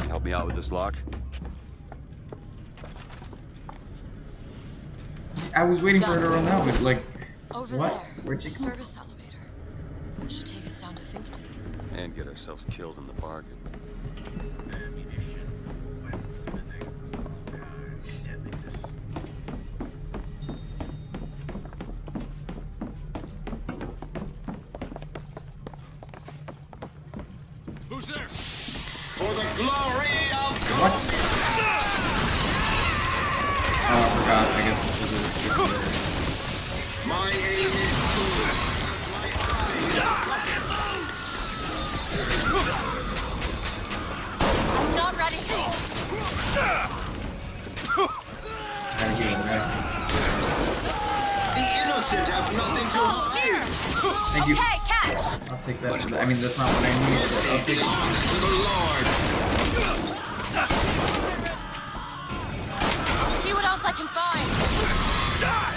Help me out with this lock. I was waiting for her to run out, but like, Over what? there. Where'd you The come? service elevator. Should take us down to Finkton. And get ourselves killed in the bargain. Who's there? For the glory of What? Oh, I forgot. I guess this is my aim is I'm not ready. the innocent have nothing to Someone's here. Thank you. Okay, catch. I'll take that. I mean, that's not what I need, but I'll take it. to the Lord. See what else I can find.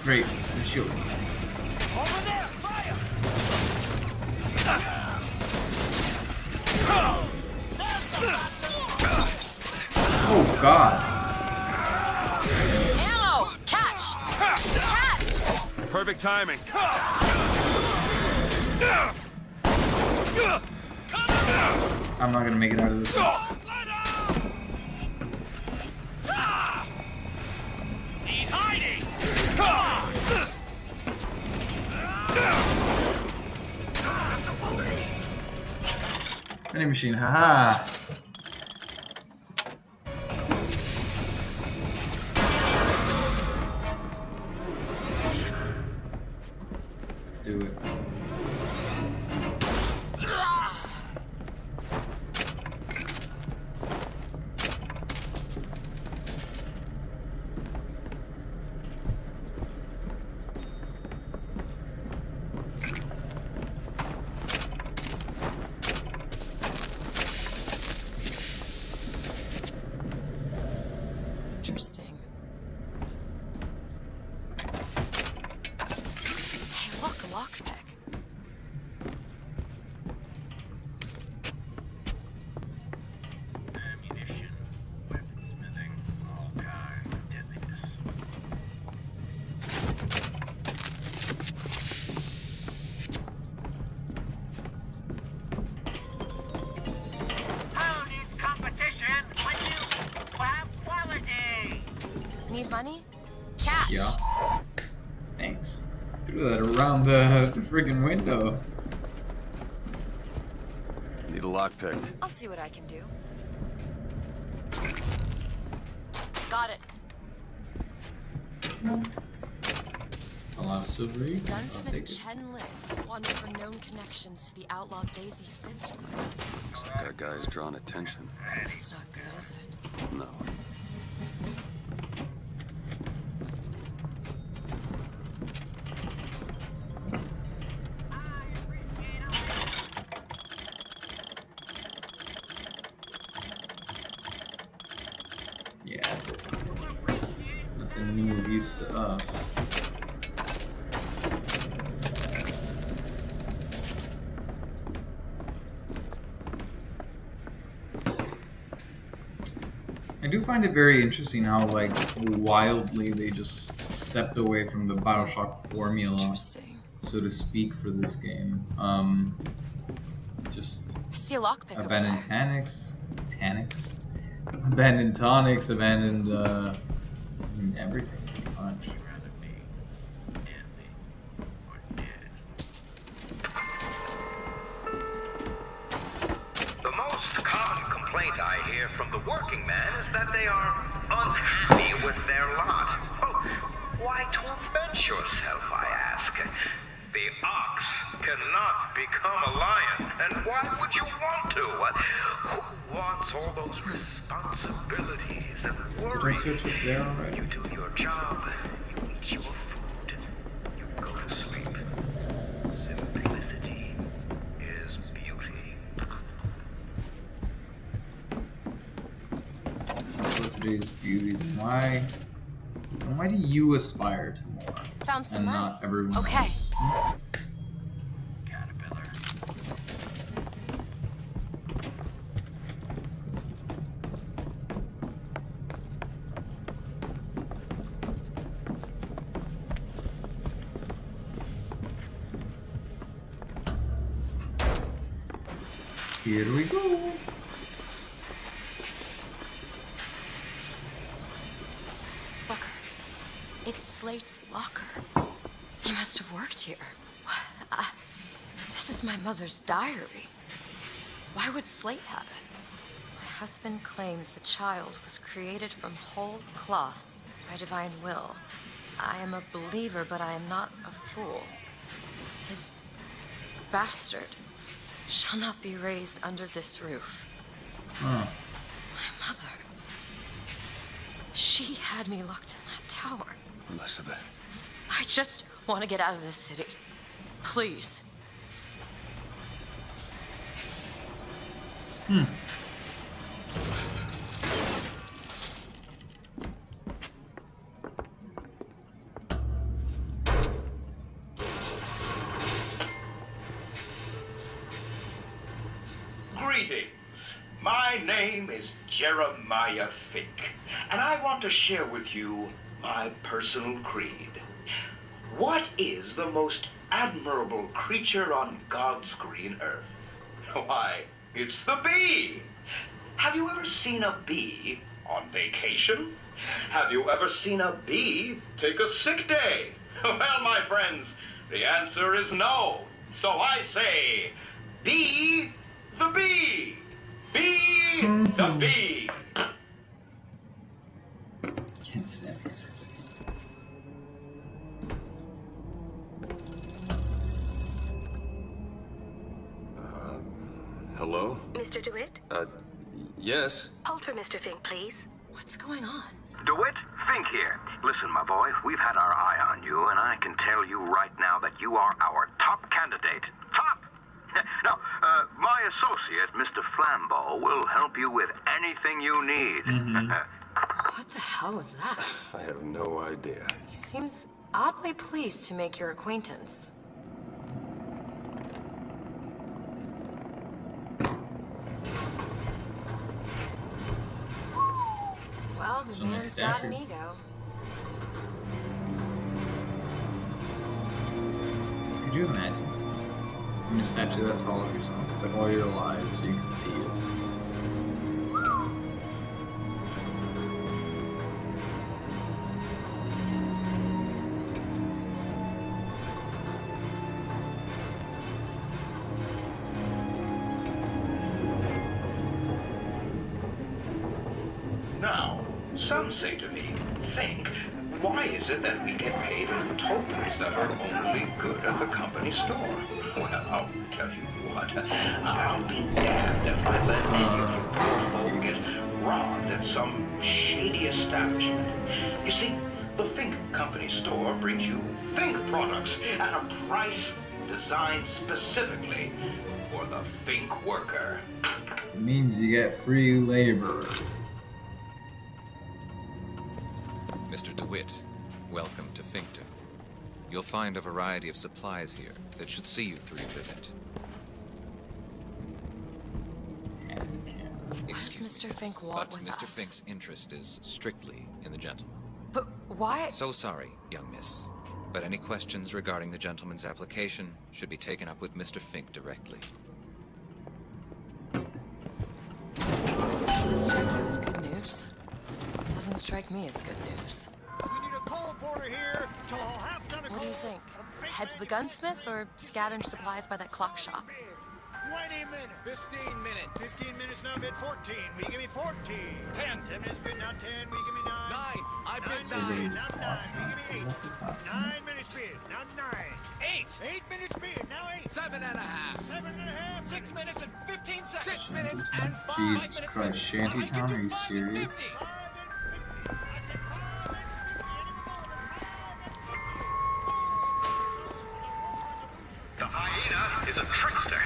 Great. The shield. Over there! Fire! Oh God. Ammo! Catch! Catch! Perfect timing. I'm not gonna make it out of this one. He's hiding! Vending machine, haha! Do it. Interesting. Hey, look, a lockpick. Ammunition, weaponsmithing, all kinds of deadliness. How is competition when you have quality? Need money? Catch! Yeah. Thanks. Threw that around the friggin' window. Need a lock picked. I'll see what I can do. Got it. It's a lot of silvery. I'll Gunsmith take it. Chen Lin, wanted for known connections to the outlaw Daisy Fitzroy. Looks like that guy's drawn attention. That's not good, is it? No. Yeah, that's it. Nothing new of use to us. I do find it very interesting how, like, wildly they just stepped away from the BioShock formula, so to speak, for this game. Just I see a lockpick over abandoned there. abandoned tonics, abandoned everything pretty much. The most common complaint I hear from the working man is that they are unhappy with their lot. Oh, why torment yourself, I ask? The ox cannot become a lion, and why would you want to? Who wants all those responsibilities and Did I worry? switch it there already? You do your job, you eat your food, you go to sleep. Simplicity is beauty. Simplicity is beauty. Then why do you aspire to more? Found some and money. not everyone Okay. else? Here we go. Booker, it's Slate's locker. He must have worked here. This is my mother's diary. Why would Slate have it? My husband claims the child was created from whole cloth by divine will. I am a believer, but I am not a fool. His bastard shall not be raised under this roof. Huh. My mother. She had me locked in that tower. Elizabeth. I just want to get out of this city. Please. Greetings. My name is Jeremiah Fick, and I want to share with you my personal creed. What is the most admirable creature on God's green earth? Why, it's the bee! Have you ever seen a bee on vacation? Have you ever seen a bee take a sick day? Well, my friends, the answer is no. So I say, be the bee! Be the bee! Can't stand this. Hello? Mr. DeWitt? Yes? Hold for Mr. Fink, please. What's going on? DeWitt, Fink here. Listen, my boy, we've had our eye on you, and I can tell you right now that you are our top candidate. Top! Now, my associate, Mr. Flambeau, will help you with anything you need. What the hell was that? I have no idea. He seems oddly pleased to make your acquaintance. Well, the man's got an ego. Could you imagine? I'm a statue that tall of yourself, like while you're alive, so you can see it. Now, some say to me, Fink, why is it that we get paid in tokens that are only good at the company store? Well, I'll tell you what, I'll be damned if I let any of you poor folk get robbed at some shady establishment. You see, the Fink Company store brings you Fink products at a price designed specifically for the Fink worker. It means you get free labor. Mr. DeWitt, welcome to Finkton. You'll find a variety of supplies here that should see you through your visit. Why does Mr. Fink want But with Mr. us? Fink's interest is strictly in the gentleman. But why? So sorry, young miss. But any questions regarding the gentleman's application should be taken up with Mr. Fink directly. Does this strike you as good news? Doesn't strike me as good news. We need a coal porter here till half-ton of What do you think? Head to the gunsmith or scavenge supplies by that clock shop? 20 minutes. 15 minutes. 15 minutes now bid 14. Will you give me 14? 10. 10 minutes bid now 10. Will you give me 9? 9. I bid 9 minutes 9. bid now 9. Will you give me 8? 9 minutes bid now 9. 8. 8 minutes bid now 8. 7 and a half. 7 and a half. 6 minutes and 15 seconds. 6 minutes and 5 Jesus minutes. Christ, Shantytown, are you serious? The hyena is a trickster.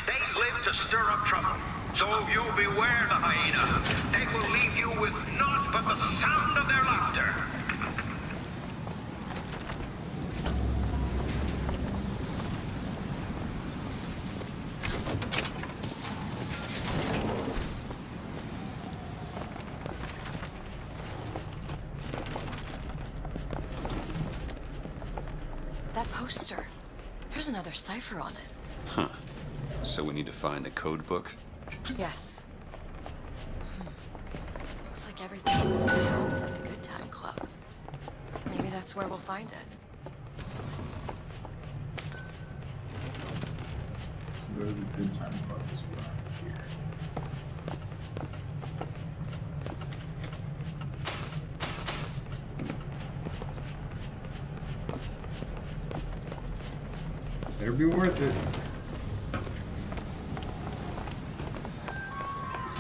They live to stir up trouble. So you beware the hyena. They will leave you with naught but the sound of their laughter. That poster. There's another cipher on it. Huh. So we need to find the code book? Yes. Looks like everything's been held at the Good Time Club. Maybe that's where we'll find it. So go to the Good Time Club is around here. Better be worth it.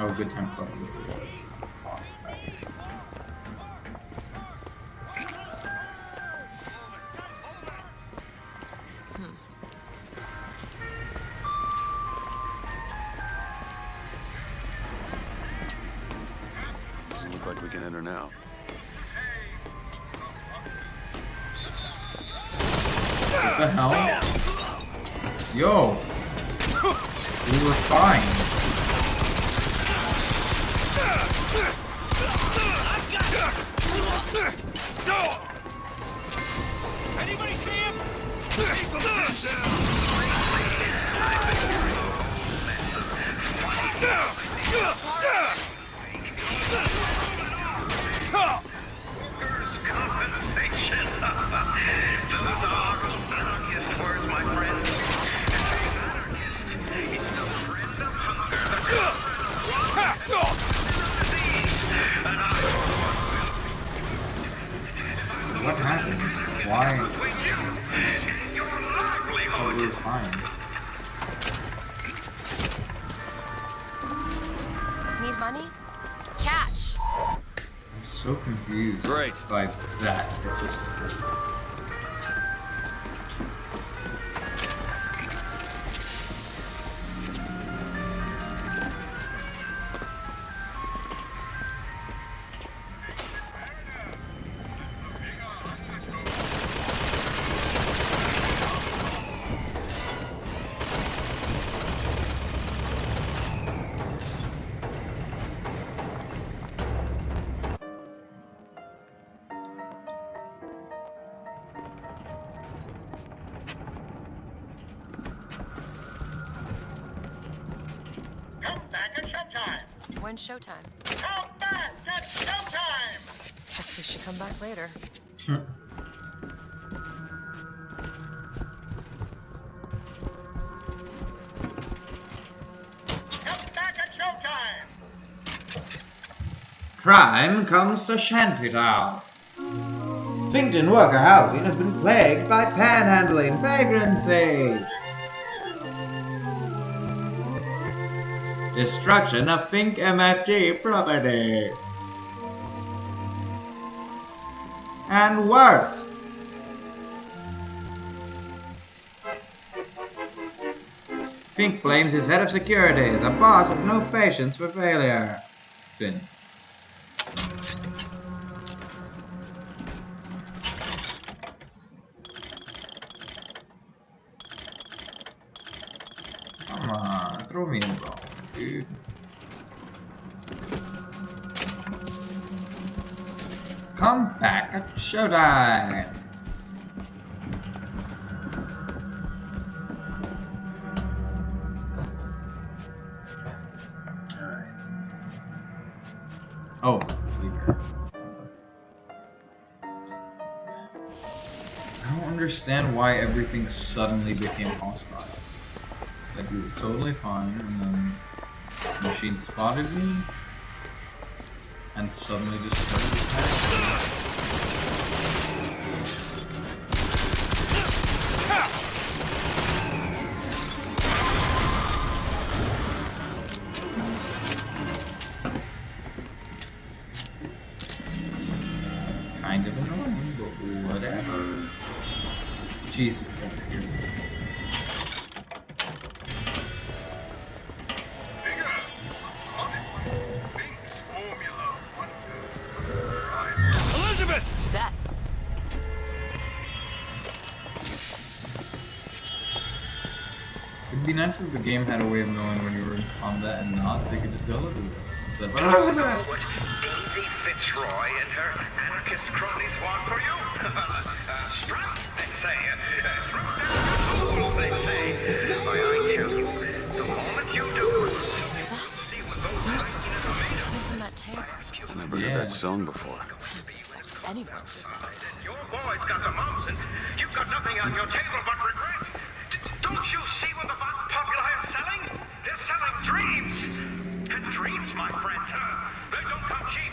Oh, Good Time Club. Doesn't look like we can enter now. What the hell? Yo! We were fine. Anybody see him? Keep him why? Oh, we're fine. Need money? Catch! I'm so confused by that. It just... When's showtime? Come back at showtime! Guess we should come back later. Come back at showtime! Crime comes to Shantytown. Finkton worker housing has been plagued by panhandling, vagrancy, destruction of Fink MFG property, and worse. Fink blames his head of security. The boss has no patience for failure. Finn. Come on, throw me in the ball, dude. Come back at showtime. Oh, I don't understand why everything suddenly became hostile. Like, we were totally fine, and then the machine spotted me, and suddenly just started attacking. Kind of annoying, but whatever. Jesus, that scared me. Elizabeth! You bet. It'd be nice if the game had a way of knowing when you were in combat and not, so you could just go Elizabeth instead of Elizabeth! What Daisy Fitzroy and her anarchist cronies want for you? Strap, they say. Throw down your tools, they say. Why, I tell you, the moment you do, see what those hyenas are made of. From that tape. I never heard that song before. I don't suspect anyone's heard that song. Your boy's got the mumps, and you've got nothing on your table but regret. Don't you see what the Vox Populi are selling? They're selling dreams! And dreams, my friend, they don't come cheap.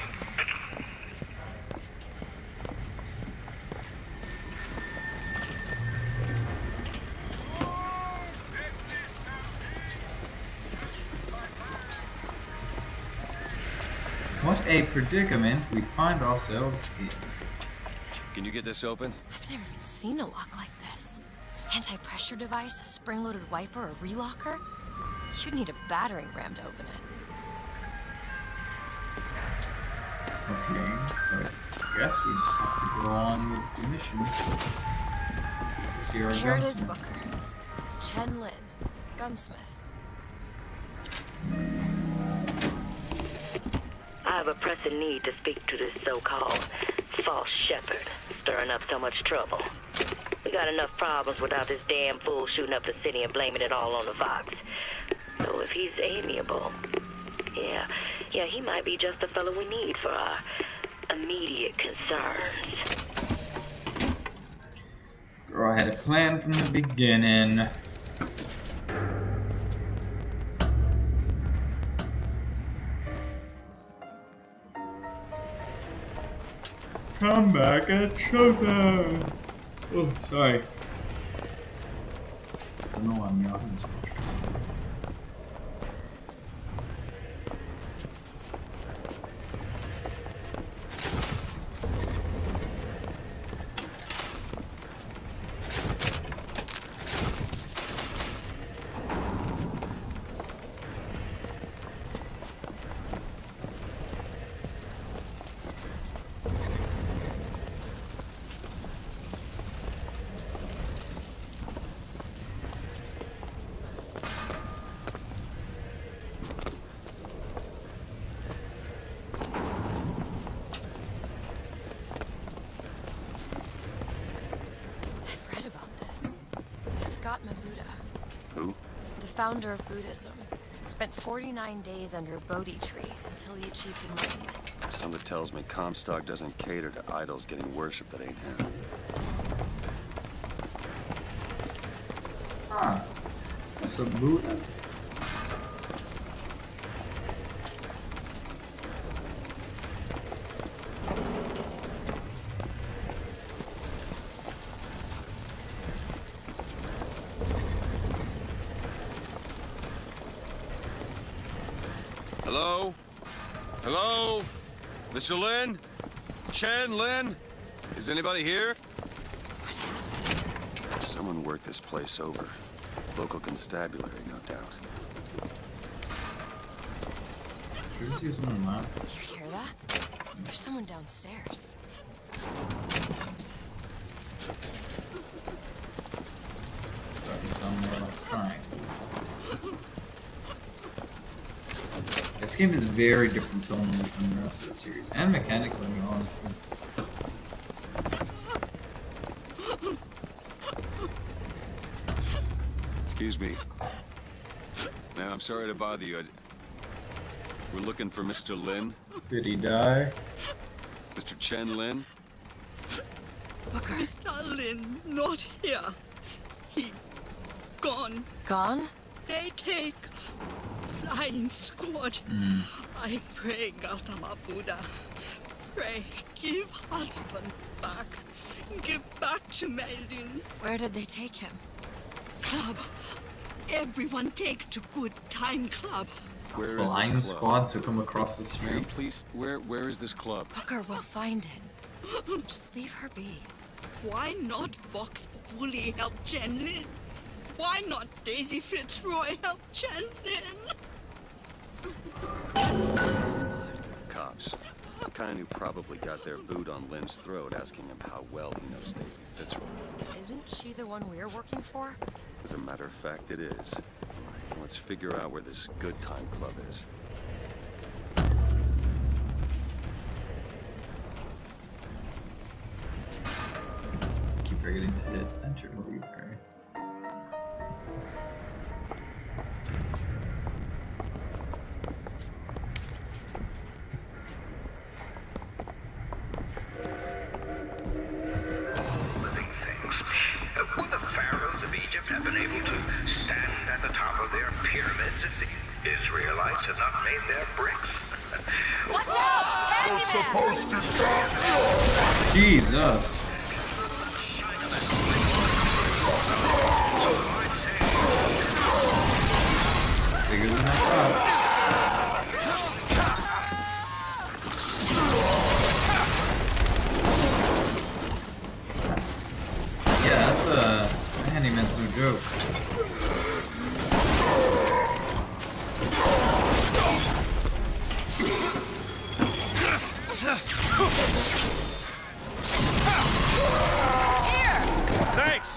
What a predicament we find ourselves in. Can you get this open? I've never even seen a lock like this. Anti-pressure device, a spring-loaded wiper, a relocker? You'd need a battering ram to open it. Okay, so I guess we just have to go on with the mission. See our Here it is, gunsmith. Booker. Chen Lin, gunsmith. I have a pressing need to speak to this so-called false shepherd, stirring up so much trouble. We got enough problems without this damn fool shooting up the city and blaming it all on the Vox. So if he's amiable, yeah, he might be just the fellow we need for our immediate concerns. Girl, I had a plan from the beginning. Come back at showtime. Oh, sorry. Don't know why I'm yawning so much. Who? The founder of Buddhism. Spent 49 days under a Bodhi tree until he achieved enlightenment. Something tells me Comstock doesn't cater to idols getting worshipped that ain't him. Ah, that's a Buddha. Hello? Hello? Mr. Lin? Chen Lin? Is anybody here? Someone worked this place over. Local constabulary, no doubt. Did you see someone laugh? Did you hear that? There's someone downstairs. It's starting to sound more like crying. This game is very different tonally from the rest of the series, and mechanically, honestly. Excuse me. Ma'am, I'm sorry to bother you. We're looking for Mr. Lin. Did he die? Mr. Chen Lin? Mr. Lin, not here. He gone. Gone? They take flying squad. I pray, Gautama Buddha. Pray, give husband back. Give back to Melin. Where did they take him? Club. Everyone take to good time club. Where is Flying this club? squad took him across the street. Ma'am, please, where is this club? Booker, we'll find it. Just leave her be. Why not Vox Populi help Chen Lin? Why not Daisy Fitzroy help Chen Lin? Cops. The kind who probably got their boot on Lin's throat asking him how well he knows Daisy Fitzroy. Isn't she the one we're working for? As a matter of fact, it is. All right, let's figure out where this good time club is. Keep forgetting to hit enter to leave her. Living things. Would the pharaohs of Egypt have been able to stand at the top of their pyramids if the Israelites had not made their bricks? Watch out! You're supposed to stop. Jesus. Bigger than I thought. Yeah, that's a handyman's no joke. Thanks!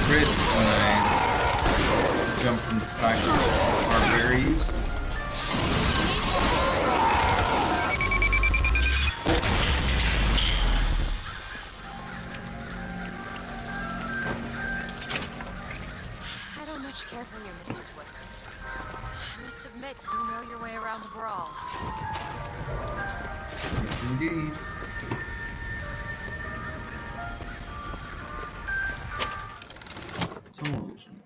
Crits when I jump from the sky are very useful. I don't much care for you, Mr. Twitter. I must admit, you know your way around a brawl. Yes, indeed.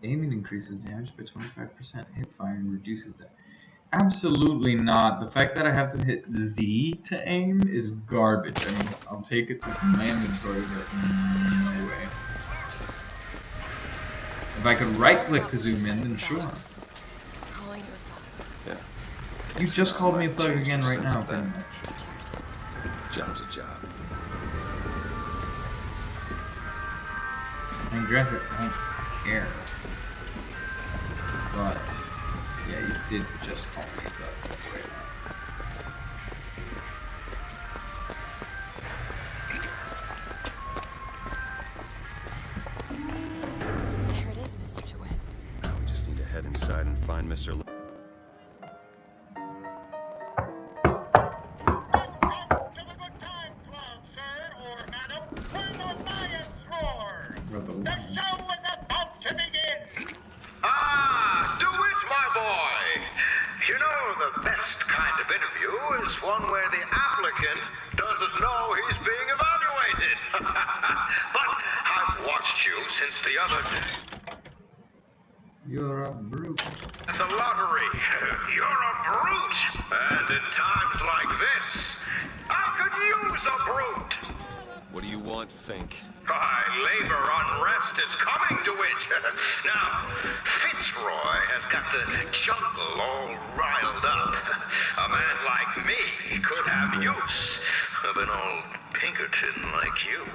Aiming increases damage by 25%. Hip firing reduces damage. Absolutely not. The fact that I have to hit Z to aim is garbage. I mean, I'll take it so it's mandatory, but no way. If I could right-click to zoom in, then sure. Yeah. You just called me a thug again right now, pretty much. Job's a job. And granted, I don't care. But, yeah, you did just call me a thug right now. There it is, Mr. DeWitt. Now we just need to head inside and find Mr. Ah, DeWitt, my boy. You know, the best kind of interview is one where the applicant doesn't know he's being evaluated. But I've watched you since the other day. You're a brute. The lottery. You're a brute. And in times like this, I could use a brute. What do you want, Fink? Labor unrest is coming to it. Now, Fitzroy has got the jungle all riled up. A man like me could have use of an old Pinkerton like you.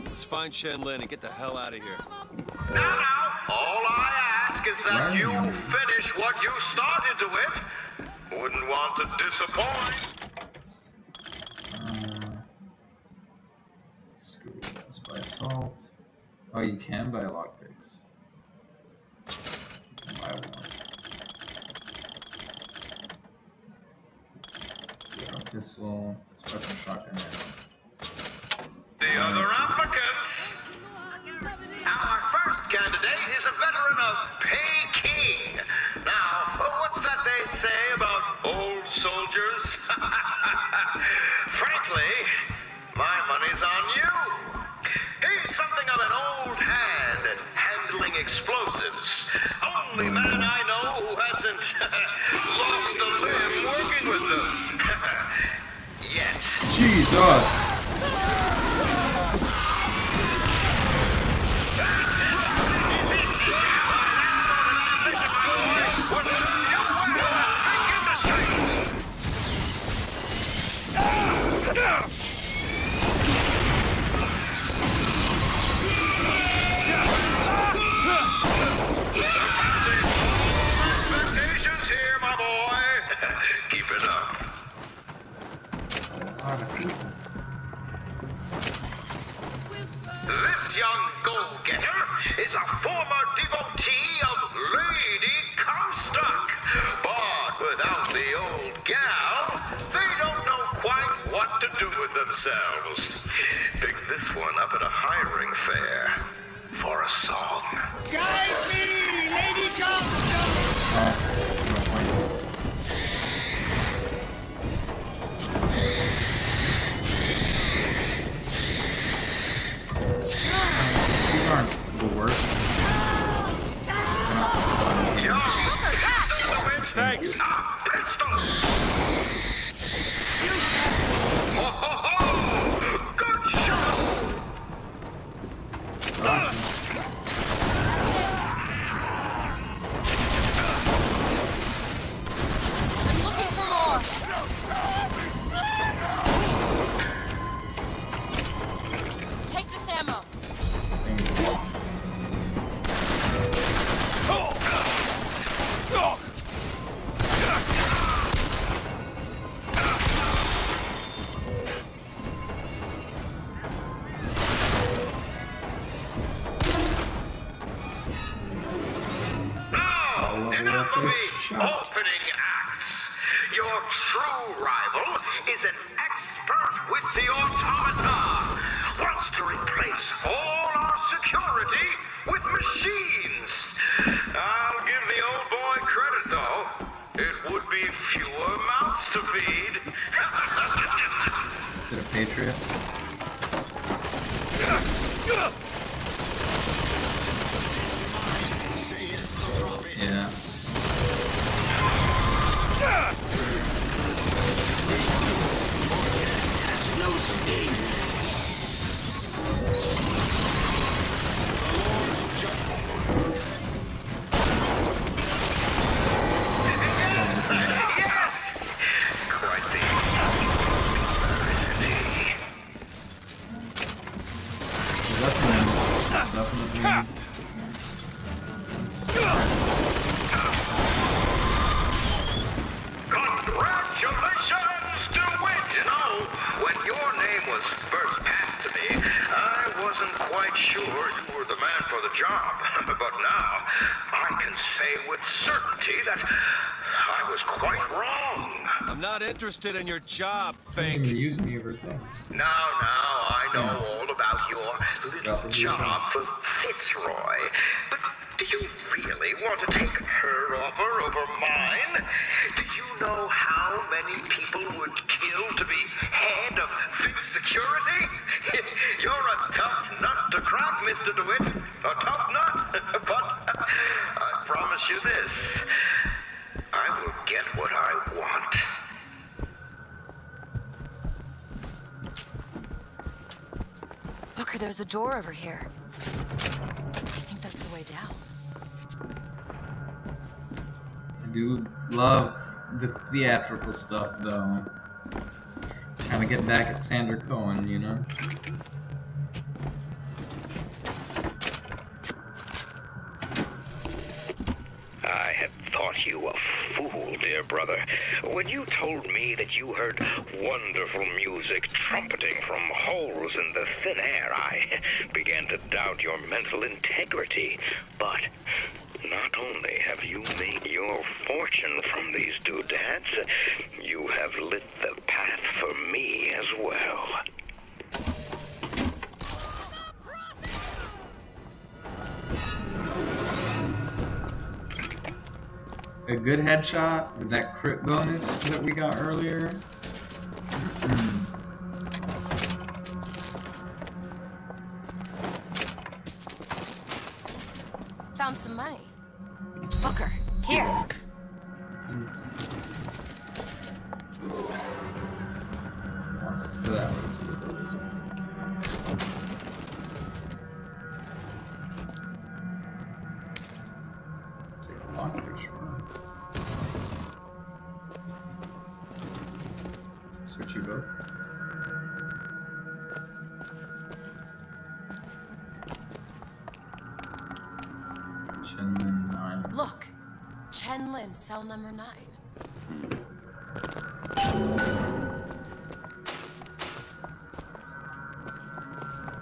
Let's find Shenlin and get the hell out of here. Now, all I ask is that you finish what you started to it. Wouldn't want to disappoint. Let's buy salt. Oh, you can buy lockpicks. Buy one. Get a pistol. Let's buy some shotgun ammo. The other applicants. Our first candidate is a veteran of Peking. Now, what's that they say about old soldiers? Frankly, my money's on you. He's something of an old hand at handling explosives. Only man I know who hasn't lost a limb working with them. Yet. Jesus! Expectations here, my boy. Keep it up. This young go-getter is a former devotee of Lady Comstock. But without the old gal, they don't know quite what to do with themselves. Picked this one up at a hiring fair for a song. Guide me, Lady Comstock! These aren't the worst. Thanks. Good show. I'm looking for more. Take this ammo. Enough of the opening acts. Your true rival is an expert with the automata. Wants to replace all our security with machines. I'll give the old boy credit, though. It would be fewer mouths to feed. Is it a Patriot? definitely. Congratulations, DeWitt! You know, when your name was first passed to me, I wasn't quite sure you were the man for the job. But now, I can say with certainty that I was quite wrong. I'm not interested in your job, Fink. Use me over things. Now, I know all about your little job for Fitzroy. But do you really want to take her offer over mine? Do you know how many people would kill to be head of Fink Security? You're a tough nut to crack, Mr. DeWitt. A tough nut. But I promise you this. I will get what I want. Booker, there's a door over here. I think that's the way down. I do love the theatrical stuff, though. Trying to get back at Sandra Cohen, you know? I had thought you a fool, dear brother, when you told me that you heard wonderful music trumpeting from holes in the thin air. I began to doubt your mental integrity. But not only have you made your fortune from these doodads, you have lit the path for me as well. A good headshot with that crit bonus that we got earlier. Found some money. Booker, here. Let's do that. Let's do this one. Take a long picture. Switch you both. Chenlin 9. Look, Chenlin, cell number 9.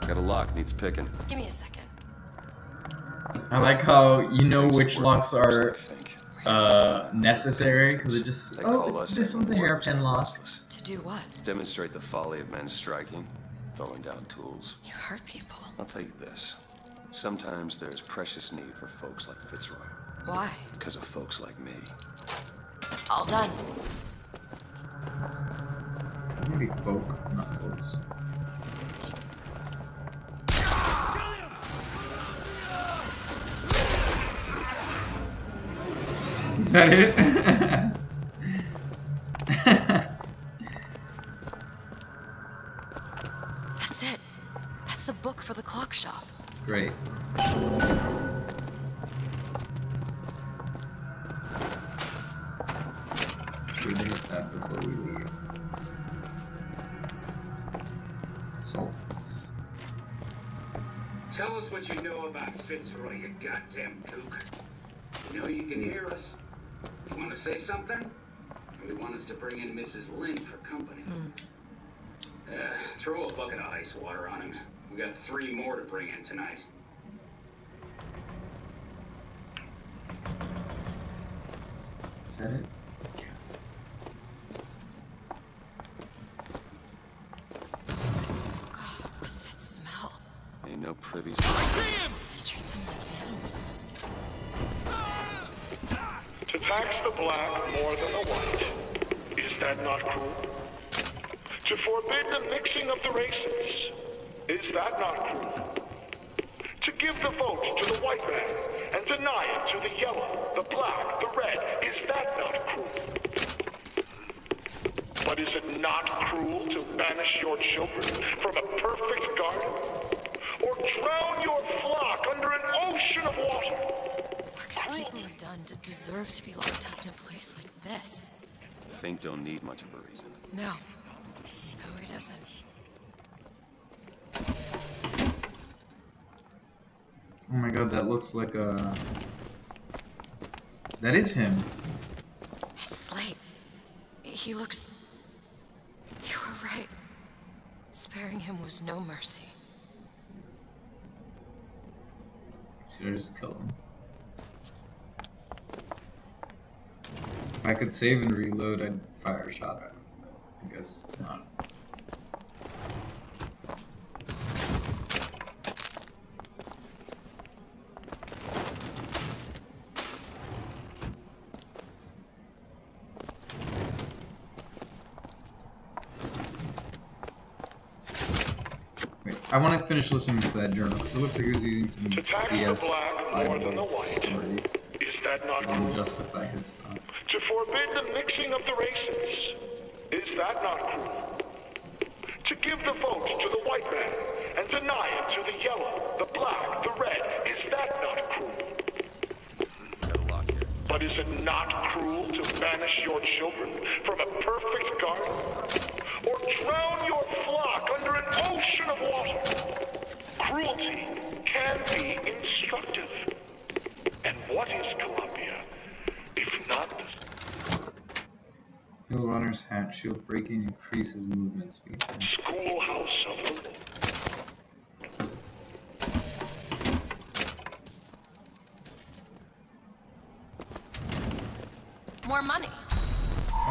Got a lock, needs picking. Give me a second. I like how you know which locks are necessary because it just it's something hairpin lock. To do what? Demonstrate the folly of men striking, throwing down tools. You hurt people. I'll tell you this. Sometimes there's precious need for folks like Fitzroy. Why? Because of folks like me. All done. Maybe folk, not folks. Is that it? That's it. That's the book for the clock shop. Great. We need that before we leave. Salts. Tell us what you know about Fitzroy, you goddamn kook. You know you can hear us. You want to say something? Or you want us to bring in Mrs. Lynn for company? Throw a bucket of ice water on him. We got 3 more to bring in tonight. Is that it? What's that smell? Ain't no privies. You treat them like animals. To tax the black more than the white, is that not cruel? To forbid the mixing of the races, is that not cruel? To give the vote to the white man and deny it to the yellow, the black, the red, is that not cruel? But is it not cruel to banish your children from a perfect garden? Or drown your flock under an ocean of water? What could people have done to deserve to be locked up in a place like this? Fink don't need much of a reason. No. No, he doesn't. Oh my god, that looks like a... That is him. It's Slate. He looks... You were right. Sparing him was no mercy. Should I just kill him? If I could save and reload, I'd fire a shot at him, but I guess not. I want to finish listening to that journal because it looks like he was using some To tax the black more than the white. stories Is that not to cruel? justify his thought. To forbid the mixing of the races. Is that not cruel? To give the vote to the white man and deny it to the yellow, the black, the red. Is that not cruel? But is it not cruel to banish your children from a perfect garden? Or drown your flock under an ocean of water? Cruelty can be instructive. And what is Columbia, if not the Hill Runner's hat shield breaking increases movement speed. schoolhouse of the law? More money.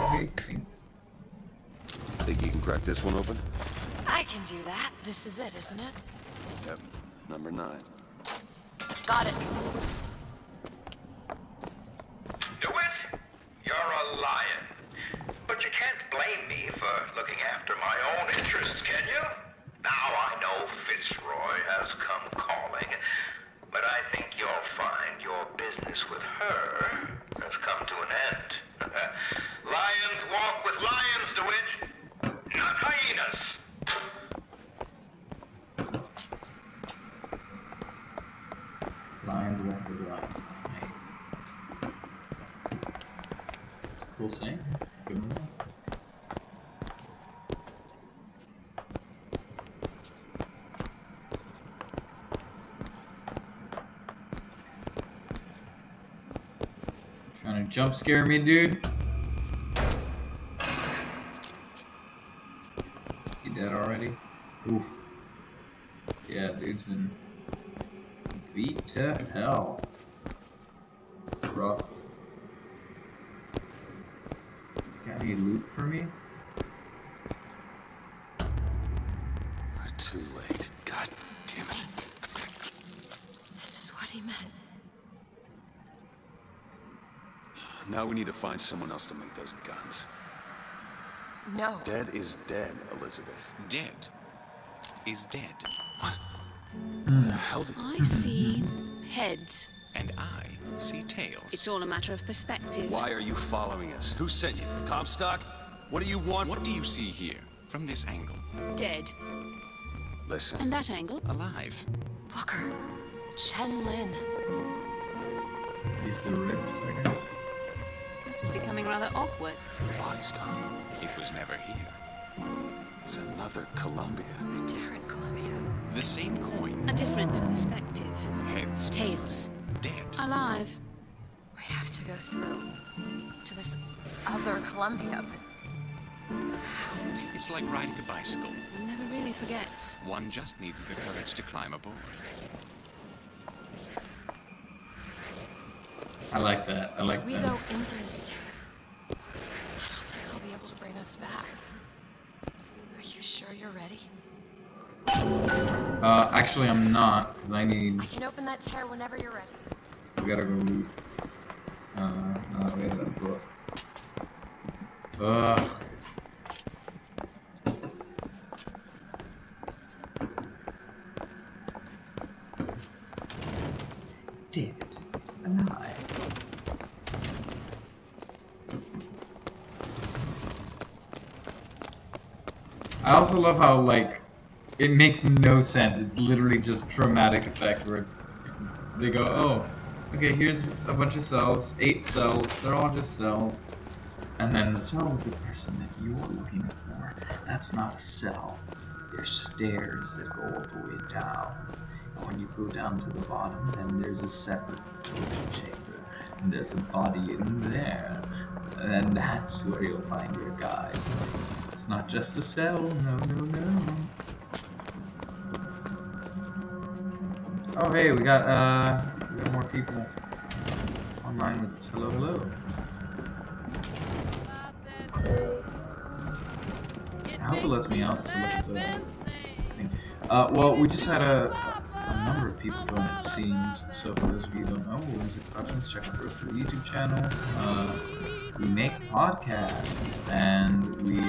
Okay, thanks. Think you can crack this one open? I can do that. This is it, isn't it? Yep. Number 9. Got it. DeWitt, you're a lion. But you can't blame me for looking after my own interests, can you? Now I know Fitzroy has come calling, but I think you'll find your business with her has come to an end. Lions walk with lions, DeWitt, not hyenas. Lions walk with lions. It's a cool saying. Good one. Trying to jump scare me, dude? Is he dead already? Oof. Yeah, dude's been beat to hell. Rough. Got any loot for me? We're too late. God damn it. This is what he meant. Now we need to find someone else to make those guns. No. Dead is dead, Elizabeth. Dead is dead. What? The hell did... I see heads. And I see tails. It's all a matter of perspective. Why are you following us? Who sent you? Comstock? What do you want? What do you see here, from this angle? Dead. Listen. And that angle? Alive. Booker. Chen Lin. Use the rift, I guess. This is becoming rather awkward. The body's gone. It was never here. It's another Columbia. A different Columbia. The same coin. A different perspective. Heads. Tails. Dead. Alive. We have to go through to this other Columbia, but It's like riding a bicycle. One never really forgets. One just needs the courage to climb aboard. I like that. I like if we that. go into this town, I don't think he'll be able to bring us back. Are you sure you're ready? Actually, I'm not, because I need. I can open that tear whenever you're ready. We gotta go loot. No, we have that book. Dead. Alive. I also love how, like, it makes no sense. It's literally just dramatic effect where it's, they go, oh, okay, here's a bunch of cells, 8 cells, they're all just cells. And then the cell of the person that you are looking for, that's not a cell. There's stairs that go all the way down. when you go down to the bottom, then there's a separate torture chamber, and there's a body in there, and that's where you'll find your guide. It's not just a cell, no, no, no. Oh hey, we got more people online with us. Hello, hello. I hope it lets me out to look at the thing. Well, we just had a number of people join it seems. So for those of you who don't know, Whimsic Productions, check out the rest of the YouTube channel. We make podcasts, and we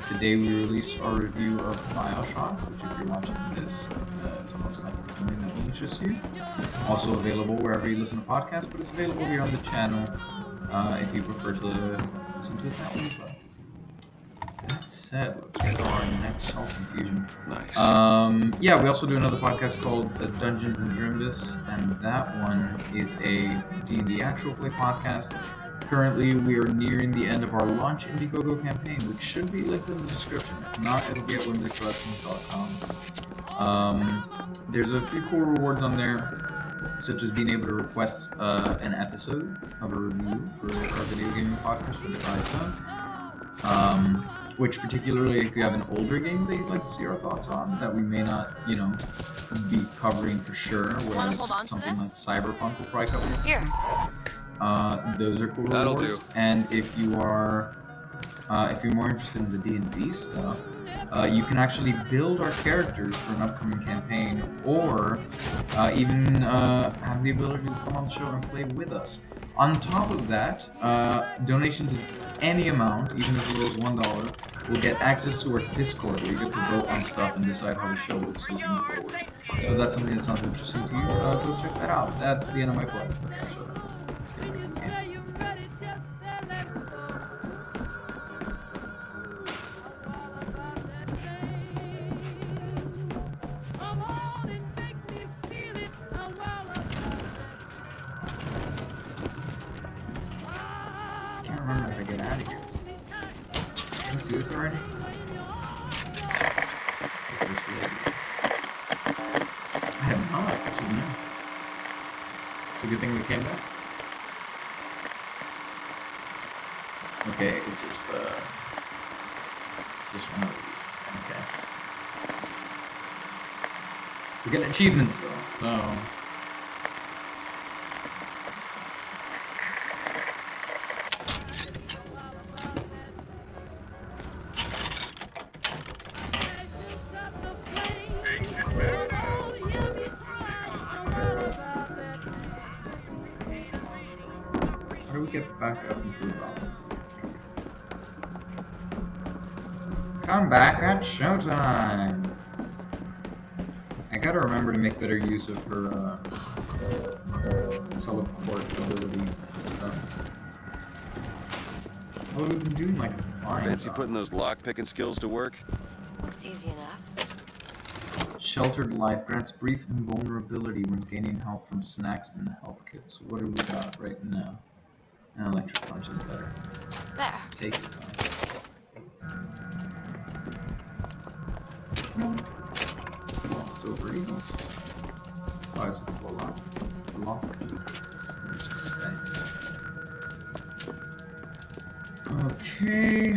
today we released our review of BioShock, which if you're watching this, it's most likely something that will interest you. Also available wherever you listen to podcasts, but it's available here on the channel if you prefer to listen to it that way. But that said, let's get to our next Salt Infusion. Nice. Yeah, we also do another podcast called Dungeons and Drimbus, and that one is a D&D actual play podcast. Currently, we are nearing the end of our launch Indiegogo campaign, which should be linked in the description. If not, it'll be at whimsicproductions.com. There's a few cool rewards on there, such as being able to request an episode of a review for our video gaming podcast for the Guide. Which particularly if you have an older game that you'd like to see our thoughts on, that we may not, you know, be covering for sure, whereas something like Cyberpunk will probably cover. Here. Those are cool That'll rewards. do. And if you are, if you're more interested in the D&D stuff, you can actually build our characters for an upcoming campaign, or even have the ability to come on the show and play with us. On top of that, donations of any amount, even as low as $1, will get access to our Discord, where you get to vote on stuff and decide how the show looks looking forward. So if that's something that sounds interesting to you, go check that out. That's the end of my plug. Okay, shut up. Let's get back to the game. I can't remember how to get out of here. Did you see this already? I have not. This is new. It's a good thing we came back. Okay, it's just one of these. Okay. We get achievements though, so. How do we get back up into the bottom? Come back at showtime! I gotta remember to make better use of her teleport ability stuff. What have we been doing like a flying Fancy dog? putting those lock-picking skills to work? Looks easy enough. Sheltered life grants brief invulnerability when gaining health from snacks and health kits. What do we got right now? An electric punch is better. There. Take it. Silver eagles. Why is it full lock? Lock. Okay.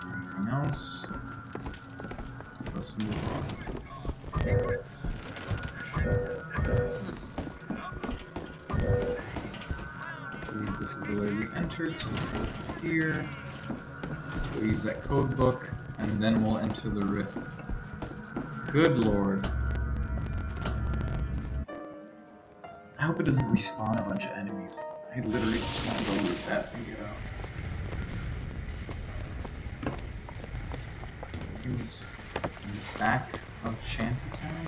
Anything else? Let's move on. This is the way we entered, so let's go here. We'll use that code book, and then we'll enter the rift. Good lord. I hope it doesn't respawn a bunch of enemies. I literally just want to go loot that and get out. It was in the back of Shantytown.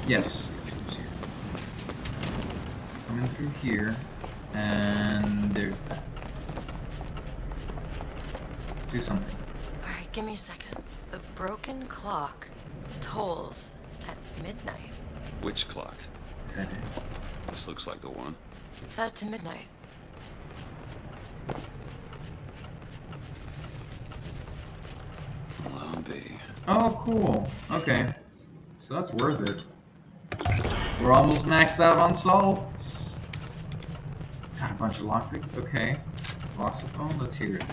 Yes, it's here. Coming through here, and there's that. Do something. Alright, give me a second. The broken clock tolls at midnight. Which clock? Is that it? This looks like the one. Set it to midnight. Well, I'll be. Oh, cool. Okay. So that's worth it. We're almost maxed out on salts. Got a bunch of lockpicks. Okay. Voxophone, let's hear it.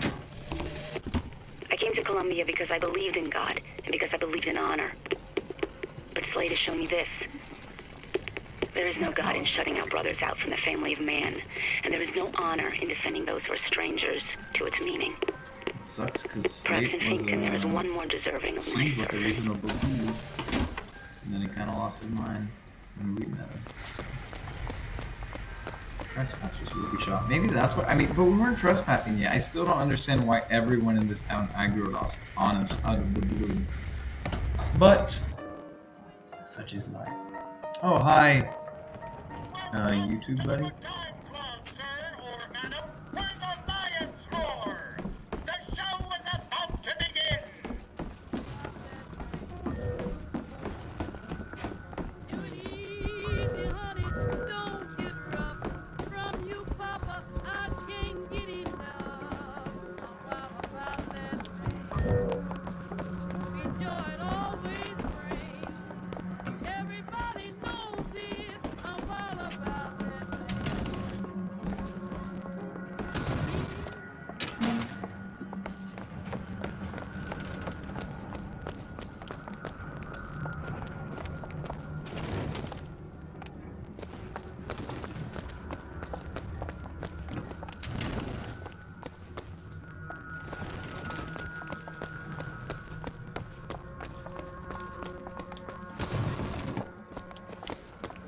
I came to Columbia because I believed in God and because I believed in honor. But Slade has shown me this. There is no God in shutting our brothers out from the family of man, and there is no honor in defending those who are strangers to its meaning. It sucks because perhaps in Finkton there is one more deserving of my service. And then he kind of lost his mind when we met him. So. Trespassers will be shot. Maybe that's what I mean. But we weren't trespassing yet. I still don't understand why everyone in this town aggroed us on us out of the blue. But such is life. Oh, hi. YouTube buddy.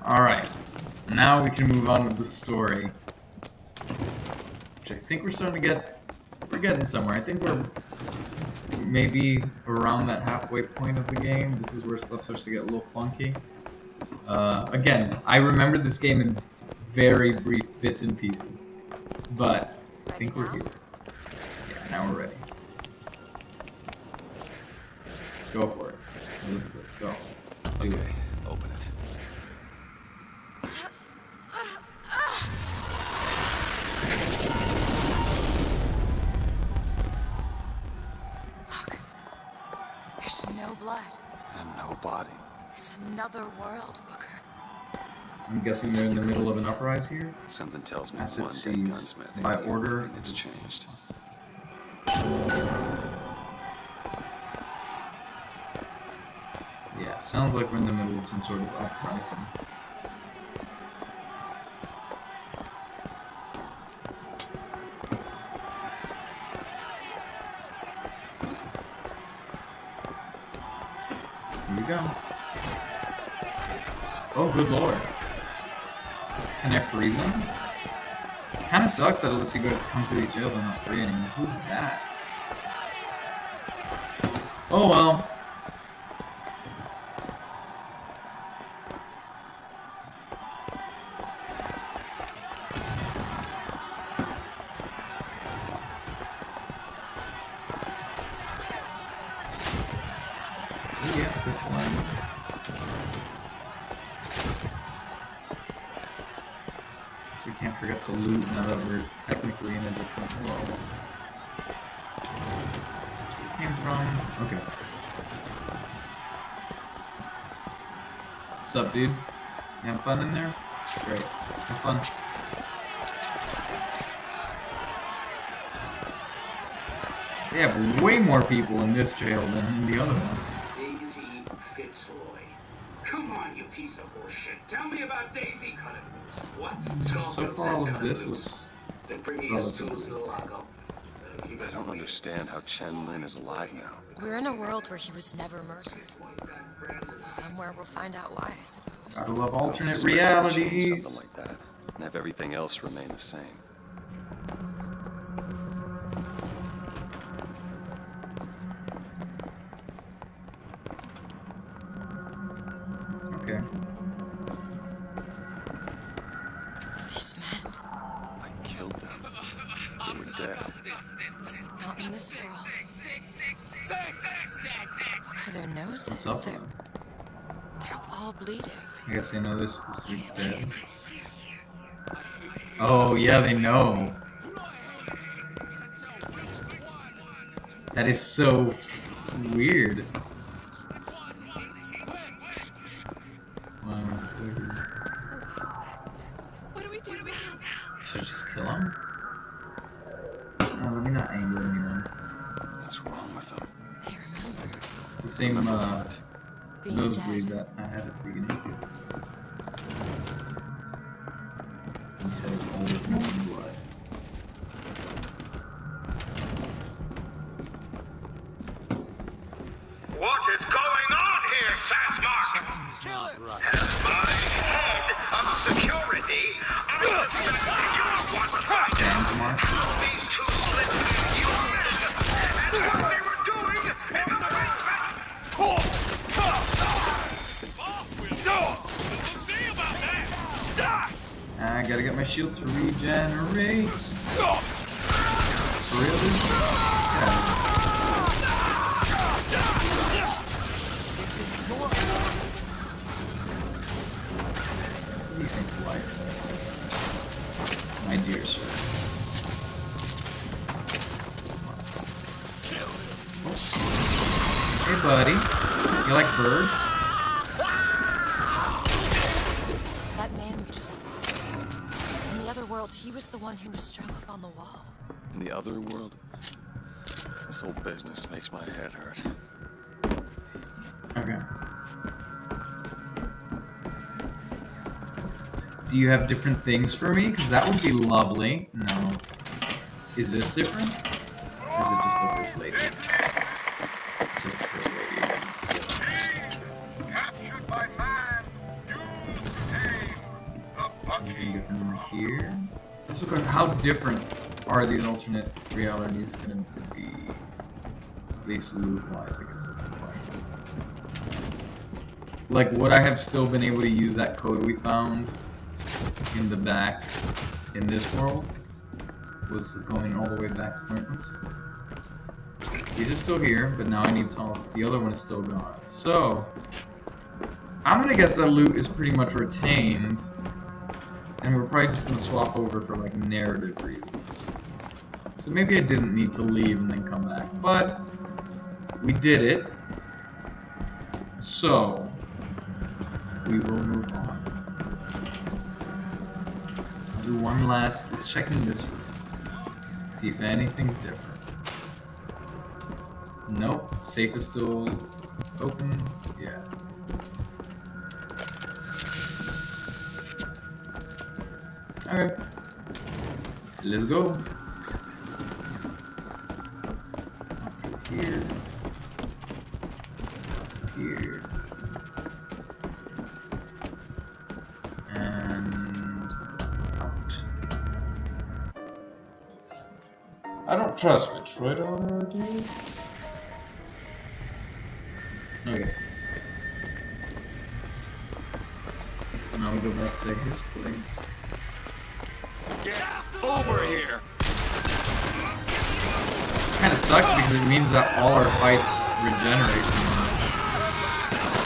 Alright, now we can move on with the story. Which I think we're starting to get, we're getting somewhere. I think we're maybe around that halfway point of the game. This is where stuff starts to get a little funky. Again, I remember this game in very brief bits and pieces. But I think we're here. Yeah, now we're ready. Go for it. Elizabeth, go. Do it. Open it. There's no blood. And no body. It's another world, Booker. I'm guessing they're in the middle of an uprise here. Something tells me Asset one dead seized gunsmith by order. and it's changed. Yeah, sounds like we're in the middle of some sort of uprising. Here we go. Oh, good lord. Can I free them? Kinda sucks that it lets you go come to these jails and not free anymore. Who's that? Oh well. Yeah, this one. So we can't forget to loot now that we're technically in a different world. That's where we came from. Okay. What's up, dude? You having fun in there? Great. Have fun. They have way more people in this jail than in the other one. Daisy Fitzroy. Come on, you piece of horseshit. Tell me about Daisy cutting loose. What? So far, all of this looks Then bring me relatively his easy. I don't understand how Chen Lin is alive now. We're in a world where he was never murdered. Somewhere we'll find out why, I suppose. Gotta love I alternate suspect they would change realities. Something like that, and have everything else remain the same. Okay. These men, I killed them. They were dead. not in this world. to their noses. What's up with They're them? all bleeding. I guess they know they're supposed to be dead. Oh, yeah, they know. That is so weird. Wow, What do we do? should I just kill him? No, let me not anger anyone. What's wrong with them? It's the same nosebleed that I had at the beginning. He said it's always moving blood. What is going on here, Sassmark? As my head of security, I suspect that you are one of these two slits units and what they were doing in the basement. I gotta get my shield to regenerate. Really? Yeah. What do you think, life? My dear sir. Hey, buddy. You like birds? That man we just fought. In the other world, he was the one who was strung up on the wall. In the other world, this whole business makes my head hurt. Okay. Do you have different things for me? Because that would be lovely. No. Is this different? Or is it just the first lady? It's just the first lady. Anything different over here? Let's look at how different are these alternate realities going to be? At least loot-wise, I guess. Like, would I have still been able to use that code we found in the back in this world? Was going all the way back pointless? These are still here, but now I need salts. The other one is still gone. So, I'm gonna guess that loot is pretty much retained, and we're probably just gonna swap over for like narrative reasons. So maybe I didn't need to leave and then come back, but we did it. So, we will move on. I'll do one last, let's check in this room. See if anything's different. Nope, safe is still open, yeah. Alright, let's go. Here. Here. And out. I don't trust Detroit already. Okay. So now we go back to his place. Get over here! Kinda sucks because it means that all our fights regenerate.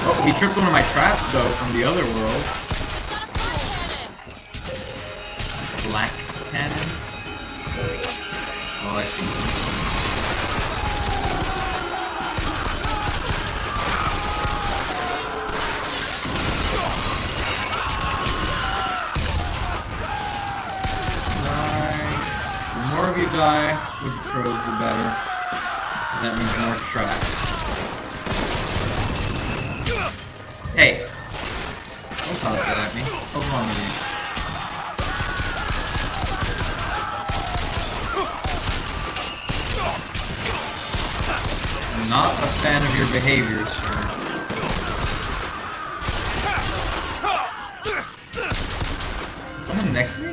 Oh, he tripped one of my traps though from the other world. Black cannon? Oh, I see. The more of you die with the crows, the better. That means more traps. Hey! Don't toss that at me. Pokemon with you. I'm not a fan of your behavior, sir. Is someone next to me?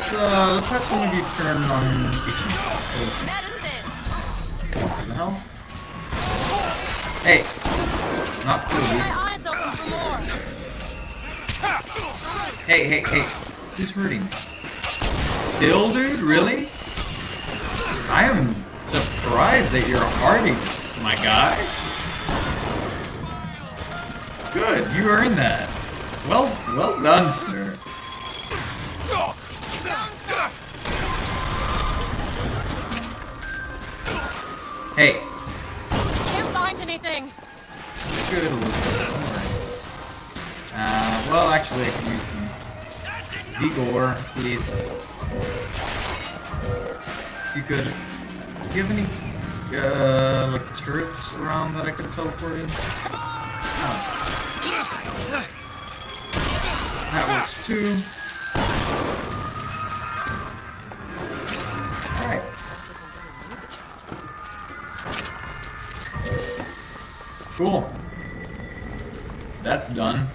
Let's have some of you turn on medicine. What the hell? Hey! Not cool, dude. My eyes open for more. Hey, hey, hey. Who's hurting me? Still, dude? Really? I am surprised at your hardiness, my guy. Good, you earned that. Well done, sir. Hey. Can't find anything. Good, Elizabeth. Alright. Well, actually, I can use some Vigor, please. If you could. Do you have any, like, turrets around that I could teleport in? Oh. That works too. Alright. Cool. That's done.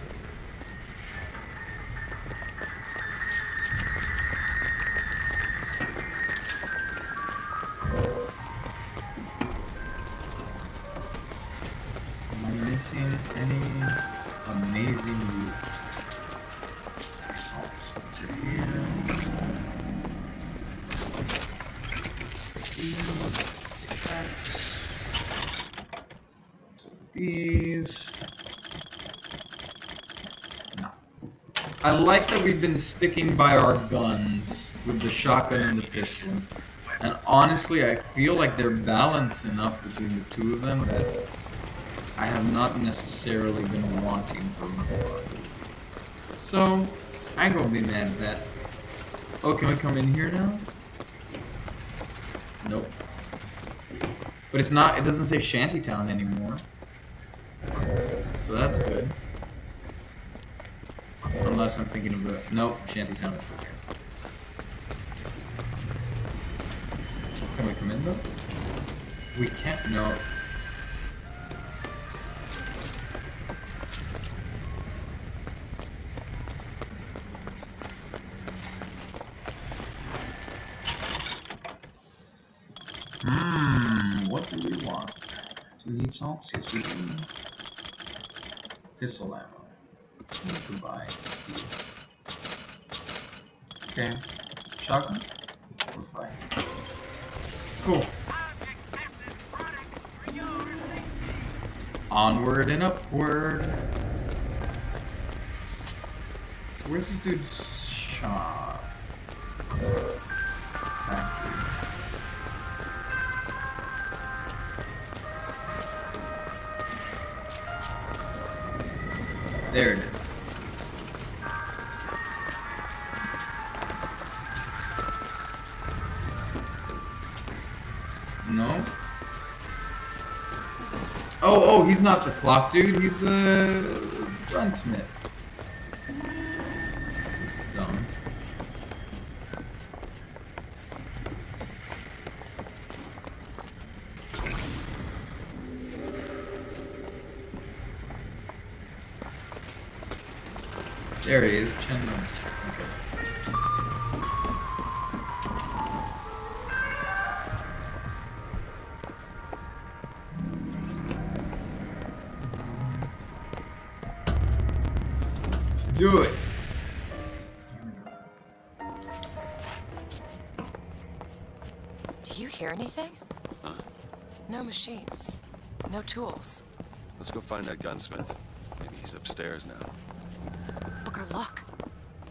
Am I missing any amazing loot? Salt soldier here. These. No. I like that we've been sticking by our guns with the shotgun and the pistol. And honestly, I feel like they're balanced enough between the two of them that I have not necessarily been wanting for more. So, I ain't gonna be mad at that. Oh, can we come in here now? Nope. But it's not, it doesn't say Shantytown anymore. So that's good. Unless I'm thinking of the... Nope, Shantytown is still here. Can we come in though? We can't, no. What do we want? Do we need salts? Yes, we do. Pistol ammo. We can buy. Okay. Shotgun? We're fine. Cool. Onward and upward. Where's this dude's shop? Factory. There it is. No? Oh, he's not the clock dude, he's the gunsmith. He's dumb. There he is, Chen. Okay. Let's do it. Do you hear anything? Huh? No machines. No tools. Let's go find that gunsmith. Maybe he's upstairs now. Booker, look.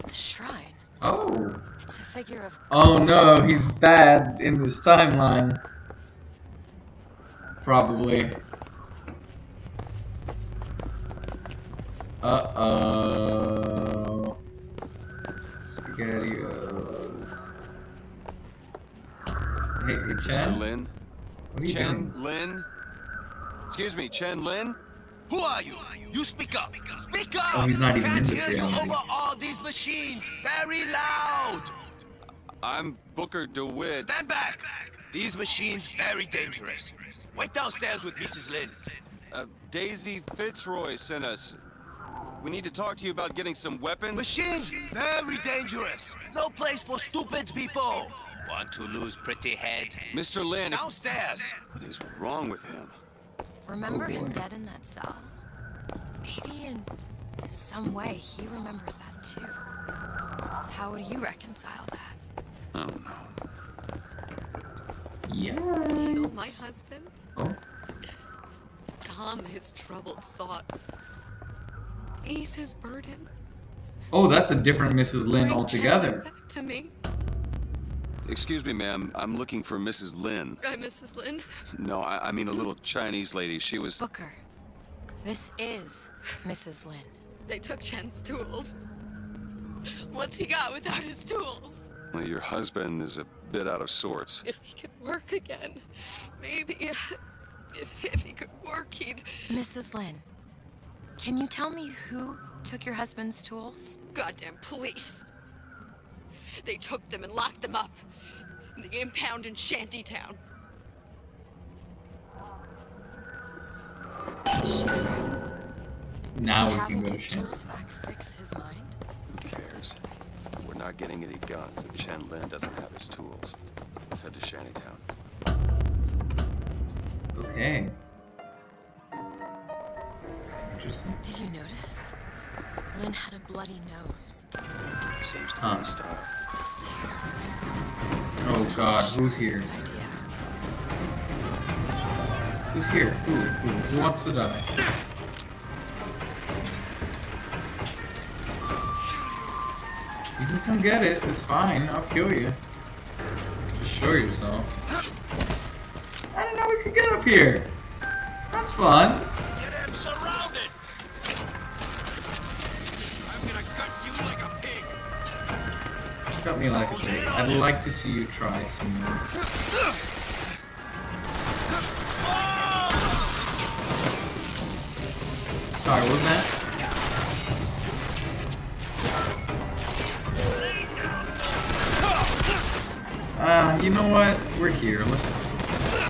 The shrine. Oh. It's a figure of... Oh no, he's bad in this timeline. Probably. Uh-oh. SpaghettiOs. Hey, Chen? Mr. Lin? What are you Chen doing? Lin? Excuse me, Chen Lin? Who are you? You speak up. Speak up! Oh, he's not even in Can't this hear you reality. over all these machines. Very loud. I'm Booker DeWitt. Stand back. These machines very dangerous. Wait downstairs with Mrs. Lin. Daisy Fitzroy sent us. We need to talk to you about getting some weapons. Machines very dangerous. No place for stupid people. Want to lose pretty head? Mr. Lin. Downstairs. What is wrong with him? Remember him dead in that cell? Maybe In some way, he remembers that too. How would you reconcile that? I don't know. Yeah. Heal my husband? Oh. Calm his troubled thoughts. Ease his burden. Oh, that's a different Mrs. Lin Bring altogether. Chandler back to me. Excuse me, ma'am. I'm looking for Mrs. Lin. I'm Mrs. Lin. No, I mean a little Chinese lady. She was... Booker, this is Mrs. Lin. They took Chen's tools. What's he got without his tools? Well, your husband is a bit out of sorts. If he could work again, maybe. If he could work, he'd... Mrs. Lin, can you tell me who took your husband's tools? Goddamn police. They took them and locked them up in the impound in Shantytown. Now we can go to his Shanty. tools back fix his mind? Who cares? We're not getting any guns, and Chen Lin doesn't have his tools. Let's head to Shantytown. Okay. Interesting. Did you notice? Lin had a bloody nose. Seems to be a style. Oh God, who's here? Who's here? Who wants to die? You can come get it. It's fine. I'll kill you. Just show yourself. I didn't know we could get up here. That's fun. Get him surrounded! I'm gonna gut you like a pig! Cut me like a pig. I'd like to see you try some more. Sorry, what was that? You know what? We're here. Let's just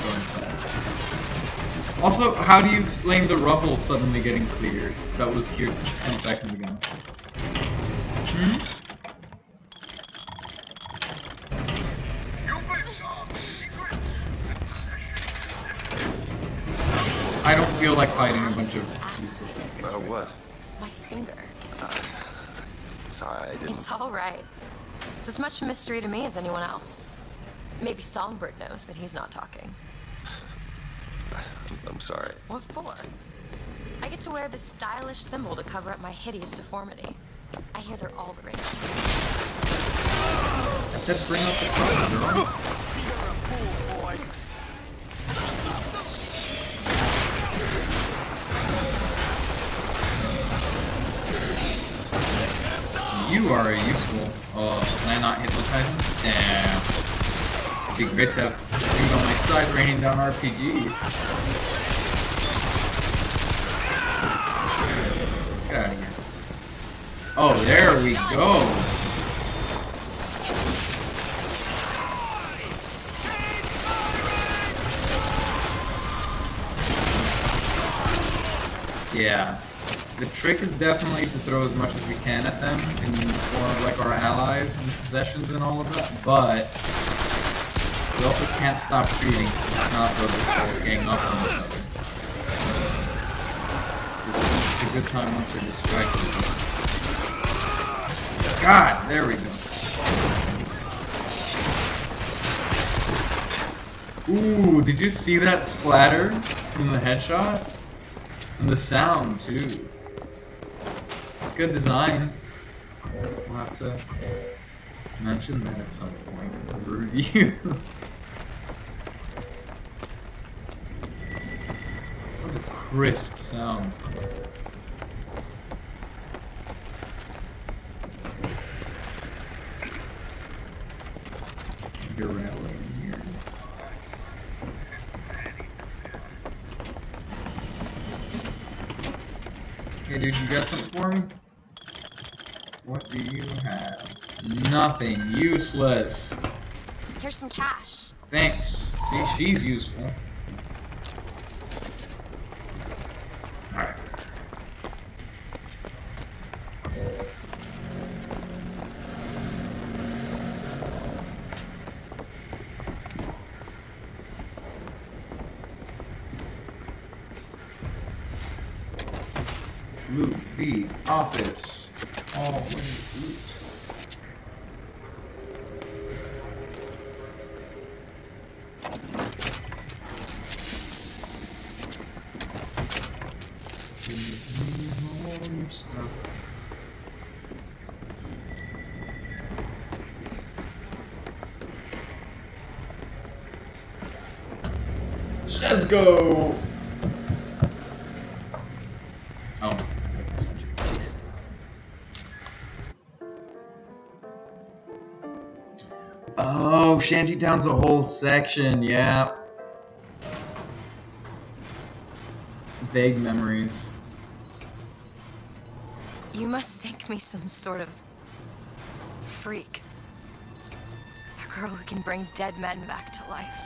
go inside. Also, how do you explain the rubble suddenly getting cleared? That was here 10 seconds ago. I don't feel like fighting a bunch of useless enemies. What? My finger. Sorry, I didn't... It's all right. It's as much a mystery to me as anyone else. Maybe Songbird knows, but he's not talking. I'm sorry. What for? I get to wear this stylish thimble to cover up my hideous deformity. I hear they're all the rage. I said bring up the car, girl. You are useful. Oh, can I not hypnotize him? Damn. It'd be great to have things on my side raining down RPGs. Get out of here. Oh, there we go. Yeah. The trick is definitely to throw as much as we can at them in the form of like our allies and possessions and all of that, but we also can't stop shooting. Not throw this whole gang up on each other. This is a good time once they're distracted. God, there we go. Ooh, did you see that splatter from the headshot? And the sound too. It's good design. We'll have to mention that at some point in the review. That was a crisp sound. You're rattling here. Hey dude, you got something for me? What do you have? Nothing. Useless. Here's some cash. Thanks. See, she's useful. Alright. Loot. B, office. All wings loot. Stuff. Let's go! Oh. Oh, Shantytown's a whole section, yeah. Vague memories. You must think me some sort of freak. A girl who can bring dead men back to life.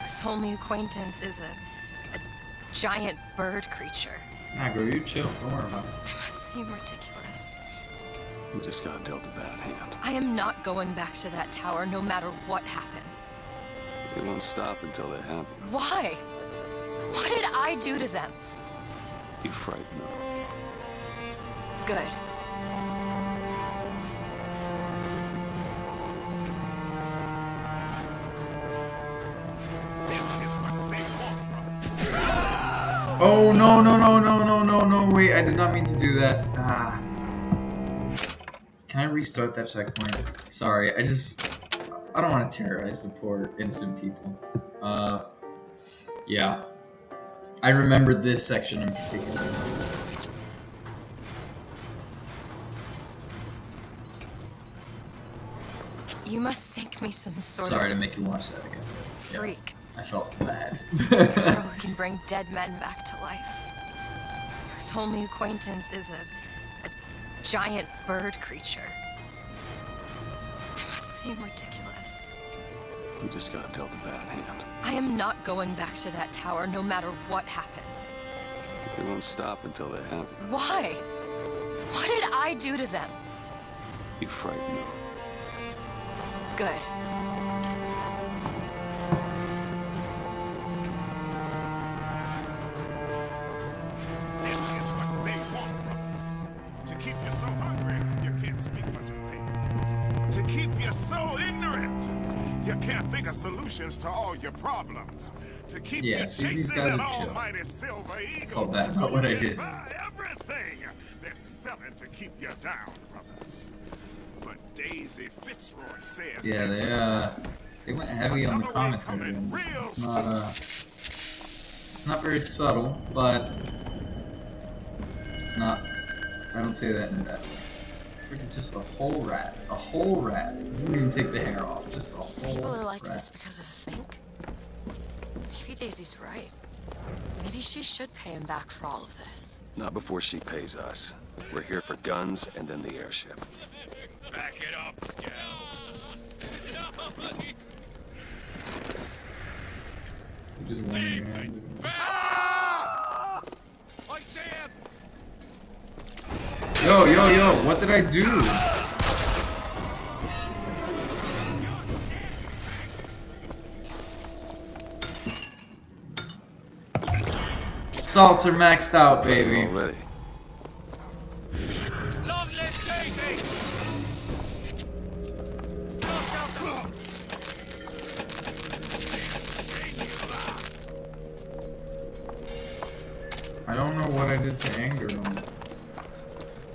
Whose only acquaintance is a giant bird creature. Nah, girl, you chill. Don't worry about it. It must seem ridiculous. You just got dealt a bad hand. I am not going back to that tower no matter what happens. They won't stop until they have you. Why? What did I do to them? You frighten them. Good. Oh, no, no, no, no, no, no, no, wait, I did not mean to do that. Ah. Can I restart that checkpoint? Sorry, I don't want to terrorize the poor innocent people. Yeah. I remember this section in particular. You must think me some sort Sorry of to make you watch that again. freak. Yeah, I felt bad. A girl who can bring dead men back to life. Whose only acquaintance is a giant bird creature. It must seem ridiculous. You just got dealt a bad hand. I am not going back to that tower no matter what happens. They won't stop until they have you. Why? What did I do to them? You frighten them. Good. This is what they want from us. To keep you so hungry, you can't speak much of pain. To keep you so ignorant, you can't think of solutions to all your problems. To keep you chasing that almighty silver eagle. Oh, that's not what I did. Buy everything. They're selling to keep you down, brothers. But Daisy Fitzroy says Yeah, they went heavy on the commentary. It's not very subtle, but it's not. I don't say that in a bad way. Freaking just a whole rat. A whole rat. You wouldn't even take the hair off. Just a whole These people are like rat. this because of Fink. Maybe Daisy's right. Maybe she should pay him back for all of this. Not before she pays us. We're here for guns and then the airship. Back it up, Scout. You just went in your hand. I see him. Yo, what did I do? Salts are maxed out, baby. Already. Long live Daisy! I don't know what I did to anger them.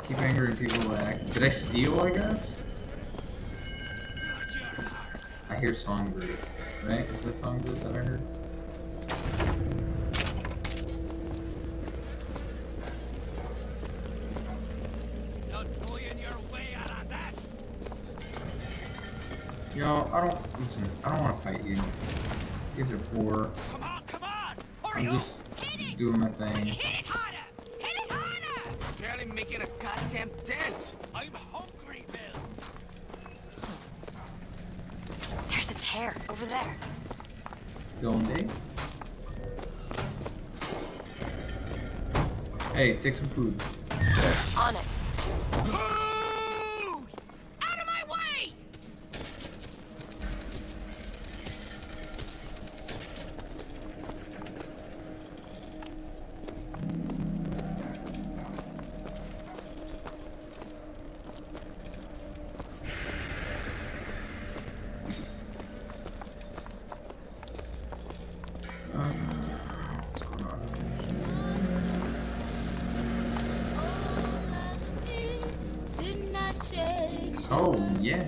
Keep angering people back. Did I steal, I guess? I hear Songbird. Right? Is that Songbird that I heard? Yo, I don't want to fight you. These are poor. I'm just doing my thing. Barely making a goddamn dent. I'm hungry, Bill. There's a tear over there. Donde? Hey, take some food. On it. Out of my way! Oh, yeah.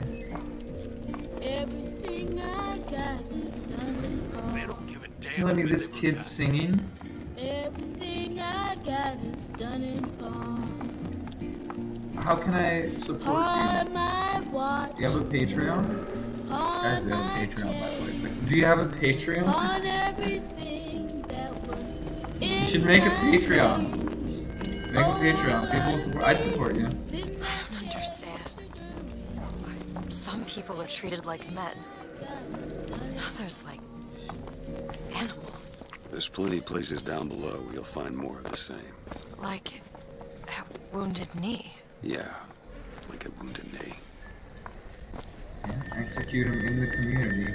Everything I got is done. They don't give a damn. Telling me this kid's singing? Everything I got is done and gone. How can I support On you? my watch. Do you have a Patreon? Guys, we have a Patreon, by the way. But do you have a Patreon? On everything that was You should make a Patreon. Make a Patreon. People will support. I'd support you. I don't understand. Some people are treated like men. Others like animals. There's plenty of places down below where you'll find more of the same. Like a wounded knee. Yeah, like a wounded knee. Yeah, execute him in the community.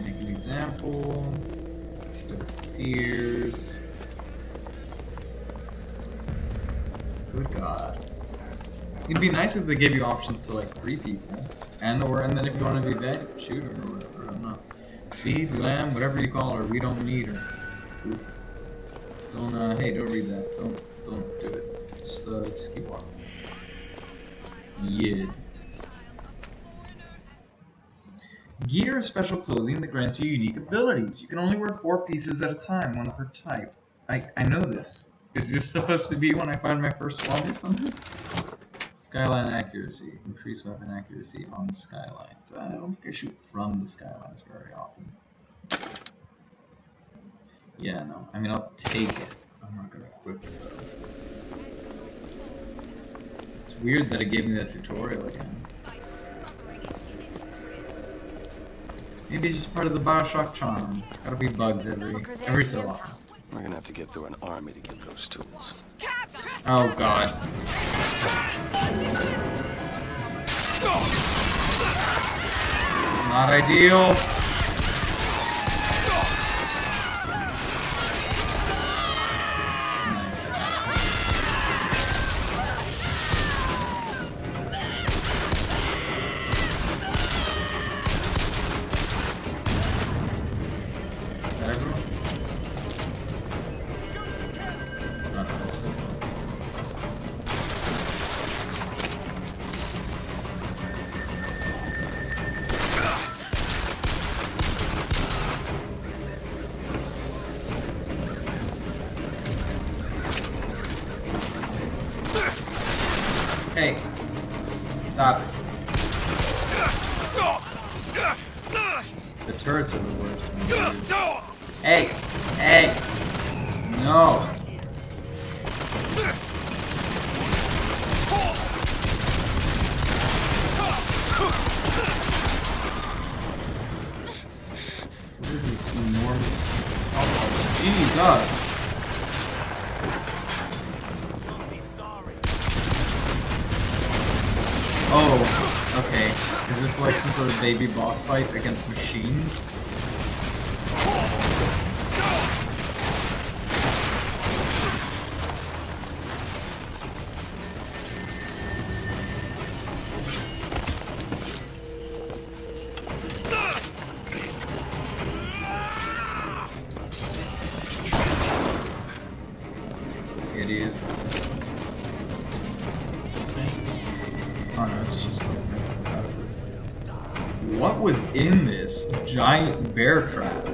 Make an example. Stuff appears. Good God. It'd be nice if they gave you options to like 3 people, and then if you want to be dead, shoot her or whatever. I don't know. Seed, lamb, whatever you call her. We don't need her. Oof. Don't hey, don't read that. Don't do it. Just keep walking. Yeah. Gear is special clothing that grants you unique abilities. You can only wear 4 pieces at a time, 1 per type. I know this. Is this supposed to be when I find my first one or something? Skyline accuracy. Increase weapon accuracy on the skylines. I don't think I shoot from the skylines very often. Yeah, no. I mean, I'll take it. I'm not gonna equip it though. It's weird that it gave me that tutorial again. Maybe it's just part of the BioShock charm. Gotta be bugs every so often. We're gonna have to get through an army to get those tools. Oh God. This is not ideal. Hey, stop it. The turrets are the worst. Hey, hey, no. Look at this enormous. Oh, Jesus. Oh, okay. Is this like some sort of baby boss fight against machines? Idiot. Oh no, it's just out of this. What was in this giant bear trap?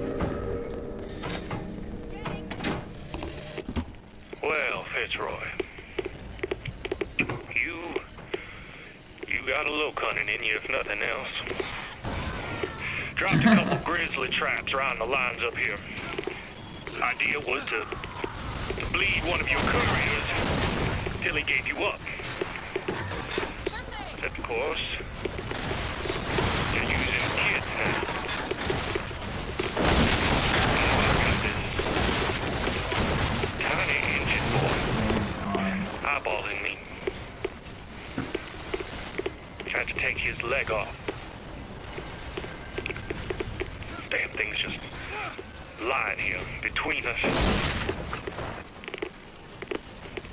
Well, Fitzroy, you got a little cunning in you, if nothing else. Dropped a couple grizzly traps around the lines up here. Idea was to bleed one of your couriers till he gave you up. Except, of course, you're using kids now. I've got this tiny engine boy eyeballing me. Tried to take his leg off. Damn thing's just lying here between us.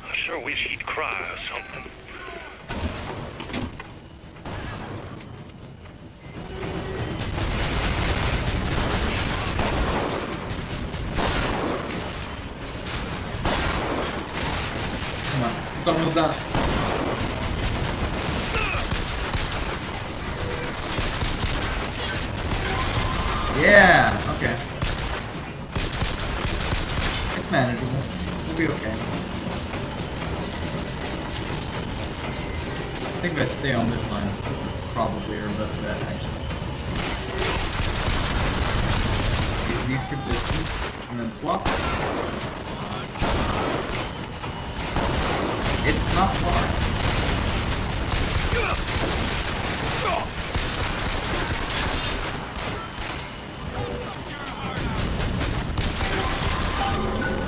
I sure wish he'd cry or something. Come on, it's almost done. Yeah, okay. It's manageable. We'll be okay. I think if I stay on this line, it's probably our best bet, actually. Use these for distance, and then swap. It's not far.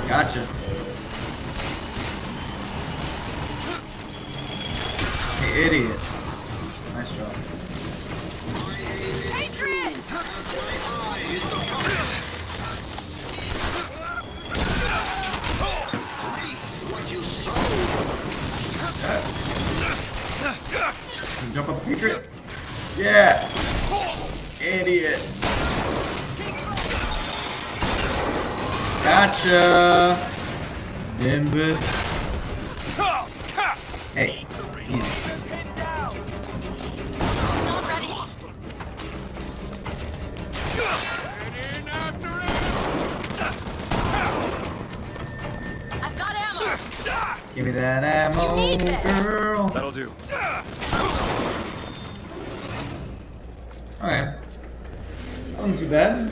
Gotcha. Hey, idiot. Nice job. Hatred! What you sow? Jump up, Hatred. Yeah. Idiot. Gotcha. Dimbus. Hey. Easy. Not ready. I've got ammo. Give me that ammo, You need this. girl. That'll do. Alright. Wasn't too bad.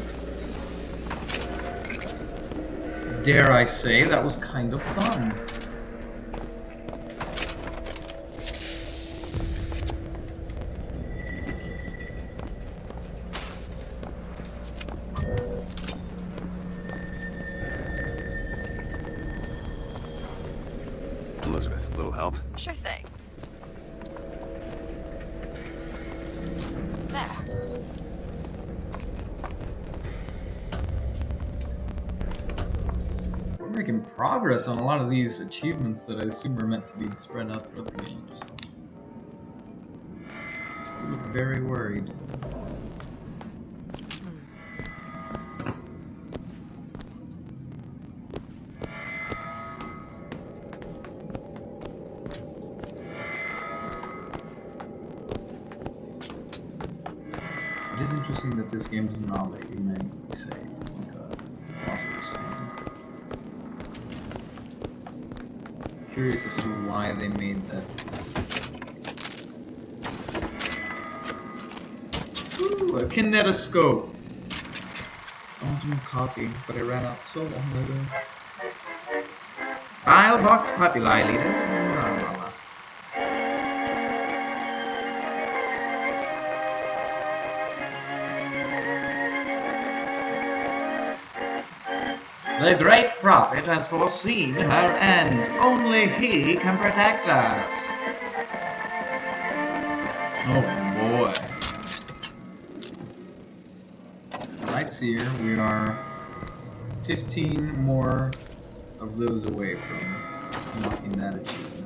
Dare I say, that was kind of fun. Elizabeth, a little help? Sure thing. There. We're making progress on a lot of these achievements that I assume are meant to be spread out throughout the game, so. I look very worried. It is interesting that this game does not let you manually save, like Philosopher's Stone. Curious as to why they made that decision. Ooh, a kinetoscope! I want some coffee, but I ran out so long ago. I'll box populi leader. The great prophet has foreseen her end. Only he can protect us. Oh boy. Sightseer, we are 15 more of those away from unlocking that achievement.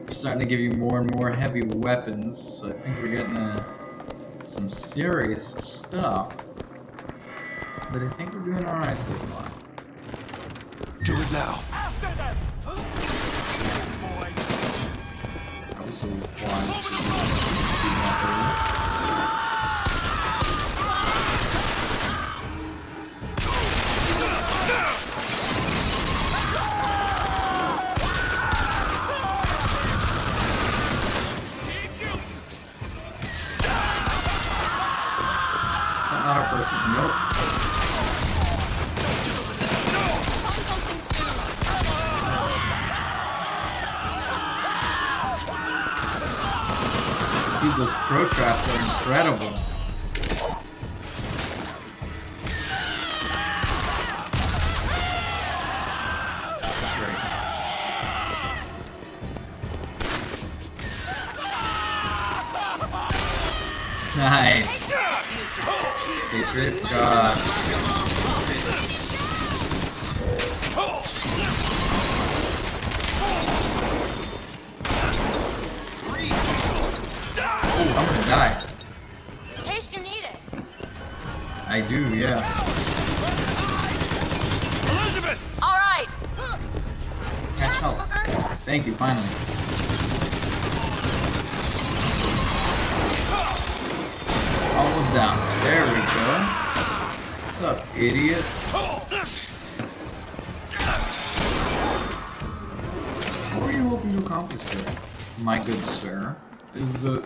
We're starting to give you more and more heavy weapons, so I think we're getting some serious stuff. But I think we're doing alright so far. Do it now. After them! I was so wise to do that earlier. Not a person, nope. Dude, those crow traps are incredible. Great. Nice. Hatred, God. Oh, I'm gonna die. In case you need it. I do, yeah. Elizabeth! Alright. Catch help. Thank you, finally. down. There we go. What's up, idiot? What were you hoping to accomplish there, my good sir? Is the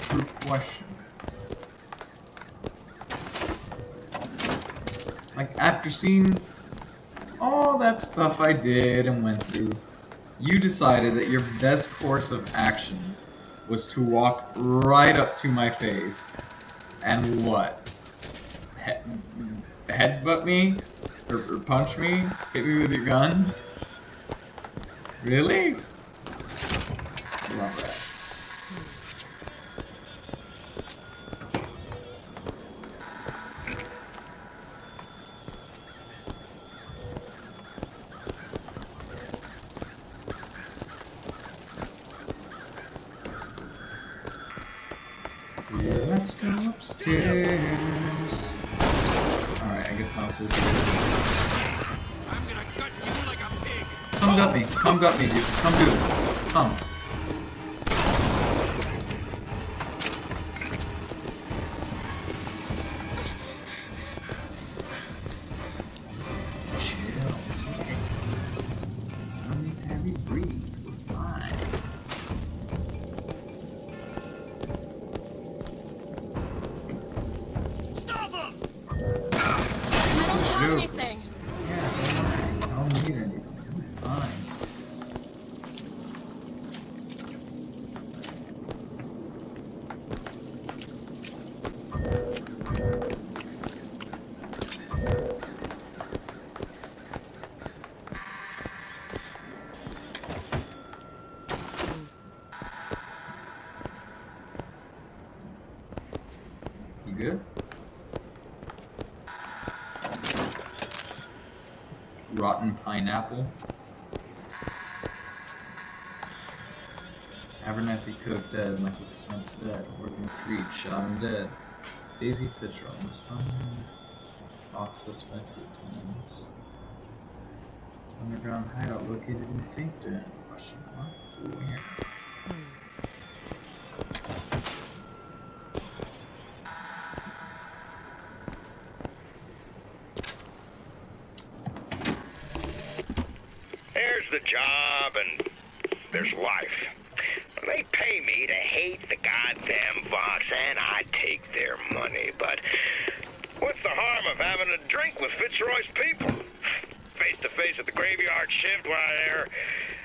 true question. Like, after seeing all that stuff I did and went through, you decided that your best course of action was to walk right up to my face and what? Headbutt me? Or punch me? Hit me with your gun? Really? Love that. Yeah, let's go upstairs. Alright, I guess not so serious. Come gut me. Come gut me, dude. Come do it. Come. Chill. It's okay. There's no need to have you breathe. We're fine. Stop him! I don't have anything. Yeah, don't worry. I don't need anything. We're fine. You good? Rotten pineapple. Abernathy cooked dead. Michael Snaps dead. Oregon Creed shot him dead. Daisy Fitzroy was found. Fox suspects lieutenants. Underground hideout located in Finkton. Question mark. Where? There's the job and there's life. They pay me to hate the goddamn Vox, and I take their money, but what's the harm of having a drink with Fitzroy's people? Face to face at the graveyard shift, why,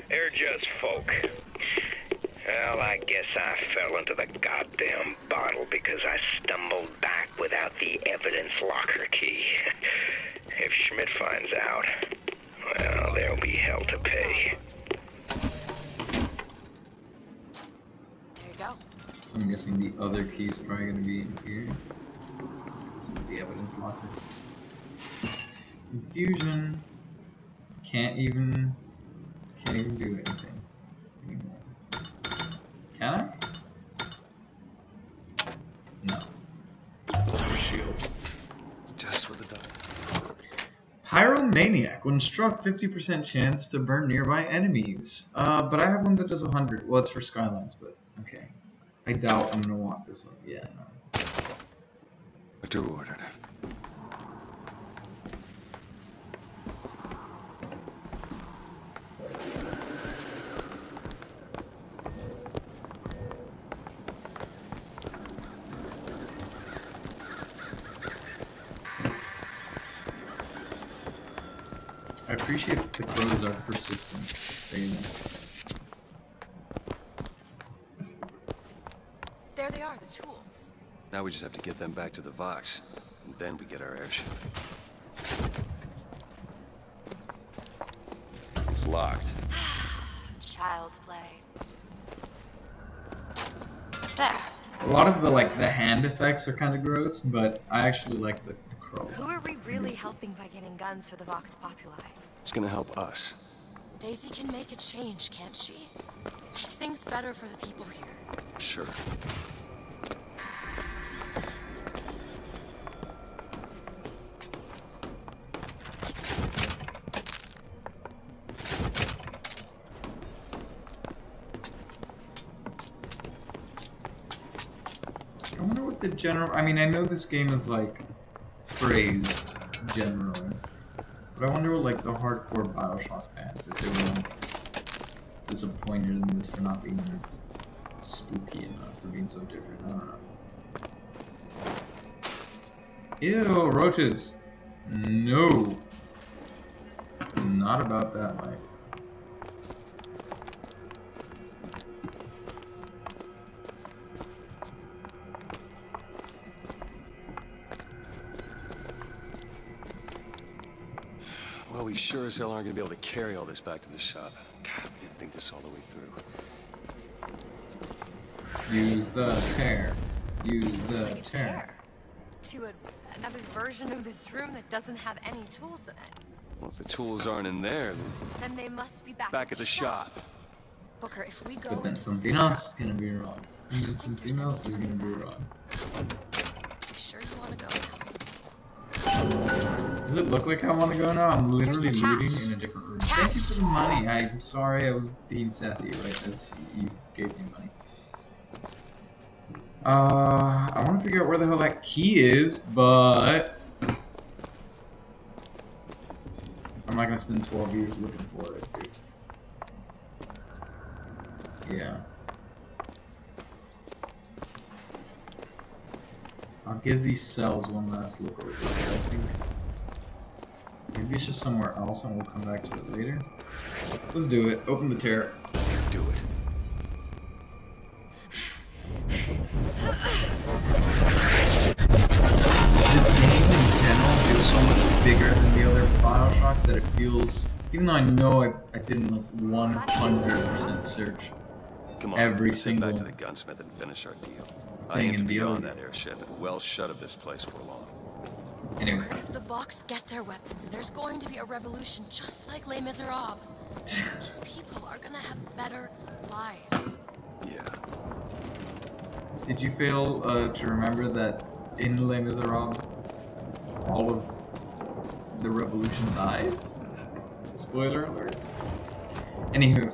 they're just folk. Well, I guess I fell into the goddamn bottle because I stumbled back without the evidence locker key. If Schmidt finds out, well, there'll be hell to pay. There you go. So I'm guessing the other key is probably going to be in here. This is the evidence locker. Confusion. Can't even do anything anymore. Can I? No. Shield. Just with the dog. Pyromaniac. When struck, 50% chance to burn nearby enemies. But I have one that does 100. Well, it's for Skylines, but okay. I doubt I'm gonna want this one. Yeah, no. Victor ordered. I appreciate that the crows are persistent to stay there. There they are, the tools. Now we just have to get them back to the Vox, and then we get our airship. It's locked. Child's play. There. A lot of the the hand effects are kind of gross, but I actually like the crow. Who are we really helping by getting guns for the Vox Populi? It's gonna help us. Daisy can make a change, can't she? Make things better for the people here. Sure. I wonder what the general... I mean, I know this game is, like, praised generally. But I wonder what, like, the hardcore BioShock fans, if they were disappointed in this for not being spooky enough, for being so different. I don't know. Ew, roaches! No! Not about that life. Well, we sure as hell aren't gonna be able to carry all this back to the shop. God, we didn't think this all the way through. Use the tear. Use the tear. To another version of this room that doesn't have any tools in it. Well, if the tools aren't in there, Then they must be back at the shop. Booker, if we go But then into something else is gonna be wrong. And then something else is gonna be wrong. You sure you want to go now? Does it look like I want to go now? I'm literally looting in a different room. Thank you for the money. I'm sorry I was being sassy right as you gave me money. I want to figure out where the hell that key is, but I'm not gonna spend 12 years looking for it. Yeah. I'll give these cells one last look over. I think maybe it's just somewhere else and we'll come back to it later. Let's do it. Open the tear. Do it. This game in general feels so much bigger than the other BioShocks that it feels, even though I know I didn't like 100% search Come on, every let's single head back to the gunsmith and finish our deal. I thing aim to in be the on other. that airship and well shut of this place for long. Anyway. If the Vox get their weapons, there's going to be a revolution just like Les Miserables. These people are gonna have better lives. Yeah. Did you fail to remember that in Les Miserables, all of the revolution dies? Spoiler alert. Anywho,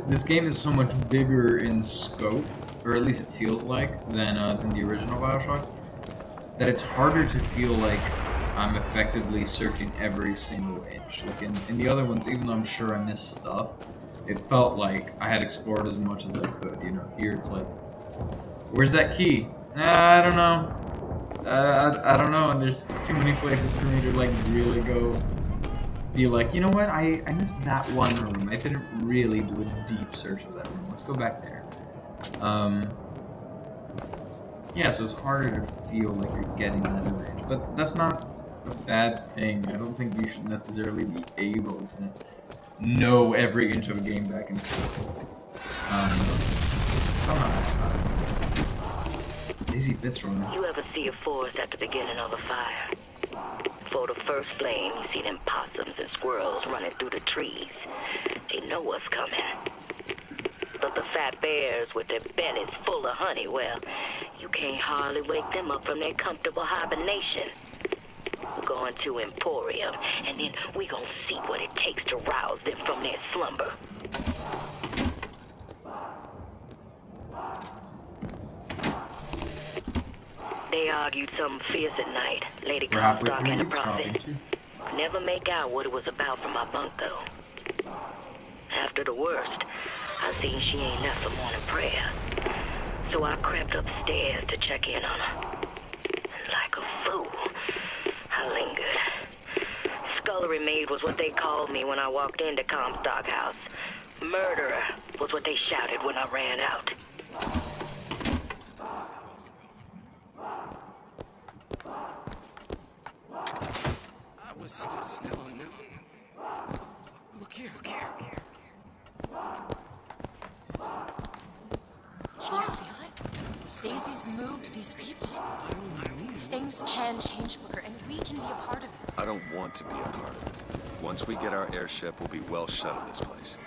this game is so much bigger in scope, or at least it feels like, than the original BioShock, that it's harder to feel like I'm effectively searching every single inch. Like in the other ones, even though I'm sure I missed stuff, it felt like I had explored as much as I could. You know, here it's like, where's that key? I don't know. I don't know, and there's too many places for me to like really go be like, you know what, I missed that one room. I didn't really do a deep search of that room. Let's go back there. Yeah, so it's harder to feel like you're getting out of range, but that's not a bad thing. I don't think you should necessarily be able to know every inch of a game back and forth. Daisy Fitzroy. You ever see a forest at the beginning of a fire? For the first flame, you see them possums and squirrels running through the trees. They know what's coming. But the fat bears with their bellies full of honey, well, you can't hardly wake them up from their comfortable hibernation. We're going to Emporium, and then we gonna see what it takes to rouse them from their slumber. They argued something fierce at night, Lady Comstock and the Prophet. Never make out what it was about from my bunk, though. After the worst, I seen she ain't left for morning prayer. So I crept upstairs to check in on her. And like a fool, I lingered. Scullery maid was what they called me when I walked into Comstock House. Murderer was what they shouted when I ran out. I was still on new. Look here. Can you feel it? Daisy's moved these people. Things can change, Booker, and we can be a part of it. I don't want to be a part of it. Once we get our airship, we'll be well shut of this place.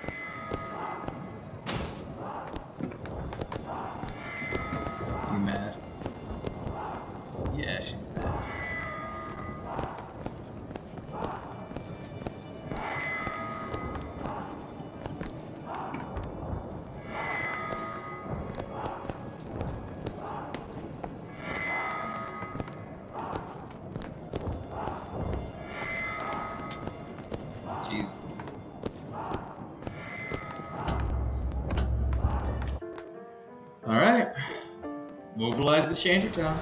You mad? Yeah, she's mad. Mobilize the shantytown.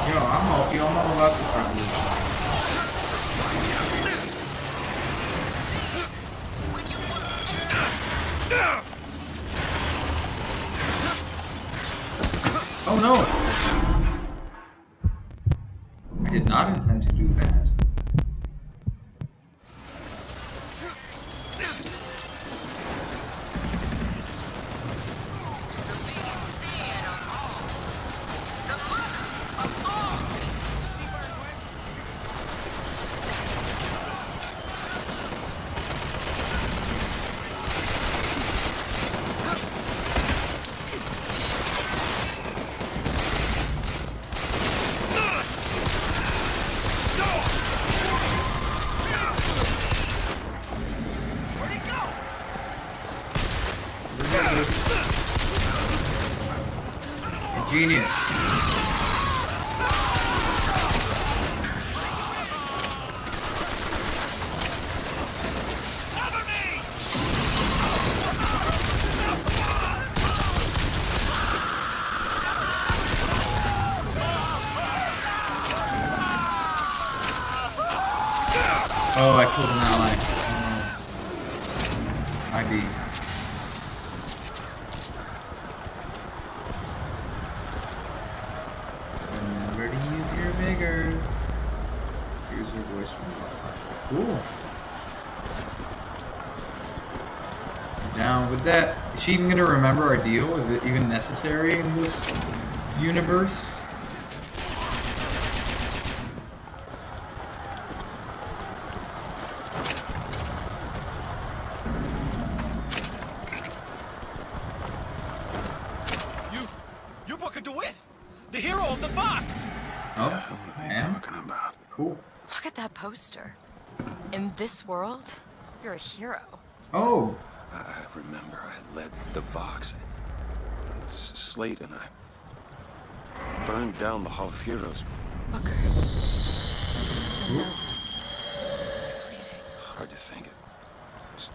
Yo, I'm all about this revolution. Oh no! I did not intend to do that. Genius. Oh, I killed an ally. Oh. ID. Remember to use your vigor. Here's your voice from Cool. Down with that. Is she even gonna remember our deal? Is it even necessary in this universe? You Booker DeWitt, the hero of the box. What the hell are they talking about? Cool. Look at that poster. In this world, you're a hero. Oh. I remember I led the Vox. Slate and I burned down the Hall of Heroes. Booker. The nose. Hard to think of. Just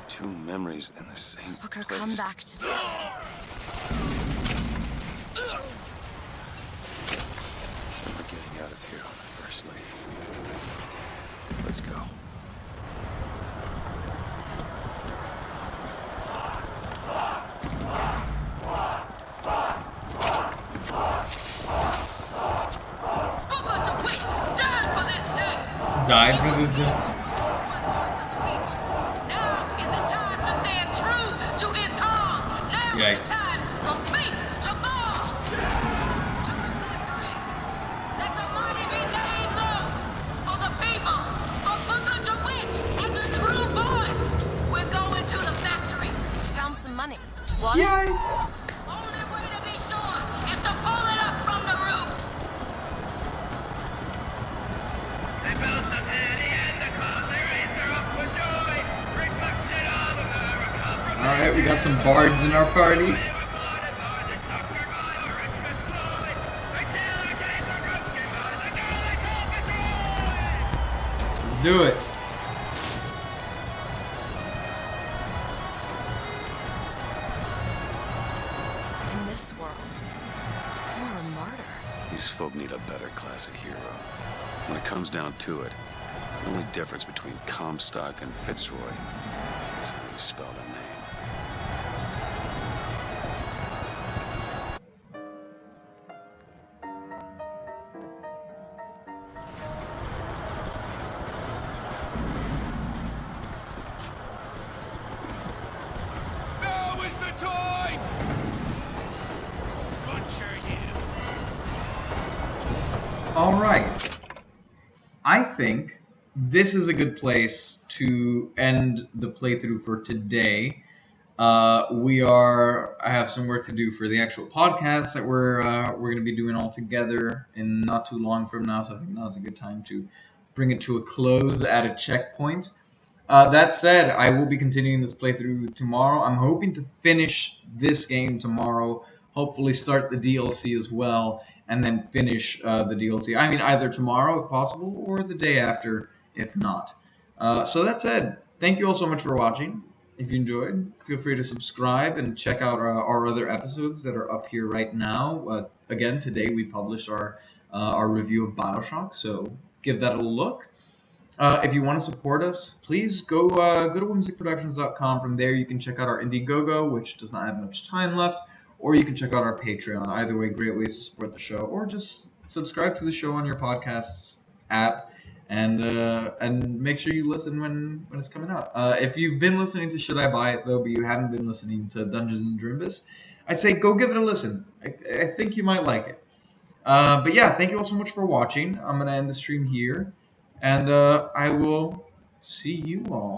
two memories in the same Booker, place. come back to me. We're getting out of here on the First Lady. Let's go. Died for this day. Yikes. Found some money. What? Yikes. Alright, we got some bards in our party. Let's do it. In this world, you're a martyr. These folk need a better class of hero. When it comes down to it, the only difference between Comstock and Fitzroy is how you spell their name. Now is the time! Butcher you! Alright. I think this is a good place to end the playthrough for today. I have some work to do for the actual podcast that we're going to be doing all together in not too long from now, so I think now's a good time to bring it to a close at a checkpoint. That said, I will be continuing this playthrough tomorrow. I'm hoping to finish this game tomorrow, hopefully start the DLC as well, and then finish the DLC. I mean, either tomorrow if possible, or the day after if not. So that said, thank you all so much for watching. If you enjoyed, feel free to subscribe and check out our other episodes that are up here right now. Again, today we published our review of BioShock, so give that a look. If you want to support us, please go to whimsicproductions.com. From there, you can check out our Indiegogo, which does not have much time left, or you can check out our Patreon. Either way, great ways to support the show, or just subscribe to the show on your podcasts app, and make sure you listen when it's coming out. If you've been listening to Should I Buy It though, but you haven't been listening to Dungeons and Drimbus, I'd say go give it a listen. I think you might like it. But yeah, thank you all so much for watching. I'm gonna end the stream here. And I will see you all